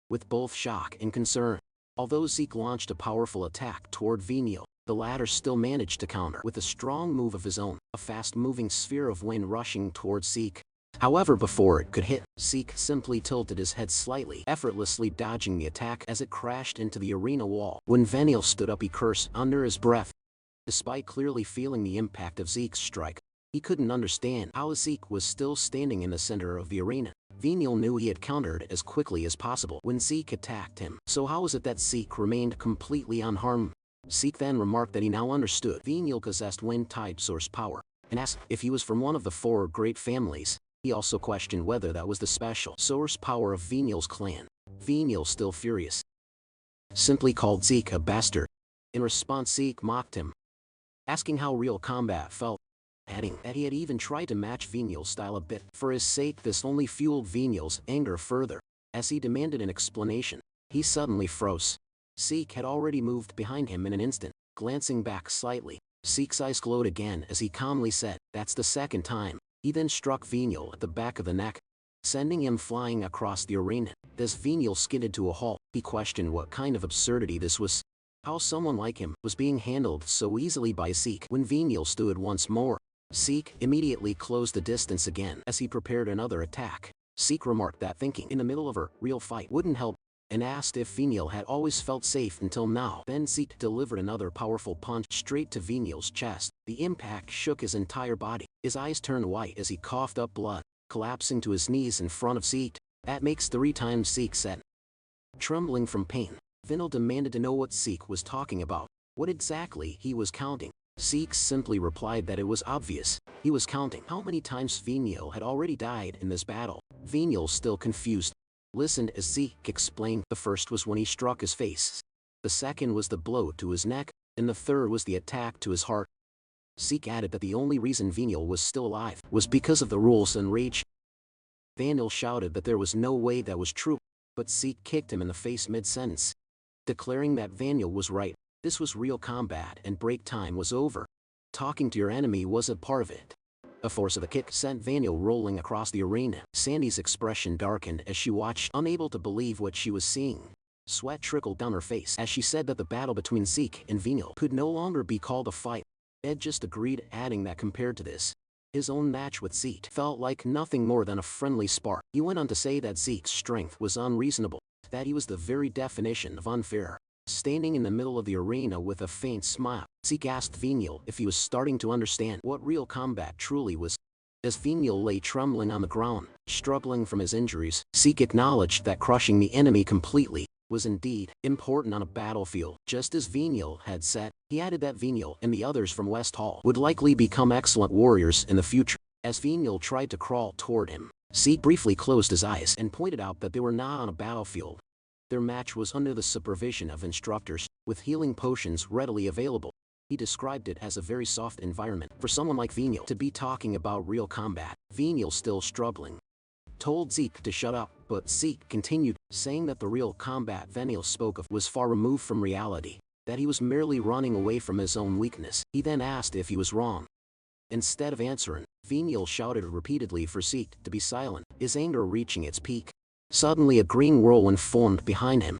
with both shock and concern. Although Zeke launched a powerful attack toward Venial, the latter still managed to counter with a strong move of his own, a fast-moving sphere of wind rushing towards Zeke. However, before it could hit, Zeke simply tilted his head slightly, effortlessly dodging the attack as it crashed into the arena wall. When Venial stood up, he cursed under his breath. Despite clearly feeling the impact of Zeke's strike, he couldn't understand how Zeke was still standing in the center of the arena. Venial knew he had countered as quickly as possible when Zeke attacked him, so how was it that Zeke remained completely unharmed? Zeke then remarked that he now understood Venial possessed wind-type source power, and asked if he was from one of the 4 great families. He also questioned whether that was the special source power of Venial's clan. Venial, still furious, simply called Zeke a bastard. In response, Zeke mocked him, asking how real combat felt, adding that he had even tried to match Venial's style a bit. For his sake, this only fueled Venial's anger further. As he demanded an explanation, he suddenly froze. Zeke had already moved behind him in an instant, glancing back slightly. Zeke's eyes glowed again as he calmly said, "That's the second time." He then struck Venial at the back of the neck, sending him flying across the arena. As Venial skidded to a halt, he questioned what kind of absurdity this was. How someone like him was being handled so easily by Zeke. When Venial stood once more, Zeke immediately closed the distance again as he prepared another attack. Zeke remarked that thinking in the middle of a real fight wouldn't help, and asked if Venial had always felt safe until now. Then Zeke delivered another powerful punch straight to Venial's chest. The impact shook his entire body. His eyes turned white as he coughed up blood, collapsing to his knees in front of Zeke. "That makes 3 times," Zeke said, trembling from pain. Venial demanded to know what Zeke was talking about, what exactly he was counting. Zeke simply replied that it was obvious. He was counting how many times Venial had already died in this battle. Venial, still confused, listened as Zeke explained. The first was when he struck his face, the second was the blow to his neck, and the third was the attack to his heart. Zeke added that the only reason Venial was still alive was because of the rules and rage. Venial shouted that there was no way that was true, but Zeke kicked him in the face mid-sentence, declaring that Venial was right. This was real combat and break time was over. Talking to your enemy was a part of it. The force of the kick sent Venial rolling across the arena. Sandy's expression darkened as she watched, unable to believe what she was seeing. Sweat trickled down her face as she said that the battle between Zeke and Venial could no longer be called a fight. Ed just agreed, adding that compared to this, his own match with Zeke felt like nothing more than a friendly spark. He went on to say that Zeke's strength was unreasonable, that he was the very definition of unfair. Standing in the middle of the arena with a faint smile, Zeke asked Venial if he was starting to understand what real combat truly was. As Venial lay trembling on the ground, struggling from his injuries, Zeke acknowledged that crushing the enemy completely was indeed important on a battlefield. Just as Venial had said, he added that Venial and the others from West Hall would likely become excellent warriors in the future. As Venial tried to crawl toward him, Zeke briefly closed his eyes and pointed out that they were not on a battlefield. Their match was under the supervision of instructors, with healing potions readily available. He described it as a very soft environment for someone like Venial to be talking about real combat. Venial, still struggling, told Zeke to shut up, but Zeke continued, saying that the real combat Venial spoke of was far removed from reality, that he was merely running away from his own weakness. He then asked if he was wrong. Instead of answering, Venial shouted repeatedly for Zeke to be silent, his anger reaching its peak. Suddenly a green whirlwind formed behind him,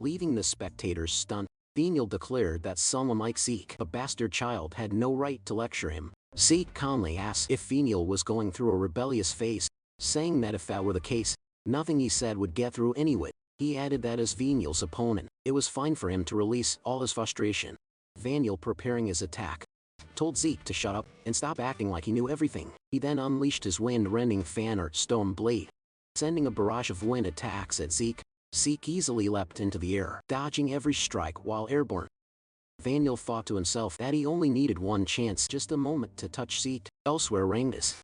leaving the spectators stunned. Venial declared that someone like Zeke, a bastard child, had no right to lecture him. Zeke calmly asked if Venial was going through a rebellious phase, saying that if that were the case, nothing he said would get through anyway. He added that as Venial's opponent, it was fine for him to release all his frustration. Venial, preparing his attack, told Zeke to shut up and stop acting like he knew everything. He then unleashed his wind-rending fan or stone blade, sending a barrage of wind attacks at Zeke. Zeke easily leapt into the air, dodging every strike while airborne. Venial thought to himself that he only needed one chance, just a moment, to touch Zeke. Elsewhere, Rangus,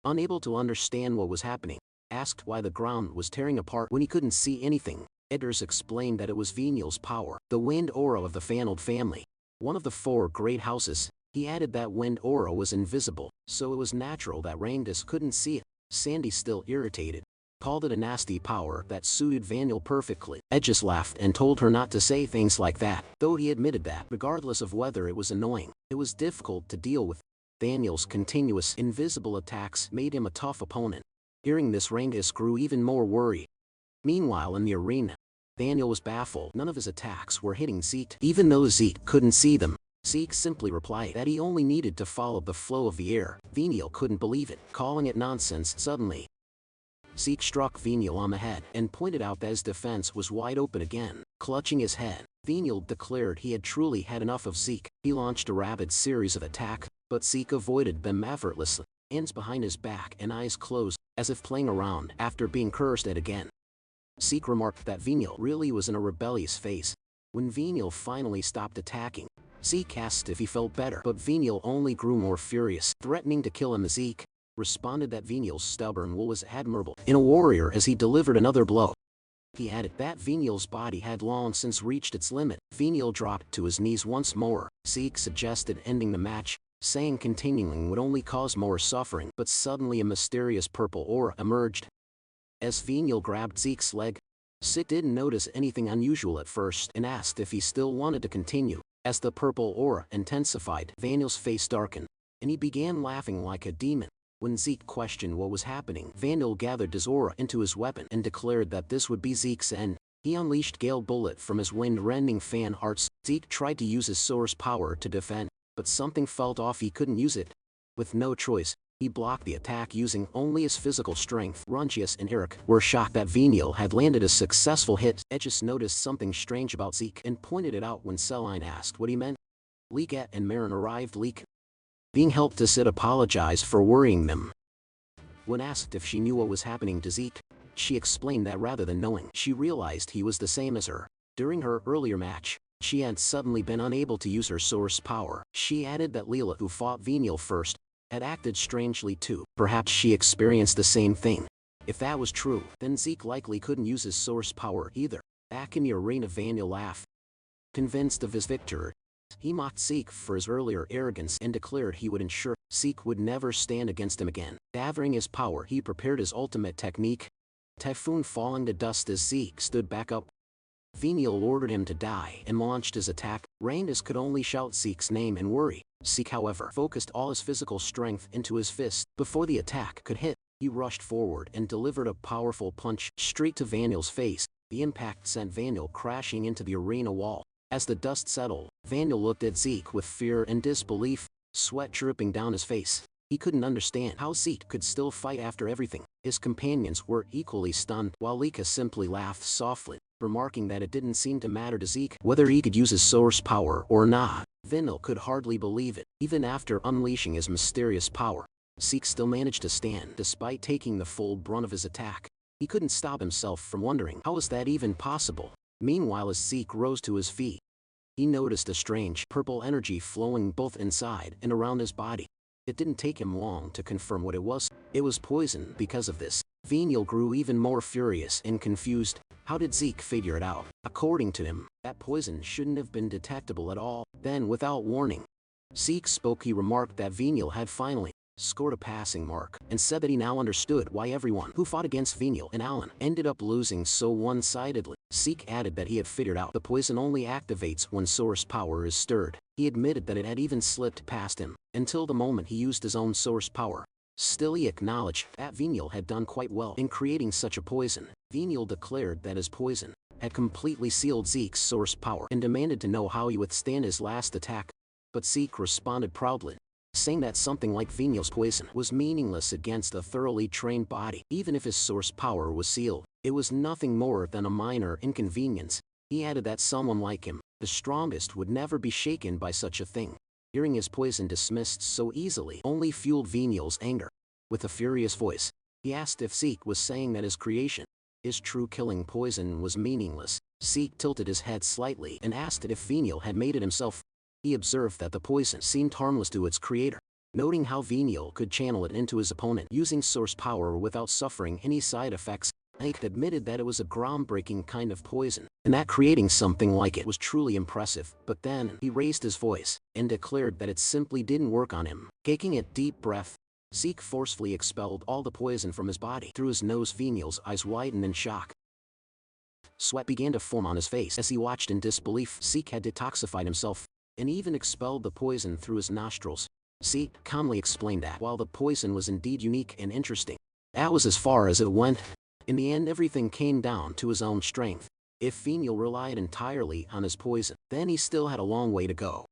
unable to understand what was happening, asked why the ground was tearing apart when he couldn't see anything. Edders explained that it was Venial's power, the wind aura of the Fanold family. One of the 4 great houses. He added that wind aura was invisible, so it was natural that Rangdis couldn't see it. Sandy, still irritated, called it a nasty power that suited Vaniel perfectly. Ed just laughed and told her not to say things like that, though he admitted that, regardless of whether it was annoying, it was difficult to deal with. Vaniel's continuous invisible attacks made him a tough opponent. Hearing this, Rangdis grew even more worried. Meanwhile, in the arena, Vaniel was baffled. None of his attacks were hitting Zeke, even though Zeke couldn't see them. Zeke simply replied that he only needed to follow the flow of the air. Vaniel couldn't believe it, calling it nonsense. Suddenly, Zeke struck Vaniel on the head and pointed out that his defense was wide open again. Clutching his head, Vaniel declared he had truly had enough of Zeke. He launched a rapid series of attacks, but Zeke avoided them effortlessly, hands behind his back and eyes closed, as if playing around after being cursed at again. Zeke remarked that Vaniel really was in a rebellious phase. When Vaniel finally stopped attacking, Zeke asked if he felt better, but Vaniel only grew more furious, threatening to kill him. Zeke responded that Vaniel's stubborn will was admirable in a warrior as he delivered another blow. He added that Vaniel's body had long since reached its limit. Vaniel dropped to his knees once more. Zeke suggested ending the match, saying continuing would only cause more suffering, but suddenly a mysterious purple aura emerged. As Vaniel grabbed Zeke's leg, Zeke didn't notice anything unusual at first and asked if he still wanted to continue. As the purple aura intensified, Vaniel's face darkened, and he began laughing like a demon. When Zeke questioned what was happening, Vaniel gathered his aura into his weapon and declared that this would be Zeke's end. He unleashed Gale Bullet from his wind-rending fan arts. Zeke tried to use his source power to defend, but something felt off. He couldn't use it. With no choice, he blocked the attack using only his physical strength. Runchius and Eric were shocked that Vaniel had landed a successful hit. Edges noticed something strange about Zeke and pointed it out when Celine asked what he meant. Leeket and Marin arrived. Leek, being helped to Sid, apologized for worrying them. When asked if she knew what was happening to Zeke, she explained that rather than knowing, she realized he was the same as her. During her earlier match, she had suddenly been unable to use her source power. She added that Leela, who fought Vaniel first, had acted strangely too. Perhaps she experienced the same thing. If that was true, then Zeke likely couldn't use his source power either. Back in the arena, Vaniel laughed. Convinced of his victory, he mocked Zeke for his earlier arrogance and declared he would ensure Zeke would never stand against him again. Gathering his power, he prepared his ultimate technique, Typhoon, falling to dust as Zeke stood back up. Vaniel ordered him to die and launched his attack. Rangdis could only shout Zeke's name and worry. Zeke, however, focused all his physical strength into his fist. Before the attack could hit, he rushed forward and delivered a powerful punch straight to Vaniel's face. The impact sent Vaniel crashing into the arena wall. As the dust settled, Vaniel looked at Zeke with fear and disbelief, sweat dripping down his face. He couldn't understand how Zeke could still fight after everything. His companions were equally stunned, while Leeka simply laughed softly, remarking that it didn't seem to matter to Zeke whether he could use his source power or not. Vaniel could hardly believe it. Even after unleashing his mysterious power, Zeke still managed to stand despite taking the full brunt of his attack. He couldn't stop himself from wondering how was that even possible. Meanwhile, as Zeke rose to his feet, he noticed a strange purple energy flowing both inside and around his body. It didn't take him long to confirm what it was. It was poison. Because of this, Vaniel grew even more furious and confused. How did Zeke figure it out? According to him, that poison shouldn't have been detectable at all. Then, without warning, Zeke spoke. He remarked that Vaniel had finally scored a passing mark, and said that he now understood why everyone who fought against Vaniel and Alan ended up losing so one-sidedly. Zeke added that he had figured out the poison only activates when source power is stirred. He admitted that it had even slipped past him, until the moment he used his own source power. Still, he acknowledged that Vaniel had done quite well in creating such a poison. Vaniel declared that his poison had completely sealed Zeke's source power and demanded to know how he would withstand his last attack. But Zeke responded proudly, saying that something like Vaniel's poison was meaningless against a thoroughly trained body. Even if his source power was sealed, it was nothing more than a minor inconvenience. He added that someone like him, the strongest, would never be shaken by such a thing. Hearing his poison dismissed so easily only fueled Vaniel's anger. With a furious voice, he asked if Zeke was saying that his creation, his true killing poison, was meaningless. Zeke tilted his head slightly and asked if Vaniel had made it himself. He observed that the poison seemed harmless to its creator. Noting how Venial could channel it into his opponent using source power without suffering any side effects, Ike admitted that it was a groundbreaking kind of poison, and that creating something like it was truly impressive. But then, he raised his voice, and declared that it simply didn't work on him. Taking a deep breath, Zeke forcefully expelled all the poison from his body. Through his nose, Venial's eyes widened in shock. Sweat began to form on his face as he watched in disbelief. Zeke had detoxified himself, and even expelled the poison through his nostrils. Zeke calmly explained that while the poison was indeed unique and interesting, that was as far as it went. In the end, everything came down to his own strength. If Venial relied entirely on his poison, then he still had a long way to go.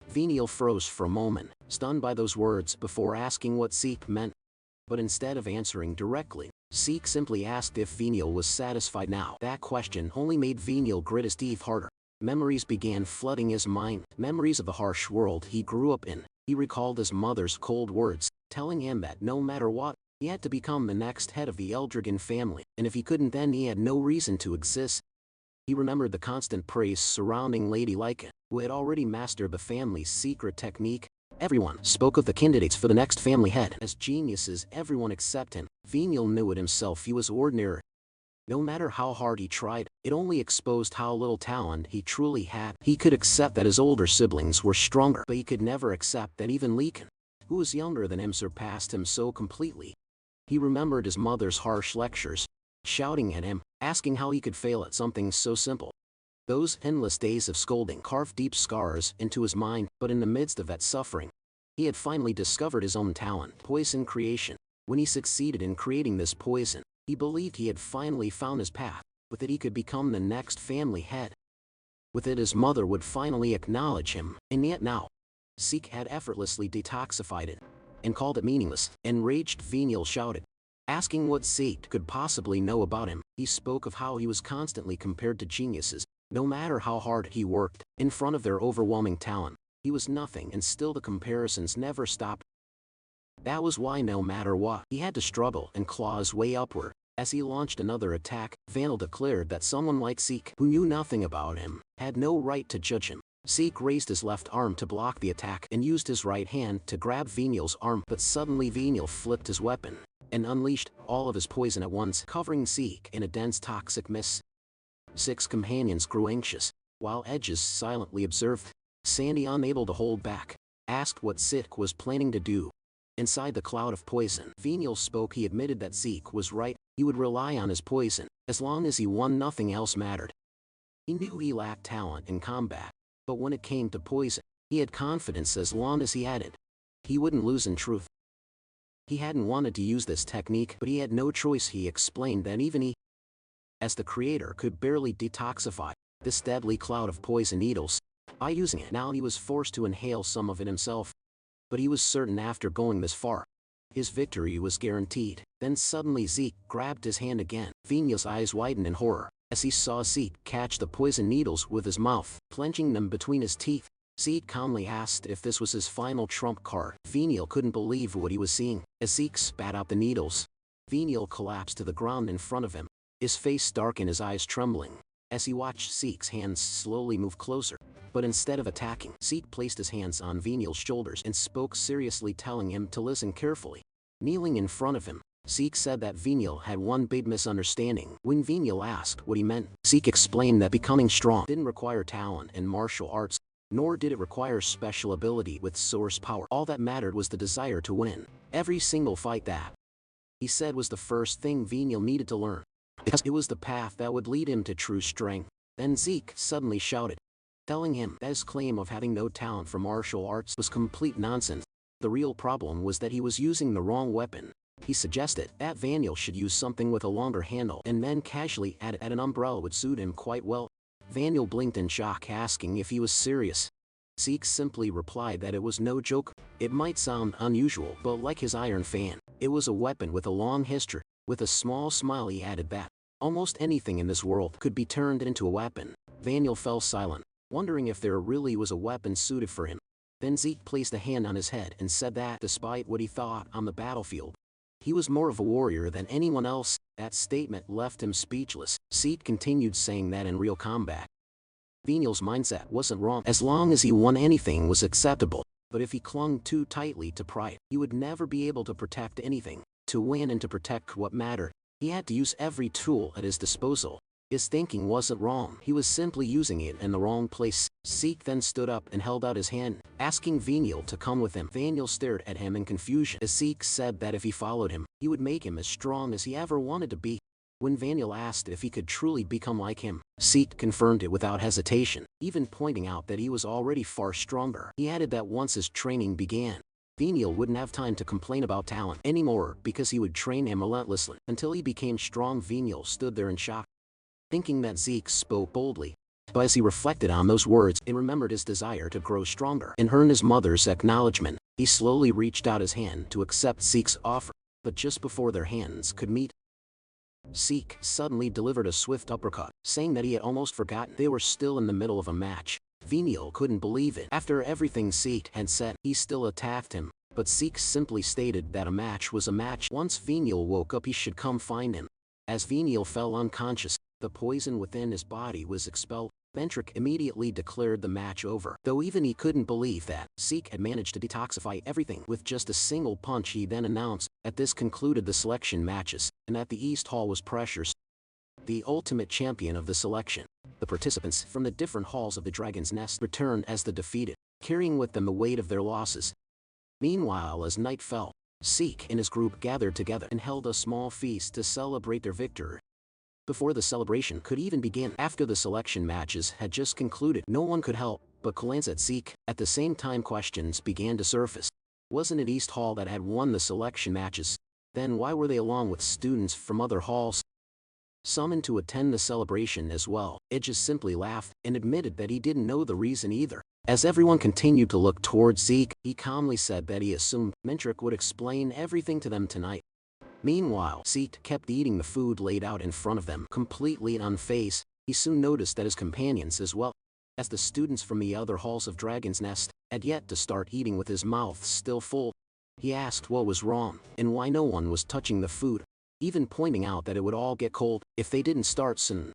Venial froze for a moment, stunned by those words, before asking what Zeke meant. But instead of answering directly, Zeke simply asked if Venial was satisfied now. That question only made Venial grit his teeth harder. Memories began flooding his mind, memories of the harsh world he grew up in. He recalled his mother's cold words, telling him that no matter what, he had to become the next head of the Eldragon family, and if he couldn't, then he had no reason to exist. He remembered the constant praise surrounding Lady Lyca, who had already mastered the family's secret technique. Everyone spoke of the candidates for the next family head as geniuses, everyone except him. Venial knew it himself, he was ordinary. No matter how hard he tried, it only exposed how little talent he truly had. He could accept that his older siblings were stronger, but he could never accept that even Lycan, who was younger than him, surpassed him so completely. He remembered his mother's harsh lectures, shouting at him, asking how he could fail at something so simple. Those endless days of scolding carved deep scars into his mind, but in the midst of that suffering, he had finally discovered his own talent, poison creation. When he succeeded in creating this poison, he believed he had finally found his path. With it, he could become the next family head. With it, his mother would finally acknowledge him, and yet now, Zeke had effortlessly detoxified it and called it meaningless. Enraged, Venial shouted, asking what Zeke could possibly know about him. He spoke of how he was constantly compared to geniuses. No matter how hard he worked, in front of their overwhelming talent, he was nothing, and still the comparisons never stopped. That was why no matter what, he had to struggle and claw his way upward. As he launched another attack, Venial declared that someone like Zeke, who knew nothing about him, had no right to judge him. Zeke raised his left arm to block the attack and used his right hand to grab Venial's arm, but suddenly Venial flipped his weapon and unleashed all of his poison at once, covering Zeke in a dense toxic mist. Zeke's companions grew anxious, while Edges silently observed. Sandy, unable to hold back, asked what Zeke was planning to do. Inside the cloud of poison, Venial spoke. He admitted that Zeke was right. He would rely on his poison. As long as he won, nothing else mattered. He knew he lacked talent in combat, but when it came to poison, he had confidence. As long as he had it, he wouldn't lose. In truth, he hadn't wanted to use this technique, but he had no choice. He explained that even he, as the creator, could barely detoxify this deadly cloud of poison needles by using it. Now he was forced to inhale some of it himself. But he was certain after going this far, his victory was guaranteed. Then suddenly Zeke grabbed his hand again. Venial's eyes widened in horror as he saw Zeke catch the poison needles with his mouth, clenching them between his teeth. Zeke calmly asked if this was his final trump card. Venial couldn't believe what he was seeing. As Zeke spat out the needles, Venial collapsed to the ground in front of him, his face dark and his eyes trembling, as he watched Zeke's hands slowly move closer. But instead of attacking, Zeke placed his hands on Venial's shoulders and spoke seriously, telling him to listen carefully. Kneeling in front of him, Zeke said that Venial had one big misunderstanding. When Venial asked what he meant, Zeke explained that becoming strong didn't require talent in martial arts, nor did it require special ability with source power. All that mattered was the desire to win every single fight. That, he said, was the first thing Venial needed to learn, because it was the path that would lead him to true strength. Then Zeke suddenly shouted, telling him that his claim of having no talent for martial arts was complete nonsense. The real problem was that he was using the wrong weapon. He suggested that Venial should use something with a longer handle, and then casually added that an umbrella would suit him quite well. Venial blinked in shock, asking if he was serious. Zeke simply replied that it was no joke. It might sound unusual, but like his iron fan, it was a weapon with a long history. With a small smile, he added that almost anything in this world could be turned into a weapon. Venial fell silent, wondering if there really was a weapon suited for him. Then Zeke placed a hand on his head and said that, despite what he thought on the battlefield, he was more of a warrior than anyone else. That statement left him speechless. Zeke continued, saying that in real combat, Venial's mindset wasn't wrong. As long as he won, anything was acceptable. But if he clung too tightly to pride, he would never be able to protect anything. To win and to protect what mattered, he had to use every tool at his disposal. His thinking wasn't wrong, he was simply using it in the wrong place. Zeke then stood up and held out his hand, asking Veniel to come with him. Veniel stared at him in confusion as Zeke said that if he followed him, he would make him as strong as he ever wanted to be. When Veniel asked if he could truly become like him, Zeke confirmed it without hesitation, even pointing out that he was already far stronger. He added that once his training began, Veniel wouldn't have time to complain about talent anymore because he would train him relentlessly until he became strong. Veniel stood there in shock, thinking that Zeke spoke boldly. But as he reflected on those words and remembered his desire to grow stronger and earn his mother's acknowledgement, he slowly reached out his hand to accept Zeke's offer. But just before their hands could meet, Zeke suddenly delivered a swift uppercut, saying that he had almost forgotten they were still in the middle of a match. Veniel couldn't believe it. After everything Zeke had said, he still attacked him, but Zeke simply stated that a match was a match. Once Veniel woke up, he should come find him. As Veniel fell unconscious, the poison within his body was expelled. Ventric immediately declared the match over, though even he couldn't believe that Zeke had managed to detoxify everything with just a single punch. He then announced that this concluded the selection matches, and that the East Hall was Pressure's, the ultimate champion of the selection. The participants from the different halls of the Dragon's Nest returned as the defeated, carrying with them the weight of their losses. Meanwhile, as night fell, Zeke and his group gathered together and held a small feast to celebrate their victory. Before the celebration could even begin, after the selection matches had just concluded, no one could help but glance at Zeke. At the same time, questions began to surface. Wasn't it East Hall that had won the selection matches? Then why were they along with students from other halls summoned to attend the celebration as well? Edges simply laughed and admitted that he didn't know the reason either. As everyone continued to look towards Zeke, he calmly said that he assumed Ventric would explain everything to them tonight. Meanwhile, Zeke kept eating the food laid out in front of them, completely unfazed. He soon noticed that his companions as well, as the students from the other halls of Dragon's Nest, had yet to start eating with his mouth still full. He asked what was wrong, and why no one was touching the food, even pointing out that it would all get cold if they didn't start soon.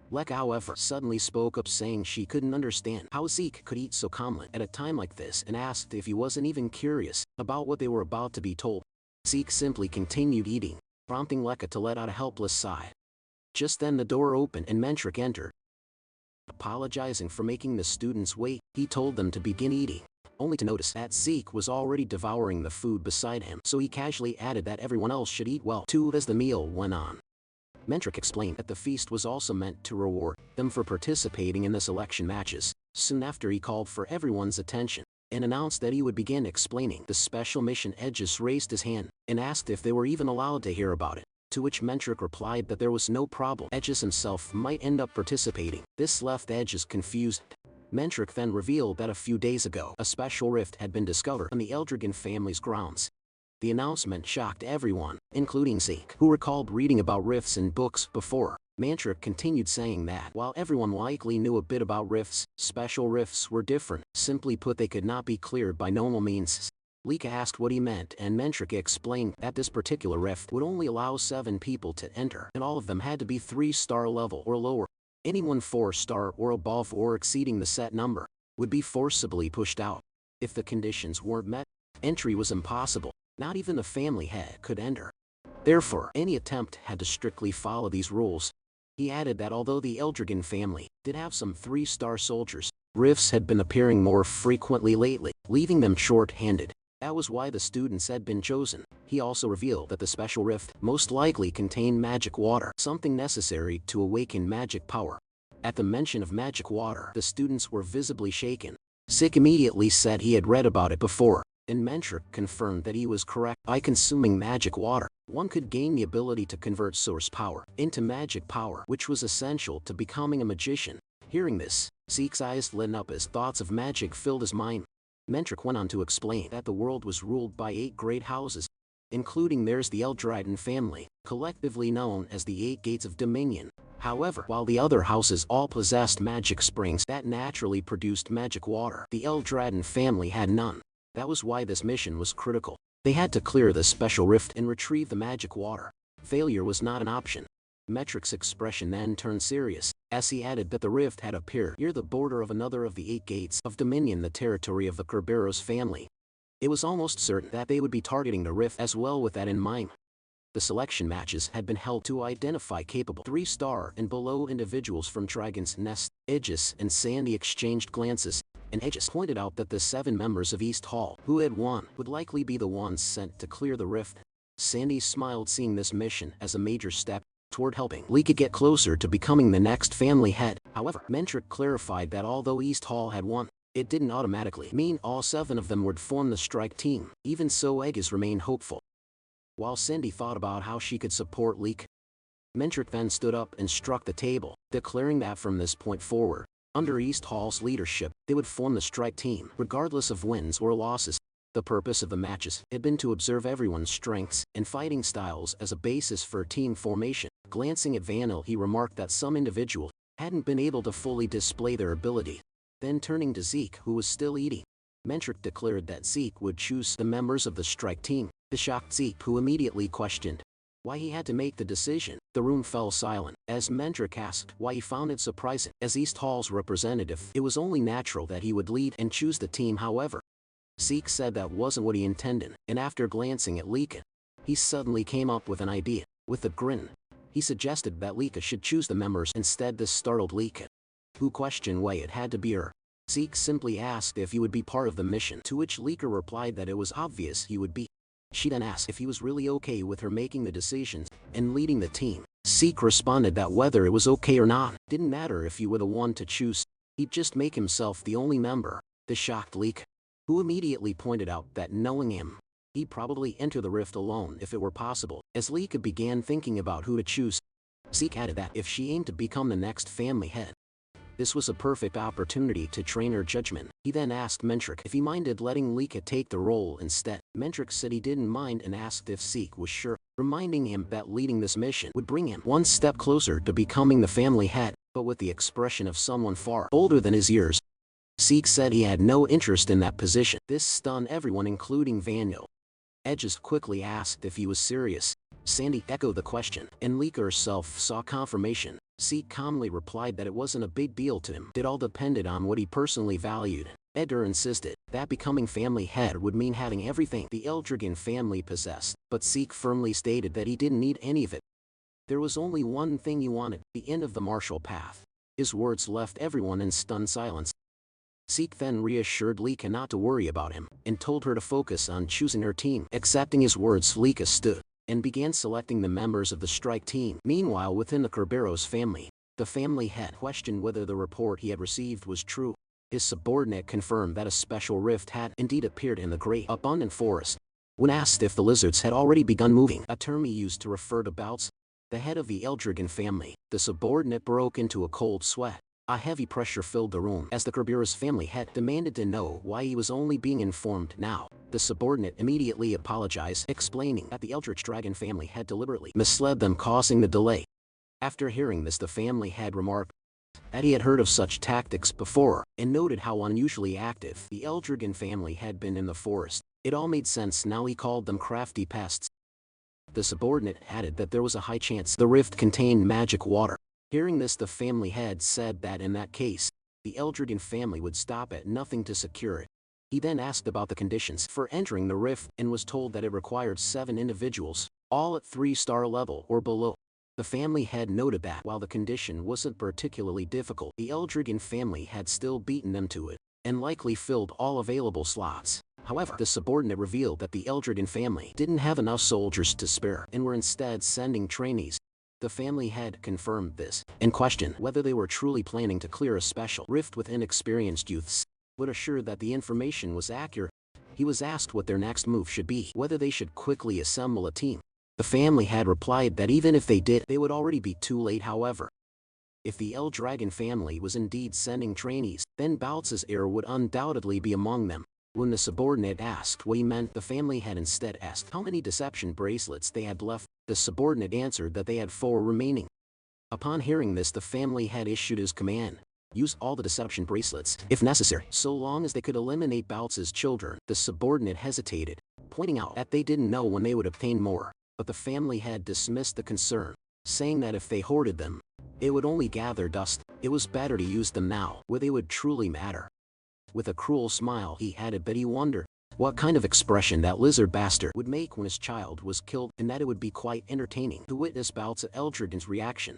Lek, however, suddenly spoke up, saying she couldn't understand how Zeke could eat so calmly at a time like this, and asked if he wasn't even curious about what they were about to be told. Zeke simply continued eating, prompting Lekka to let out a helpless sigh. Just then the door opened and Ventric entered. Apologizing for making the students wait, he told them to begin eating, only to notice that Zeke was already devouring the food beside him, so he casually added that everyone else should eat well too. As the meal went on, Ventric explained that the feast was also meant to reward them for participating in the selection matches. Soon after, he called for everyone's attention and announced that he would begin explaining the special mission. Edges raised his hand and asked if they were even allowed to hear about it, to which Ventric replied that there was no problem. Edges himself might end up participating. This left Edges confused. Ventric then revealed that a few days ago, a special rift had been discovered on the Eldragon family's grounds. The announcement shocked everyone, including Zeke, who recalled reading about rifts in books before. Ventric continued, saying that while everyone likely knew a bit about rifts, special rifts were different. Simply put, they could not be cleared by normal means. Lika asked what he meant, and Ventric explained that this particular rift would only allow 7 people to enter, and all of them had to be 3-star level or lower. Anyone 4-star or above or exceeding the set number would be forcibly pushed out. If the conditions weren't met, entry was impossible. Not even the family head could enter. Therefore, any attempt had to strictly follow these rules. He added that although the Eldragon family did have some 3-star soldiers, rifts had been appearing more frequently lately, leaving them short-handed. That was why the students had been chosen. He also revealed that the special rift most likely contained magic water, something necessary to awaken magic power. At the mention of magic water, the students were visibly shaken. Zeke immediately said he had read about it before, and Ventric confirmed that he was correct. By consuming magic water, one could gain the ability to convert source power into magic power, which was essential to becoming a magician. Hearing this, Zeke's eyes lit up as thoughts of magic filled his mind. Ventric went on to explain that the world was ruled by 8 great houses, including theirs, the Eldragon family, collectively known as the 8 Gates of Dominion. However, while the other houses all possessed magic springs that naturally produced magic water, the Eldragon family had none. That was why this mission was critical. They had to clear the special rift and retrieve the magic water. Failure was not an option. Metric's expression then turned serious, as he added that the rift had appeared near the border of another of the 8 gates of Dominion, the territory of the Kerberos family. It was almost certain that they would be targeting the rift as well, with that in mind. The selection matches had been held to identify capable 3-star and below individuals from Dragon's Nest. Aegis and Sandy exchanged glances, and Aegis pointed out that the 7 members of East Hall who had won would likely be the ones sent to clear the rift. Sandy smiled, seeing this mission as a major step toward helping Lika get closer to becoming the next family head. However, Metric clarified that although East Hall had won, it didn't automatically mean all 7 of them would form the strike team. Even so, Aegis remained hopeful. While Sandy thought about how she could support Lika, Metric then stood up and struck the table, declaring that from this point forward, under East Hall's leadership, they would form the strike team, regardless of wins or losses. The purpose of the matches had been to observe everyone's strengths and fighting styles as a basis for team formation. Glancing at Vanil, he remarked that some individuals hadn't been able to fully display their ability. Then turning to Zeke, who was still eating, Metric declared that Zeke would choose the members of the strike team. This shocked Zeke, who immediately questioned why he had to make the decision. The room fell silent, as Metric asked why he found it surprising. As East Hall's representative, it was only natural that he would lead and choose the team. However, Zeke said that wasn't what he intended, and after glancing at Lika, he suddenly came up with an idea. With a grin, he suggested that Lika should choose the members instead. This startled Lika, who questioned why it had to be her. Zeke simply asked if he would be part of the mission, to which Lika replied that it was obvious he would be. She then asked if he was really okay with her making the decisions and leading the team. Zeke responded that whether it was okay or not didn't matter if he were the one to choose. He'd just make himself the only member. This shocked Lika, who immediately pointed out that knowing him, he'd probably enter the rift alone if it were possible. As Lika began thinking about who to choose, Zeke added that if she aimed to become the next family head, this was a perfect opportunity to train her judgment. He then asked Metric if he minded letting Lika take the role instead. Metric said he didn't mind and asked if Zeke was sure, reminding him that leading this mission would bring him one step closer to becoming the family head, but with the expression of someone far older than his years. Zeke said he had no interest in that position. This stunned everyone, including Vanil. Aegis quickly asked if he was serious. Sandy echoed the question, and Lika herself saw confirmation. Zeke calmly replied that it wasn't a big deal to him. It all depended on what he personally valued. Edgar insisted that becoming family head would mean having everything the Eldrigan family possessed, but Zeke firmly stated that he didn't need any of it. There was only one thing he wanted: the end of the martial path. His words left everyone in stunned silence. Zeke then reassured Lika not to worry about him, and told her to focus on choosing her team. Accepting his words, Lika stood and began selecting the members of the strike team. Meanwhile, within the Kerberos family, the family head questioned whether the report he had received was true. His subordinate confirmed that a special rift had indeed appeared in the great abundant forest. When asked if the lizards had already begun moving, a term he used to refer to bouts, the head of the Eldrigan family, the subordinate broke into a cold sweat. A heavy pressure filled the room as the Kerberos family head demanded to know why he was only being informed now. The subordinate immediately apologized, explaining that the Eldritch Dragon family had deliberately misled them, causing the delay. After hearing this, the family head remarked that he had heard of such tactics before, and noted how unusually active the Eldrigan family had been in the forest. It all made sense now. He called them crafty pests. The subordinate added that there was a high chance the rift contained magic water. Hearing this, the family head said that in that case, the Eldrigan family would stop at nothing to secure it. He then asked about the conditions for entering the rift and was told that it required 7 individuals, all at 3-star level or below. The family head noted that while the condition wasn't particularly difficult, the Eldrigan family had still beaten them to it, and likely filled all available slots. However, the subordinate revealed that the Eldrigan family didn't have enough soldiers to spare and were instead sending trainees. The family head confirmed this, and questioned whether they were truly planning to clear a special rift with inexperienced youths. But assured that the information was accurate, he was asked what their next move should be, whether they should quickly assemble a team. The family had replied that even if they did, they would already be too late. However, if the Eldragon family was indeed sending trainees, then Baltz's heir would undoubtedly be among them. When the subordinate asked what he meant, the family had instead asked how many deception bracelets they had left. The subordinate answered that they had 4 remaining. Upon hearing this, the family had issued his command: use all the deception bracelets, if necessary, so long as they could eliminate Baltz's children. The subordinate hesitated, pointing out that they didn't know when they would obtain more, but the family had dismissed the concern. saying that if they hoarded them, it would only gather dust. It was better to use them now, where they would truly matter. With a cruel smile, he added that he wondered what kind of expression that lizard bastard would make when his child was killed, and that it would be quite entertaining to witness bouts of Eldred's reaction.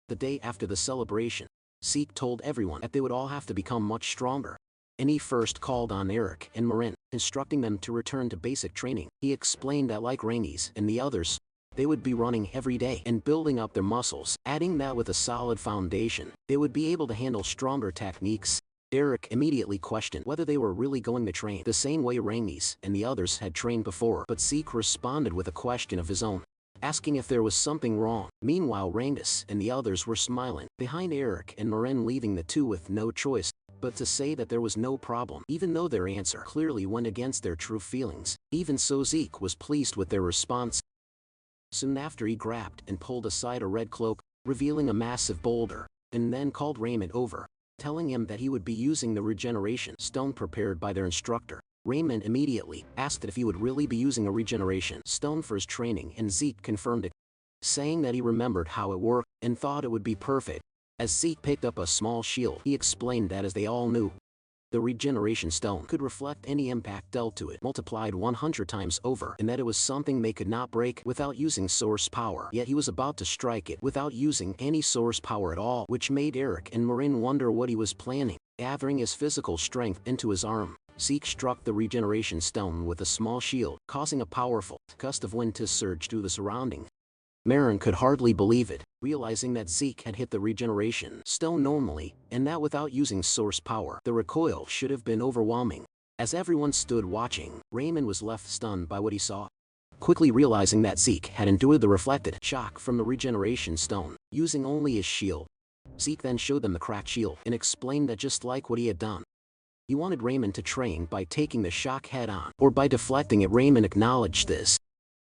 The day after the celebration, Zeke told everyone that they would all have to become much stronger. And he first called on Eric and Marin, instructing them to return to basic training. He explained that like Rainey's and the others, they would be running every day and building up their muscles, adding that with a solid foundation, they would be able to handle stronger techniques. Eric immediately questioned whether they were really going to train the same way Rainey's and the others had trained before, but Zeke responded with a question of his own, asking if there was something wrong. Meanwhile, Randus and the others were smiling behind Eric and Marin, leaving the two with no choice but to say that there was no problem, even though their answer clearly went against their true feelings. Even so, Zeke was pleased with their response. Soon after, he grabbed and pulled aside a red cloak, revealing a massive boulder, and then called Raymond over, telling him that he would be using the regeneration stone prepared by their instructor. Raymond immediately asked if he would really be using a regeneration stone for his training, and Zeke confirmed it, saying that he remembered how it worked and thought it would be perfect. As Zeke picked up a small shield, he explained that as they all knew, the regeneration stone could reflect any impact dealt to it multiplied 100 times over, and that it was something they could not break without using source power. Yet he was about to strike it without using any source power at all, which made Eric and Marin wonder what he was planning. Gathering his physical strength into his arm, Zeke struck the regeneration stone with a small shield, causing a powerful gust of wind to surge through the surroundings. Marin could hardly believe it, realizing that Zeke had hit the regeneration stone normally, and that without using source power, the recoil should have been overwhelming. As everyone stood watching, Raymond was left stunned by what he saw. Quickly realizing that Zeke had endured the reflected shock from the regeneration stone, using only his shield, Zeke then showed them the cracked shield and explained that just like what he had done, he wanted Raymond to train by taking the shock head on, or by deflecting it. Raymond acknowledged this,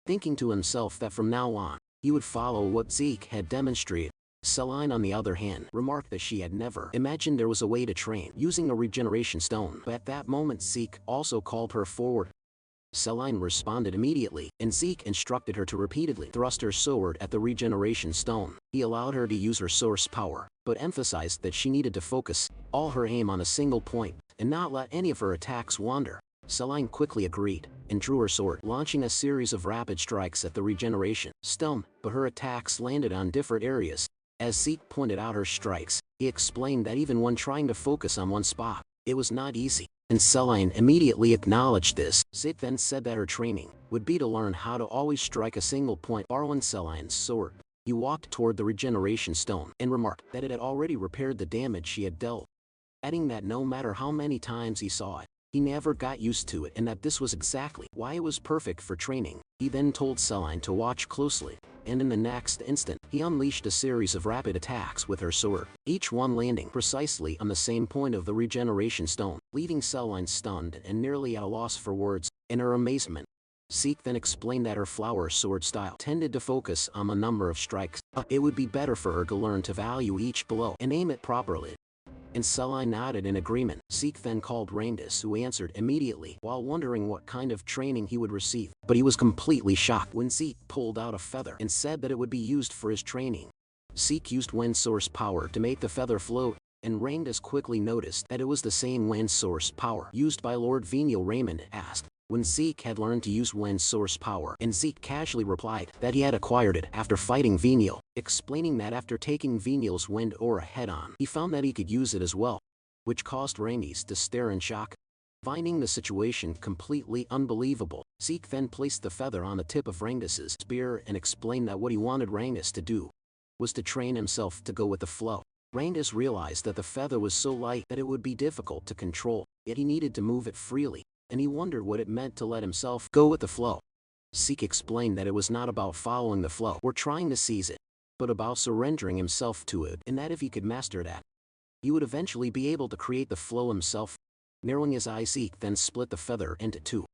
thinking to himself that from now on, he would follow what Zeke had demonstrated. Celine, on the other hand, remarked that she had never imagined there was a way to train using a regeneration stone, but at that moment Zeke also called her forward. Celine responded immediately, and Zeke instructed her to repeatedly thrust her sword at the regeneration stone. He allowed her to use her source power, but emphasized that she needed to focus all her aim on a single point, and not let any of her attacks wander. Celine quickly agreed, and drew her sword, launching a series of rapid strikes at the regeneration stone, but her attacks landed on different areas. As Zeke pointed out her strikes, he explained that even when trying to focus on one spot, it was not easy, and Celine immediately acknowledged this. Zeke then said that her training would be to learn how to always strike a single point. Borrowing Celine's sword, he walked toward the regeneration stone and remarked that it had already repaired the damage she had dealt, adding that no matter how many times he saw it, he never got used to it, and that this was exactly why it was perfect for training. He then told Celine to watch closely, and in the next instant, he unleashed a series of rapid attacks with her sword, each one landing precisely on the same point of the regeneration stone, leaving Celine stunned and nearly at a loss for words. In her amazement, Zeke then explained that her flower sword style tended to focus on a number of strikes. It would be better for her to learn to value each blow and aim it properly. And Celine nodded in agreement. Zeke then called Randus, who answered immediately while wondering what kind of training he would receive. But he was completely shocked when Zeke pulled out a feather and said that it would be used for his training. Zeke used wind source power to make the feather float, and Randus quickly noticed that it was the same wind source power used by Lord Venial. Raymond asked when Zeke had learned to use wind source power, and Zeke casually replied that he had acquired it after fighting Venial, explaining that after taking Venial's wind aura head-on, he found that he could use it as well, which caused Rainey's to stare in shock. Finding the situation completely unbelievable, Zeke then placed the feather on the tip of Rangus's spear and explained that what he wanted Rangus to do was to train himself to go with the flow. Rangus realized that the feather was so light that it would be difficult to control, yet he needed to move it freely, and he wondered what it meant to let himself go with the flow. Zeke explained that it was not about following the flow or trying to seize it, but about surrendering himself to it, and that if he could master that, he would eventually be able to create the flow himself. Narrowing his eyes, Zeke then split the feather into two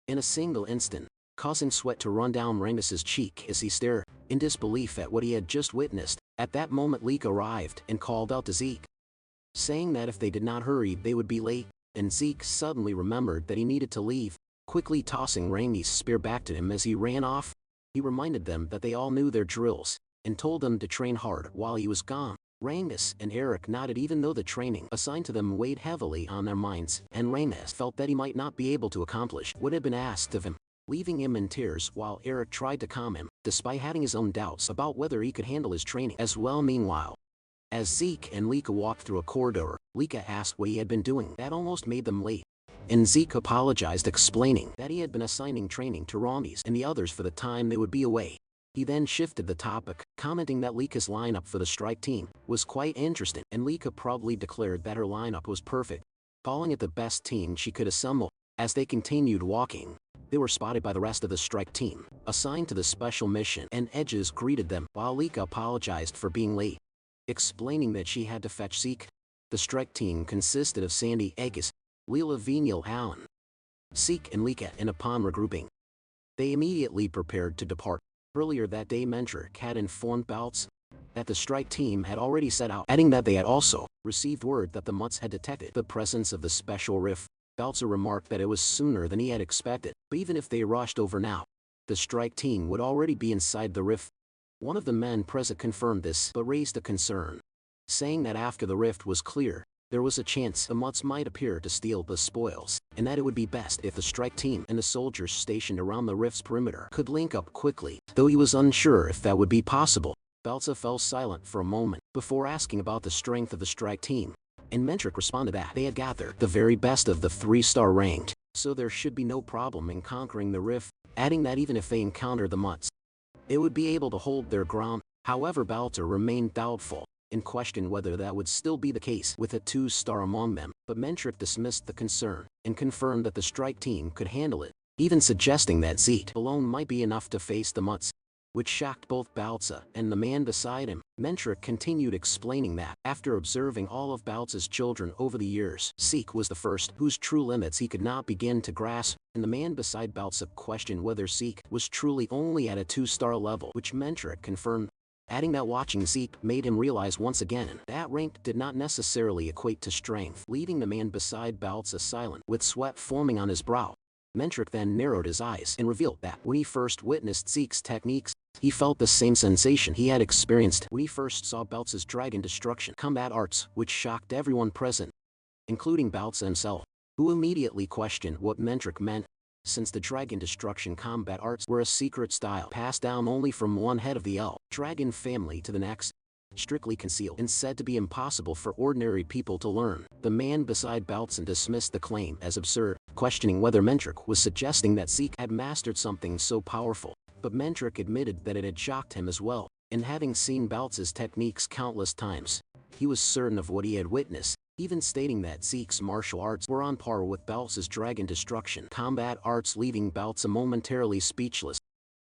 in a single instant, causing sweat to run down Rangus's cheek as he stared in disbelief at what he had just witnessed. At that moment, Leek arrived and called out to Zeke, saying that if they did not hurry, they would be late. And Zeke suddenly remembered that he needed to leave, quickly tossing Rainey's spear back to him as he ran off. He reminded them that they all knew their drills, and told them to train hard while he was gone. Reincarnates and Eric nodded even though the training assigned to them weighed heavily on their minds, and Reincarnates felt that he might not be able to accomplish what had been asked of him, leaving him in tears while Eric tried to calm him, despite having his own doubts about whether he could handle his training as well. Meanwhile, as Zeke and Lika walked through a corridor, Lika asked what he had been doing that almost made them late. And Zeke apologized, explaining that he had been assigning training to Ramis and the others for the time they would be away. He then shifted the topic, commenting that Lika's lineup for the strike team was quite interesting, and Lika proudly declared that her lineup was perfect, calling it the best team she could assemble. As they continued walking, they were spotted by the rest of the strike team, assigned to the special mission, and Edges greeted them while Lika apologized for being late, explaining that she had to fetch Zeke. The strike team consisted of Sandy, Aegis, Leela, Venial, Allen, Zeke, and Lika, and upon regrouping, they immediately prepared to depart. Earlier that day, Mentric had informed Baltz that the strike team had already set out, adding that they had also received word that the Mutts had detected the presence of the special rift. Baltzer remarked that it was sooner than he had expected, but even if they rushed over now, the strike team would already be inside the rift. One of the men present confirmed this, but raised a concern, saying that after the rift was clear, there was a chance the Mutts might appear to steal the spoils, and that it would be best if the strike team and the soldiers stationed around the rift's perimeter could link up quickly, though he was unsure if that would be possible. Baltza fell silent for a moment before asking about the strength of the strike team, and Mentric responded that they had gathered the very best of the 3-star ranked, so there should be no problem in conquering the rift, adding that even if they encountered the Mutts, it would be able to hold their ground. However, Baltzer remained doubtful and questioned whether that would still be the case with a 2-star among them, but Mentric dismissed the concern and confirmed that the strike team could handle it, even suggesting that Zeke alone might be enough to face the Mutts, which shocked both Baltza and the man beside him. Mentric continued explaining that, after observing all of Baltza's children over the years, Zeke was the first whose true limits he could not begin to grasp, and the man beside Baltza questioned whether Zeke was truly only at a 2-star level, which Mentric confirmed, adding that watching Zeke made him realize once again that rank did not necessarily equate to strength, leaving the man beside Baltza silent, with sweat forming on his brow. Mentric then narrowed his eyes and revealed that when he first witnessed Zeke's techniques, he felt the same sensation he had experienced when he first saw Baltza's dragon destruction combat arts, which shocked everyone present, including Baltza himself, who immediately questioned what Mentric meant, since the dragon destruction combat arts were a secret style passed down only from one head of the dragon family to the next, strictly concealed and said to be impossible for ordinary people to learn. The man beside Baltza dismissed the claim as absurd, questioning whether Mentric was suggesting that Zeke had mastered something so powerful, but Mentric admitted that it had shocked him as well, and having seen Baltza's techniques countless times, he was certain of what he had witnessed, even stating that Zeke's martial arts were on par with Baltza's dragon destruction combat arts, leaving Baltza momentarily speechless.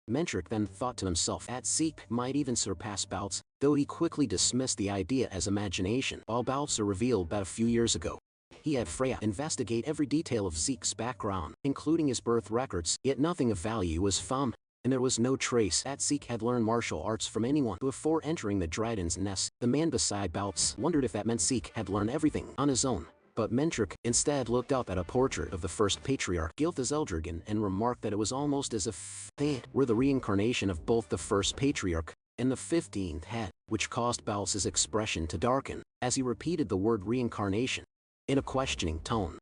Mentric then thought to himself that Zeke might even surpass Baltza, though he quickly dismissed the idea as imagination, while Baltza revealed that a few years ago, he had Freya investigate every detail of Zeke's background, including his birth records, yet nothing of value was found, and there was no trace that Zeke had learned martial arts from anyone before entering the dragon's nest. The man beside Baltz wondered if that meant Zeke had learned everything on his own, but Mentric instead looked up at a portrait of the first patriarch, Gilthas Eldrigan, and remarked that it was almost as if they were the reincarnation of both the first patriarch and the 15th head, which caused Baltz's expression to darken as he repeated the word reincarnation in a questioning tone.